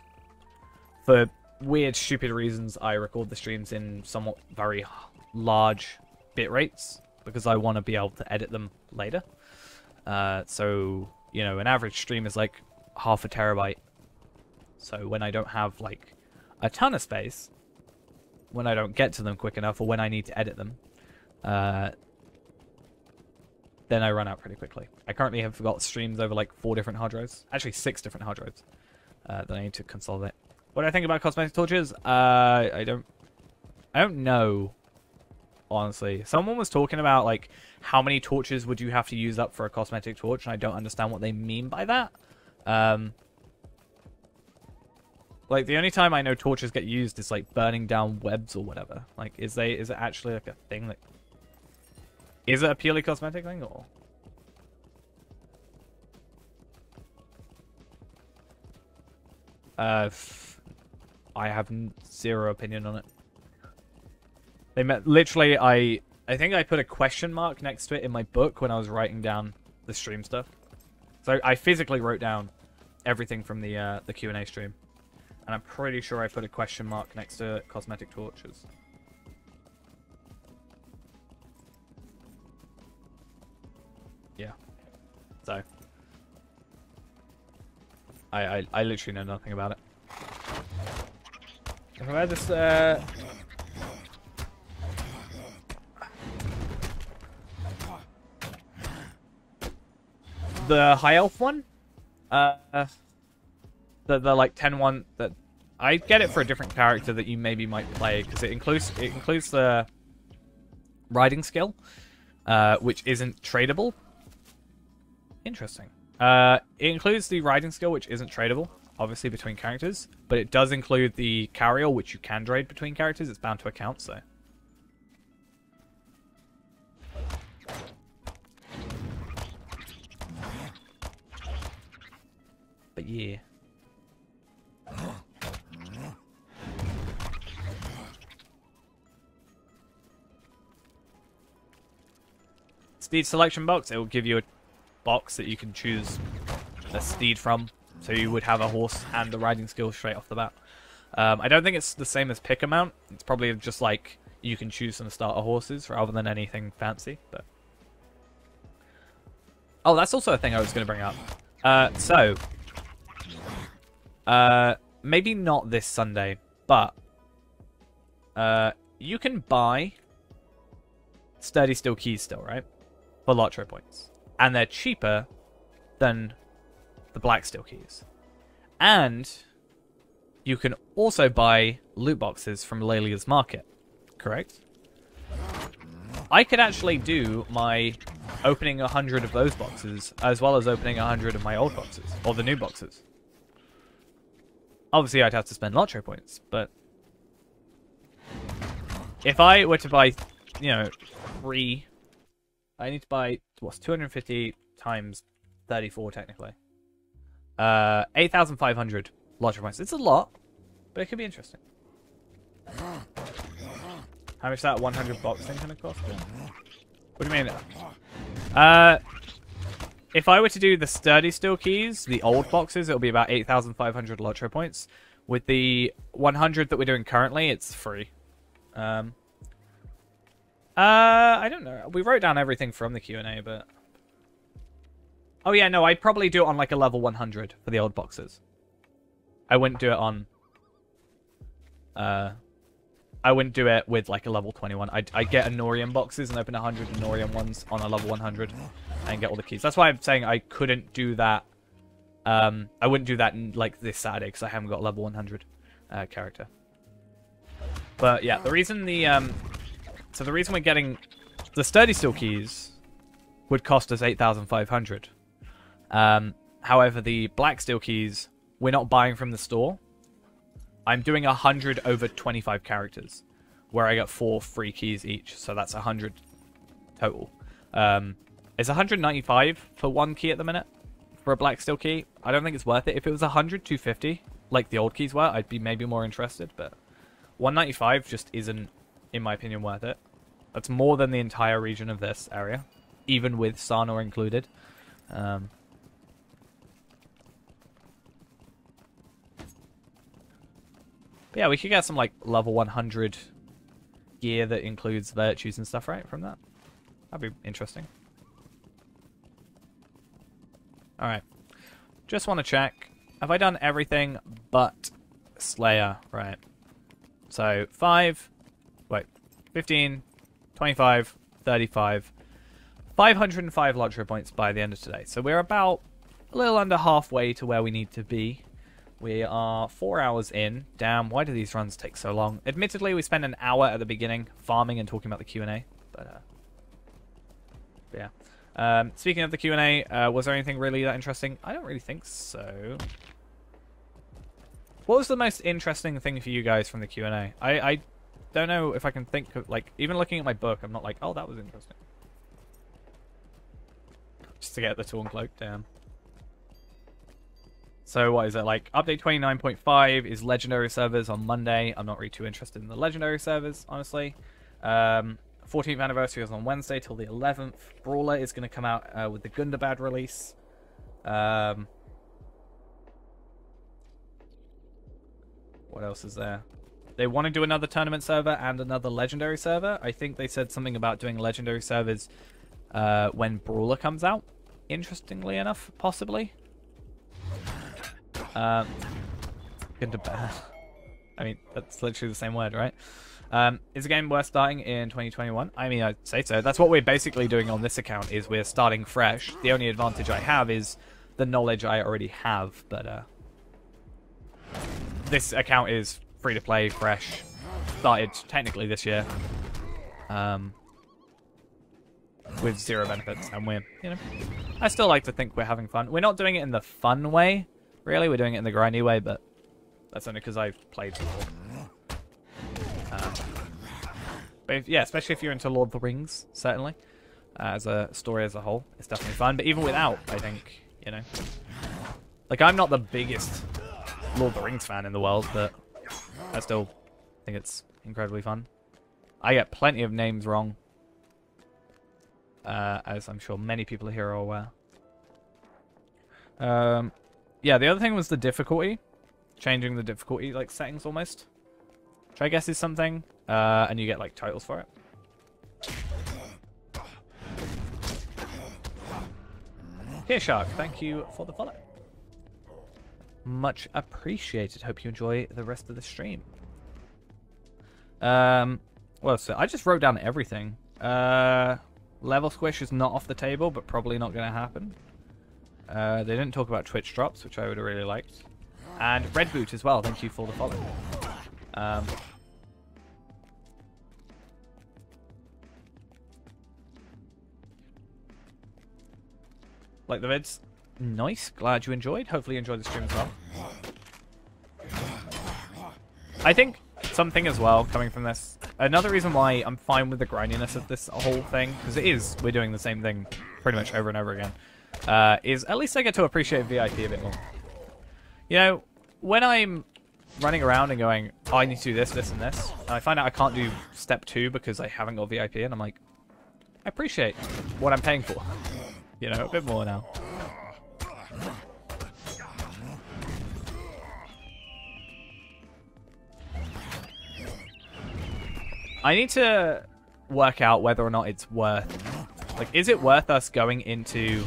for weird, stupid reasons, I record the streams in somewhat very large bit rates because I want to be able to edit them later. So, an average stream is like half a terabyte. So when I don't have like a ton of space, when I don't get to them quick enough, or when I need to edit them, then I run out pretty quickly. I currently have got streams over like 4 different hard drives. Actually 6 different hard drives that I need to consolidate. What do I think about cosmetic torches? I don't know. Honestly, someone was talking about like how many torches would you have to use up for a cosmetic torch, and I don't understand what they mean by that. Like the only time I know torches get used is like burning down webs or whatever. Like, is it actually like a thing that... is it a purely cosmetic thing, or... I have zero opinion on it. They met literally. I think I put a question mark next to it in my book when I was writing down the stream stuff. So I physically wrote down everything from the Q&A stream, and I'm pretty sure I put a question mark next to cosmetic torches. Yeah. So I literally know nothing about it. If I had this the high elf one, the like 10-1 that I get it for a different character that you maybe might play, because it includes the riding skill, which isn't tradable. Interesting. It includes the riding skill, which isn't tradable, obviously, between characters, but it does include the carrier, which you can trade between characters. It's bound to account, so. But yeah. Steed selection box. It will give you a box that you can choose a steed from. So you would have a horse and the riding skill straight off the bat. I don't think it's the same as pick amount. It's probably just like you can choose some starter horses rather than anything fancy. But oh, that's also a thing I was going to bring up. Maybe not this Sunday, but you can buy sturdy steel keys still, right? For LOTRO points. And they're cheaper than the black steel keys. And you can also buy loot boxes from Lelia's Market, correct? I could actually do my opening 100 of those boxes as well as opening 100 of my old boxes, or the new boxes. Obviously, I'd have to spend LOTRO points, but if I were to buy, you know, 3, I need to buy, what's 250 times 34 technically? 8,500 LOTRO points. It's a lot, but it could be interesting. How much is that 100 box thing gonna cost? What do you mean? If I were to do the sturdy steel keys, the old boxes, it'll be about 8,500 LOTRO points. With the 100 that we're doing currently, it's free. I don't know. We wrote down everything from the Q&A, but... Oh yeah, no, I'd probably do it on like a level 100 for the old boxes. I wouldn't do it on... I wouldn't do it with like a level 21. I'd get Anorium boxes and open 100 Anorium ones on a level 100 and get all the keys. That's why I'm saying I couldn't do that. I wouldn't do that in, like this Saturday because I haven't got a level 100 character. But yeah, the reason so the reason we're getting the sturdy steel keys would cost us 8,500. However, the black steel keys we're not buying from the store. I'm doing 100 over 25 characters, where I get 4 free keys each, so that's 100 total. It's 195 for one key at the minute for a black steel key. I don't think it's worth it. If it was 100, 250, like the old keys were, I'd be maybe more interested, but 195 just isn't, in my opinion, worth it. That's more than the entire region of this area, even with Sarnor included. But yeah, we could get some like level 100 gear that includes virtues and stuff, right, from that. That'd be interesting. Alright. Just want to check. Have I done everything but Slayer? Right. So 15, 25, 35, 505 LOTRO points by the end of today. So we're about a little under halfway to where we need to be. We are 4 hours in. Damn, why do these runs take so long? Admittedly, we spent an hour at the beginning farming and talking about the Q&A. But, yeah. Speaking of the Q&A, was there anything really that interesting? I don't really think so. What was the most interesting thing for you guys from the Q&A? I don't know if I can think of, like, even looking at my book, I'm not like, oh, that was interesting. Just to get the Torn Cloak down. So what is it, like, update 29.5 is legendary servers on Monday. I'm not really too interested in the legendary servers, honestly. 14th anniversary is on Wednesday till the 11th. Brawler is going to come out with the Gundabad release. What else is there? They want to do another tournament server and another legendary server. I think they said something about doing legendary servers when Brawler comes out. Interestingly enough, possibly. Gundabad. I mean, that's literally the same word, right? Is the game worth starting in 2021? I mean, I'd say so. That's what we're basically doing on this account, is we're starting fresh. The only advantage I have is the knowledge I already have, but this account is free to play, fresh. Started technically this year. With 0 benefits, and we're, you know, I still like to think we're having fun. We're not doing it in the fun way, really. We're doing it in the grindy way, but that's only because I've played before. But if, yeah, especially if you're into Lord of the Rings, certainly. As a story as a whole, it's definitely fun. But even without, I think, you know. Like, I'm not the biggest Lord of the Rings fan in the world, but I still think it's incredibly fun. I get plenty of names wrong. As I'm sure many people here are aware. Yeah, the other thing was the difficulty. Changing the difficulty, like, settings almost. Which I guess is something. And you get, like, titles for it. Here, Shark, thank you for the follow. Much appreciated. Hope you enjoy the rest of the stream. Well, so I just wrote down everything. Level squish is not off the table, but probably not going to happen. They didn't talk about Twitch drops, which I would have really liked. And Red Boot as well, thank you for the follow. Like the vids? Nice, glad you enjoyed. Hopefully you enjoyed the stream as well. I think something as well coming from this, another reason why I'm fine with the grindiness of this whole thing, because it is, we're doing the same thing pretty much over and over again, is at least I get to appreciate VIP a bit more. You know, when I'm running around and going, oh, I need to do this, this, and this, and I find out I can't do step 2 because I haven't got VIP, and I'm like, I appreciate what I'm paying for. You know, a bit more now. I need to work out whether or not it's worth... Like, is it worth us going into,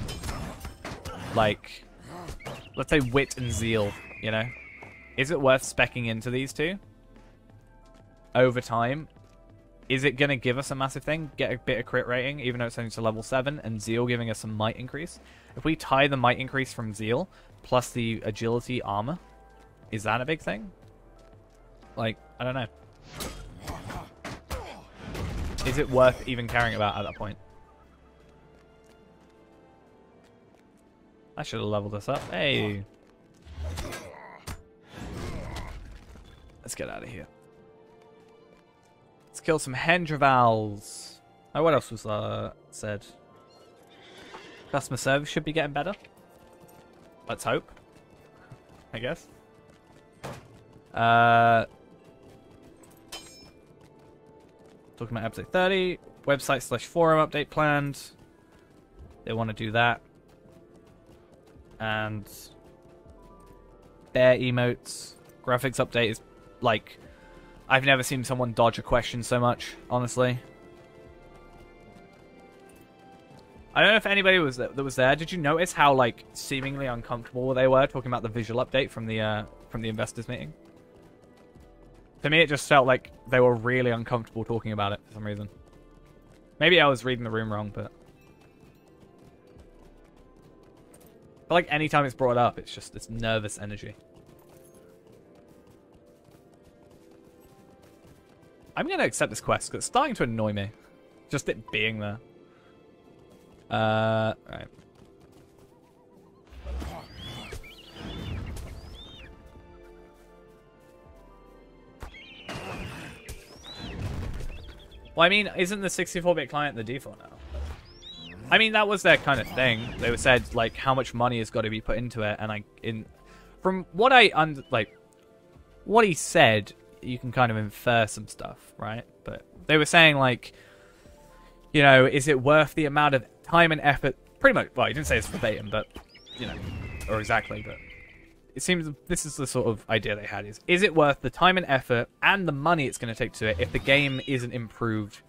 like, let's say wit and zeal, you know? Is it worth speccing into these two over time? Is it going to give us a massive thing? Get a bit of crit rating, even though it's only to level 7, and Zeal giving us some might increase? If we tie the might increase from Zeal, plus the agility armor, is that a big thing? Like, I don't know. Is it worth even caring about at that point? I should have leveled this up. Hey! Let's get out of here. Let's kill some Hendravals. Oh, what else was said? Customer service should be getting better. Let's hope. I guess. Talking about episode 30. Website/forum update planned. They want to do that. And bear emotes. Graphics update is like... I've never seen someone dodge a question so much, honestly. I don't know if anybody that was there. Did you notice how, like, seemingly uncomfortable they were talking about the visual update from the investors meeting? To me, it just felt like they were really uncomfortable talking about it for some reason. Maybe I was reading the room wrong, but like anytime it's brought up, it's just this nervous energy. I'm going to accept this quest because it's starting to annoy me. Just it being there. Right. Well, I mean, isn't the 64-bit client the default now? I mean, that was their kind of thing. They said, like, how much money has got to be put into it, and from what what he said, you can kind of infer some stuff, right? But they were saying, like, you know, is it worth the amount of time and effort? Pretty much, well, he didn't say it's verbatim, but, you know, or exactly, but it seems this is the sort of idea they had, is it worth the time and effort and the money it's going to take to it if the game isn't improved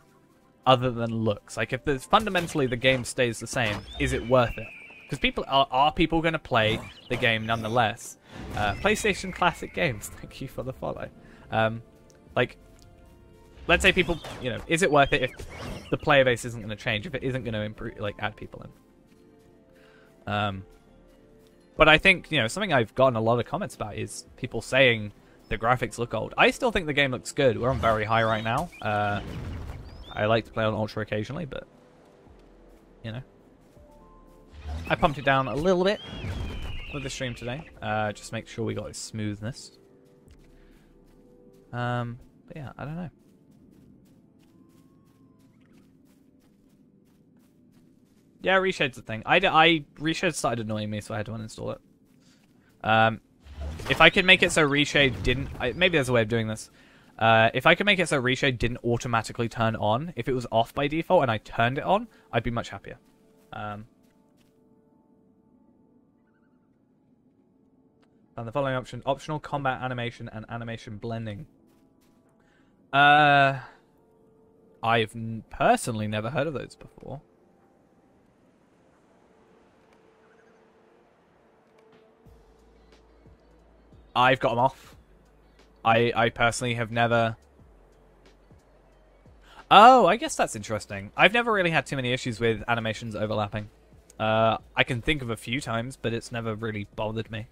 other than looks? Like, if fundamentally the game stays the same, is it worth it? Because people are people going to play the game nonetheless? PlayStation Classic Games, thank you for the follow. Like, let's say people, you know, is it worth it if the player base isn't going to change, if it isn't going to improve, like, add people in? But I think, you know, something I've gotten a lot of comments about is people saying the graphics look old. I still think the game looks good. We're on very high right now. I like to play on Ultra occasionally, but, you know. I pumped it down a little bit with the stream today. Just make sure we got its smoothness. But yeah, I don't know. Yeah, reshade's the thing. Reshade started annoying me, so I had to uninstall it. If I could make it so reshade didn't... maybe there's a way of doing this. If I could make it so reshade didn't automatically turn on, if it was off by default and I turned it on, I'd be much happier. And the following option: optional combat animation and animation blending. I've personally never heard of those before. I've got them off. I personally have never... Oh, I guess that's interesting. I've never really had too many issues with animations overlapping. I can think of a few times, but it's never really bothered me.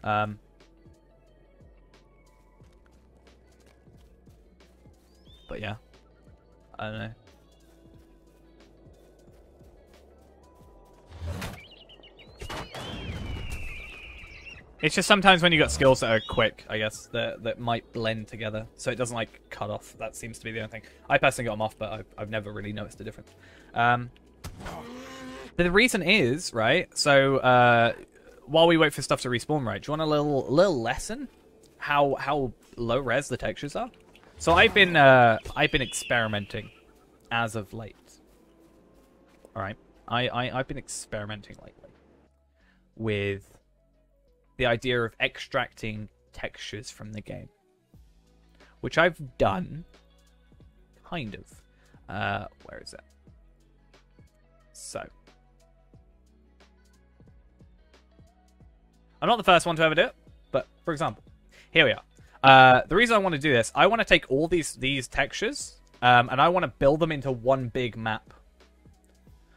But yeah. I don't know. It's just sometimes when you got skills that are quick, I guess, that might blend together, so it doesn't, like, cut off. That seems to be the only thing. I personally got them off, but I've never really noticed a difference. But the reason is, right, so, while we wait for stuff to respawn, right, do you want a little lesson? How low-res the textures are? So I've been experimenting as of late. Alright? I've been experimenting lately with the idea of extracting textures from the game, which I've done, kind of. Where is it? So, I'm not the first one to ever do it, but for example, here we are. The reason I want to do this, I want to take all these textures, and I want to build them into one big map.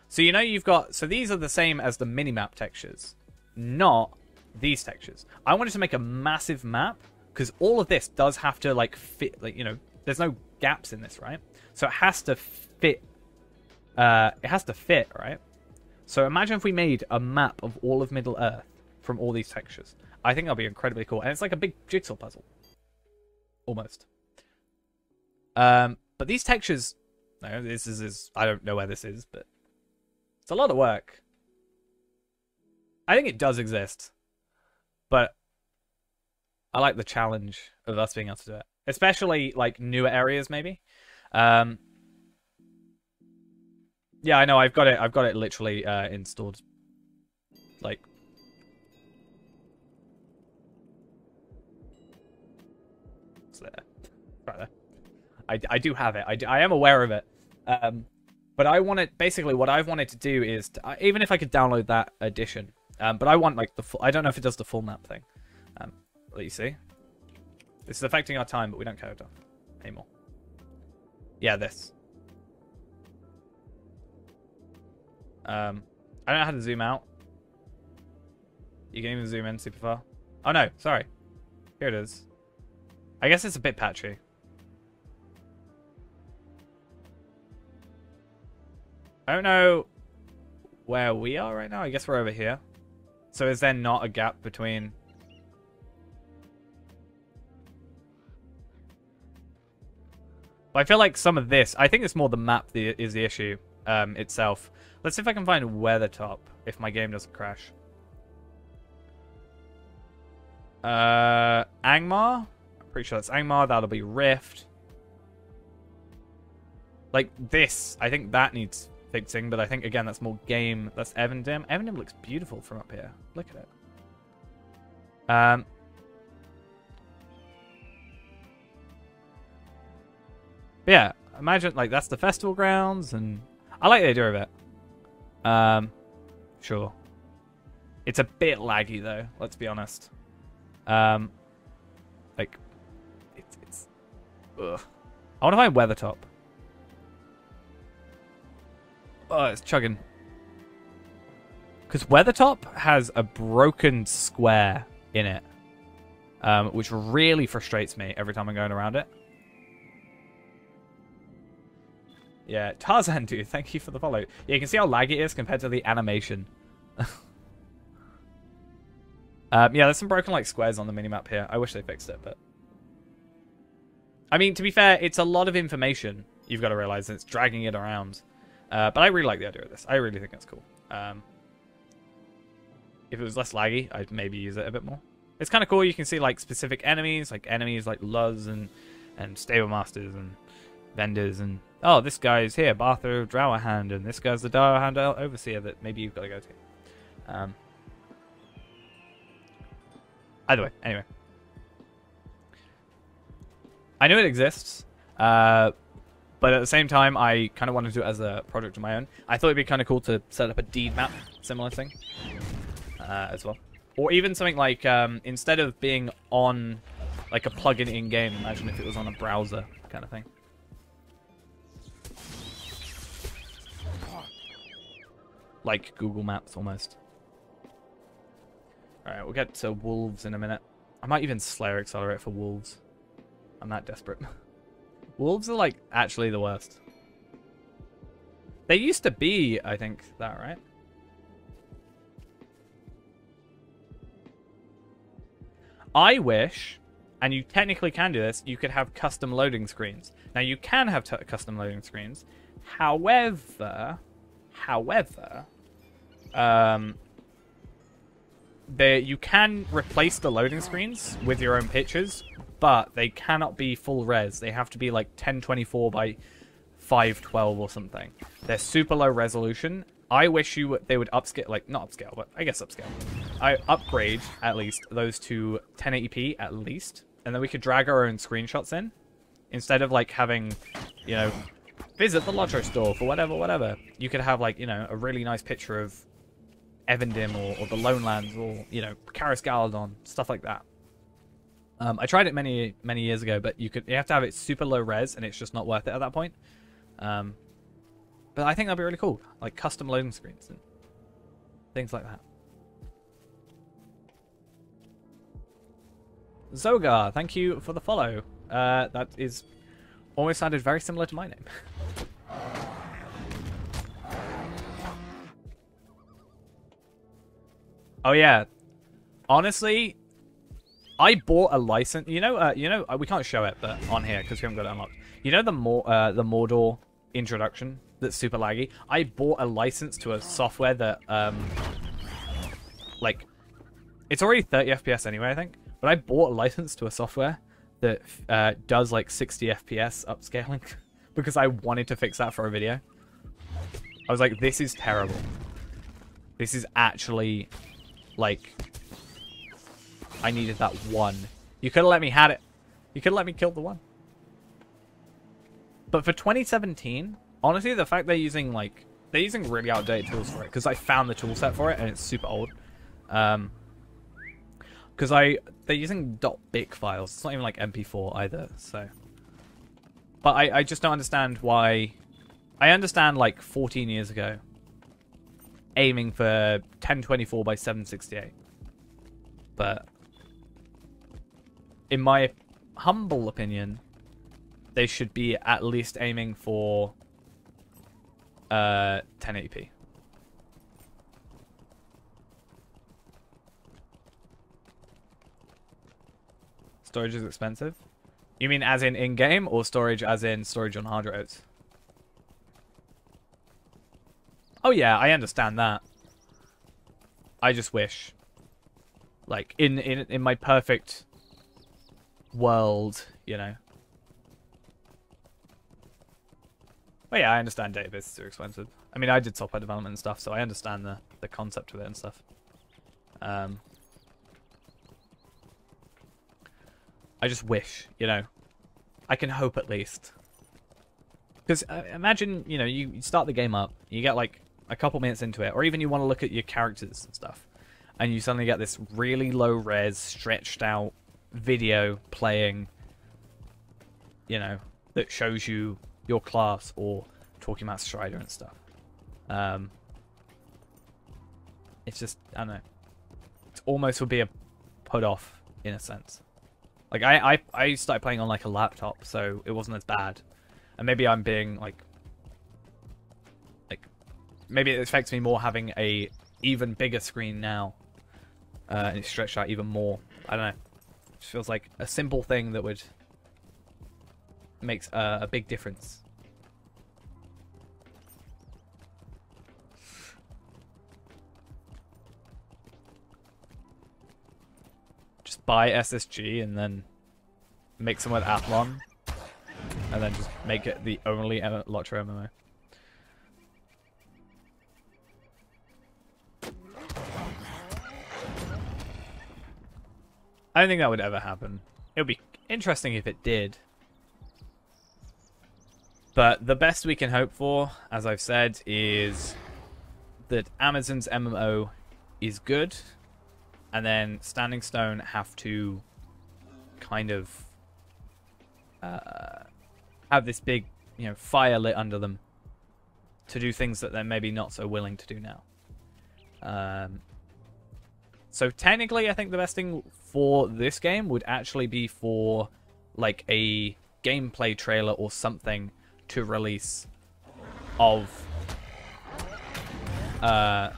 So you know you've got, so these are the same as the minimap textures, not these textures. I wanted to make a massive map because all of this does have to, like, fit, like, you know, there's no gaps in this, right? So it has to fit. Right? So imagine if we made a map of all of Middle Earth from all these textures. I think that'll be incredibly cool, and it's like a big jigsaw puzzle, almost. But these textures, no, this is I don't know where this is, but it's a lot of work. I think it does exist. But I like the challenge of us being able to do it, especially like newer areas, maybe. Yeah, I know. I've got it literally installed. Like, it's there, right there. I do have it. I am aware of it. But I want it. Basically, what I've wanted to do is even if I could download that edition. But I want, like, the full... I don't know if it does the full map thing. Let you see. This is affecting our time, but we don't care anymore. Yeah, this. I don't know how to zoom out. You can even zoom in super far. Oh, no. Sorry. Here it is. I guess it's a bit patchy. I don't know where we are right now. I guess we're over here. So is there not a gap between... But I feel like some of this... I think it's more the map is the issue itself. Let's see if I can find Weathertop, if my game doesn't crash. Angmar. I'm pretty sure that's Angmar. That'll be Rift. Like this, I think that needs fixing, but I think again that's more game. That's Evendim. Evendim looks beautiful from up here. Look at it. But yeah, imagine like that's the festival grounds, and I like the idea of it. Sure. It's a bit laggy though. Let's be honest. Like it's. Ugh. I want to find Weathertop. Oh, it's chugging. Because Weathertop has a broken square in it, which really frustrates me every time I'm going around it. Yeah, Tarzan, dude, thank you for the follow. Yeah, you can see how laggy it is compared to the animation. Yeah, there's some broken like squares on the minimap here. I wish they fixed it, but... I mean, to be fair, it's a lot of information, you've got to realize, and it's dragging it around. But I really like the idea of this. I really think it's cool. If it was less laggy, I'd maybe use it a bit more. It's kind of cool. You can see like specific enemies like Luz and Stable Masters and vendors. And oh, this guy's here, Barther Drowerhand, and this guy's the Drowerhand Overseer that maybe you've got to go to. Either way, anyway. I know it exists. But at the same time, I kind of wanted to do it as a project of my own. I thought it'd be kind of cool to set up a deed map, similar thing, as well. Or even something like, instead of being on, like, a plugin in-game, imagine if it was on a browser kind of thing. Like Google Maps, almost. Alright, we'll get to wolves in a minute. I might even Slayer Accelerate for wolves. I'm that desperate. Wolves are, like, actually the worst. They used to be, I think, that, right? I wish, and you technically can do this, you could have custom loading screens. Now, you can have custom loading screens. However, you can replace the loading screens with your own pictures, but they cannot be full res. They have to be like 1024 by 512 or something. They're super low resolution. I wish they would upscale, like not upscale, but I guess upscale. I upgrade at least those to 1080p at least, and then we could drag our own screenshots in instead of like having, you know, visit the LOTRO store for whatever. You could have like, you know, a really nice picture of Evendim or the Lone Lands or, you know, Karis Galadon, stuff like that. I tried it many years ago, but you have to have it super low res, and it's just not worth it at that point. But I think that'd be really cool, like custom loading screens and things like that. Zogar, thank you for the follow. That is almost sounded very similar to my name. Oh yeah, honestly, I bought a license. You know, we can't show it, but on here because we haven't got it unlocked. You know the Mordor introduction that's super laggy. I bought a license to a software that like, it's already 30 FPS anyway, I think. But I bought a license to a software that does like 60 FPS upscaling because I wanted to fix that for a video. I was like, this is terrible. This is actually like, I needed that one. You could have let me had it. You could have let me kill the one. But for 2017, honestly, the fact they're using really outdated tools for it, because I found the tool set for it and it's super old. Because they're using .bic files. It's not even like MP4 either. So, but I just don't understand why. I understand like 14 years ago, aiming for 1024 by 768, but in my humble opinion, they should be at least aiming for 1080p. Storage is expensive? You mean as in in-game, or storage as in storage on hard drives? Oh yeah, I understand that. I just wish Like, in my perfect world, you know. But yeah, I understand databases are expensive. I mean, I did software development and stuff, so I understand the concept of it and stuff. I just wish, you know, I can hope at least. Because imagine, you know, you start the game up, you get like a couple minutes into it, or even you want to look at your characters and stuff, and you suddenly get this really low res, stretched out video playing, you know, that shows you your class or talking about Strider and stuff. It's just, I don't know. It almost would be a put off in a sense. Like I started playing on like a laptop, so it wasn't as bad. And maybe I'm being like maybe it affects me more having a even bigger screen now. And it's stretched out even more. I don't know. It just feels like a simple thing that would makes a big difference. Just buy SSG and then mix them with Athlon, and then just make it the only LOTRO MMO. I don't think that would ever happen. It would be interesting if it did. But the best we can hope for, as I've said, is that Amazon's MMO is good, and then Standing Stone have to kind of have this big, you know, fire lit under them to do things that they're maybe not so willing to do now. So technically, I think the best thing for this game would actually be for like a gameplay trailer or something to release of yeah,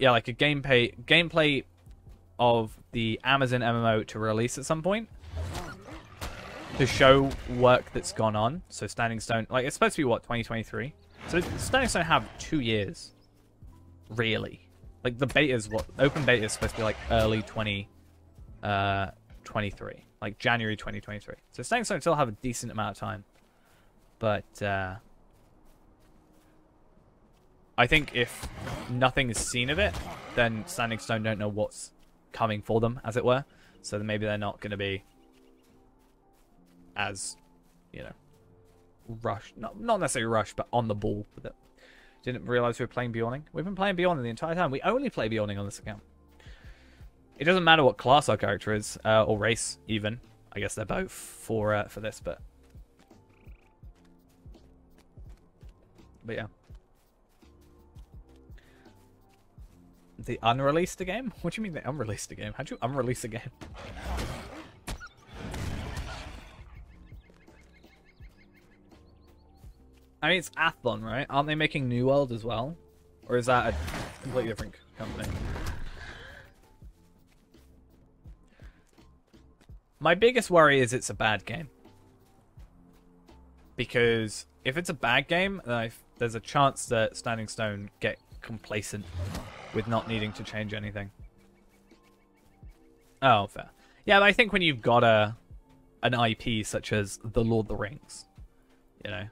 like a gameplay of the Amazon MMO to release at some point to show work that's gone on. So Standing Stone, like, it's supposed to be what, 2023? So Standing Stone have 2 years, really. Like, the beta is what, open beta is supposed to be like early 2023, like January 2023. So Standing Stone still have a decent amount of time. But I think if nothing is seen of it, then Standing Stone don't know what's coming for them, as it were. So then maybe they're not going to be as, you know, rushed. Not necessarily rushed, but on the ball with it. Didn't realize we were playing Beyonding. We've been playing Beyonding the entire time. We only play Beyonding on this account. It doesn't matter what class our character is, or race, even. I guess they're both for this, but yeah. The unreleased game? What do you mean they unreleased a game? How'd you unrelease a game? I mean, it's Athlon, right? Aren't they making New World as well? Or is that a completely different company? My biggest worry is it's a bad game. Because if it's a bad game, there's a chance that Standing Stone get complacent with not needing to change anything. Oh, fair. Yeah, but I think when you've got an IP such as The Lord of the Rings, you know,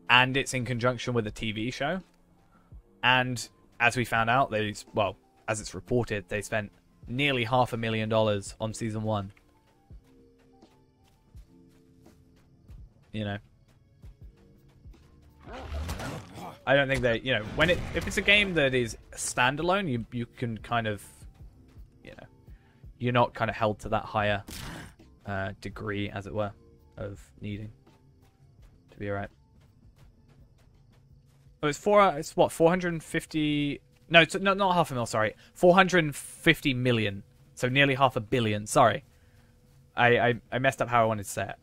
and it's in conjunction with a TV show, and as we found out, well, as it's reported, they spent nearly $500,000 on season 1. You know, I don't think that, you know, if it's a game that is standalone, you can kind of, you know, you're not kind of held to that higher degree, as it were, of needing to be right. Oh, it's what, 450? No, it's not $500,000. Sorry, 450 million. So nearly $500 million. Sorry, I messed up how I wanted to say it.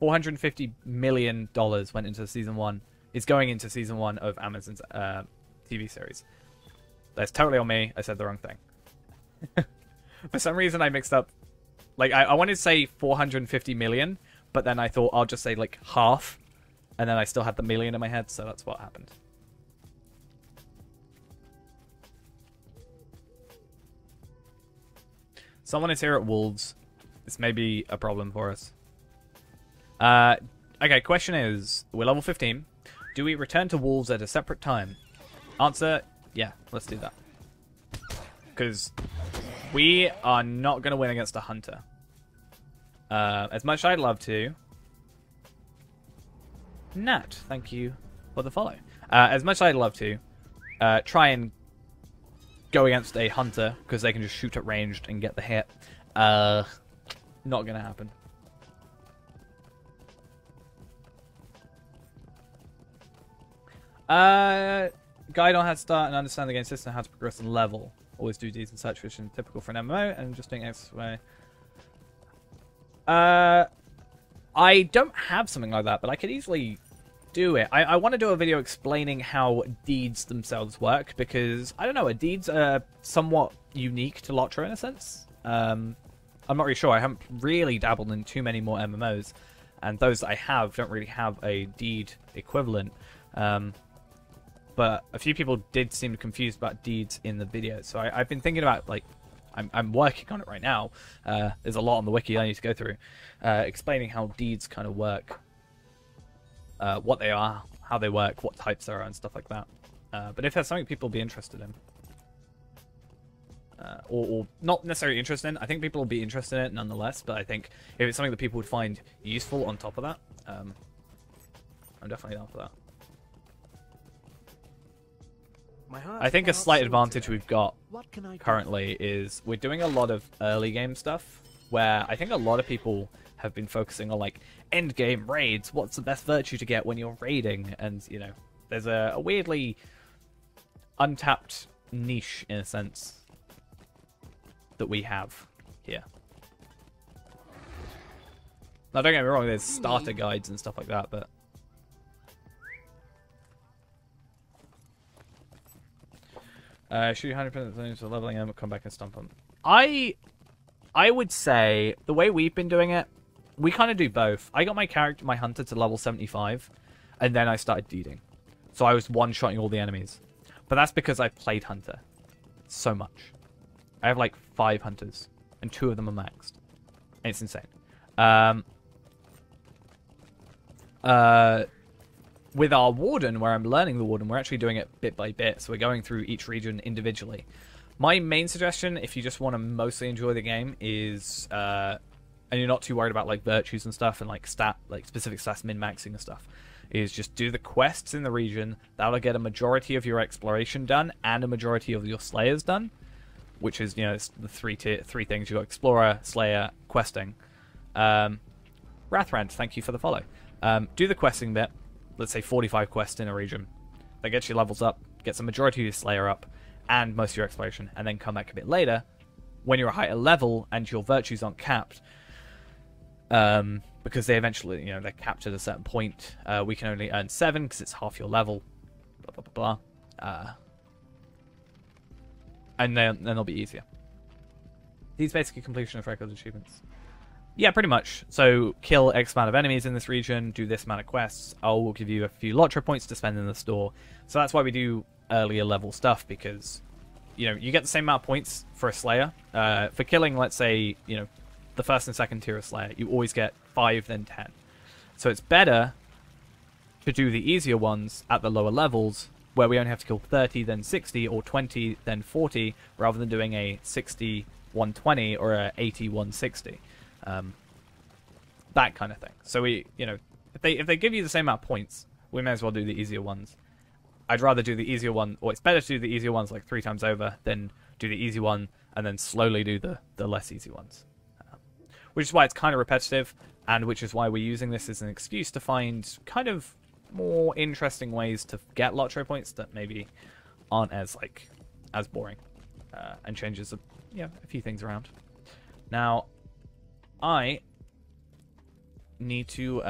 $450 million went into season 1. It's going into season 1 of Amazon's TV series. That's totally on me. I said the wrong thing. For some reason, I mixed up. Like, I wanted to say 450 million, but then I thought I'll just say, like, half. And then I still had the million in my head, so that's what happened. Someone is here at Wolves. This may be a problem for us. Okay, question is, we're level 15. Do we return to Wolves at a separate time? Answer, yeah, let's do that. Because we are not going to win against a hunter. As much as I'd love to. Nat, thank you for the follow. As much as I'd love to try and go against a hunter, because they can just shoot at ranged and get the hit. Not going to happen. Guide on how to start and understand the game system, how to progress and level. Always do deeds and such, which is typical for an MMO, and just doing X way. I don't have something like that, but I could easily do it. I want to do a video explaining how deeds themselves work, because, I don't know, deeds are somewhat unique to LOTRO in a sense. I'm not really sure. I haven't really dabbled in too many more MMOs, and those that I have don't really have a deed equivalent. But a few people did seem confused about deeds in the video, so I've been thinking about, like, I'm working on it right now. There's a lot on the wiki I need to go through, explaining how deeds kind of work, what they are, how they work, what types there are, and stuff like that. But if there's something people will be interested in, or not necessarily interested in, I think people will be interested in it nonetheless. But I think if it's something that people would find useful on top of that, I'm definitely down for that. I think a slight advantage we've got currently is we're doing a lot of early game stuff, where I think a lot of people have been focusing on, like, end game raids. What's the best virtue to get when you're raiding? And, you know, there's a weirdly untapped niche, in a sense, that we have here. Now, don't get me wrong, there's starter guides and stuff like that, but shoot 100% to leveling them, come back and stomp them. I would say the way we've been doing it, we kind of do both. I got my hunter to level 75, and then I started deeding. So I was one-shotting all the enemies. But that's because I played hunter so much. I have like 5 hunters, and 2 of them are maxed. And it's insane. With our warden, where I'm learning the warden, we're actually doing it bit by bit, so we're going through each region individually. My main suggestion, if you just want to mostly enjoy the game, is and you're not too worried about, like, virtues and stuff, and like specific stats min-maxing and stuff, is just do the quests in the region. That'll get a majority of your exploration done and a majority of your slayers done, which is, you know, it's the three things. You got explorer, slayer, questing. Wrathrant, thank you for the follow. Do the questing bit. Let's say 45 quests in a region. That gets your levels up, gets a majority of your slayer up, and most of your exploration, and then come back a bit later when you're a higher level and your virtues aren't capped, because they eventually, you know, they're capped at a certain point. We can only earn 7 because it's half your level, blah blah blah blah, and then they'll be easier. These basically completion of record achievements. Yeah, pretty much. So, kill X amount of enemies in this region, do this amount of quests. I'll give you a few LOTRO points to spend in the store. So that's why we do earlier level stuff, because, you know, you get the same amount of points for a Slayer. For killing, let's say, you know, the first and second tier of Slayer, you always get 5, then 10. So it's better to do the easier ones at the lower levels, where we only have to kill 30, then 60, or 20, then 40, rather than doing a 60, 120, or a 80, 160. That kind of thing. So we, you know, if they give you the same amount of points, we may as well do the easier ones. I'd rather do the easier one, or it's better to do the easier ones like 3 times over than do the easy one and then slowly do the less easy ones. Which is why it's kind of repetitive, and which is why we're using this as an excuse to find kind of more interesting ways to get LOTRO points that maybe aren't as boring, and changes a few things around. Now, I need to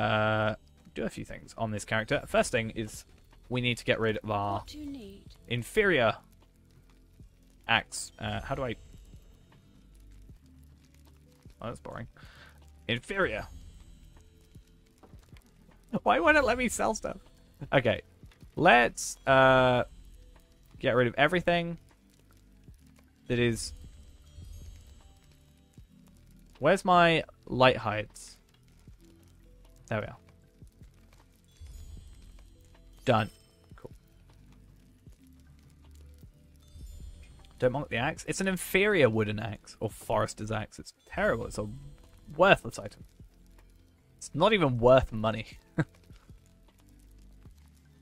do a few things on this character. First thing is we need to get rid of our inferior axe. How do I... Oh, that's boring. Inferior. Why won't it let me sell stuff? Okay. Let's get rid of everything that is Where's my light hides? There we are. Done. Cool. Don't mock the axe. It's an inferior wooden axe, or forester's axe. It's terrible. It's a worthless item. It's not even worth money.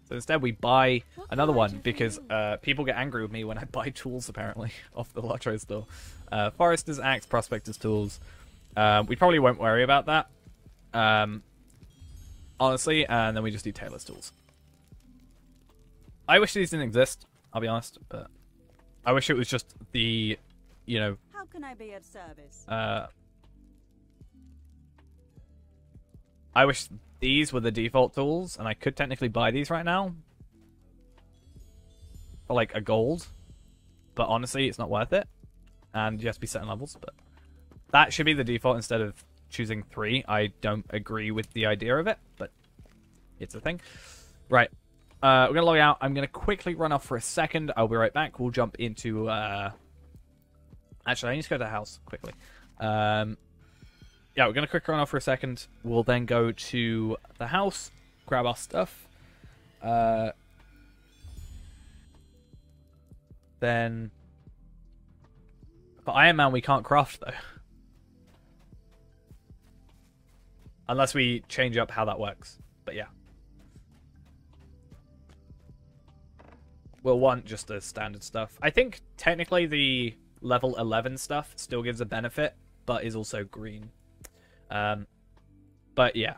So instead we buy another one because people get angry with me when I buy tools, apparently, off the LOTRO store. Forester's axe, prospector's tools. We probably won't worry about that. Honestly, and then we just do tailor's tools. I wish these didn't exist, I'll be honest, but I wish it was just the, you know... How can I be of service? I wish these were the default tools, and I could technically buy these right now. For, like, a gold. But honestly, it's not worth it. And you have to be certain levels, but... That should be the default instead of choosing 3. I don't agree with the idea of it, but it's a thing. Right. We're going to log out. I'm going to quickly run off for a second. I'll be right back. We'll jump into... Actually, I need to go to the house quickly. Yeah, we're going to quick run off for a second. We'll then go to the house, grab our stuff. Then... For Iron Man, we can't craft, though. Unless we change up how that works. But yeah. We'll want just the standard stuff. I think technically the level 11 stuff still gives a benefit, but is also green. But yeah.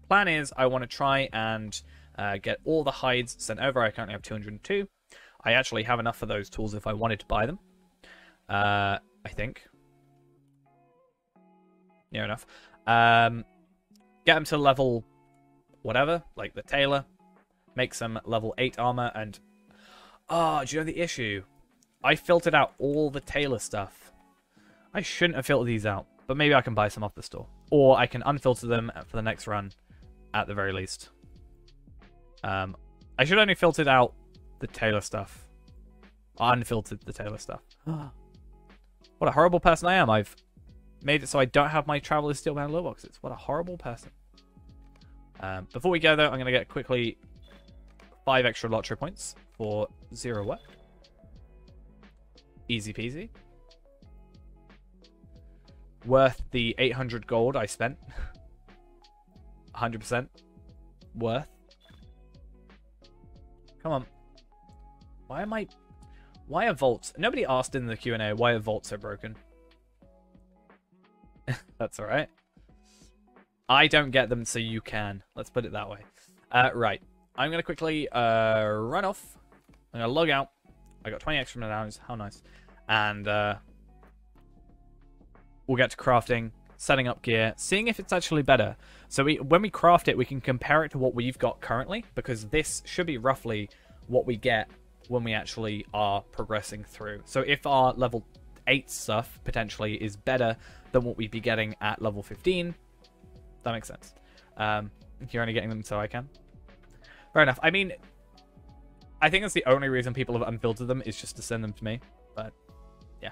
Plan is I want to try and get all the hides sent over. I currently have 202. I actually have enough for those tools if I wanted to buy them. I think. Near enough. Get them to level whatever, like the tailor. Make some level 8 armor and... Oh, do you know the issue? I filtered out all the tailor stuff. I shouldn't have filtered these out, but maybe I can buy some off the store. Or I can unfilter them for the next run, at the very least. I should only filtered out the tailor stuff. Unfiltered the tailor stuff. What a horrible person I am. I've made it so I don't have my Traveler's Steelbound loot boxes. What a horrible person. Before we go, though, I'm going to get quickly 5 extra LOTRO points for 0 work. Easy peasy. Worth the 800 gold I spent. 100% worth. Come on. Why are vaults... Nobody asked in the Q&A why are vaults so broken. That's alright. I don't get them, so you can. Let's put it that way. Right. I'm going to quickly run off. I'm going to log out. I got 20 extra minutes. How nice. And we'll get to crafting, setting up gear, seeing if it's actually better. So when we craft it, we can compare it to what we've got currently, because this should be roughly what we get when we actually are progressing through. So if our level 8 stuff potentially is better than what we'd be getting at level 15, that makes sense. You're only getting them so I can. Fair enough. I mean, I think that's the only reason people have unfiltered them is just to send them to me. But yeah.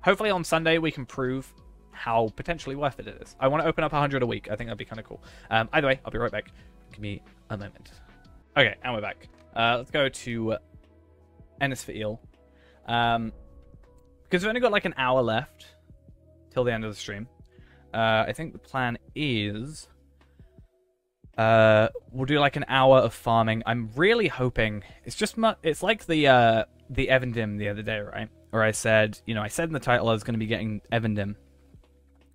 Hopefully on Sunday we can prove how potentially worth it is. I want to open up 100 a week. I think that'd be kind of cool. Either way, I'll be right back. Give me a moment. Okay, and we're back. Let's go to Ennis for Eel. Because we've only got like an hour left till the end of the stream. I think the plan is we'll do like an hour of farming. I'm really hoping it's like the Evendim the other day, right? Where I said, I said in the title I was going to be getting Evendim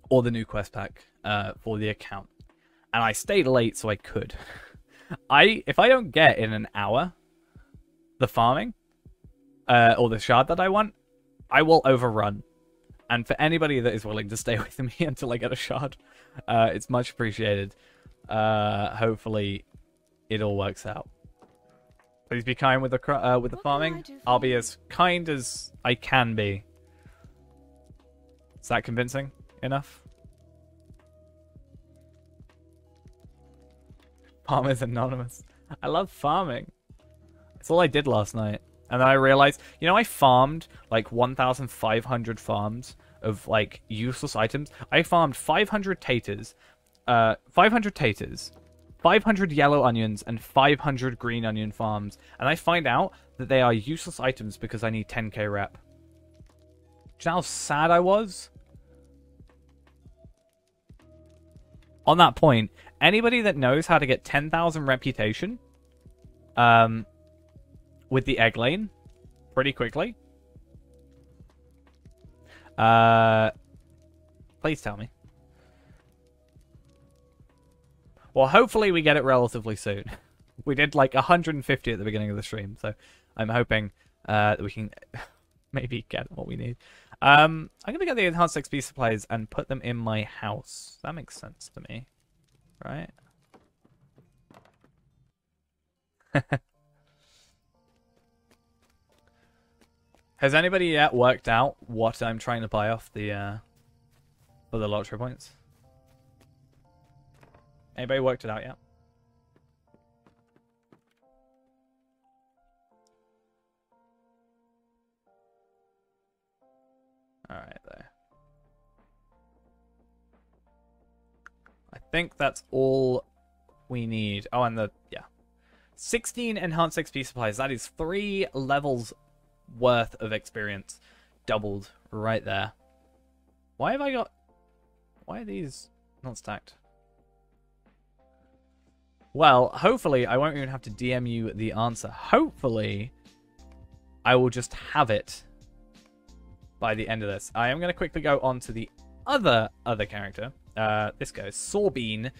or the new quest pack for the account, and I stayed late so I could. If I don't get in an hour the farming or the shard that I want, I will overrun. And for anybody that is willing to stay with me until I get a shard, it's much appreciated. Hopefully, it all works out. Please be kind with the farming. I'll be as kind as I can be. Is that convincing enough? Farmers Anonymous. I love farming. That's all I did last night. And then I realized, I farmed like 1,500 farms of like useless items. I farmed 500 taters, 500 yellow onions, and 500 green onion farms, and I find out that they are useless items because I need 10k rep. Do you know how sad I was? On that point, anybody that knows how to get 10,000 reputation with the egg lane pretty quickly, please tell me. Well, hopefully we get it relatively soon. We did like 150 at the beginning of the stream, so I'm hoping that we can maybe get what we need. I'm going to get the enhanced XP supplies and put them in my house. That makes sense to me, right? Has anybody yet worked out what I'm trying to buy off the for the LOTRO points? Anybody worked it out yet? Alright, there. I think that's all we need. Oh, and yeah. 16 enhanced XP supplies. That is 3 levels worth of experience. Doubled right there. Why are these not stacked? Well, hopefully I won't even have to DM you the answer. Hopefully I will just have it by the end of this. I am going to quickly go on to the other character. This guy is Sorbine,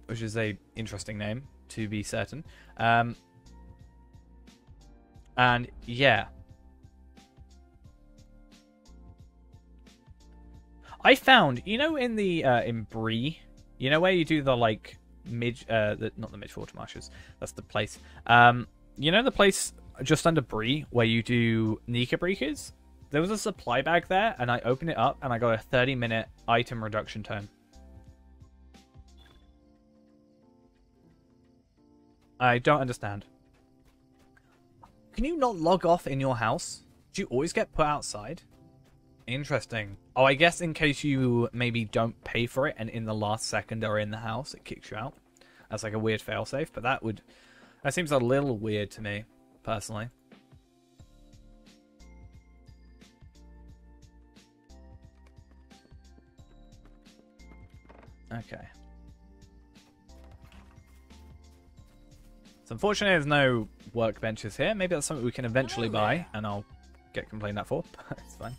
which is a interesting name, to be certain. And yeah. I found, you know, in the in Bree, you know where you do the like not the Midgewater Marshes, that's the place. You know the place just under Bree where you do Nika Breakers? There was a supply bag there, and I opened it up, and I got a 30-minute item reduction time. I don't understand. Can you not log off in your house? Do you always get put outside? Interesting. Oh, I guess in case you maybe don't pay for it, and in the last second are in the house, it kicks you out. That's like a weird failsafe, but that seems a little weird to me, personally. Okay. So unfortunately there's no workbenches here. Maybe that's something we can eventually buy, and I'll get complained at for. It's fine.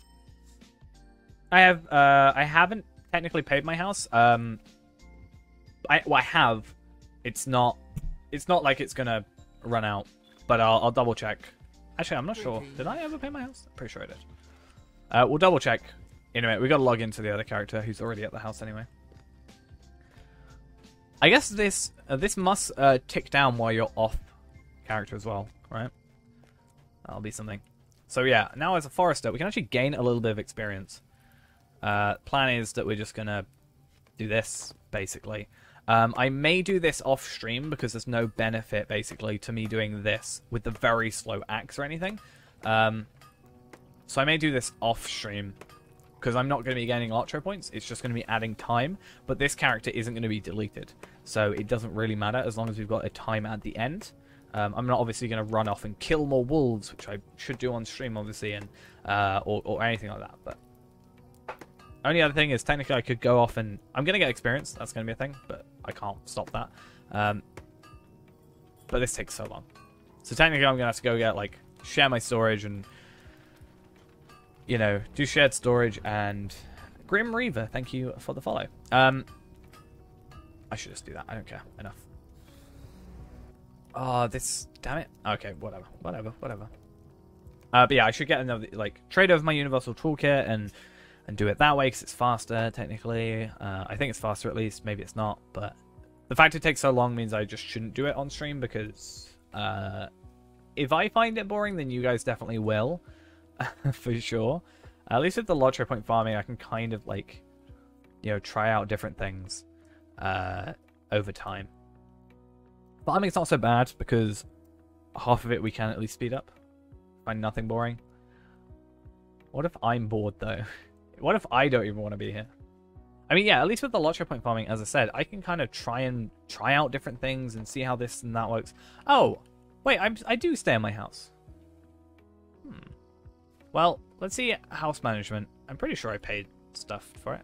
I haven't technically paid my house. I have. It's not like it's gonna run out, but I'll double check. Actually, I'm not sure. Did I ever pay my house? I'm pretty sure I did. We'll double check in a minute. We got to log into the other character who's already at the house anyway. I guess this must tick down while you're off character as well, right? That'll be something. So yeah, now as a forester, we can actually gain a little bit of experience. Plan is that we're just gonna do this basically. I may do this off stream because there's no benefit basically to me doing this with the very slow axe or anything. So I may do this off stream because I'm not going to be gaining LOTRO points. It's just going to be adding time, but this character isn't going to be deleted, so it doesn't really matter as long as we've got a time at the end. I'm not obviously going to run off and kill more wolves, which I should do on stream obviously, and or anything like that. But only other thing is technically I could go off and I'm going to get experience. That's going to be a thing, but I can't stop that. But this takes so long, so technically I'm going to have to go get like share my storage and, you know, do shared storage. And Grim Reaver, thank you for the follow. I should just do that. I don't care. Enough. Oh, this... Damn it. Okay, whatever. But yeah, I should get another, like, trade over my universal toolkit and do it that way because it's faster, technically. I think it's faster at least. Maybe it's not. But the fact it takes so long means I just shouldn't do it on stream because if I find it boring, then you guys definitely will. For sure. At least with the LOTRO point farming, I can kind of, like, you know, try out different things over time. Farming's not so bad because half of it we can at least speed up. Find nothing boring. What if I'm bored, though? What if I don't even want to be here? I mean, yeah, at least with the LOTRO point farming, as I said, I can kind of try out different things and see how this and that works. Oh, wait, I do stay in my house. Well, let's see house management. I'm pretty sure I paid stuff for it.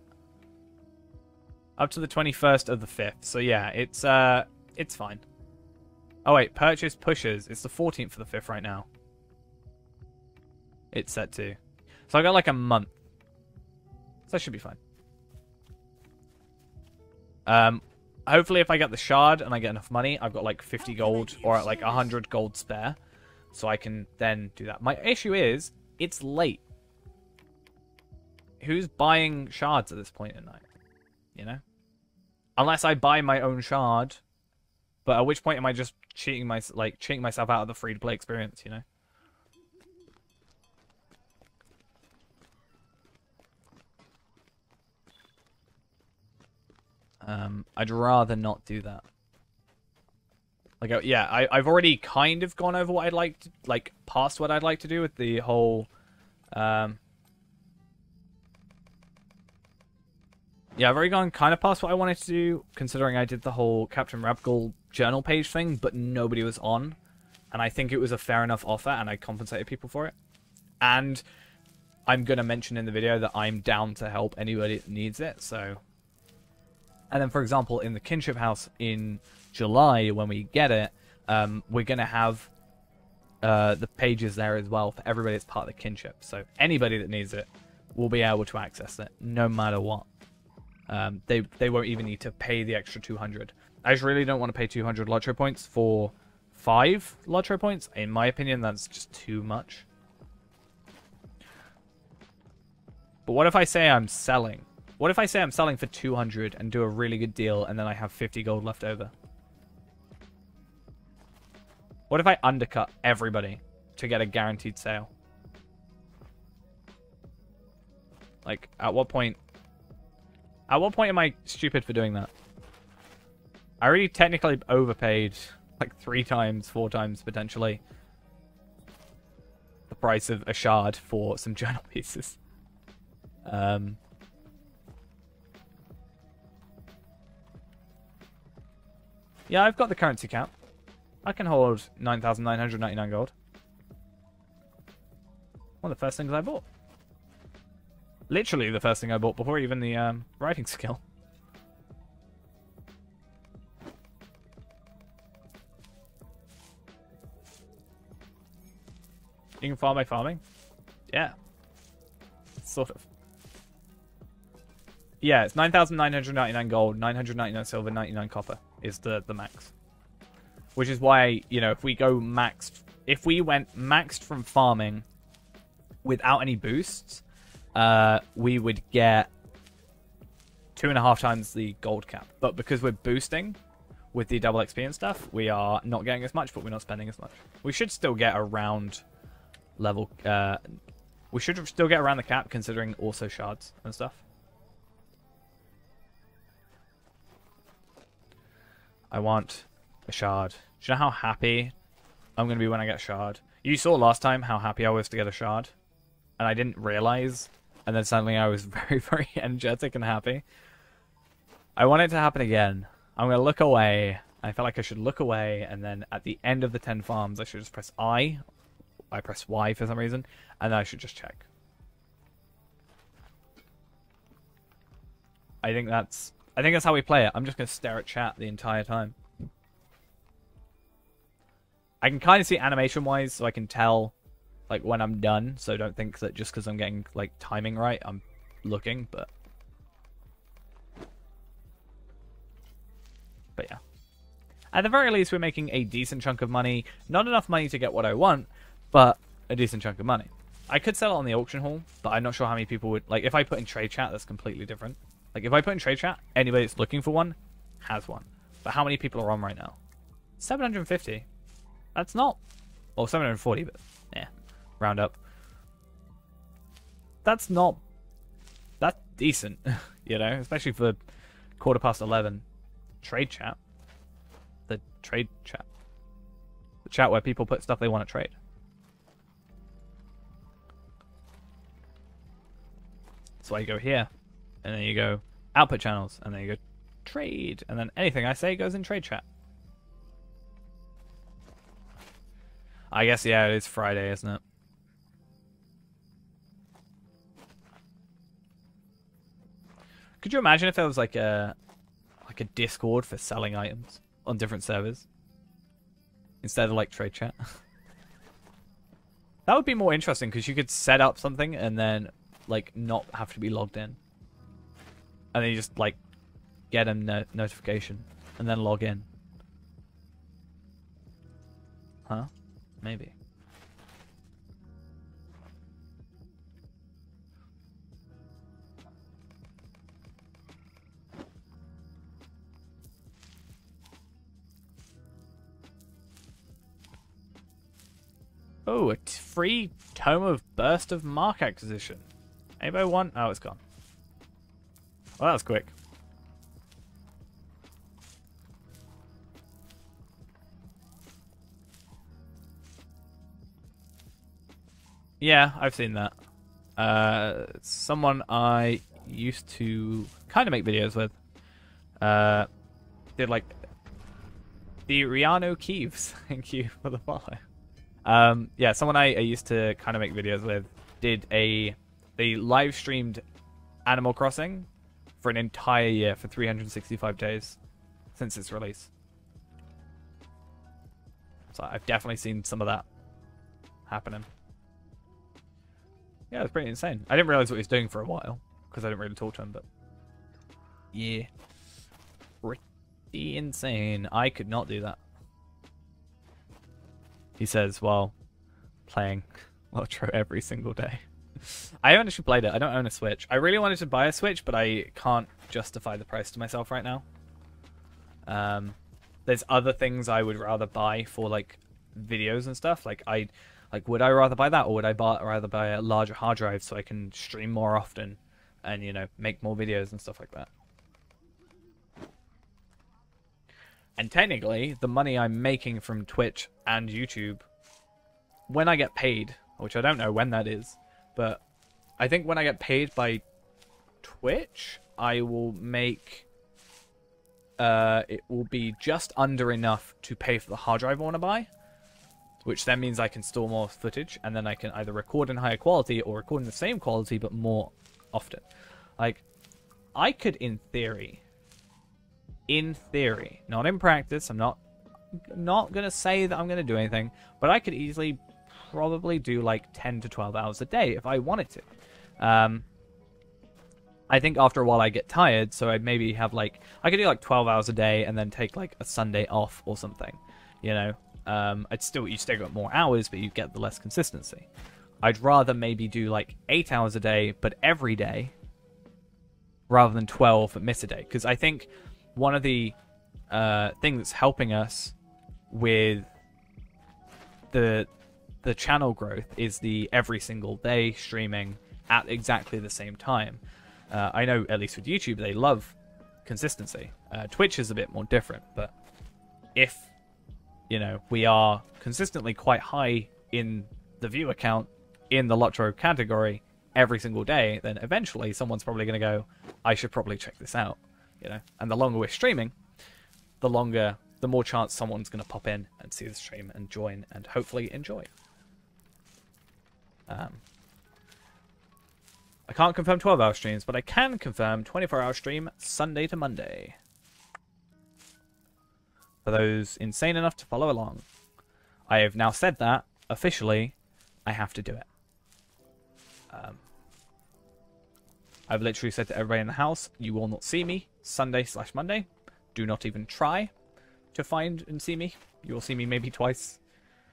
Up to the 21st of the 5th. So yeah, it's fine. Oh wait, purchase pushes. It's the 14th of the 5th right now. It's set to. So I got like a month. So that should be fine. Hopefully if I get the shard and I get enough money, I've got like 50 gold or like 100 gold spare. So I can then do that. My issue is, it's late. Who's buying shards at this point in night? You know? Unless I buy my own shard. But at which point am I just cheating myself out of the free-to-play experience, you know? I'd rather not do that. Like, yeah, I've already kind of gone over what I'd like to, like, past what I'd like to do with the whole, yeah, I've already gone kind of past what I wanted to do, considering I did the whole Captain Rabgul journal page thing, but nobody was on. And I think it was a fair enough offer, and I compensated people for it. And I'm going to mention in the video that I'm down to help anybody that needs it, so... And then, for example, in the kinship house in July, when we get it, we're going to have the pages there as well for everybody that's part of the kinship. So anybody that needs it will be able to access it, no matter what. They won't even need to pay the extra 200. I just really don't want to pay 200 LOTRO points for 5 LOTRO points. In my opinion, that's just too much. But what if I say I'm selling? What if I say I'm selling for 200 and do a really good deal and then I have 50 gold left over? What if I undercut everybody to get a guaranteed sale? Like, at what point am I stupid for doing that? I already technically overpaid like 3 times, 4 times potentially the price of a shard for some journal pieces. Yeah, I've got the currency cap. I can hold 9,999 gold. One of the first things I bought. Literally the first thing I bought before even the writing skill. You can farm by farming? Yeah. Sort of. Yeah, it's 9,999 gold, 999 silver, 99 copper is the max. Which is why, you know, if we go maxed... If we went maxed from farming without any boosts, we would get 2.5 times the gold cap. But because we're boosting with the double XP and stuff, we are not getting as much, but we're not spending as much. We should still get around level... we should still get around the cap, considering also shards and stuff. I want a shard. Do you know how happy I'm going to be when I get a shard? You saw last time how happy I was to get a shard. And I didn't realize. And then suddenly I was very, very energetic and happy. I want it to happen again. I'm going to look away. I feel like I should look away. And then at the end of the 10 farms, I should just press I. I press Y for some reason. And then I should just check. I think that's how we play it. I'm just going to stare at chat the entire time. I can kind of see animation-wise, so I can tell like when I'm done. So don't think that just because I'm getting like timing right, I'm looking. But yeah. At the very least, we're making a decent chunk of money. Not enough money to get what I want, but a decent chunk of money. I could sell it on the auction hall, but I'm not sure how many people would... Like, if I put in trade chat, that's completely different. Like, if I put in trade chat, anybody that's looking for one has one. But how many people are on right now? 750. That's not... Well, 740, but... Yeah. Round up. That's not... That's decent, you know? Especially for 11:15. Trade chat. The trade chat. The chat where people put stuff they want to trade. So I go here, and then you go output channels, and then you go trade, and then anything I say goes in trade chat. I guess, yeah, it is Friday, isn't it? Could you imagine if there was like a Discord for selling items on different servers instead of like trade chat? That would be more interesting because you could set up something and then like not have to be logged in, and then you just like get a notification and then log in. Huh? Maybe. Oh, a free Tome of Burst of Mark acquisition. Anybody want? Oh, it's gone. Well, that was quick. Yeah, I've seen that. Someone I used to kind of make videos with did like the Riano Keeves. Thank you for the follow. Yeah, someone I used to kind of make videos with did they live streamed Animal Crossing for an entire year for 365 days since its release. So I've definitely seen some of that happening. Yeah, it's pretty insane. I didn't realize what he was doing for a while because I didn't really talk to him, but yeah, pretty insane. I could not do that. He says, while playing LOTRO every single day. I haven't actually played it. I don't own a Switch. I really wanted to buy a Switch, but I can't justify the price to myself right now. There's other things I would rather buy for like videos and stuff. Like would I rather buy that, or would I rather buy a larger hard drive so I can stream more often and, you know, make more videos and stuff like that? And technically, the money I'm making from Twitch and YouTube, when I get paid, which I don't know when that is, but I think when I get paid by Twitch, I will make... it will be just under enough to pay for the hard drive I want to buy, which then means I can store more footage, and then I can either record in higher quality or record in the same quality but more often. Like, I could, in theory, not in practice, I'm not gonna say that I'm gonna do anything, but I could easily probably do like 10 to 12 hours a day if I wanted to. I think after a while I get tired, so I'd maybe have like, I could do like 12 hours a day and then take like a Sunday off or something, you know. You still got more hours, but you get the less consistency. I'd rather maybe do like 8 hours a day, but every day, rather than 12 but miss a day, because I think one of the things that's helping us with the channel growth is the every single day streaming at exactly the same time. I know, at least with YouTube, they love consistency. Twitch is a bit more different, but if, you know, we are consistently quite high in the viewer count in the LOTRO category every single day, then eventually someone's probably going to go, I should probably check this out. You know, and the longer we're streaming, the more chance someone's going to pop in and see the stream and join and hopefully enjoy. I can't confirm 12-hour streams, but I can confirm 24-hour stream Sunday to Monday. For those insane enough to follow along. I have now said that, officially, I have to do it. I've literally said to everybody in the house, you will not see me Sunday/Monday. Do not even try to find and see me. You will see me maybe twice.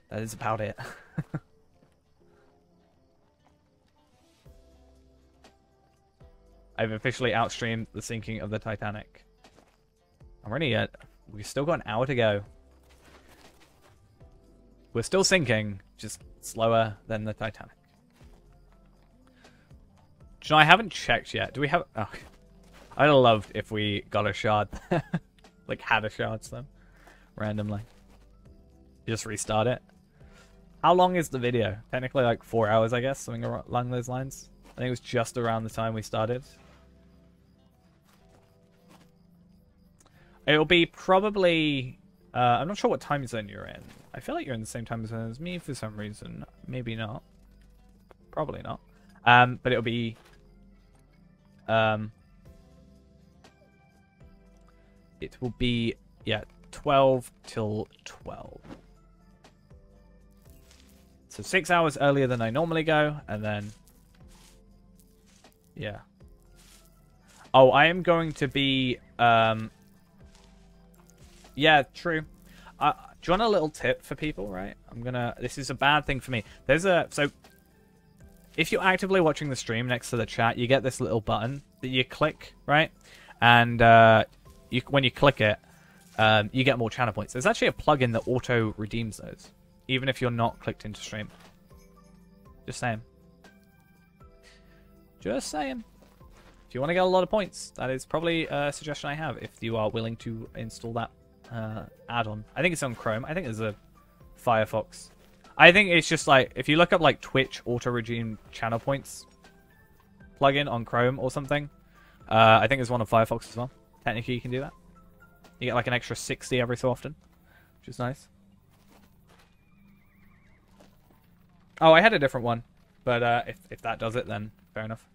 That is about it. I've officially outstreamed the sinking of the Titanic. We've still got an hour to go. We're still sinking, just slower than the Titanic. Do you know, I haven't checked yet. Do we have... Oh, I'd have loved if we got a shard. Like, had a shard, so randomly. Just restart it. How long is the video? Technically, like 4 hours, I guess. Something along those lines. I think it was just around the time we started. It'll be probably... I'm not sure what time zone you're in. I feel like you're in the same time zone as me for some reason. Maybe not. Probably not. But it'll be... it will be, yeah, 12 till 12. So 6 hours earlier than I normally go, and then... Yeah. Oh, I am going to be... Yeah, true. Do you want a little tip for people, right? This is a bad thing for me. So, if you're actively watching the stream next to the chat, you get this little button that you click, right? And when you click it, you get more channel points. There's actually a plugin that auto redeems those, even if you're not clicked into stream. Just saying. Just saying. If you want to get a lot of points, that is probably a suggestion I have if you are willing to install that add-on. I think it's on Chrome. I think there's a Firefox. I think it's just like, if you look up like Twitch auto-redeem channel points plugin on Chrome or something, I think there's one on Firefox as well. Technically, you can do that. You get like an extra 60 every so often, which is nice. Oh, I had a different one, but if that does it, then fair enough.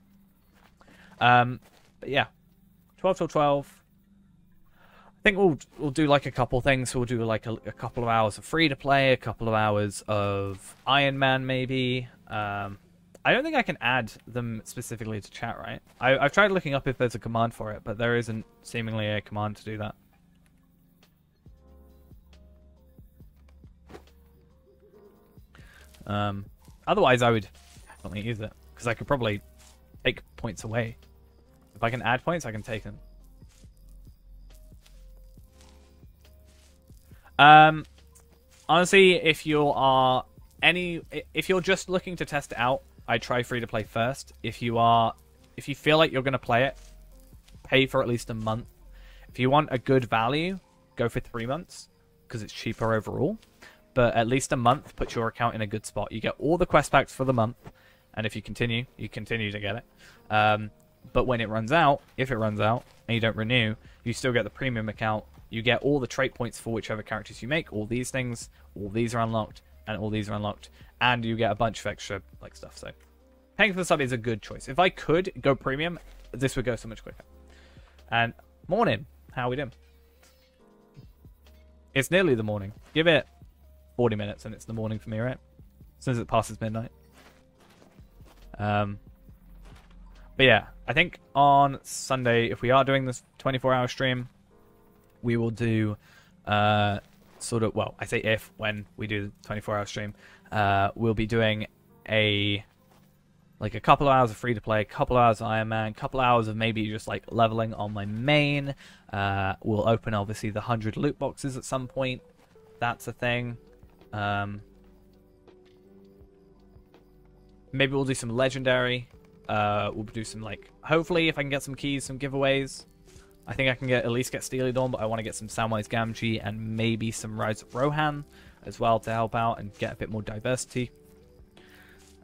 But yeah, 12 till 12. I think we'll do like a couple things. We'll do like a couple of hours of free to play, a couple of hours of Iron Man maybe. I don't think I can add them specifically to chat, right? I've tried looking up if there's a command for it, but there isn't seemingly a command to do that. Otherwise, I would definitely use it, because I could probably take points away. If I can add points, I can take them. Honestly, if you're just looking to test it out, I'd try free to play first. If you feel like you're going to play it, pay for at least a month. If you want a good value, go for 3 months, because it's cheaper overall. But at least a month puts your account in a good spot. You get all the quest packs for the month, and if you continue to get it. But when it runs out, if it runs out, and you don't renew, you still get the premium account. You get all the trait points for whichever characters you make. All these things, all these are unlocked, and all these are unlocked. And you get a bunch of extra like stuff. So paying for the sub is a good choice. If I could go premium, this would go so much quicker. And morning, how are we doing? It's nearly the morning. Give it 40 minutes and it's the morning for me, right? As soon as it passes midnight. But yeah, I think on Sunday, if we are doing this 24-hour stream, we will do sort of, well, I say if, when we do the 24-hour stream, we'll be doing a couple of hours of free to play, a couple of hours of Iron Man, a couple of hours of maybe just like leveling on my main. We'll open obviously the 100 loot boxes at some point. That's a thing. Maybe we'll do some legendary. We'll do some like, hopefully if I can get some keys, some giveaways. I think I can at least get Steely Dawn, but I want to get some Samwise Gamgee and maybe some Rise of Rohan as well to help out and get a bit more diversity.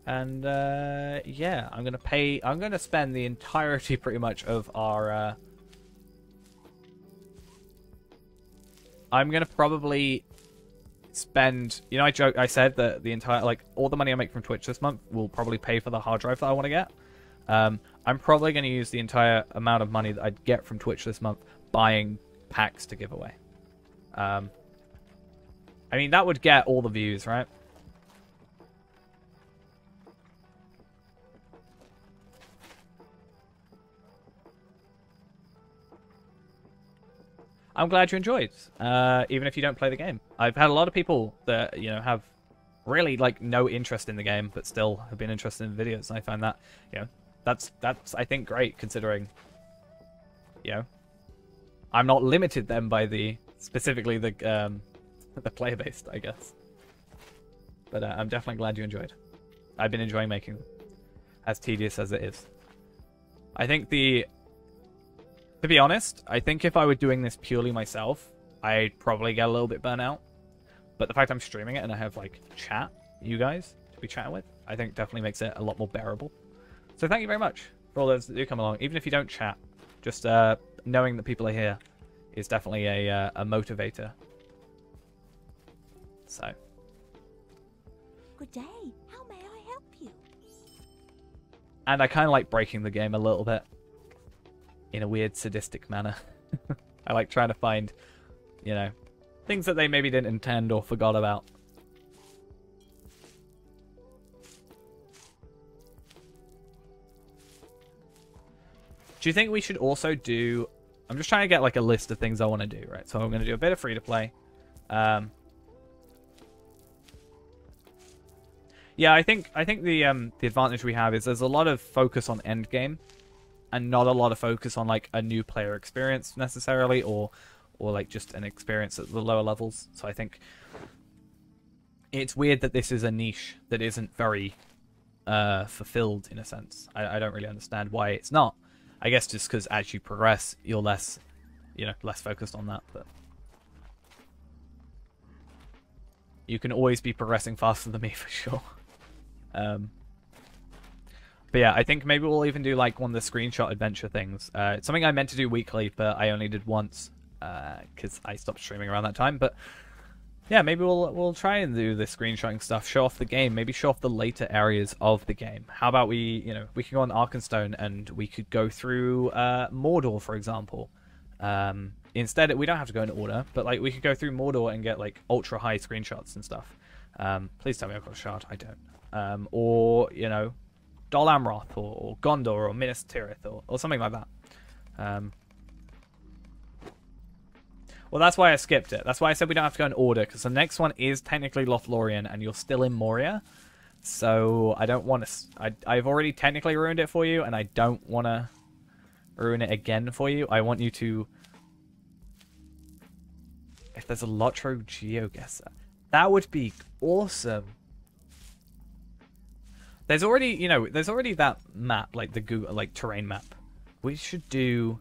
And yeah, I'm gonna spend the entirety pretty much of our I'm gonna probably spend, you know, I said that the entire, like, all the money I make from Twitch this month will probably pay for the hard drive that I want to get. I'm probably going to use the entire amount of money that I'd get from Twitch this month buying packs to give away. I mean, that would get all the views, right? I'm glad you enjoyed, even if you don't play the game. I've had a lot of people that, you know, have really, like, no interest in the game, but still have been interested in videos. And I find that, you know, that's I think, great, considering, you know, I'm not limited then by specifically the player-based, I guess. But I'm definitely glad you enjoyed. I've been enjoying making them, as tedious as it is. I think to be honest, I think if I were doing this purely myself, I'd probably get a little bit burnt out. But the fact I'm streaming it and I have, like, you guys, to be chatting with, I think definitely makes it a lot more bearable. So thank you very much for all those that do come along. Even if you don't chat, just knowing that people are here is definitely a motivator. So. Good day. How may I help you? And I kind of like breaking the game a little bit. In a weird, sadistic manner. I like trying to find, you know, things that they maybe didn't intend or forgot about. Do you think we should also do... I'm just trying to get like a list of things I want to do, right? So I'm going to do a bit of free-to-play. Yeah, I think the advantage we have is there's a lot of focus on endgame, and not a lot of focus on like a new player experience necessarily, or like just an experience at the lower levels. So I think it's weird that this is a niche that isn't very fulfilled in a sense. I don't really understand why it's not. I guess just because as you progress, you're less, you know, less focused on that. But you can always be progressing faster than me for sure. But yeah, I think maybe we'll even do like one of the screenshot adventure things. It's something I meant to do weekly, but I only did once because I stopped streaming around that time. But yeah, maybe we'll try and do the screenshotting stuff, show off the game, maybe show off the later areas of the game. How about we can go on Arkenstone and we could go through Mordor, for example. Instead, we don't have to go in order, but like we could go through Mordor and get like ultra high screenshots and stuff. Please tell me I've got a shard. I don't. Or you know, Dol Amroth or Gondor or Minas Tirith or something like that. Well, that's why I skipped it. That's why I said we don't have to go in order, because the next one is technically Lothlorien, and you're still in Moria. So I don't want to... I've already technically ruined it for you, and I don't want to ruin it again for you. I want you to... If there's a Lotro GeoGuessr, that would be awesome. There's already, you know, there's already that map, like the Google, like terrain map. We should do...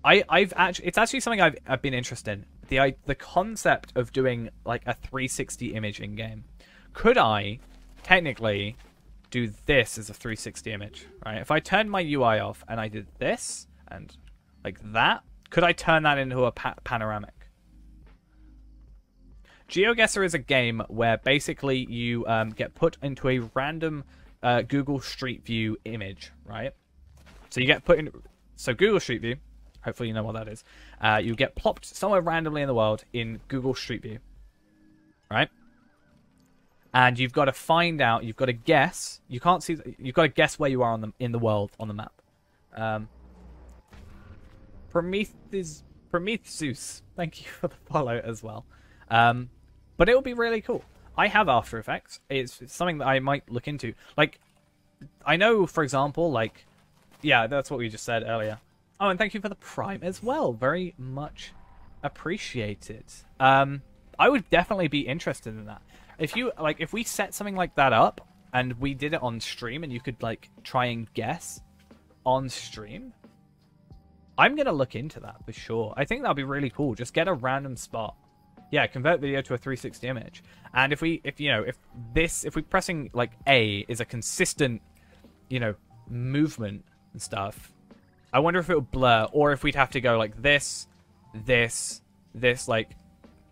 it's actually something I've been interested in. The concept of doing like a 360 image in game. Could I technically do this as a 360 image, right? If I turned my UI off and I did this and like that, could I turn that into a panoramic? GeoGuessr is a game where basically you get put into a random Google Street View image, right? So you get put in... So Google Street View... Hopefully you know what that is. You get plopped somewhere randomly in the world in Google Street View. Right? And you've got to find out, you've got to guess. You can't see... You've got to guess where you are in the world on the map. Prometheus. Thank you for the follow as well. But it would be really cool. I have After Effects. It's something that I might look into. Like, I know, for example, like... Yeah, that's what we just said earlier. Oh, and thank you for the Prime as well. Very much appreciated. I would definitely be interested in that. If we set something like that up and we did it on stream and you could like try and guess on stream, I'm gonna look into that for sure. I think that'd be really cool. Just get a random spot. Yeah, convert video to a 360 image. And if we're pressing like A is a consistent, you know, movement and stuff. I wonder if it would blur, or if we'd have to go like this, like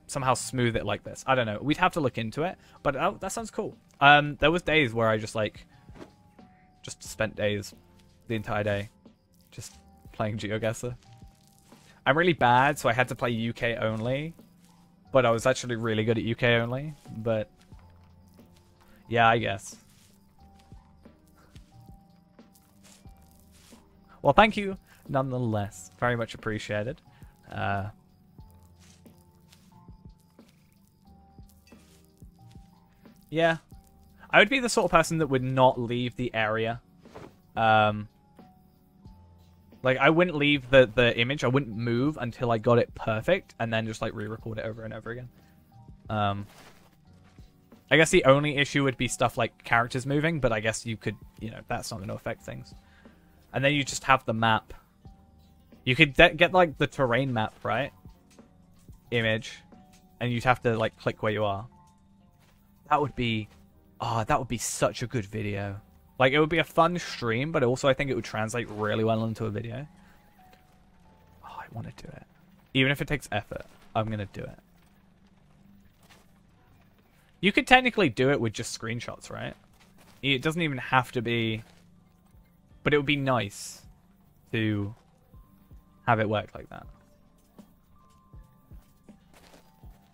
somehow smooth it like this. I don't know. We'd have to look into it, but that sounds cool. There was days where I just spent days, the entire day, just playing GeoGuessr. I'm really bad, so I had to play UK only, but I was actually really good at UK only. But yeah, I guess. Well, thank you, nonetheless. Very much appreciated. Yeah. I would be the sort of person that would not leave the area. Like, I wouldn't leave the image. I wouldn't move until I got it perfect, and then just, like, re-record it over and over again. I guess the only issue would be stuff like characters moving, but I guess you could, you know, that's not going to affect things. And then you just have the map. You could get, like, the terrain map, right? Image. And you'd have to, like, click where you are. That would be... Oh, that would be such a good video. Like, it would be a fun stream, but also I think it would translate really well into a video. Oh, I want to do it. Even if it takes effort, I'm going to do it. You could technically do it with just screenshots, right? It doesn't even have to be... But it would be nice to have it work like that.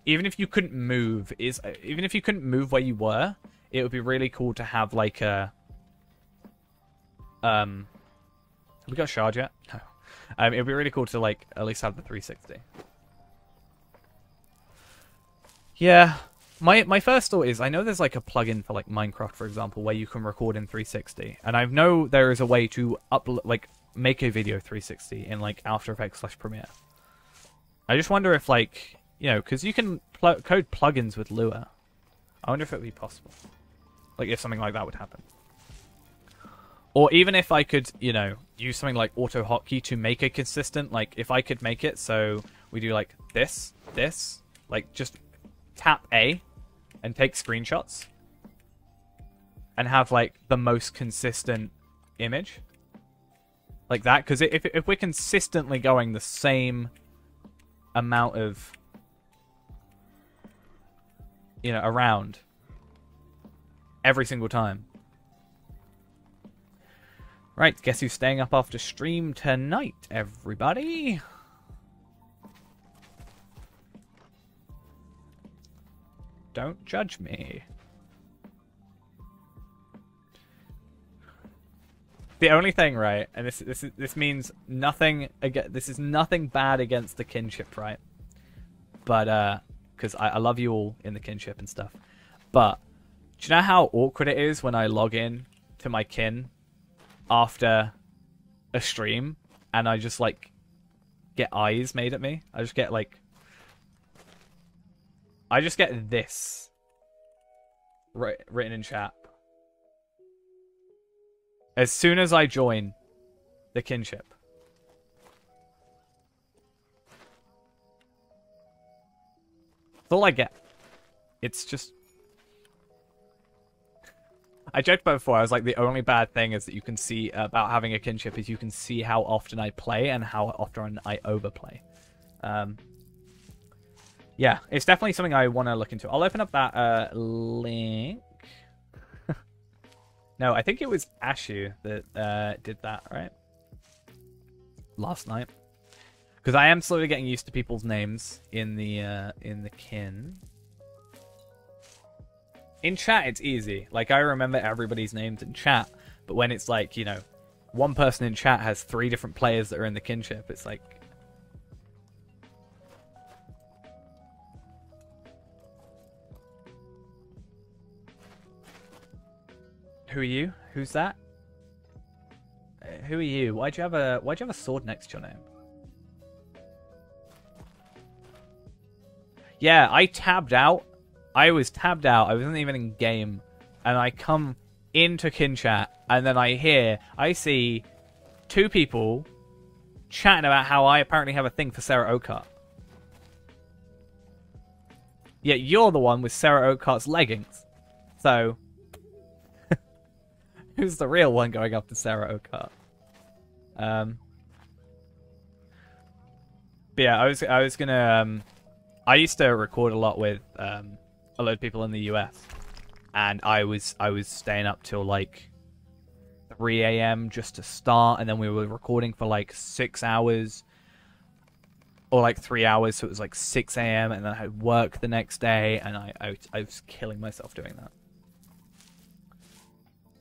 Even if you couldn't move, even if you couldn't move where you were, it would be really cool to have like a... Have we got a shard yet? No. It would be really cool to like at least have the 360. Yeah. My first thought is, I know there's like a plugin for like Minecraft, for example, where you can record in 360, and I know there is a way to make a video 360 in like After Effects / Premiere. I just wonder if like, you know, because you can code plugins with Lua. I wonder if it would be possible, like if something like that would happen, or even if I could, you know, use something like auto hotkey to make a consistent, like if I could make it so we do like this, like just tap A and take screenshots and have like the most consistent image like that, because if we're consistently going the same amount of, you know, around every single time. Right, guess who's staying up after stream tonight, everybody? Don't judge me. The only thing, right, and this means nothing again. This is nothing bad against the kinship, right? But because I love you all in the kinship and stuff. But do you know how awkward it is when I log in to my kin after a stream and I just like get eyes made at me? I just get like. I just get this written in chat. As soon as I join the kinship. That's all I get. It's just... I joked about before, I was like, the only bad thing is that you can see about having a kinship is you can see how often I play and how often I overplay. Yeah, it's definitely something I want to look into. I'll open up that link. No, I think it was Ashu that did that, right? Last night. Because I am slowly getting used to people's names in the kin. In chat, it's easy. Like, I remember everybody's names in chat. But when it's like, you know, one person in chat has 3 different players that are in the kinship, it's like... Who are you? Who's that? Who are you? Why'd you have a sword next to your name? Yeah, I tabbed out. I was tabbed out. I wasn't even in game, and I come into kin chat, and then I see 2 people chatting about how I apparently have a thing for Sarah Oakart. Yet you're the one with Sarah Oakart's leggings. So, who's the real one going after Sarah Oakart? But yeah, I was gonna. I used to record a lot with a lot of people in the US, and I was staying up till like 3 a.m. just to start, and then we were recording for like 6 hours. Or like 3 hours, so it was like 6 a.m. and then I had work the next day, and I was killing myself doing that.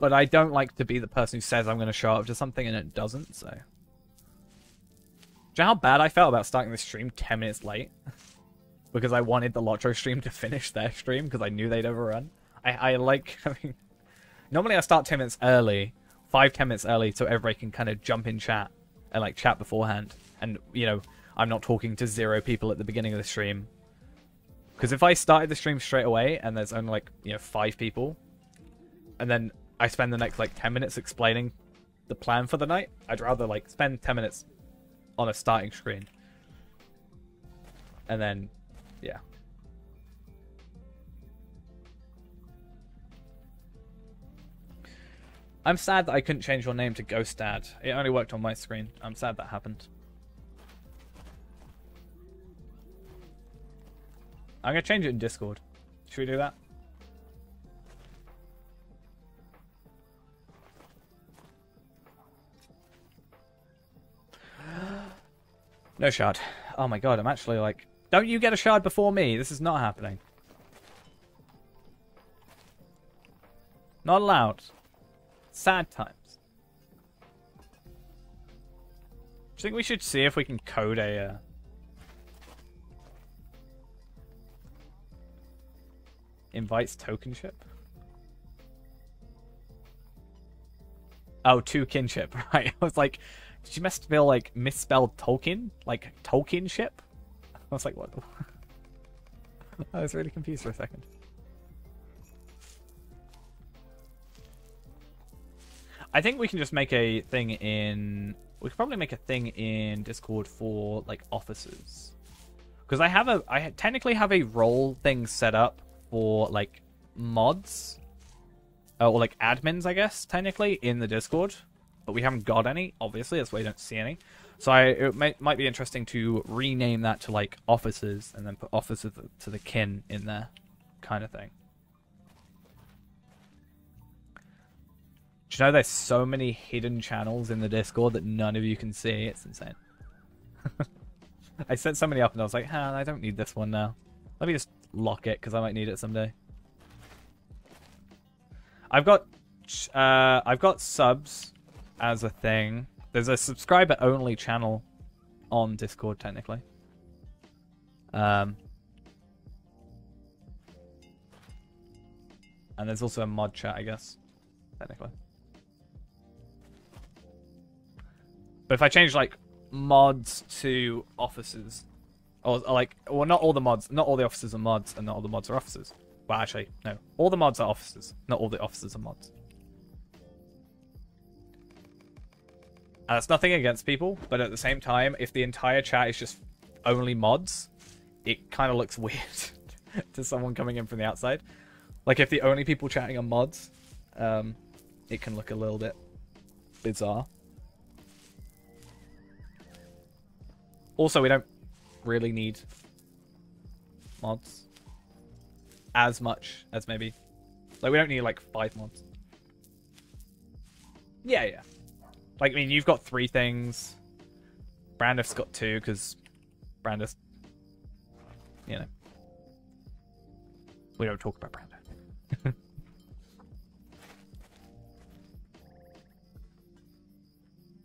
But I don't like to be the person who says I'm going to show up to something and it doesn't, so... Do you know how bad I felt about starting this stream 10 minutes late? Because I wanted the LOTRO stream to finish their stream, because I knew they'd overrun. I like having... Normally I start 10 minutes early, 5-10 minutes early, so everybody can kind of jump in chat and like chat beforehand. And, you know... I'm not talking to 0 people at the beginning of the stream. Because if I started the stream straight away and there's only like, 5 people, and then I spend the next like 10 minutes explaining the plan for the night, I'd rather like spend 10 minutes on a starting screen. And then, yeah. I'm sad that I couldn't change your name to Ghostdad. It only worked on my screen. I'm sad that happened. I'm going to change it in Discord. Should we do that? No shard. Oh my god, I'm actually like... Don't you get a shard before me? This is not happening. Not allowed. Sad times. Do you think we should see if we can code a... Invites tokenship? Oh, to kinship, right. I was like, did you misspell, like, misspelled Tolkien? Like, Tolkienship? I was like, what? I was really confused for a second. I think we can just make a thing in... We could probably make a thing in Discord for, like, officers. Because I technically have a role thing set up for, like, mods. Or, like, admins, I guess, technically, in the Discord. But we haven't got any, obviously. That's why you don't see any. So it might be interesting to rename that to, like, officers. And then put officers to the kin in there. Kind of thing. Do you know there's so many hidden channels in the Discord that none of you can see? It's insane. I set so many up and I was like, I don't need this one now. Let me just lock it because I might need it someday. I've got subs as a thing. There's a subscriber only channel on Discord technically. And there's also a mod chat, I guess, technically. But if I change, like, mods to officers, or like, well, not all the mods, not all the officers are mods, and not all the mods are officers. Well, actually, no. All the mods are officers, not all the officers are mods. And that's nothing against people, but at the same time, if the entire chat is just only mods, it kind of looks weird to someone coming in from the outside. Like, if the only people chatting are mods, it can look a little bit bizarre. Also, we don't really need mods as much as maybe... Like, we don't need, like, 5 mods. Yeah. Like, I mean, you've got 3 things. Brandif's got 2, because Brandif... You know. We don't talk about Brandif.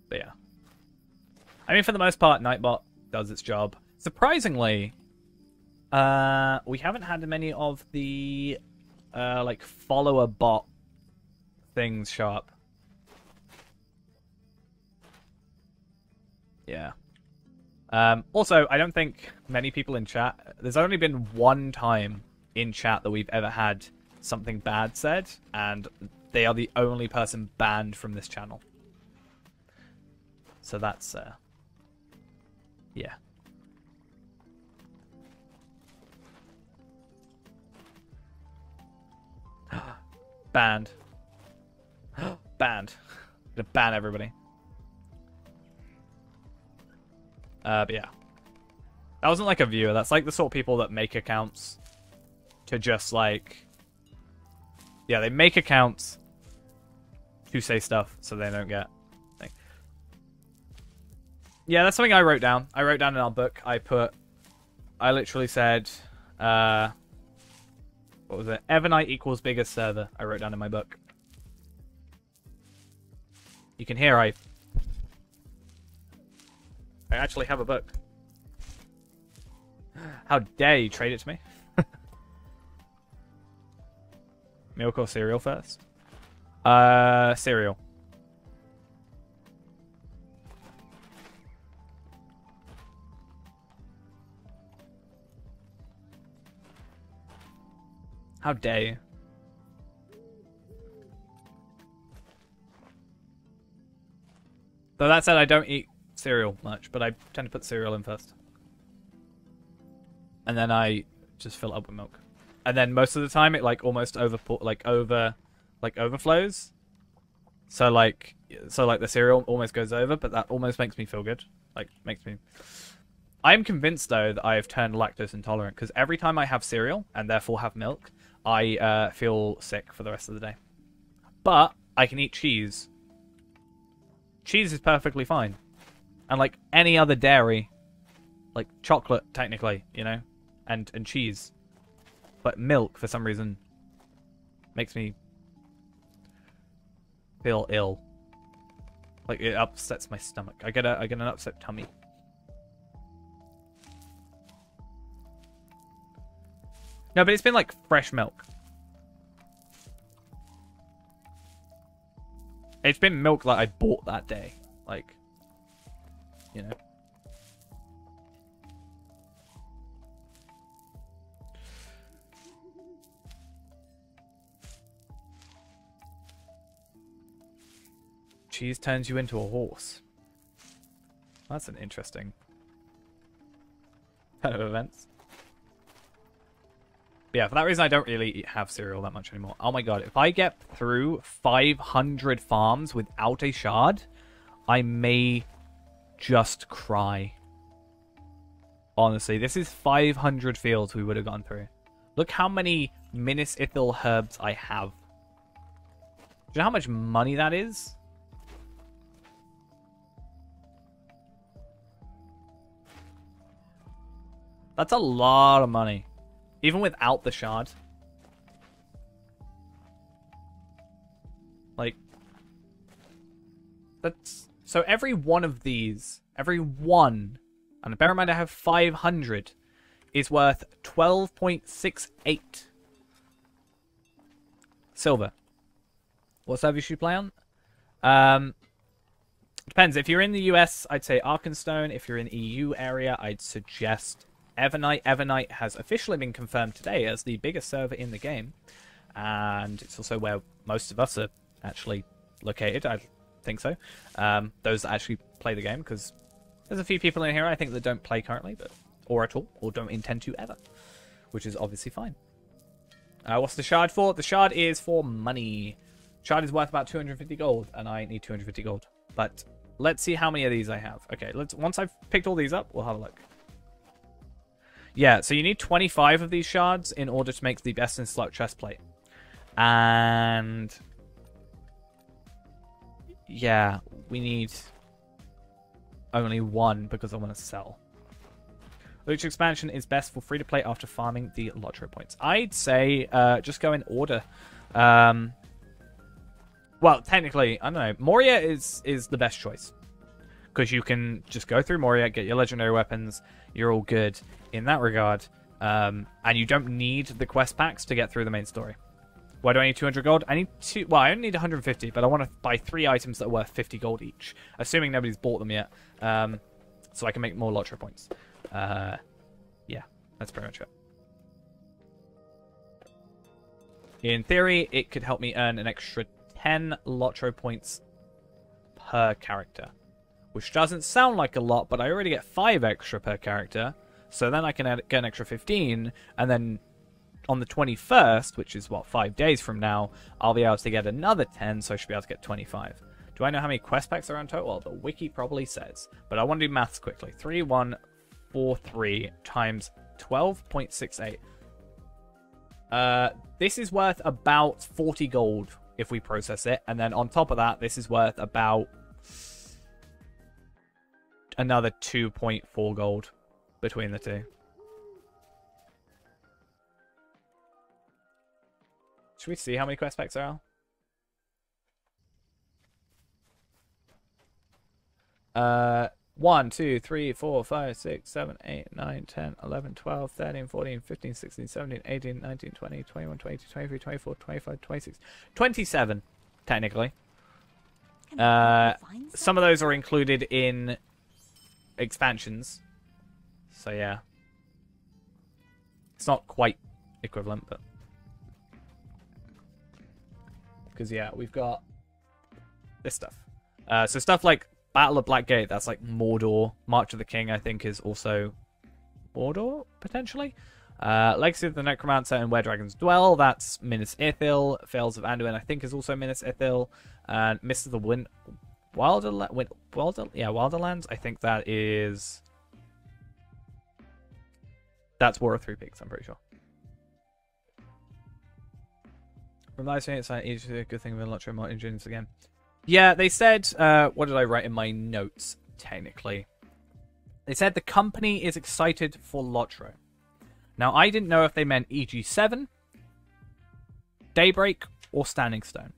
But yeah. I mean, for the most part, Nightbot does its job. Surprisingly, we haven't had many of the like follower bot things show up. Yeah. Also, I don't think many people in chat... There's only been one time in chat that we've ever had something bad said, and they are the only person banned from this channel. So that's... yeah. Banned. Banned. Gonna ban everybody. But yeah. That wasn't like a viewer. That's like the sort of people that make accounts to just like... Yeah, they make accounts to say stuff so they don't get... Yeah, that's something I wrote down. I wrote down in our book. I literally said, what was it? Evernight equals biggest server. I wrote down in my book. You can hear I actually have a book. How dare you trade it to me? Milk or cereal first? Cereal. How dare you? Though that said, I don't eat cereal much, but I tend to put cereal in first. And then I just fill it up with milk. And then most of the time it like almost overflows. So like the cereal almost goes over, but that almost makes me feel good. Like makes me. I'm convinced though that I have turned lactose intolerant because every time I have cereal and therefore have milk, I feel sick for the rest of the day. But I can eat cheese. Cheese is perfectly fine, and like any other dairy, like chocolate technically, you know, and cheese. But milk for some reason makes me feel ill. Like it upsets my stomach. I get an upset tummy. No, but it's been like fresh milk. It's been milk that I bought that day. Like, you know. Cheese turns you into a horse. That's an interesting kind of events. But yeah, for that reason, I don't really have cereal that much anymore. Oh my god, if I get through 500 farms without a shard, I may just cry. Honestly, this is 500 fields we would have gone through. Look how many Minas Ithil herbs I have. Do you know how much money that is? That's a lot of money. Even without the shard. Like, that's... So every one of these, every one, and bear in mind I have 500, is worth 12.68 silver. What server should you play on? Depends. If you're in the US, I'd say Arkenstone. If you're in the EU area, I'd suggest Evernight. Evernight has officially been confirmed today as the biggest server in the game, and it's also where most of us are actually located. I think so. Those that actually play the game, because there's a few people in here I think that don't play currently, or at all, or don't intend to ever, which is obviously fine. What's the shard for? The shard is for money. Shard is worth about 250 gold, and I need 250 gold. But let's see how many of these I have. Okay, once I've picked all these up, we'll have a look. Yeah, so you need 25 of these shards in order to make the best in slot chest plate. And yeah, we need only one because I want to sell. Which expansion is best for free to play after farming the LOTRO points? I'd say just go in order. Well, technically, I don't know. Moria is the best choice. Because you can just go through Moria, get your legendary weapons, you're all good in that regard. And you don't need the quest packs to get through the main story. Why do I need 200 gold? I need two. Well, I only need 150, but I want to buy 3 items that are worth 50 gold each. Assuming nobody's bought them yet. So I can make more LOTRO points. Yeah, that's pretty much it. In theory, it could help me earn an extra 10 LOTRO points per character. Which doesn't sound like a lot, but I already get 5 extra per character. So then I can get an extra 15. And then on the 21st, which is, what, 5 days from now, I'll be able to get another 10, so I should be able to get 25. Do I know how many quest packs are on total? Well, the wiki probably says. But I want to do maths quickly. 3143 times 12.68. This is worth about 40 gold if we process it. And then on top of that, this is worth about another 2.4 gold between the two. Should we see how many quest packs there are? 1, 2, 3, 4, 5, 6, 7, 8, 9, 10, 11, 12, 13, 14, 15, 16, 17, 18, 19, 20, 21, 22, 23, 24, 25, 26, 27, technically. Some of those are included in expansions. So yeah. It's not quite equivalent, but... Because yeah, we've got this stuff. So stuff like Battle of Blackgate, that's like Mordor. March of the King, I think, is also Mordor, potentially. Legacy of the Necromancer and Where Dragons Dwell, that's Minas Ithil. Fails of Anduin, I think, is also Minas Ithil. And Mist of the Wilderlands, I think that is... That's War of Three Peaks, I'm pretty sure. From live streaming, it's like each a good thing with LOTRO more engines again. Yeah, they said, what did I write in my notes, technically? They said the company is excited for LOTRO. Now, I didn't know if they meant EG7, Daybreak, or Standing Stone.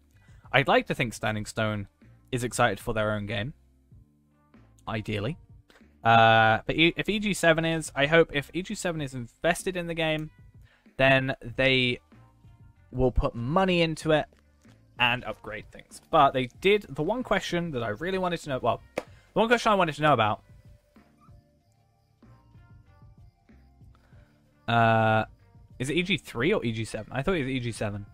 I'd like to think Standing Stone is excited for their own game. Ideally. But if EG7 is, I hope if EG7 is invested in the game, then they will put money into it and upgrade things. But they did, the one question that I really wanted to know, well, the one question I wanted to know about, is it EG3 or EG7? I thought it was EG7.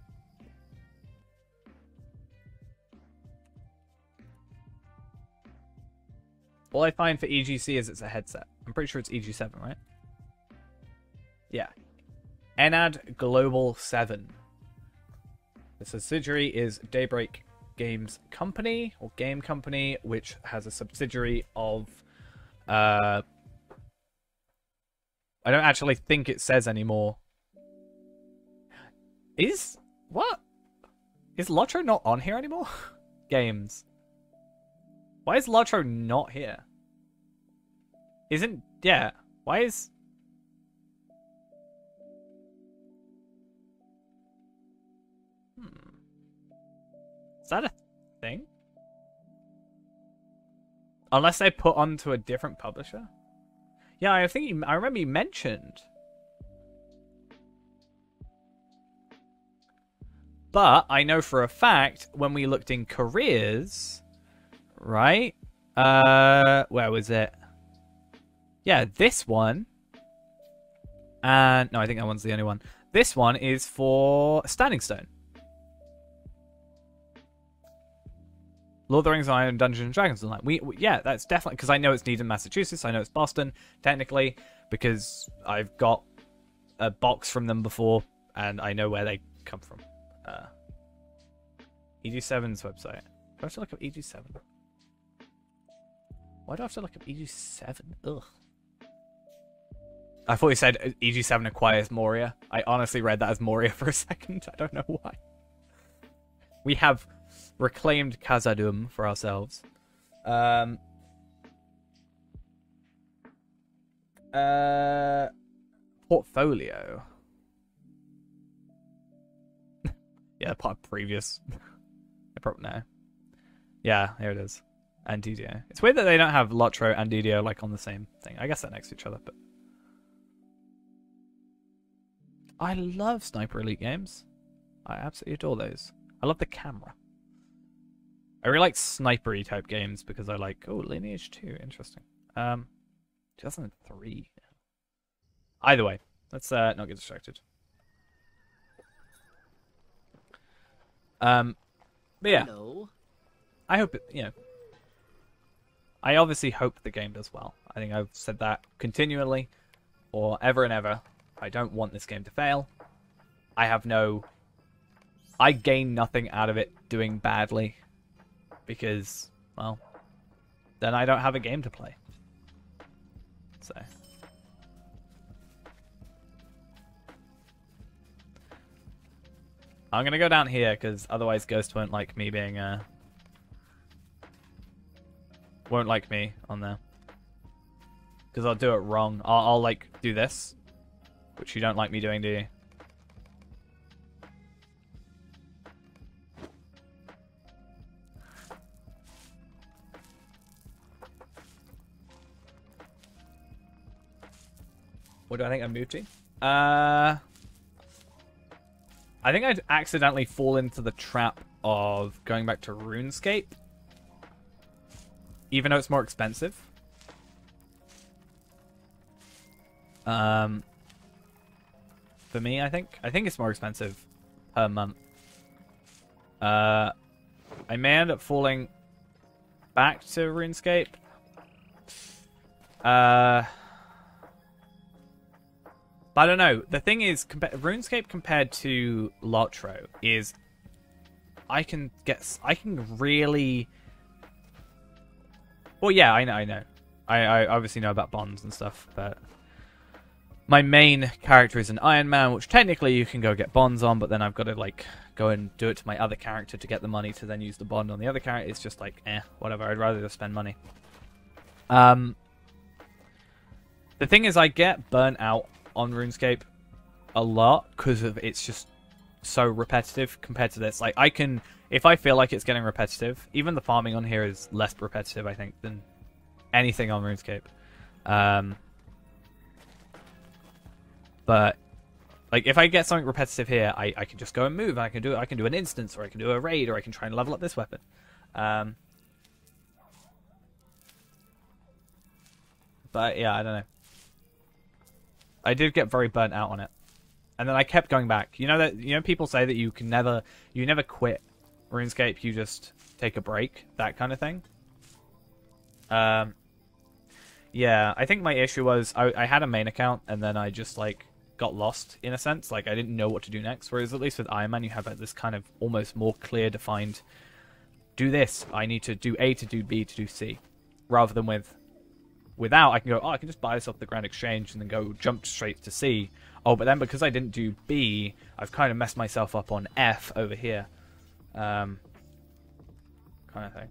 All I find for EGC is it's a headset. I'm pretty sure it's EG7, right? Yeah. Enad Global 7. The subsidiary is Daybreak Games Company, or Game Company, which has a subsidiary of... I don't actually think it says anymore. What? Is LOTRO not on here anymore? Games. Why is LOTRO not here? Yeah. Why is... Is that a thing? Unless they put onto a different publisher? Yeah, I think I remember you mentioned. But I know for a fact when we looked in careers, right? Where was it? Yeah, this one. And no, I think that one's the only one. This one is for Standing Stone. Lord of the Rings Online and Dungeons and Dragons Online. Yeah, that's definitely, because I know it's Needham, Massachusetts. I know it's Boston, technically, because I've got a box from them before, and I know where they come from. EG7's website. Do I have to look up EG7? Why do I have to look up EG7? Ugh. I thought you said EG7 acquires Moria. I honestly read that as Moria for a second. I don't know why. We have reclaimed Khazad-dûm for ourselves. Portfolio. Yeah, part of previous. No. Yeah, here it is. And DDO. It's weird that they don't have LOTRO and DDO like on the same thing. I guess they're next to each other, but I love Sniper Elite games. I absolutely adore those. I love the camera. I really like sniper-y type games because I like, oh, Lineage 2, interesting. 2003. Either way, let's not get distracted. But yeah, Hello. I hope it, I obviously hope the game does well. I think I've said that continually, or ever and ever. I don't want this game to fail. I gain nothing out of it doing badly, because, well, then I don't have a game to play. So. I'm going to go down here, because otherwise Ghost won't like me being, won't like me on there. Because I'll do it wrong. I'll like, do this, which you don't like me doing, do you? What do I think I moved to? I think I'd accidentally fall into the trap of going back to RuneScape. Even though it's more expensive. For me, I think. I think it's more expensive per month. I may end up falling back to RuneScape. But But I don't know. The thing is, RuneScape compared to LOTRO is, I can really. Well, yeah, I know. I obviously know about bonds and stuff, but my main character is an Iron Man, which technically you can go get bonds on, but then I've got to like go and do it to my other character to get the money to then use the bond on the other character. It's just like, whatever. I'd rather just spend money. The thing is, I get burnt out on RuneScape a lot because of it's just so repetitive compared to this. Like, I can, if I feel like it's getting repetitive, even the farming on here is less repetitive, I think, than anything on RuneScape. But like, if I get something repetitive here, I can just go and move. And I can do an instance, or I can do a raid, or I can try and level up this weapon. But yeah, I don't know. I did get very burnt out on it, and then I kept going back. You know people say that you never quit RuneScape. You just take a break, that kind of thing. Yeah, I think my issue was I had a main account, and then I just like got lost in a sense. Like, I didn't know what to do next. Whereas at least with Iron Man, you have this kind of almost more clear defined. Do this. I need to do A to do B to do C, rather than without, I can go, I can just buy this off the Grand Exchange and then go jump straight to C. Oh, but then because I didn't do B, I've kind of messed myself up on F over here. Kind of thing.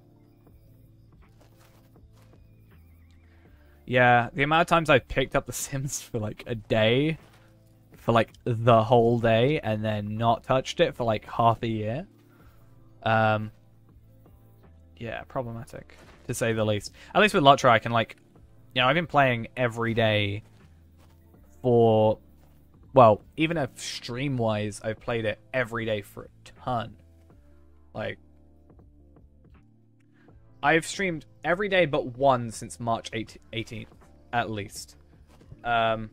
Yeah, the amount of times I've picked up The Sims for like a day, for like the whole day, and then not touched it for like half a year. Yeah, problematic, to say the least. At least with LOTRO, I can like, I've been playing every day for, well, even if stream-wise, I've played it every day for a ton. Like, I've streamed every day but one since March 18th, at least. So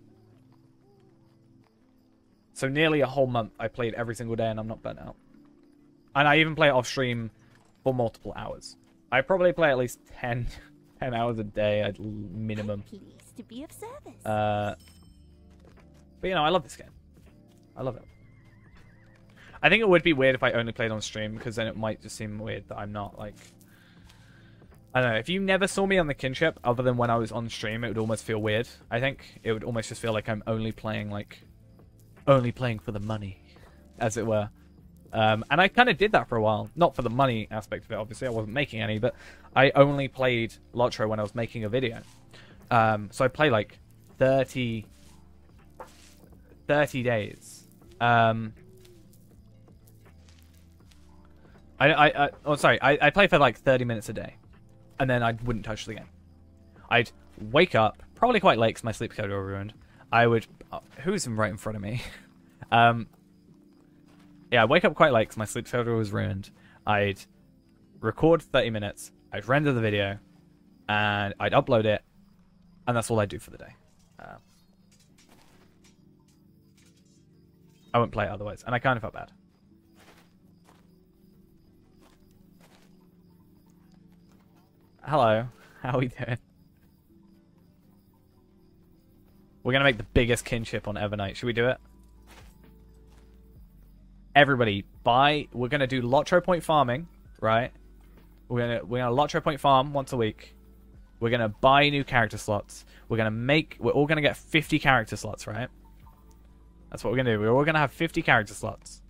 nearly a whole month I played every single day and I'm not burnt out. And I even play it off stream for multiple hours. I probably play at least 10 hours a day at minimum. Pleased to be of service. But I love this game. I love it. I think it would be weird if I only played on stream, because then it might just seem weird that I'm not like, I don't know, if you never saw me on the kinship other than when I was on stream, it would almost feel weird. I think it would almost just feel like I'm only playing for the money, as it were. And I kind of did that for a while. Not for the money aspect of it, obviously. I wasn't making any, but I only played LOTRO when I was making a video. So I play like 30 days. I play for like 30 minutes a day. And then I wouldn't touch the game. I'd wake up, probably quite late because my sleep schedule was ruined. I would... who's right in front of me? Yeah, I'd wake up quite late because my sleep schedule was ruined. I'd record 30 minutes, I'd render the video, and I'd upload it, and that's all I'd do for the day. I wouldn't play it otherwise, and I kind of felt bad. Hello, how are we doing? We're going to make the biggest kinship on Evernight. Should we do it? Everybody, we're going to do LOTRO point farming, right? We're going to LOTRO point farm once a week. We're going to buy new character slots. We're all going to get 50 character slots, right? That's what we're going to do. We're all going to have 50 character slots.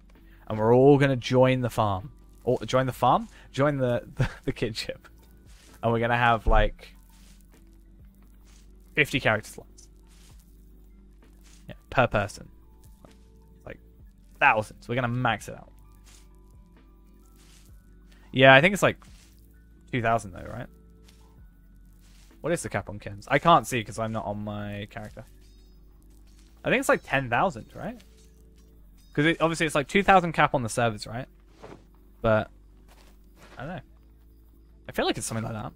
And we're all going to join the farm. Or join the farm? Join the kinship. And we're going to have, like, 50 character slots. Yeah, per person. Like, thousands. We're going to max it out. Yeah, I think it's, like, 2,000, though, right? What is the cap on Ken's? I can't see because I'm not on my character. I think it's, like, 10,000, right? Because obviously it's, like, 2,000 cap on the servers, right? But, I don't know. I feel like it's something like that.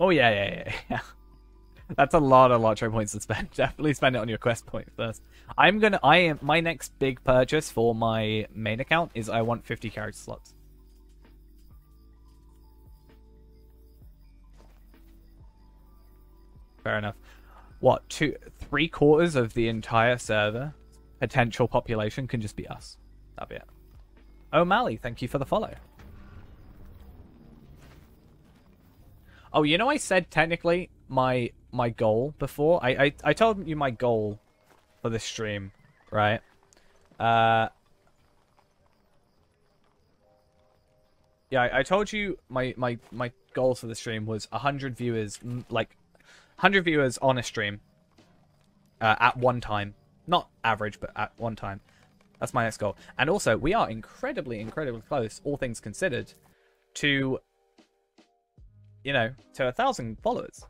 Oh, yeah. That's a lot of LOTRO points to spend. Definitely spend it on your quest point first. My next big purchase for my main account is I want 50 character slots. Fair enough. What, 3/4 of the entire server potential population can just be us. That'd be it. O'Malley, thank you for the follow. Oh, you know I said technically my goal before? I told you my goal for this stream, right? Yeah, I told you my goal for the stream was 100 viewers, like 100 viewers on a stream at one time. Not average, but at one time. That's my next goal. And also, we are incredibly close, all things considered, to, you know, to 1,000 followers.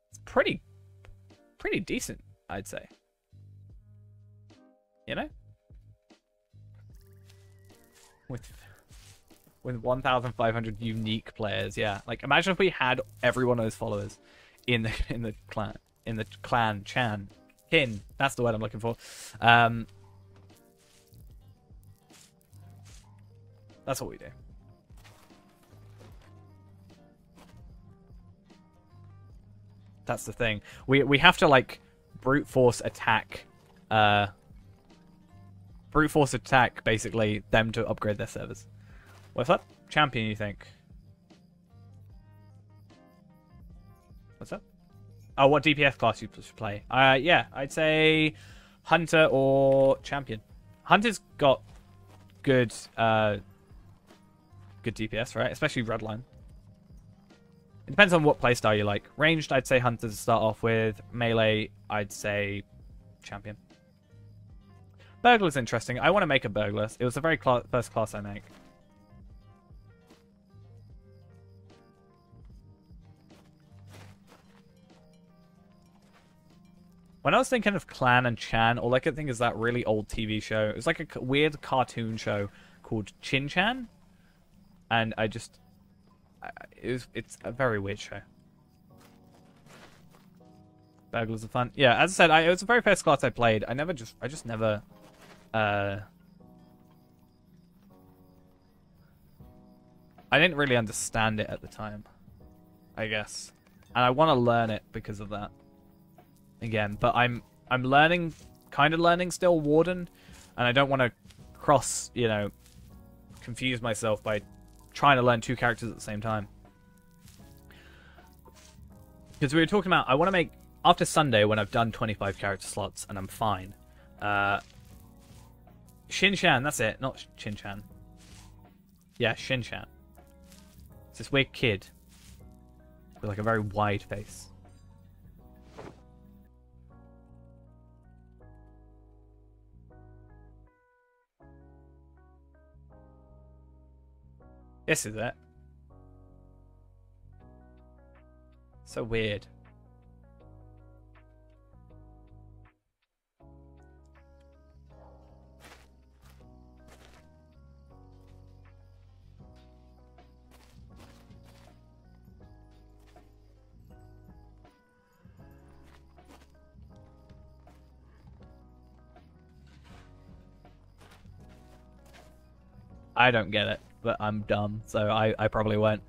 It's pretty decent, I'd say. You know? With 1,500 unique players, yeah. Like, imagine if we had every one of those followers in the clan, kin. That's the word I'm looking for. That's what we do. That's the thing. We have to like brute force attack basically them to upgrade their servers. What's up? Champion, you think? What's up? Oh, what DPS class you should play? Yeah, I'd say Hunter or Champion. Hunter's got good good DPS, right? Especially Redline. It depends on what playstyle you like. Ranged, I'd say Hunter to start off with. Melee, I'd say Champion. Burglar's interesting. I want to make a Burglar. It was the very first class I make. When I was thinking of Clan and Chan, all I could think is that really old TV show. It was like a weird cartoon show called Chin Chan. And I just... It's a very weird show. Burglars are fun. Yeah, as I said, it was the very first class I played. I just never... I didn't really understand it at the time, I guess. And I want to learn it because of that. Again, but I'm learning, kind of learning still Warden, and I don't want to confuse myself by trying to learn two characters at the same time. Because we were talking about, I want to make, after Sunday when I've done 25 character slots and I'm fine, Shin-Chan, that's it, not Shin-Chan. Yeah, Shin-Chan. It's this weird kid with like a very wide face. This is it. So weird. I don't get it, but I'm dumb, so I probably won't.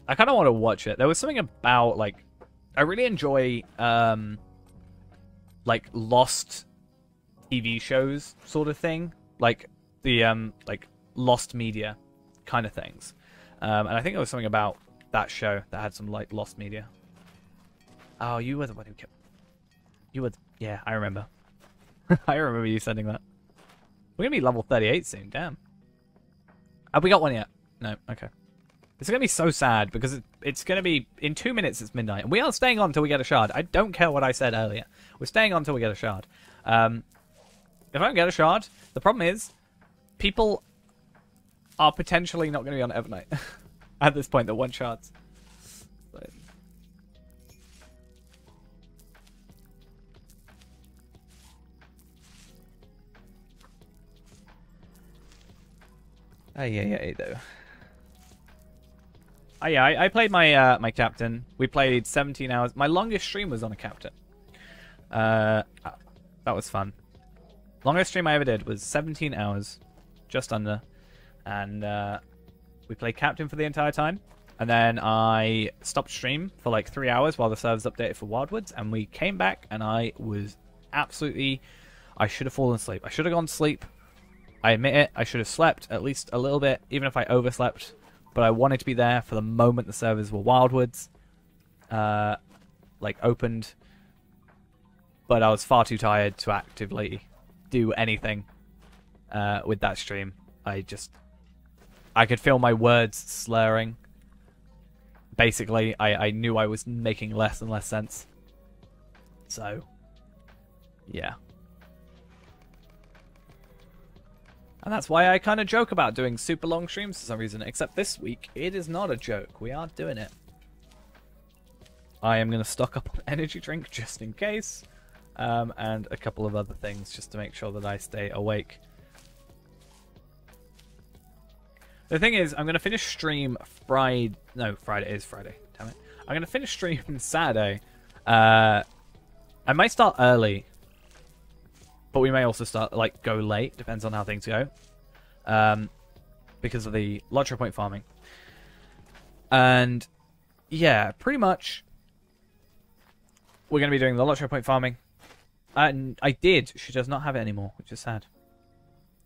I kind of want to watch it. There was something about, like, I really enjoy, like, Lost TV shows sort of thing. Like, the, like, Lost media kind of things. And I think there was something about that show that had some, like, Lost media. Oh, you were the one who kept... You were... Yeah, I remember. I remember you sending that. We're going to be level 38 soon, damn. Have we got one yet? No, okay. It's going to be so sad because it's going to be... In 2 minutes, it's midnight. And we are staying on until we get a shard. I don't care what I said earlier. We're staying on until we get a shard. If I don't get a shard, the problem is people are potentially not going to be on Evernight at this point that want shards. But... yeah, though. Oh yeah, I played my my captain. We played 17 hours. My longest stream was on a captain. That was fun. Longest stream I ever did was 17 hours, just under, and we played captain for the entire time. And then I stopped stream for like 3 hours while the servers updated for Wildwoods, and we came back, and I was absolutely... I should have fallen asleep. I should have gone to sleep. I admit it. I should have slept at least a little bit, even if I overslept. But I wanted to be there for the moment the servers were Wildwoods, like opened. But I was far too tired to actively do anything with that stream. I could feel my words slurring. Basically, I knew I was making less and less sense. So, yeah. And that's why I kind of joke about doing super long streams for some reason. Except this week, it is not a joke. We are doing it. I am going to stock up on energy drink just in case. And a couple of other things just to make sure that I stay awake. The thing is, I'm going to finish stream Friday. No, Friday is Friday. Damn it. I'm going to finish stream Saturday. I might start early. But we may also start, like, go late. Depends on how things go. Because of the LOTRO point farming. And, yeah, pretty much we're going to be doing the LOTRO point farming. And I did. She does not have it anymore, which is sad.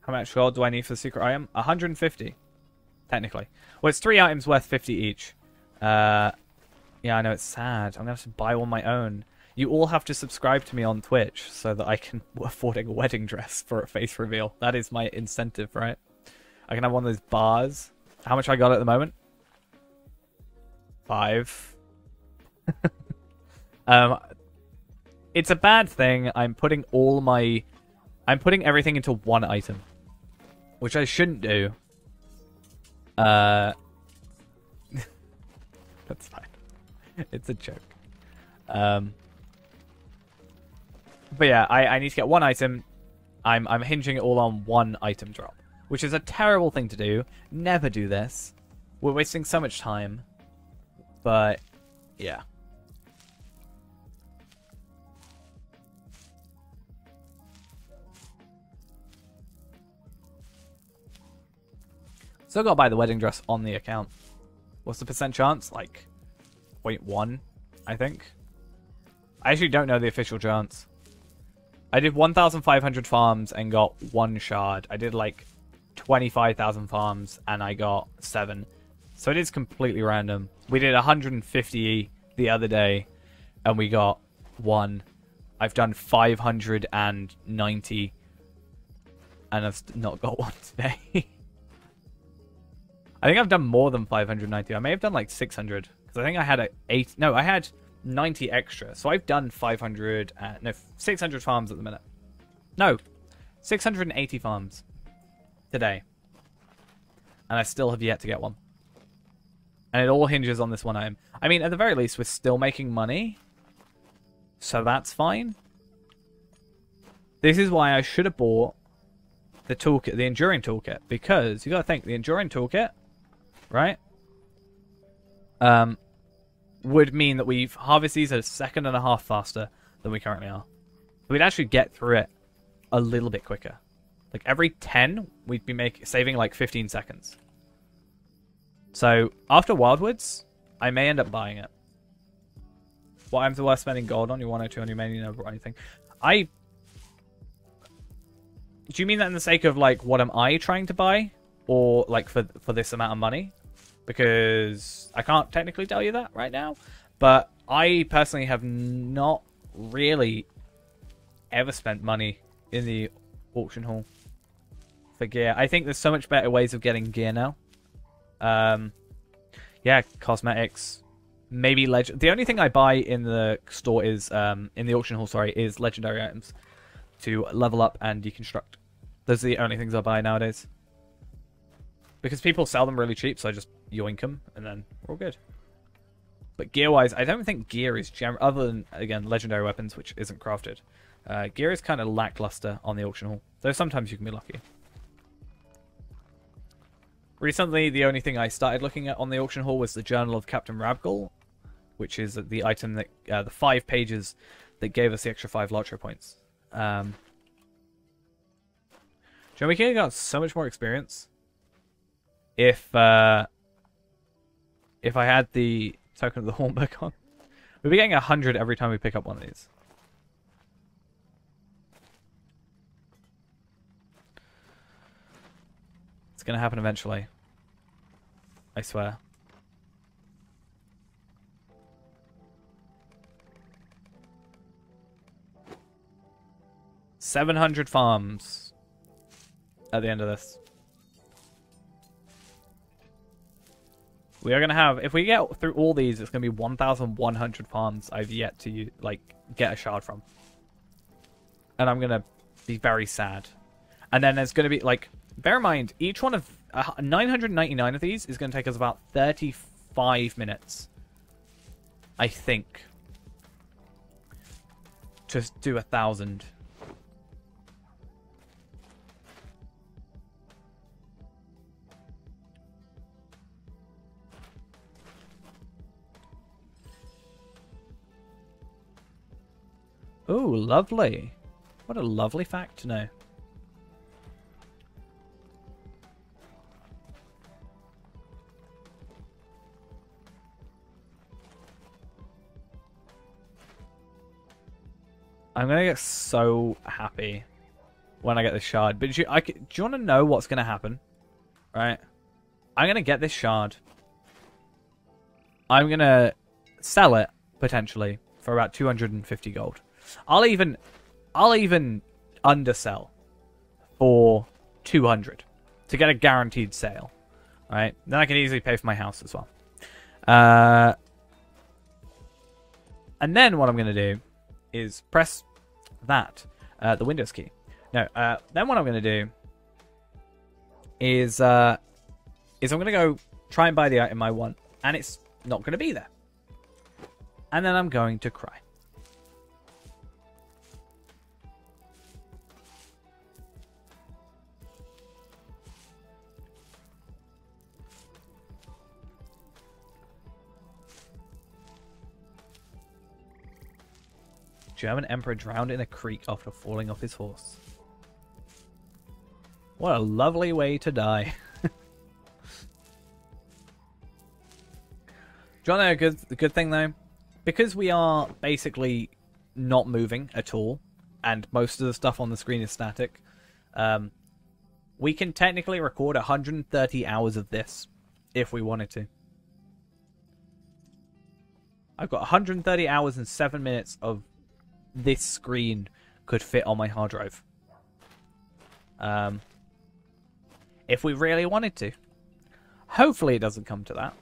How much gold do I need for the secret item? 150. Technically. Well, it's 3 items worth 50 each. Yeah, I know, it's sad. I'm going to have to buy one my own. You all have to subscribe to me on Twitch so that I can afford a wedding dress for a face reveal. That is my incentive, right? I can have one of those bars. How much I got at the moment? 5. It's a bad thing. I'm putting everything into one item, which I shouldn't do. That's fine. It's a joke. But yeah, I need to get one item. I'm hinging it all on one item drop, which is a terrible thing to do. Never do this. We're wasting so much time. But yeah. Still got to buy the wedding dress on the account. What's the percent chance? Like 0.1, I think. I actually don't know the official chance. I did 1,500 farms and got 1 shard. I did like 25,000 farms and I got 7. So it is completely random. We did 150 the other day and we got 1. I've done 590 and I've not got 1 today. I think I've done more than 590. I may have done like 600 because I think I had 90 extra. So I've done 600 farms at the minute. No, 680 farms today. And I still have yet to get one. And it all hinges on this one item. I mean, at the very least, we're still making money. So that's fine. This is why I should have bought the toolkit, the Enduring Toolkit. Because you got to think, the Enduring Toolkit, right? Would mean that we've harvested these at a second and a half faster than we currently are. We'd actually get through it a little bit quicker. Like every 10, we'd be saving like 15 seconds. So after Wildwoods, I may end up buying it. What items are worth spending gold on? You 102 on your menu, never bought anything. Do you mean that in the sake of like what am I trying to buy, or like for this amount of money? Because I can't technically tell you that right now. But I personally have not really ever spent money in the auction hall for gear. I think there's so much better ways of getting gear now. Yeah, cosmetics. Maybe legend. The only thing I buy in the store is, in the auction hall, sorry, is legendary items to level up and deconstruct. Those are the only things I buy nowadays. Because people sell them really cheap, so I just yoink them, and then we're all good. But gear-wise, I don't think gear is other than, again, legendary weapons, which isn't crafted. Gear is kind of lackluster on the auction hall, though sometimes you can be lucky. Recently, the only thing I started looking at on the auction hall was the Journal of Captain Rabgul, which is the item that, the 5 pages that gave us the extra 5 LOTRO points. Joe, we could have got so much more experience if if I had the token of the Hornbeck on. We'll be getting 100 every time we pick up one of these. It's going to happen eventually. I swear. $700 farms at the end of this. We are going to have, if we get through all these, it's going to be 1,100 farms I've yet to, like, get a shard from. And I'm going to be very sad. And then there's going to be, like, bear in mind, each one of 999 of these is going to take us about 35 minutes. I think. To do 1,000. Ooh, lovely. What a lovely fact to know. I'm gonna get so happy when I get this shard. But do you want to know what's gonna happen? Right? I'm gonna get this shard. I'm gonna sell it potentially for about 250 gold. I'll even undersell for 200 to get a guaranteed sale. Right? Then I can easily pay for my house as well. And then what I'm gonna do is press that, the Windows key. No, then what I'm going to do is I'm going to go try and buy the item I want, and it's not going to be there. And then I'm going to cry. German emperor drowned in a creek after falling off his horse. What a lovely way to die. Do you want to know a good thing though? Because we are basically not moving at all, and most of the stuff on the screen is static, we can technically record 130 hours of this if we wanted to. I've got 130 hours and 7 minutes of this screen could fit on my hard drive. If we really wanted to. Hopefully it doesn't come to that.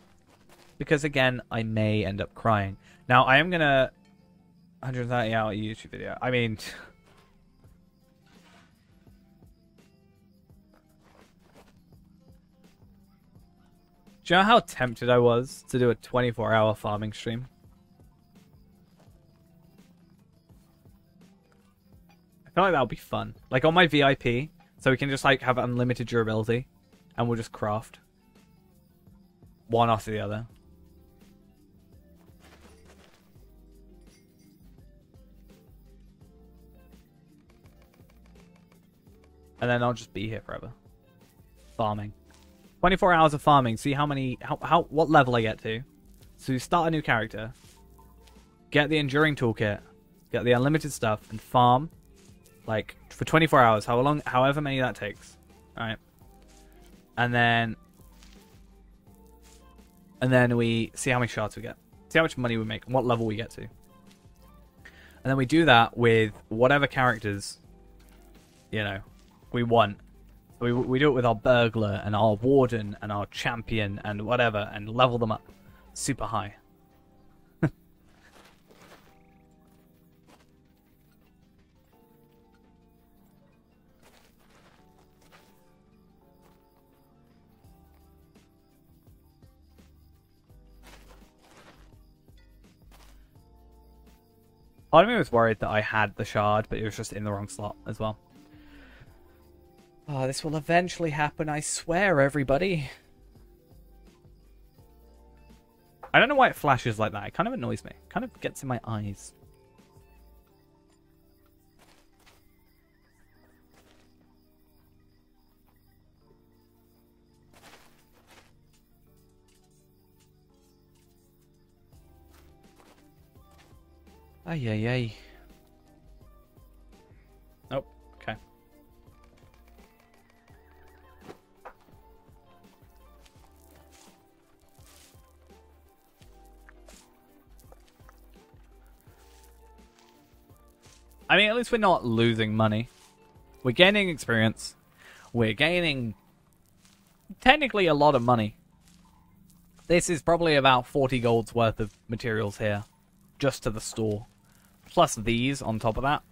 Because again, I may end up crying. Now, I am gonna 130 hour YouTube video. I mean... Do you know how tempted I was to do a 24-hour farming stream? I feel like that would be fun. Like on my VIP, so we can just like have unlimited durability, and we'll just craft one after the other. And then I'll just be here forever. Farming. 24 hours of farming. See how many, what level I get to. So you start a new character, get the enduring toolkit, get the unlimited stuff, and farm. Like, for 24 hours, however many that takes. Alright. And then we see how many shards we get. See how much money we make, and what level we get to. And then we do that with whatever characters, you know, we want. We do it with our burglar, and our warden, and our champion, and whatever, and level them up super high. Part of me was worried that I had the shard, but it was just in the wrong slot as well. Oh, this will eventually happen, I swear, everybody. I don't know why it flashes like that. It kind of annoys me. It kind of gets in my eyes. Ay, ay, ay. Nope. Okay. I mean, at least we're not losing money. We're gaining experience. We're gaining technically a lot of money. This is probably about 40 gold's worth of materials here, just to the store. Plus these on top of that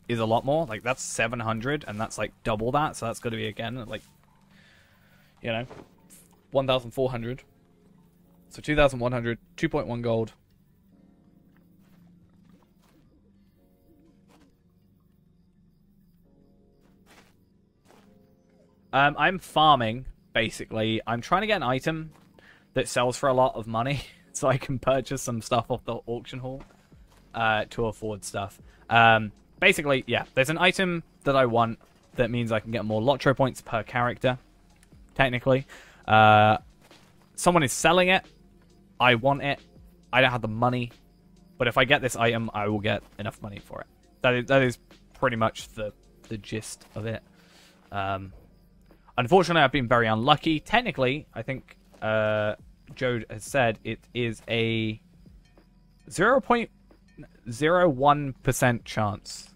is a lot more. Like, that's 700, and that's like double that, so that's going to be, again, like, you know, 1,400. So 2,100, 2.1 gold. I'm farming, basically. I'm trying to get an item that sells for a lot of money so I can purchase some stuff off the auction hall to afford stuff. Basically, yeah, there's an item that I want that means I can get more LOTRO points per character, technically. Someone is selling it. I want it. I don't have the money. But if I get this item, I will get enough money for it. That is pretty much the gist of it. Unfortunately, I've been very unlucky. Technically, I think Jode has said it is a 0.01% chance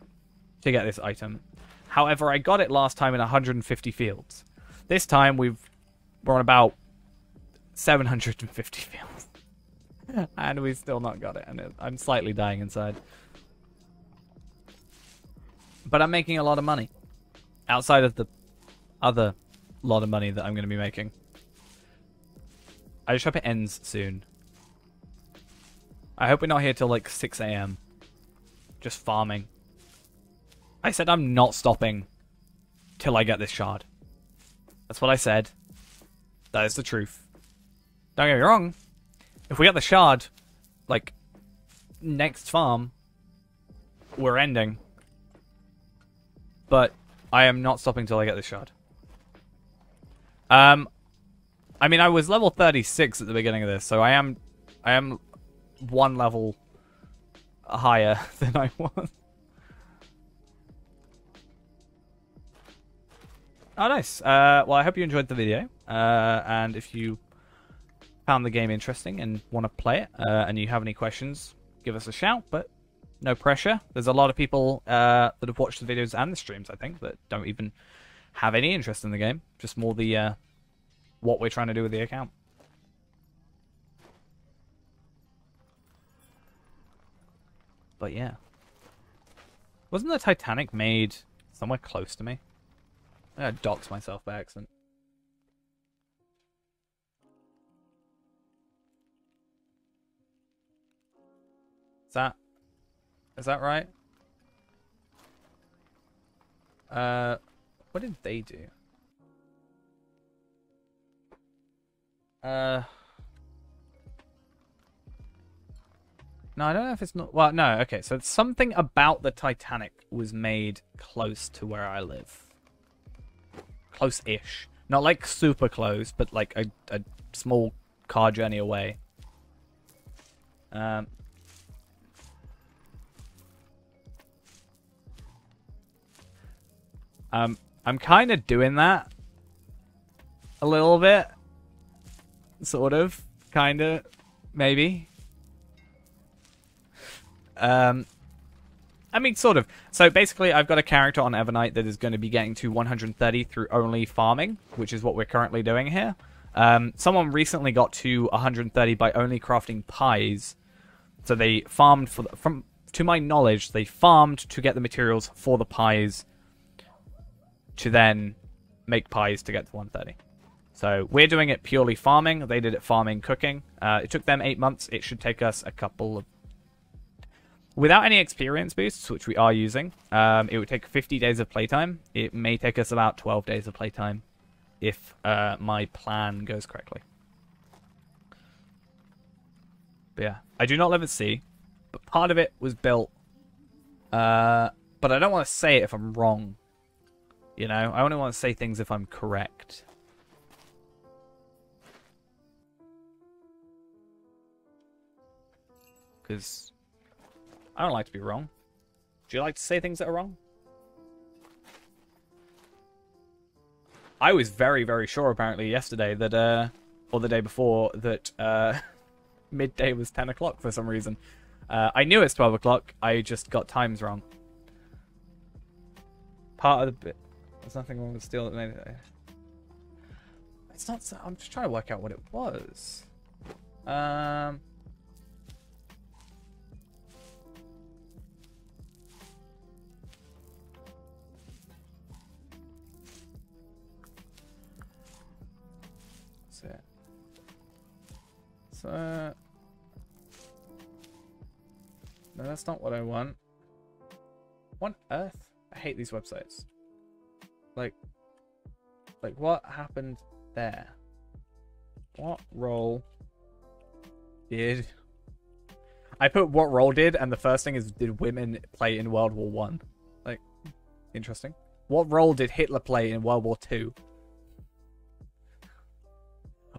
to get this item. However, I got it last time in 150 fields. This time, we're on about 750 fields. And we've still not got it. And I'm slightly dying inside. But I'm making a lot of money. Outside of the other lot of money that I'm going to be making. I just hope it ends soon. I hope we're not here till like 6 AM. Just farming. I said I'm not stopping till I get this shard. That's what I said. That is the truth. Don't get me wrong. If we get the shard, like, next farm, we're ending. But I am not stopping till I get the shard. I mean, I was level 36 at the beginning of this, so I am one level higher than I was. Oh, nice. Well, I hope you enjoyed the video. And if you found the game interesting and want to play it, and you have any questions, give us a shout, but no pressure. There's a lot of people that have watched the videos and the streams, I think, that don't even have any interest in the game. Just more the what we're trying to do with the account. But yeah. Wasn't the Titanic made somewhere close to me? I doxed myself by accident. Is that right? What did they do? No, I don't know if it's not... Well, no, okay. So something about the Titanic was made close to where I live. Close-ish. Not like super close, but like a small car journey away. I'm kind of doing that. A little bit. Sort of. Kind of. Maybe. I mean, sort of. So basically, I've got a character on Evernight that is going to be getting to 130 through only farming, which is what we're currently doing here. Someone recently got to 130 by only crafting pies. So they farmed for to my knowledge, they farmed to get the materials for the pies to then make pies to get to 130. So we're doing it purely farming. They did it farming, cooking. It took them 8 months. It should take us a couple of... Without any experience boosts, which we are using, it would take 50 days of playtime. It may take us about 12 days of playtime if my plan goes correctly. But yeah, I do not live at sea, but part of it was built. But I don't want to say it if I'm wrong. You know, I only want to say things if I'm correct. Because I don't like to be wrong. Do you like to say things that are wrong? I was very, very sure apparently yesterday that, or the day before, that midday was 10 o'clock for some reason. I knew it's 12 o'clock, I just got times wrong. Part of the bit... There's nothing wrong with steel. It's not... I'm just trying to work out what it was. So, no, that's not what I want. What on earth? I hate these websites. Like what happened there? What role did... I put what role did, and the first thing is, did women play in World War One? Like, interesting. What role did Hitler play in World War Two?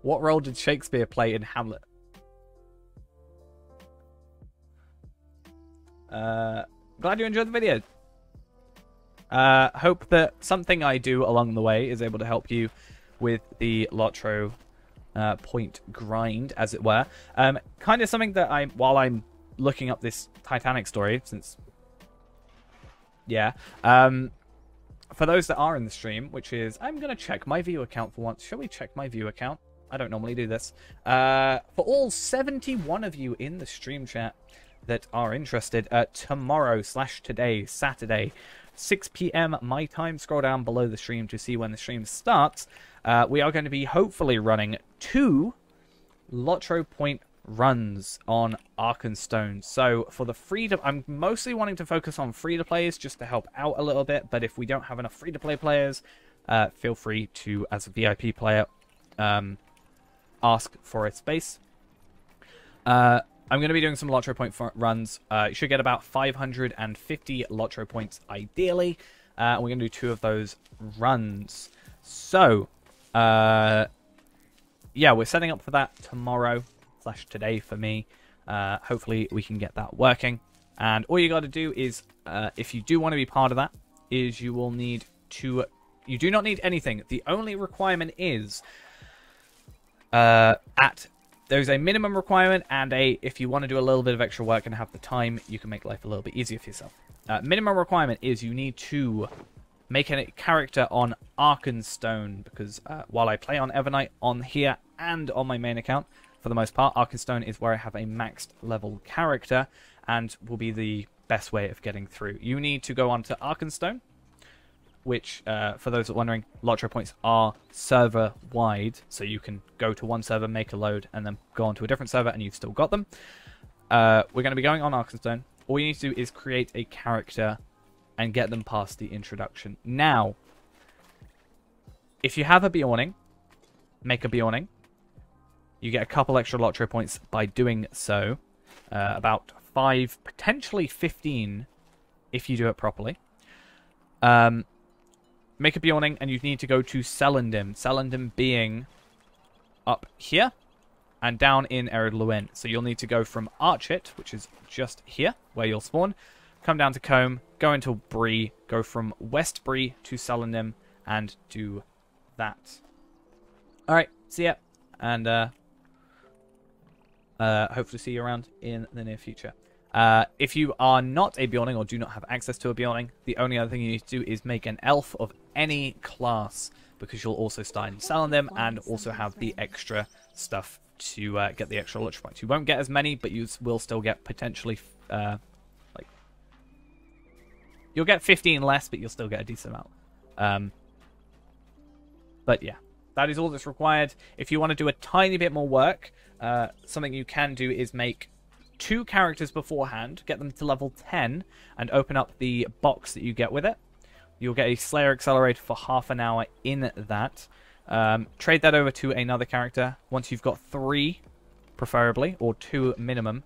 What role did Shakespeare play in Hamlet? Glad you enjoyed the video. Hope that something I do along the way is able to help you with the LOTRO point grind, as it were. Kind of something that while I'm looking up this Titanic story, since... Yeah. For those that are in the stream, which is... I'm going to check my view account for once. Shall we check my view account? I don't normally do this. For all 71 of you in the stream chat that are interested, tomorrow/today, Saturday, 6 p.m. my time, scroll down below the stream to see when the stream starts. We are going to be hopefully running 2 LOTRO point runs on Arkenstone. So for the I'm mostly wanting to focus on free-to-plays just to help out a little bit, but if we don't have enough free-to-play players, feel free to, as a VIP player, ask for a space. I'm going to be doing some LOTRO point runs. You should get about 550 LOTRO points ideally. We're going to do 2 of those runs. So, yeah, we're setting up for that tomorrow/today for me. Hopefully we can get that working. And all you got to do is, if you do want to be part of that, is you will need to... You do not need anything. The only requirement is... There's a minimum requirement and if you want to do a little bit of extra work and have the time, you can make life a little bit easier for yourself. Minimum requirement is you need to make a character on Arkenstone, because while I play on Evernight on here and on my main account, for the most part, Arkenstone is where I have a maxed level character and will be the best way of getting through. You need to go onto Arkenstone, which, for those that are wondering, LOTRO points are server-wide, so you can go to one server, make a load, and then go on to a different server, and you've still got them. We're going to be going on Arkenstone. All you need to do is create a character and get them past the introduction. Now, if you have a Beorning, make a Beorning. You get a couple extra LOTRO points by doing so. About 5, potentially 15, if you do it properly. Make a Beorning, and you need to go to Celendim. Celendim being up here and down in Ered Luin. So you'll need to go from Archit, which is just here, where you'll spawn, come down to Combe, go into Bree, go from West Bree to Celendim, and do that. Alright, see ya, and hopefully see you around in the near future. If you are not a Beorning or do not have access to a Beorning, the only other thing you need to do is make an elf of any class, because you'll also start in Celendim and also have the extra stuff to get the extra LOTRO points. You won't get as many, but you will still get potentially, you'll get 15 less, but you'll still get a decent amount. But yeah, that is all that's required. If you want to do a tiny bit more work, something you can do is make 2 characters beforehand, get them to level 10, and open up the box that you get with it. You'll get a Slayer Accelerator for half an hour in that. Trade that over to another character. Once you've got 3, preferably, or 2 minimum,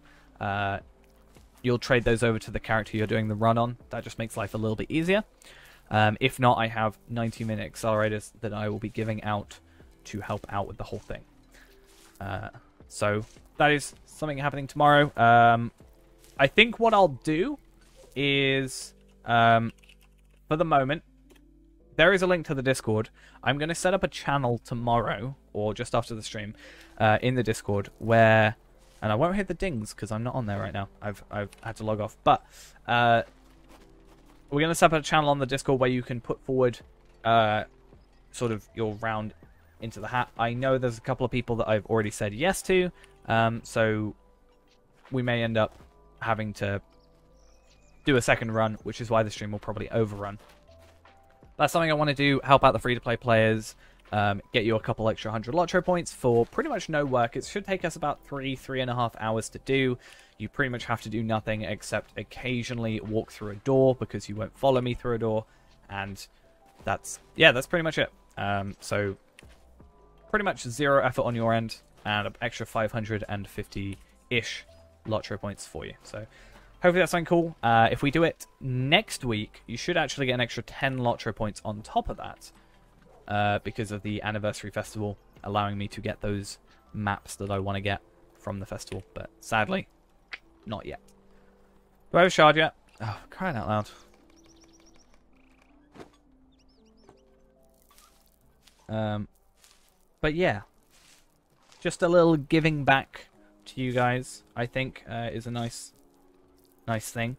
you'll trade those over to the character you're doing the run on. That just makes life a little bit easier. If not, I have 90-minute accelerators that I will be giving out to help out with the whole thing. So that is something happening tomorrow. I think what I'll do is, for the moment, there is a link to the Discord. I'm going to set up a channel tomorrow, or just after the stream, in the Discord, where... And I won't hit the dings, because I'm not on there right now. I've had to log off. But we're going to set up a channel on the Discord where you can put forward sort of your round into the hat. I know there's a couple of people that I've already said yes to, so we may end up having to do a second run, which is why the stream will probably overrun. That's something I want to do, help out the free-to-play players, get you a couple extra 100 LOTRO points for pretty much no work. It should take us about 3.5 hours to do. You pretty much have to do nothing except occasionally walk through a door because you won't follow me through a door. And that's pretty much it. So pretty much zero effort on your end and an extra 550-ish LOTRO points for you. So hopefully that's something cool. If we do it next week, you should actually get an extra 10 LOTRO points on top of that. Because of the anniversary festival, allowing me to get those maps that I want to get from the festival. But sadly, not yet. Do I have a shard yet? Oh, crying out loud. But yeah, just a little giving back to you guys, I think, is a nice thing.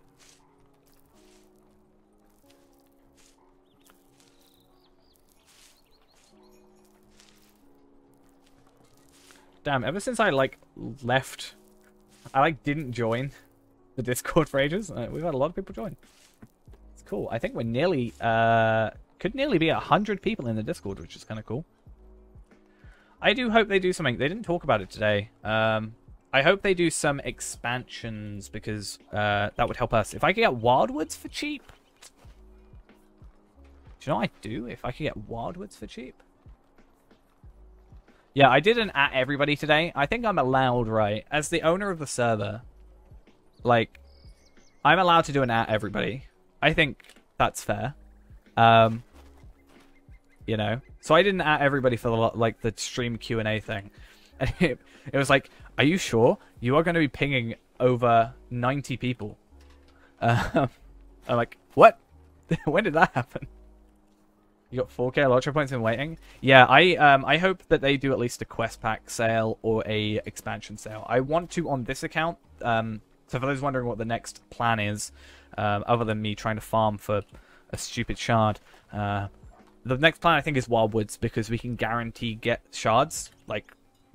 Damn, ever since I, left... I, didn't join the Discord for ages. We've had a lot of people join. It's cool. I think we're nearly... could nearly be 100 people in the Discord, which is kind of cool. I do hope they do something. They didn't talk about it today. I hope they do some expansions, because that would help us. If I could get Wildwoods for cheap... Do you know what I'd do if I could get Wildwoods for cheap? Yeah, I did an at everybody today. I think I'm allowed, right? As the owner of the server, I'm allowed to do an at everybody. I think that's fair. You know? So I didn't at everybody for the stream Q&A thing. And it was like, are you sure? You are going to be pinging over 90 people. I'm like, what? When did that happen? You got 4k LOTRO points in waiting? Yeah, I hope that they do at least a quest pack sale or a expansion sale. I want to on this account. So for those wondering what the next plan is, other than me trying to farm for a stupid shard, the next plan I think is Wildwoods, because we can guarantee get shards.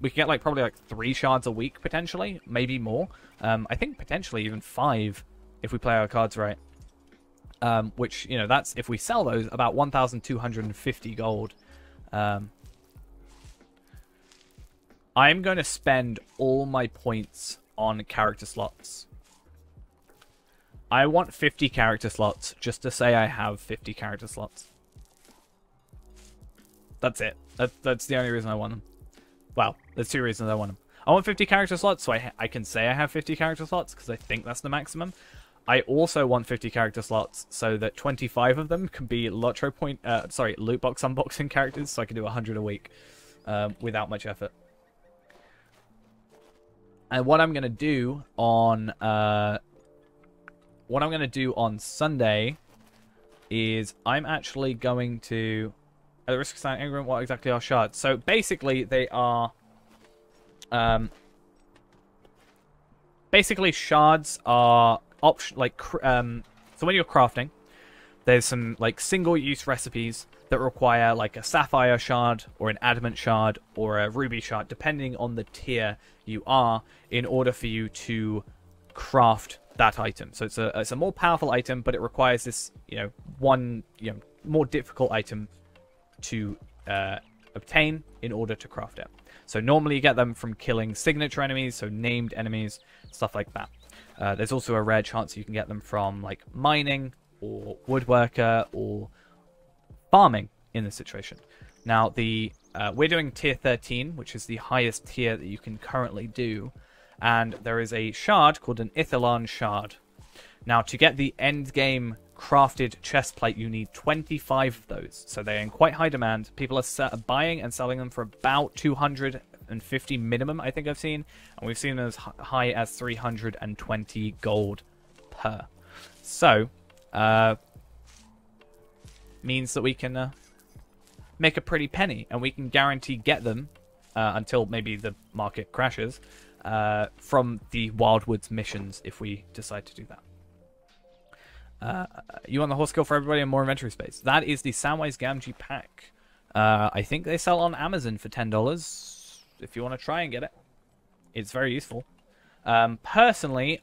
We can get probably 3 shards a week potentially, maybe more. I think potentially even 5 if we play our cards right. Which, you know, that's, if we sell those, about 1,250 gold. I'm going to spend all my points on character slots. I want 50 character slots, just to say I have 50 character slots. That's it. That's the only reason I want them. Well, there's 2 reasons I want them. I want 50 character slots, so I can say I have 50 character slots, because I think that's the maximum. I also want 50 character slots so that 25 of them can be loot box unboxing characters, so I can do 100 a week without much effort. And what I'm gonna do on Sunday is I'm actually going to, at the risk of sounding ignorant, what exactly are shards? So basically, they are shards are option, so when you're crafting, there's some single-use recipes that require a sapphire shard or an adamant shard or a ruby shard, depending on the tier you are, in order for you to craft that item. So it's a more powerful item, but it requires this more difficult item to obtain in order to craft it. So normally you get them from killing signature enemies, so named enemies, stuff like that. There's also a rare chance you can get them from mining or woodworker or farming in this situation. Now we're doing tier 13, which is the highest tier that you can currently do, and there is a shard called an Ithilon shard. Now to get the end game crafted chestplate, you need 25 of those, so they're in quite high demand. People are buying and selling them for about 200 250 minimum, I think I've seen. And we've seen as high as 320 gold per. So, means that we can make a pretty penny. And we can guarantee get them, until maybe the market crashes, from the Wildwoods missions if we decide to do that. You want the horse skill for everybody and more inventory space. That is the Samwise Gamgee pack. I think they sell on Amazon for $10 if you want to try and get it. It's very useful. Personally,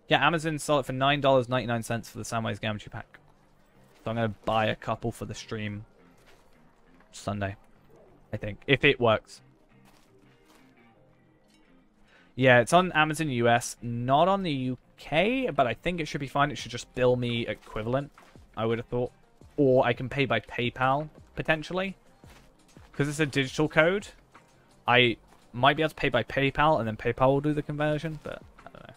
Amazon sell it for $9.99 for the Samwise Gamgee pack. So I'm going to buy a couple for the stream Sunday, I think, if it works. Yeah, it's on Amazon US, not on the UK, but I think it should be fine. It should just bill me equivalent, I would have thought. Or I can pay by PayPal, potentially. Because it's a digital code. I might be able to pay by PayPal, and then PayPal will do the conversion, but I don't know.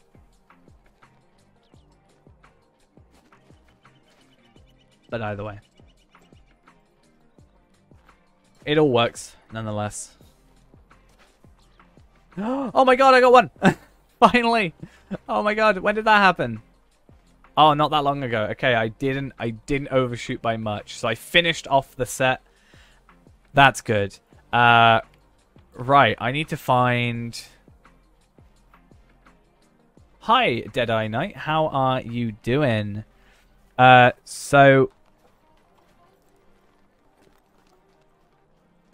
But either way. It all works, nonetheless. Oh my god, I got one! Finally! Oh my god, when did that happen? Oh, not that long ago. Okay, I didn't overshoot by much. So I finished off the set. That's good. Right, I need to find... Hi, Deadeye Knight. How are you doing? So...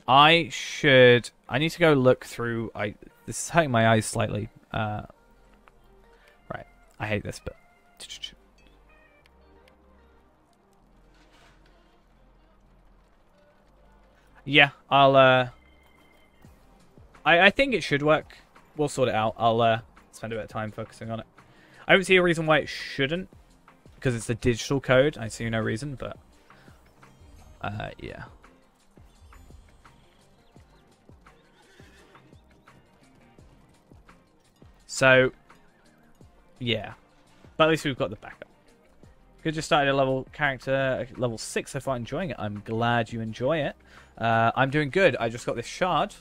I need to go look through... This is hurting my eyes slightly. Right. I hate this, but... Yeah, I'll... I think it should work. We'll sort it out. I'll spend a bit of time focusing on it. I don't see a reason why it shouldn't. Because it's a digital code. I see no reason, but... yeah. So, yeah. But at least we've got the backup. Good, just started a level character, level 6 so far, enjoying it. I'm glad you enjoy it. I'm doing good. I just got this shard,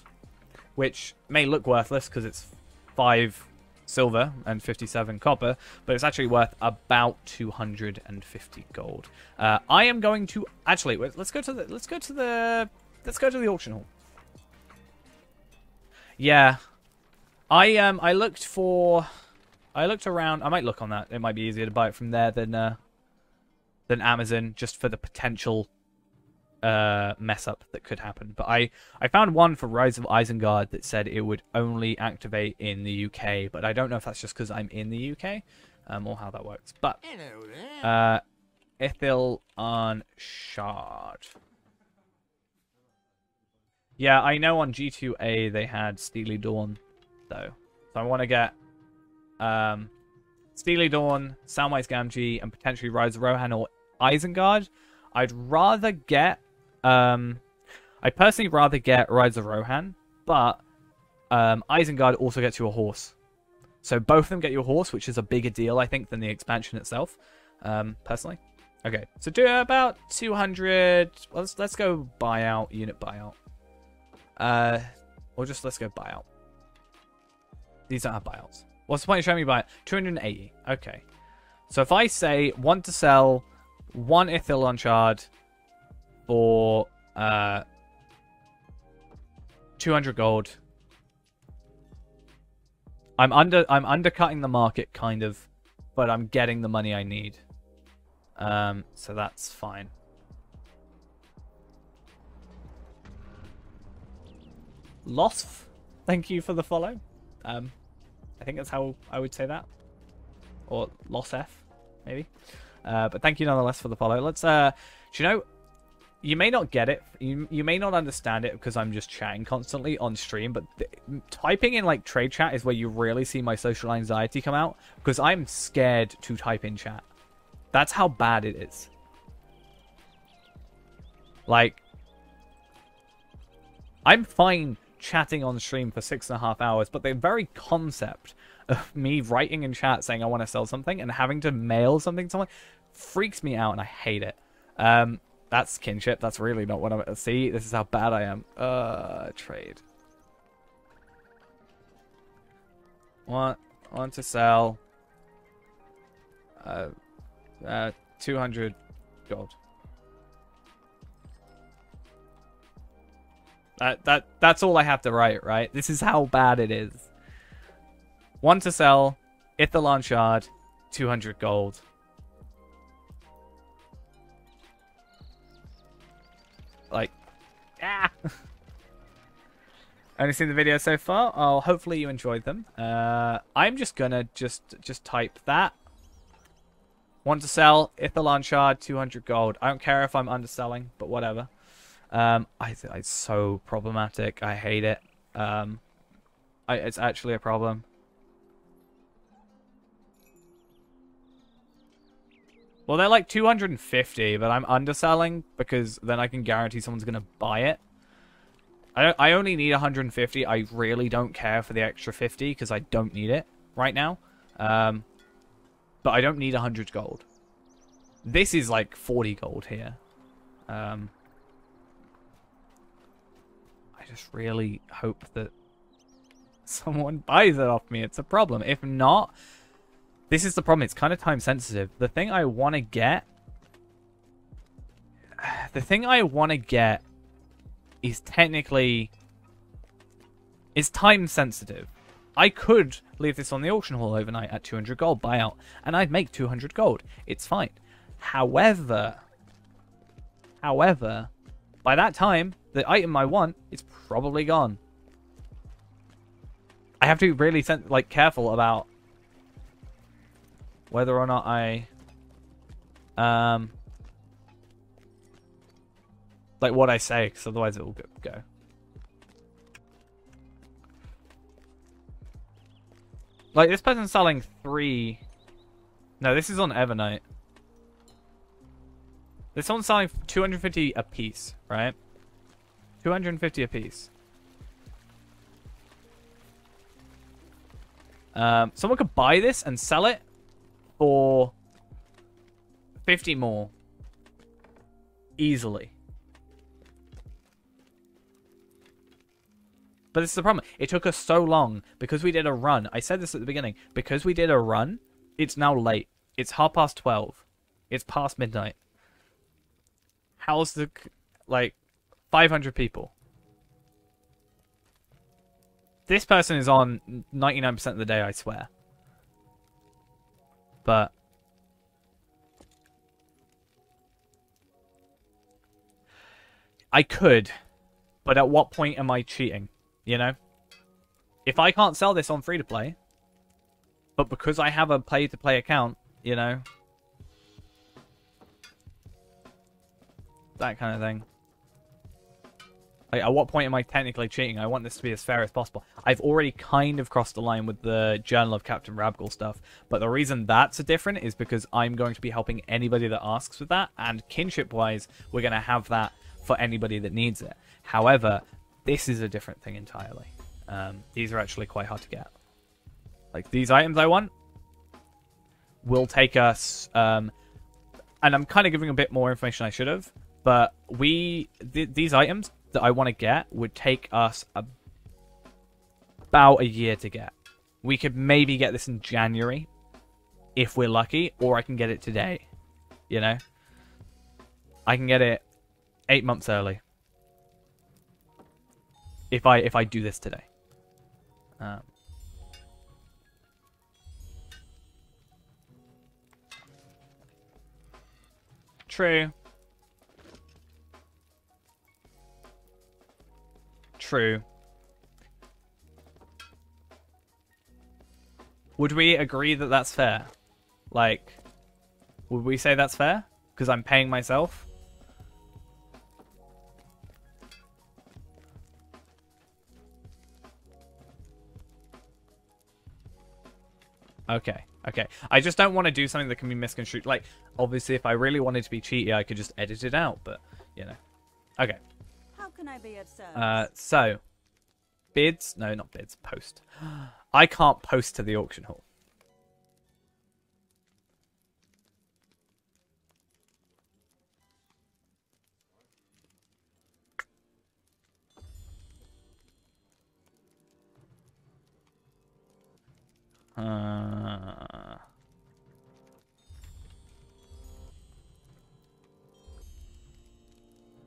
which may look worthless because it's 5 silver and 57 copper, but it's actually worth about 250 gold. I am going to actually let's go to the auction hall. Yeah. I looked around. I might look on that. It might be easier to buy it from there than Amazon, just for the potential mess up that could happen. But I found one for Rise of Isengard that said it would only activate in the UK, but I don't know if that's just because I'm in the UK or how that works. But Ithil on Shard. Yeah, I know on G2A they had Steely Dawn though, so I want to get Steely Dawn, Samwise Gamgee, and potentially Rise of Rohan or Isengard. I'd rather get I'd personally rather get Rise of Rohan, but Isengard also gets you a horse. So both of them get you a horse, which is a bigger deal, I think, than the expansion itself, personally. Okay, so do about 200. Let's go buyout, unit buyout. Or just let's go buyout. These don't have buyouts. What's the point of showing me buyout? 280. Okay. So if I say want to sell 1 Ithilon shard for 200 gold, I'm undercutting the market kind of, but I'm getting the money I need. So that's fine. Losf, thank you for the follow. I think that's how I would say that. Or Losf, maybe. But thank you nonetheless for the follow. Let's, do you know, you may not get it. You may not understand it because I'm just chatting constantly on stream, but typing in, like, trade chat is where you really see my social anxiety come out, because I'm scared to type in chat. That's how bad it is. Like, I'm fine chatting on stream for 6.5 hours, but the very concept of me writing in chat saying I want to sell something and having to mail something to someone freaks me out, and I hate it. That's kinship. That's really not what I'm... See, this is how bad I am. Trade. Want to sell. 200 gold. That's all I have to write, right? This is how bad it is. Want to sell. Ithalon shard. 200 gold. Like, ah. Only seen the video so far. Oh, hopefully you enjoyed them. I'm just gonna just type that. Want to sell Ithalon shard 200 gold. I don't care if I'm underselling, but whatever. It's so problematic. I hate it. It's actually a problem. Well, they're like 250, but I'm underselling because then I can guarantee someone's going to buy it. I only need 150. I really don't care for the extra 50 because I don't need it right now. But I don't need 100 gold. This is like 40 gold here. I just really hope that someone buys it off me. It's a problem. If not... This is the problem. It's kind of time sensitive. The thing I want to get... The thing I want to get is technically... is time sensitive. I could leave this on the auction hall overnight at 200 gold buyout, and I'd make 200 gold. It's fine. However, by that time, the item I want is probably gone. I have to be really careful about whether or not I what I say, because otherwise it will go. Like, this person's selling 3. No, this is on Evernight. This one's selling 250 a piece, right? 250 a piece. Someone could buy this and sell it for 50 more. Easily. But this is the problem. It took us so long because we did a run. I said this at the beginning. Because we did a run, it's now late. It's 12:30. It's past midnight. How's the... 500 people. This person is on 99% of the day, I swear. But... I could. But at what point am I cheating? You know? If I can't sell this on free-to-play, but because I have a pay-to-play account, you know? That kind of thing. Like, at what point am I technically cheating? I want this to be as fair as possible. I've already kind of crossed the line with the Journal of Captain Rabgul stuff, but the reason that's different is because I'm going to be helping anybody that asks for that, and kinship-wise, we're going to have that for anybody that needs it. However, this is a different thing entirely. These are actually quite hard to get. Like, these items I want will take us... and I'm kind of giving a bit more information I should have, but these items that I want to get would take us about a year to get. We could maybe get this in January, if we're lucky, or I can get it today. You know? I can get it 8 months early. If I do this today. True. True. Would we agree that that's fair? Like, would we say that's fair? Because I'm paying myself? Okay, okay. I just don't want to do something that can be misconstrued. Like, obviously, if I really wanted to be cheaty, I could just edit it out, but, you know. Okay. How can I be of service? So, bids? No, not bids. Post. I can't post to the auction hall.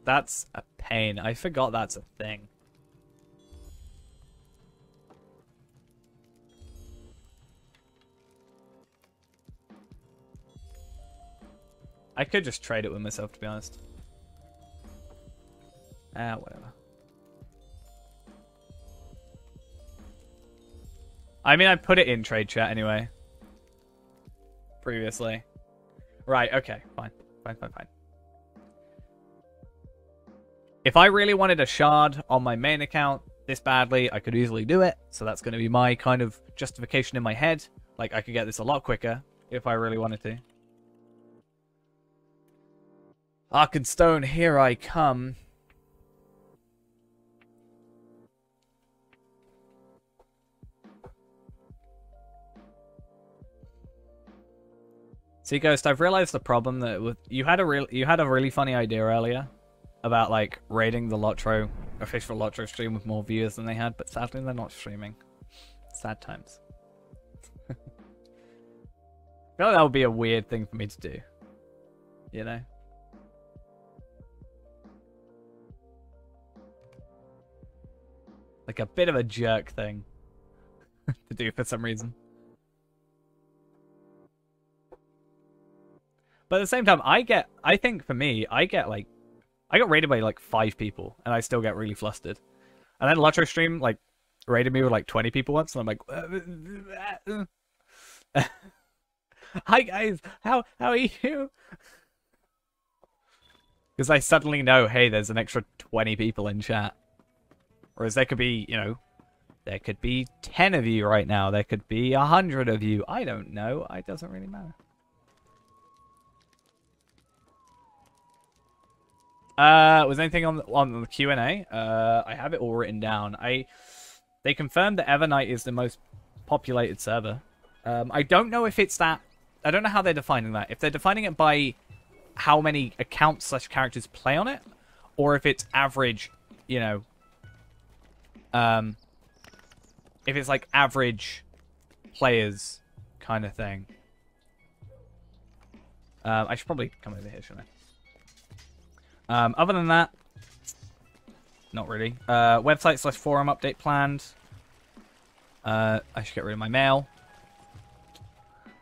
That's a pain. I forgot that's a thing. I could just trade it with myself, to be honest. Whatever. I mean, I put it in trade chat anyway. Previously. Right, okay, fine. Fine. If I really wanted a shard on my main account this badly, I could easily do it. So that's going to be my kind of justification in my head. Like, I could get this a lot quicker if I really wanted to. Arkenstone, here I come. See, Ghost, I've realized the problem that with you had a really funny idea earlier about like raiding the LOTRO official LOTRO stream with more viewers than they had, but sadly they're not streaming. Sad times. I feel like that would be a weird thing for me to do. You know? Like a bit of a jerk thing to do for some reason. But at the same time, I get raided by like 5 people and I still get really flustered. And then LOTRO stream like raided me with like 20 people once and I'm like hi guys, how are you? Because I suddenly know, hey, there's an extra 20 people in chat. Whereas there could be, you know, there could be 10 of you right now. There could be 100 of you. I don't know. It doesn't really matter. Was anything on the Q&A? I have it all written down. They confirmed that Evernight is the most populated server. I don't know if it's that. I don't know how they're defining that. If they're defining it by how many accounts / characters play on it, or if it's average, you know. If it's like average players kind of thing. I should probably come over here, shouldn't I? Other than that, not really. Website / forum update planned. I should get rid of my mail.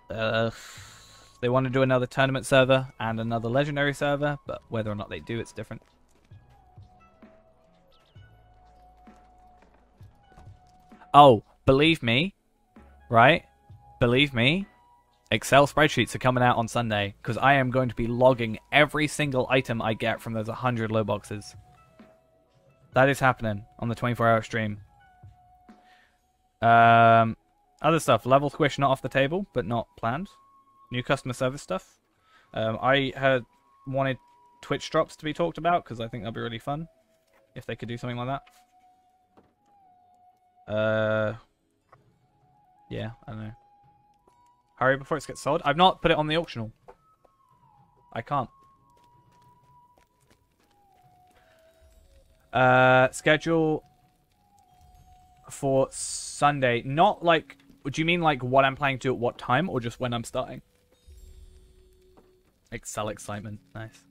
They want to do another tournament server and another legendary server, but whether or not they do, it's different. Oh, believe me, right? Believe me, Excel spreadsheets are coming out on Sunday because I am going to be logging every single item I get from those 100 low boxes. That is happening on the 24-hour stream. Other stuff, level squish not off the table, but not planned. New customer service stuff. I wanted Twitch drops to be talked about because I think that'd be really fun if they could do something like that. Yeah, I don't know. Hurry before it gets sold. I've not put it on the auctional. I can't. Schedule for Sunday. Not like, do you mean like what I'm planning to at what time, or just when I'm starting? Excel excitement. Nice.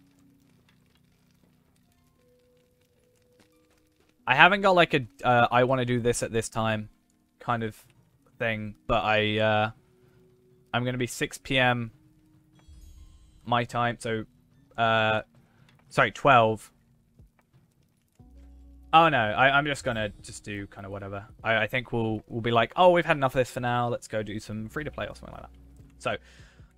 I haven't got like a I want to do this at this time kind of thing, but I'm going to be 6 p.m. my time, so sorry, 12. Oh no, I'm just going to do kind of whatever. I think we'll be like, oh, we've had enough of this for now. Let's go do some free to play or something like that. So,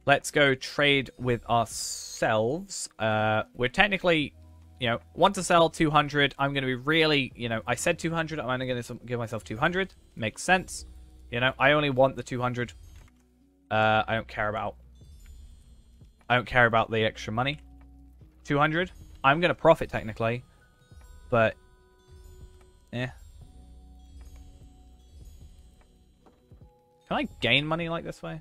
let's go trade with ourselves. We're technically, you know, want to sell 200. I'm going to be really, you know, I said 200. I'm only going to give myself 200. Makes sense. You know, I only want the 200. I don't care about the extra money. 200. I'm going to profit technically, but yeah. Can I gain money like this way?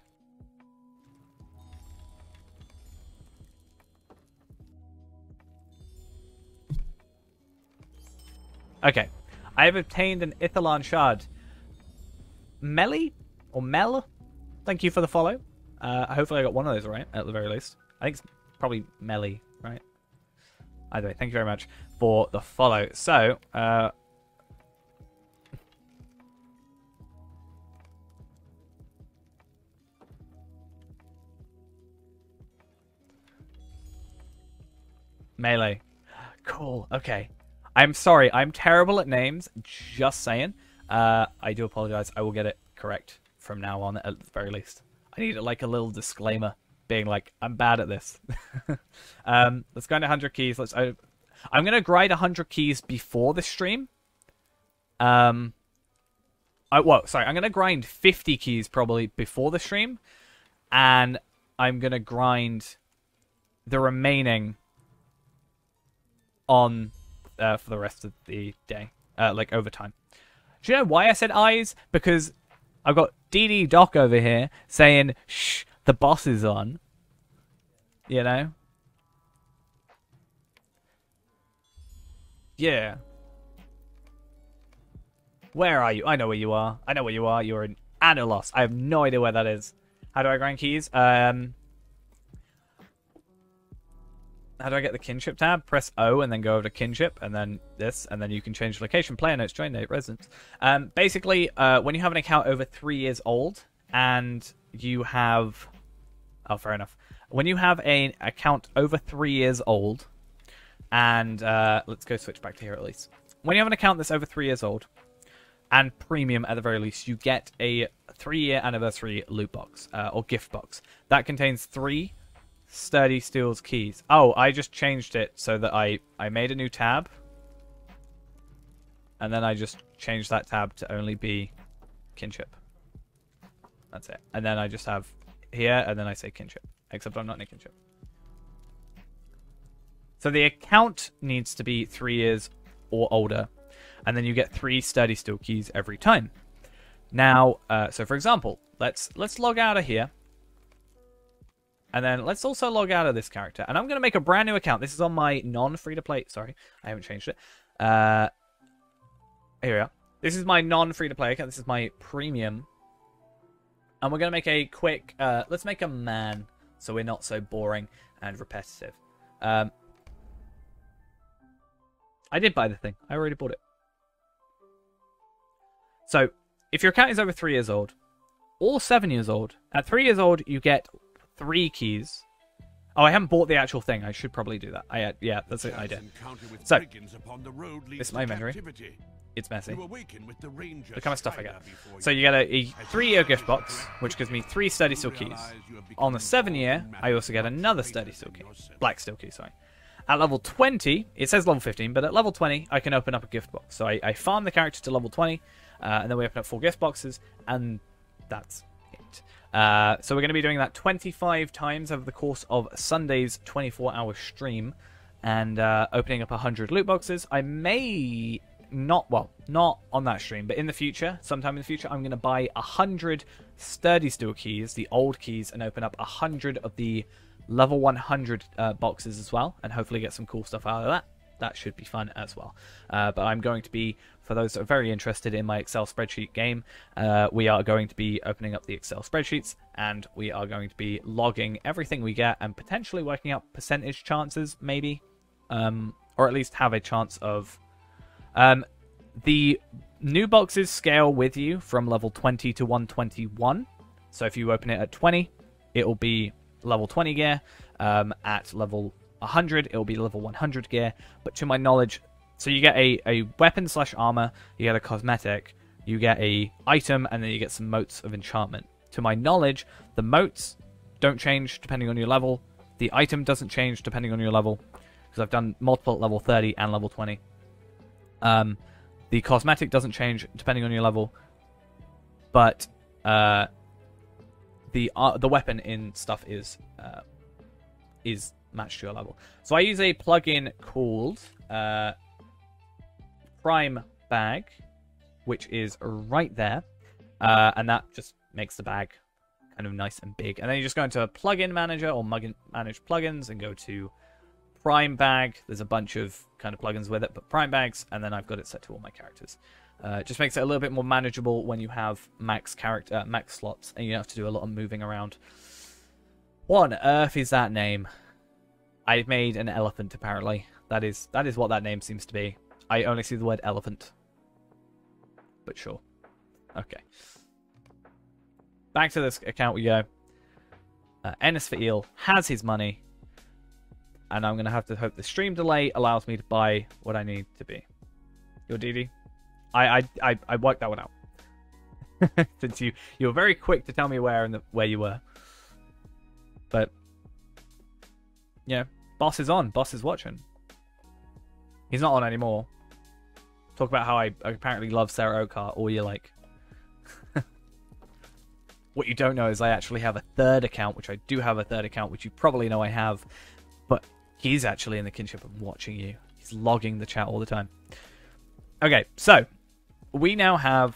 Okay. I have obtained an Ithalan shard. Melly? Or Mel? thank you for the follow. Hopefully I got one of those right, at the very least. I think it's probably Melly, right? Either way, thank you very much for the follow. So, Melee. Cool, okay. I'm sorry, I'm terrible at names, just saying. I do apologize. I will get it correct from now on, at the very least. I need like a little disclaimer, being like, I'm bad at this. Let's go into 100 keys. I'm gonna grind 100 keys before the stream. I'm gonna grind 50 keys probably before the stream, and I'm gonna grind the remaining on for the rest of the day, like overtime. Do you know why I said eyes? Because I've got DD Doc over here saying, shh, the boss is on. You know? Yeah. Where are you? I know where you are. I know where you are. You're in Anolos. I have no idea where that is. How do I grind keys? How do I get the kinship tab? Press O and then go over to kinship and then this, and then you can change location, player notes, join date, residence. Basically, when you have an account over 3 years old and you have... Oh, fair enough. When you have an account over 3 years old and... let's go switch back to here at least. When you have an account that's over 3 years old and premium at the very least, you get a 3-year anniversary loot box or gift box. That contains 3 Sturdy Steel's keys. Oh, I just changed it so that I made a new tab. And then I just changed that tab to only be kinship. That's it. And then I just have here, and then I say kinship. Except I'm not in a kinship. So the account needs to be 3 years or older. And then you get 3 Sturdy Steel keys every time. Now, so for example, let's log out of here. And then let's also log out of this character. And I'm going to make a brand new account. This is on my non-free-to-play. Sorry, I haven't changed it. Here we are. This is my non-free-to-play account. This is my premium. And we're going to make a quick... let's make a man so we're not so boring and repetitive. I did buy the thing. I already bought it. So, if your account is over 3 years old or 7 years old, at 3 years old, you get 3 keys. Oh, I haven't bought the actual thing. I should probably do that. Yeah, that's it. I did. So, this is my inventory. It's messy. The kind of stuff I get. So you get a 3-year gift box, which gives me 3 Sturdy Steel keys. On the 7-year, I also get another Sturdy Steel key. Black Steel key, sorry. At level 20, it says level 15, but at level 20, I can open up a gift box. So I farm the character to level 20, and then we open up 4 gift boxes, and that's it. So we're going to be doing that 25 times over the course of Sunday's 24-hour stream, and opening up 100 loot boxes. I may not on that stream, but in the future, sometime in the future, I'm going to buy 100 Sturdy Steel keys, the old keys, and open up 100 of the level 100 boxes as well, and hopefully get some cool stuff out of that. That should be fun as well. But I'm going to be, for those that are very interested in my Excel spreadsheet game, we are going to be opening up the Excel spreadsheets, and we are going to be logging everything we get and potentially working out percentage chances, maybe, or at least have a chance of... the new boxes scale with you from level 20 to 121. So if you open it at 20, it will be level 20 gear. At level 100, it will be level 100 gear. But to my knowledge, so you get a weapon / armor, you get a cosmetic, you get a item, and then you get some motes of enchantment. To my knowledge, the motes don't change depending on your level. The item doesn't change depending on your level, because I've done multiple at level 30 and level 20. The cosmetic doesn't change depending on your level, but the weapon in stuff is matched to your level. So I use a plugin called Prime Bag, which is right there, and that just makes the bag kind of nice and big. And then you just go into Plugin Manager or Manage Plugins and go to Prime Bag. There's a bunch of kind of plugins with it, but Prime Bags, and then I've got it set to all my characters. Just makes it a little bit more manageable when you have max slots and you don't have to do a lot of moving around. What on earth is that name? I've made an elephant, apparently. That is what that name seems to be. I only see the word elephant. But sure. Okay. Back to this account we go. Ennis for Eel has his money. And I'm going to have to hope the stream delay allows me to buy what I need to be. Your DD? I worked that one out. Since you were very quick to tell me where you were. But yeah, boss is on. Boss is watching. He's not on anymore. Talk about how I apparently love Sarah Oakart, or you like. What you don't know is I actually have a third account, which I do have a third account, which you probably know I have. But he's actually in the kinship of watching you. He's logging the chat all the time. Okay, so we now have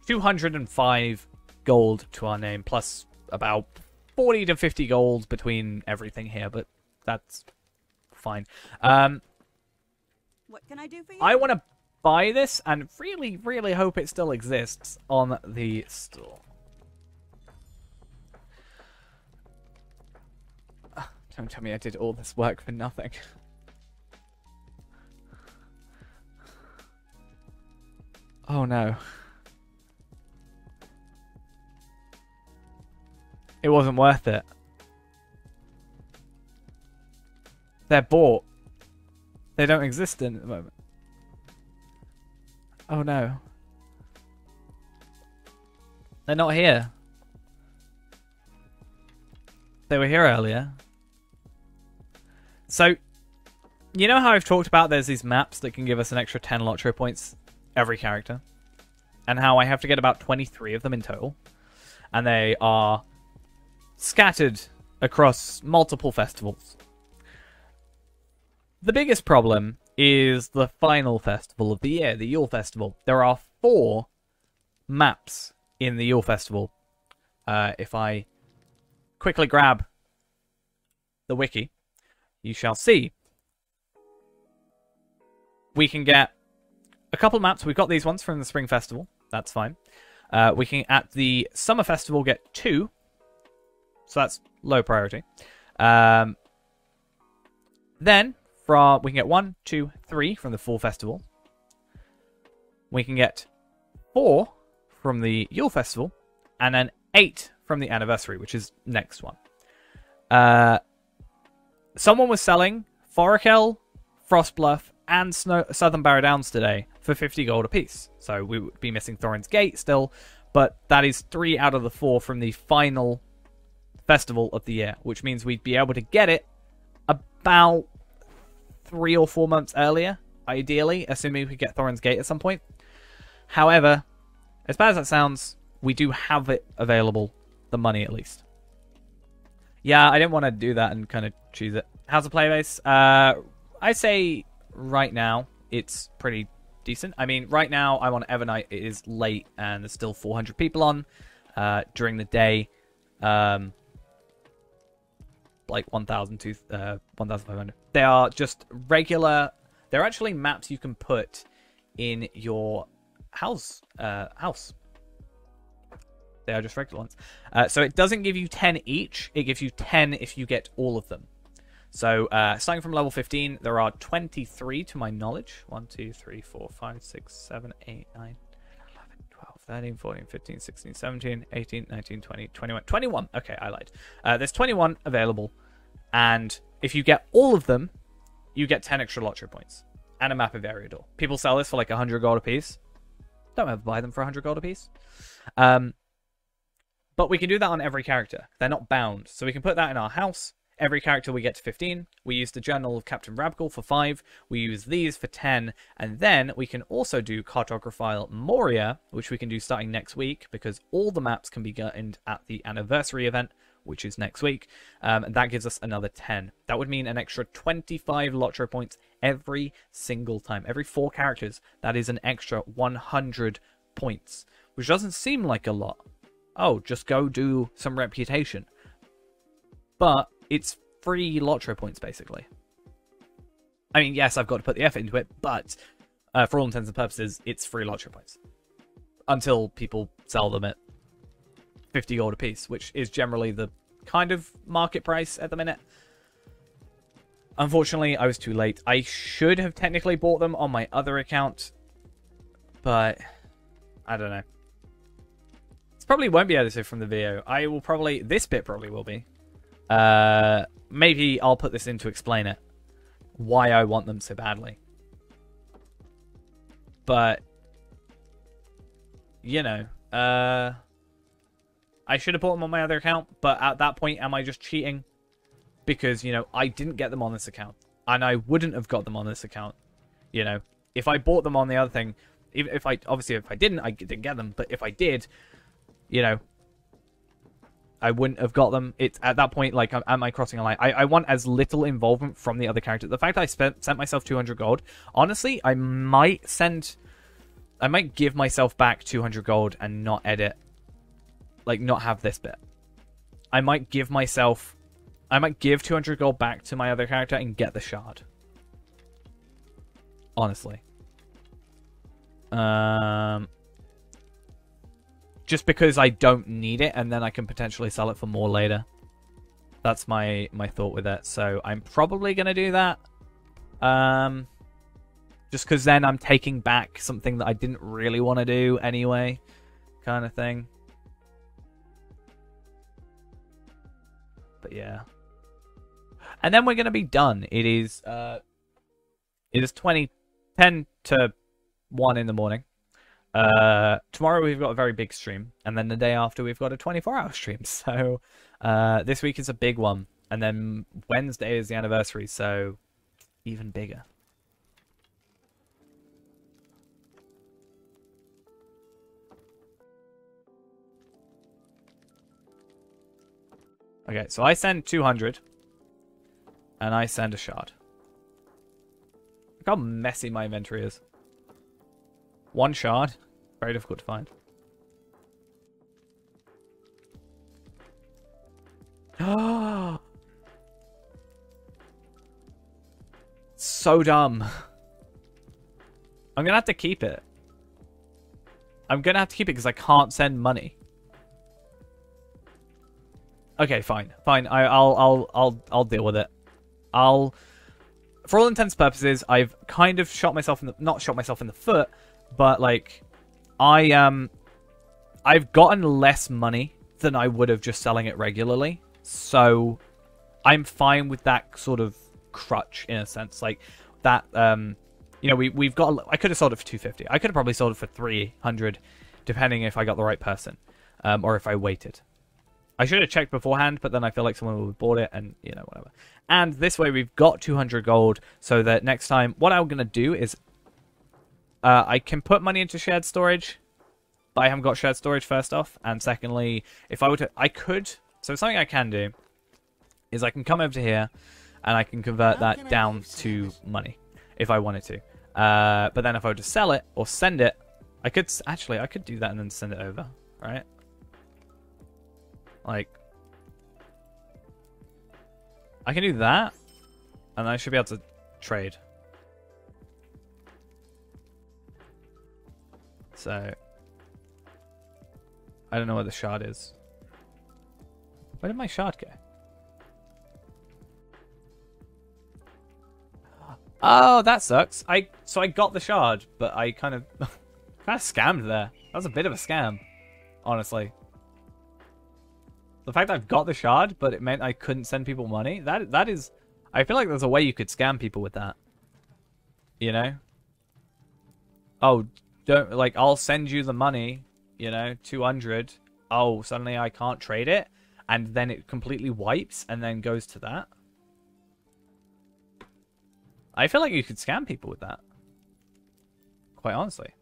205 gold to our name, plus about 40 to 50 gold between everything here, but that's fine. What can I do for you? I want to buy this and really, really hope it still exists on the store. Don't tell me I did all this work for nothing. Oh no. It wasn't worth it. They're bought. They don't exist at the moment. Oh no. They're not here. They were here earlier. So, you know how I've talked about there's these maps that can give us an extra 10 LOTRO points every character? And how I have to get about 23 of them in total. And they are scattered across multiple festivals. The biggest problem is the final festival of the year, the Yule Festival. There are 4 maps in the Yule Festival. If I quickly grab the wiki, you shall see. We can get a couple maps. We've got these ones from the Spring Festival. That's fine. We can, at the Summer Festival, get 2. So that's low priority. Then, we can get 1, 2, 3 from the Fall Festival. We can get 4 from the Yule Festival. And then 8 from the Anniversary, which is next one. Someone was selling Forakel, Frostbluff, and Southern Barrow Downs today for 50 gold apiece. So we would be missing Thorin's Gate still, but that is 3 out of the 4 from the final festival of the year, which means we'd be able to get it about 3 or 4 months earlier, ideally, assuming we get Thorin's Gate at some point. However, as bad as that sounds, we do have it available, the money at least. Yeah, I didn't want to do that and kind of choose it. How's the playbase? I'd say right now it's pretty decent. I mean, right now I'm on Evernight. It is late and there's still 400 people on. During the day, like 1,500. They are just regular. They're actually maps you can put in your house. They are just regular ones. So it doesn't give you 10 each. It gives you 10 if you get all of them. So starting from level 15, there are 23 to my knowledge. 1, 2, 3, 4, 5, 6, 7, 8, 9, 11, 12, 13, 14, 15, 16, 17, 18, 19, 20, 21. 21. Okay, I lied. There's 21 available. And if you get all of them, you get 10 extra LOTRO points. And a map of Eriador. People sell this for like 100 gold apiece. Don't ever buy them for 100 gold apiece. But we can do that on every character. They're not bound. So we can put that in our house. Every character we get to 15. We use the Journal of Captain Rabgul for 5. We use these for 10. And then we can also do Cartographile Moria, which we can do starting next week, because all the maps can be gained at the anniversary event, which is next week. And that gives us another 10. That would mean an extra 25 LOTRO points every single time. Every 4 characters, that is an extra 100 points, which doesn't seem like a lot. Oh, just go do some reputation. But it's free LOTRO points, basically. I mean, yes, I've got to put the effort into it, but for all intents and purposes, it's free LOTRO points. Until people sell them at 50 gold a piece, which is generally the kind of market price at the minute. Unfortunately, I was too late. I should have technically bought them on my other account, but I don't know. This probably won't be edited from the video. I will probably... This bit probably will be. Maybe I'll put this in to explain it. Why I want them so badly. But... You know. I should have bought them on my other account, but at that point, am I just cheating? Because, you know, I didn't get them on this account. And I wouldn't have got them on this account. You know, if I bought them on the other thing, if I didn't get them. But if I did, you know, I wouldn't have got them. It's at that point, like, am I crossing a line? I want as little involvement from the other character. The fact that I sent myself 200 gold, honestly, I might give myself back 200 gold and not edit. Like, not have this bit. I might give 200 gold back to my other character and get the shard. Honestly. Just because I don't need it, and then I can potentially sell it for more later. That's my thought with it. So I'm probably going to do that. Just because then I'm taking back something that I didn't really want to do anyway. Kind of thing. But yeah. And then we're going to be done. It is 10 to 1 in the morning. Tomorrow we've got a very big stream. And then the day after we've got a 24-hour stream. So this week is a big one. And then Wednesday is the anniversary. So even bigger. Okay, so I send 200. And I send a shard. Look how messy my inventory is. One shard. Very difficult to find. So dumb. I'm going to have to keep it. I'm going to have to keep it because I can't send money. Okay, fine. Fine. I'll deal with it. For all intents and purposes, I've kind of not shot myself in the foot, but like, I've gotten less money than I would have just selling it regularly. So I'm fine with that sort of crutch in a sense, like that. You know, we've got. I could have sold it for 250. I could have probably sold it for 300, depending if I got the right person, or if I waited. I should have checked beforehand, but then I feel like someone would have bought it, and, you know, whatever. And this way we've got 200 gold, so that next time, what I'm going to do is, I can put money into shared storage, but I haven't got shared storage first off, and secondly, if I were to, so something I can do, is I can come over to here, and I can convert that down to money, if I wanted to. But then if I were to sell it, or send it, I could do that and then send it over, right? Like, I can do that, and I should be able to trade. So, I don't know where the shard is. Where did my shard go? Oh, that sucks. So I got the shard, but I kind of scammed there. That was a bit of a scam, honestly. The fact I've got the shard, but it meant I couldn't send people money, that is... I feel like there's a way you could scam people with that. You know? Oh, don't... Like, I'll send you the money, you know, 200. Oh, suddenly I can't trade it? And then it completely wipes and then goes to that? I feel like you could scam people with that. Quite honestly.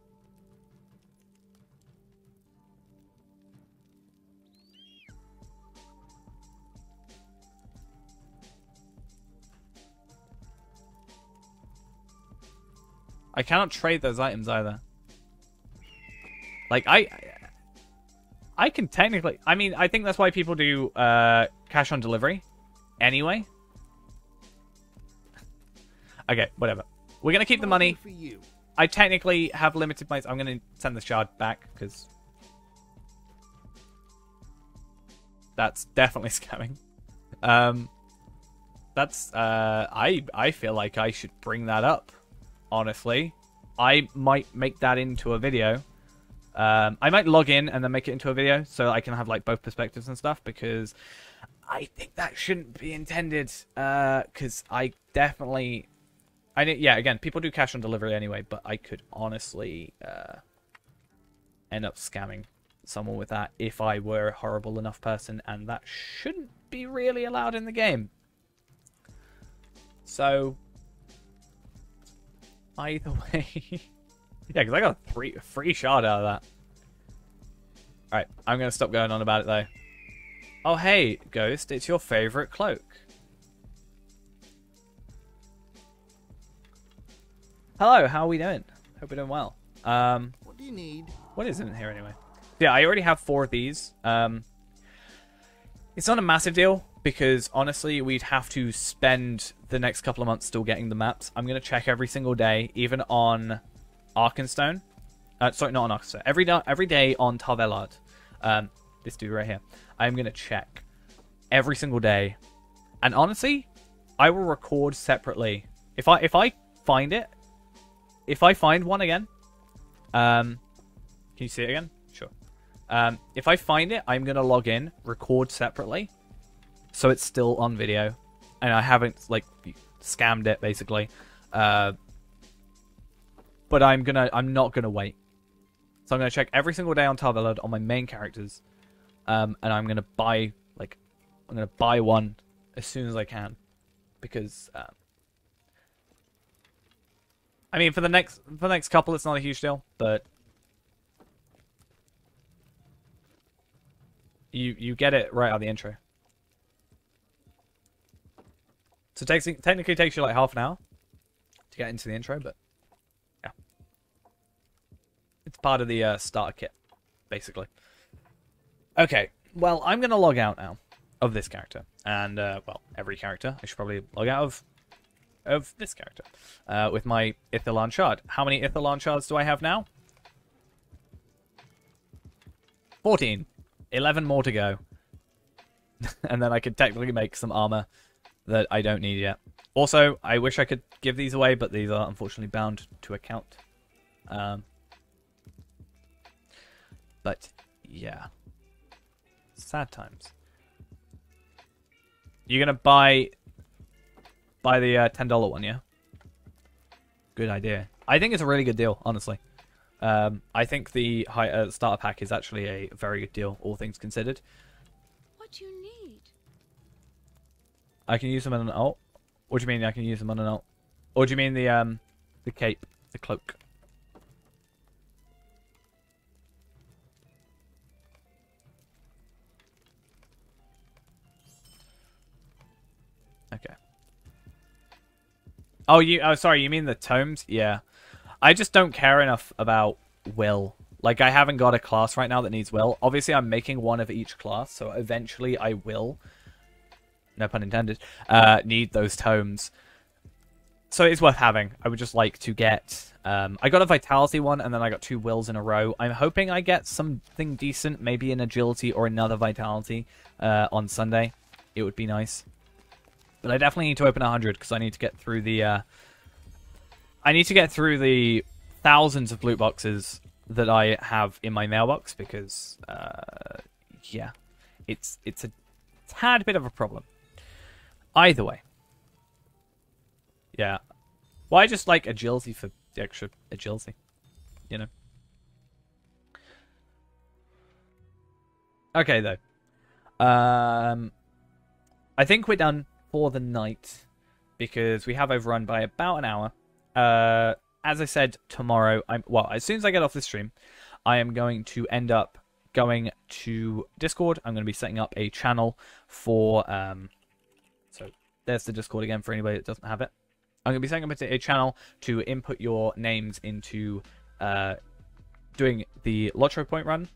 I cannot trade those items either. Like, I can technically... I mean, I think that's why people do cash on delivery. Anyway. Okay, whatever. We're going to keep the money. I technically have limited my... I'm going to send the shard back, because... That's definitely scamming. I feel like I should bring that up, honestly. I might make that into a video. I might log in and then make it into a video so I can have like both perspectives and stuff, because I think that shouldn't be intended. Because I definitely... yeah, again, people do cash on delivery anyway, but I could honestly end up scamming someone with that if I were a horrible enough person, and that shouldn't be really allowed in the game. So, either way... yeah, because I got a free shard out of that. Alright, I'm going to stop going on about it, though. Oh, hey, Ghost, it's your favourite cloak. Hello, how are we doing? Hope we're doing well. What do you need? What is in here, anyway? Yeah, I already have 4 of these. It's not a massive deal, because honestly, we'd have to spend the next couple of months still getting the maps. I'm going to check every single day, even on Arkenstone. Sorry, not on Arkenstone. Every day on Tarvelard. This dude right here. I'm going to check every single day. And honestly, I will record separately. If I find it, if I find one again, can you see it again? Sure. If I find it, I'm going to log in, record separately, so it's still on video, and I haven't, like, scammed it, basically. But I'm not gonna wait. So I'm gonna check every single day on Tarvelard on my main characters, and I'm gonna buy one as soon as I can, because I mean, for the next couple, it's not a huge deal, but you get it right out of the intro. So technically takes you like half an hour to get into the intro, but yeah, it's part of the starter kit, basically. Okay, well, I'm gonna log out now of this character, and well, every character. I should probably log out of this character with my Ithalan shard. How many Ithalan shards do I have now? 14. 11 more to go. And then I could technically make some armor that I don't need yet. Also, I wish I could give these away, but these are unfortunately bound to account. But yeah, sad times. You're gonna buy the $10 one, yeah? Good idea. I think it's a really good deal, honestly. I think the starter pack is actually a very good deal, all things considered. What do you need? I can use them on an ult. What do you mean I can use them on an ult? Or do you mean the cape, the cloak? Okay. Oh, sorry, you mean the tomes? Yeah. I just don't care enough about will. Like, I haven't got a class right now that needs will. Obviously, I'm making one of each class, so eventually I will, no pun intended, need those tomes. So it's worth having. I would just like to get... I got a Vitality one, and then I got 2 wills in a row. I'm hoping I get something decent, maybe an Agility or another Vitality on Sunday. It would be nice. But I definitely need to open 100, because I need to get through the... I need to get through the thousands of loot boxes that I have in my mailbox, because, yeah, it's a tad bit of a problem. Either way. Yeah. Why just like agility for the extra agility? You know? Okay, though. I think we're done for the night, because we have overrun by about an hour. As I said, tomorrow, as soon as I get off this stream, I am going to end up going to Discord. I'm going to be setting up a channel for, so there's the Discord again for anybody that doesn't have it. I'm going to be setting up a channel to input your names into doing the LOTRO point run.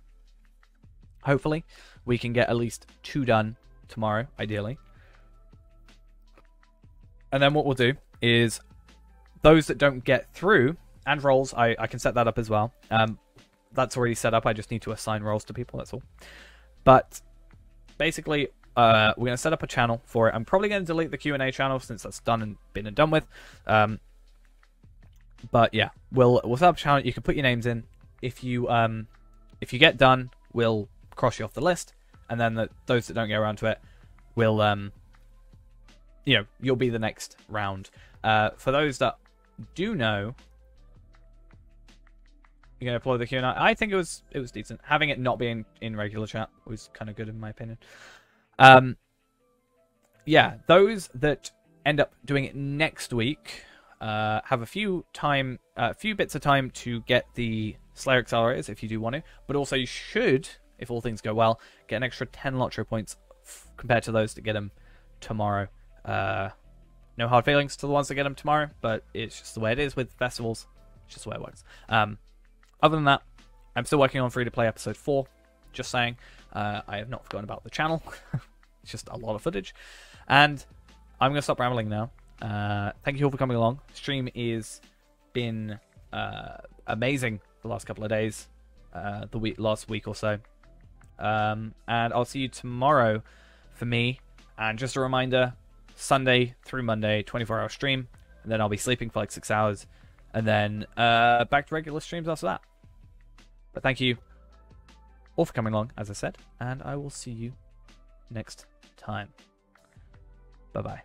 Hopefully, we can get at least 2 done tomorrow, ideally. And then what we'll do is, those that don't get through and roles, I can set that up as well. That's already set up. I just need to assign roles to people. That's all. But basically, we're going to set up a channel for it. I'm probably going to delete the Q&A channel since that's done and been and done with. But yeah, we'll set up a channel. You can put your names in. If you get done, we'll cross you off the list, and then those that don't get around to it will you'll be the next round. For those that do know, you're gonna upload the Q&A. I think it was decent. Having it not being in regular chat was kind of good in my opinion. Yeah, those that end up doing it next week have a few bits of time to get the Slayer accelerators if you do want to, but also you should, if all things go well, get an extra 10 LOTRO points compared to those that get them tomorrow. No hard feelings to the ones that get them tomorrow, but it's just the way it is with festivals. It's just the way it works. Other than that, I'm still working on free-to-play episode 4. Just saying, I have not forgotten about the channel. It's just a lot of footage. And I'm going to stop rambling now. Thank you all for coming along. Stream is been amazing the last couple of days, last week or so. And I'll see you tomorrow for me. And just a reminder, Sunday through Monday, 24-hour stream. And then I'll be sleeping for like 6 hours. And then back to regular streams after that. But thank you all for coming along, as I said. And I will see you next time. Bye-bye.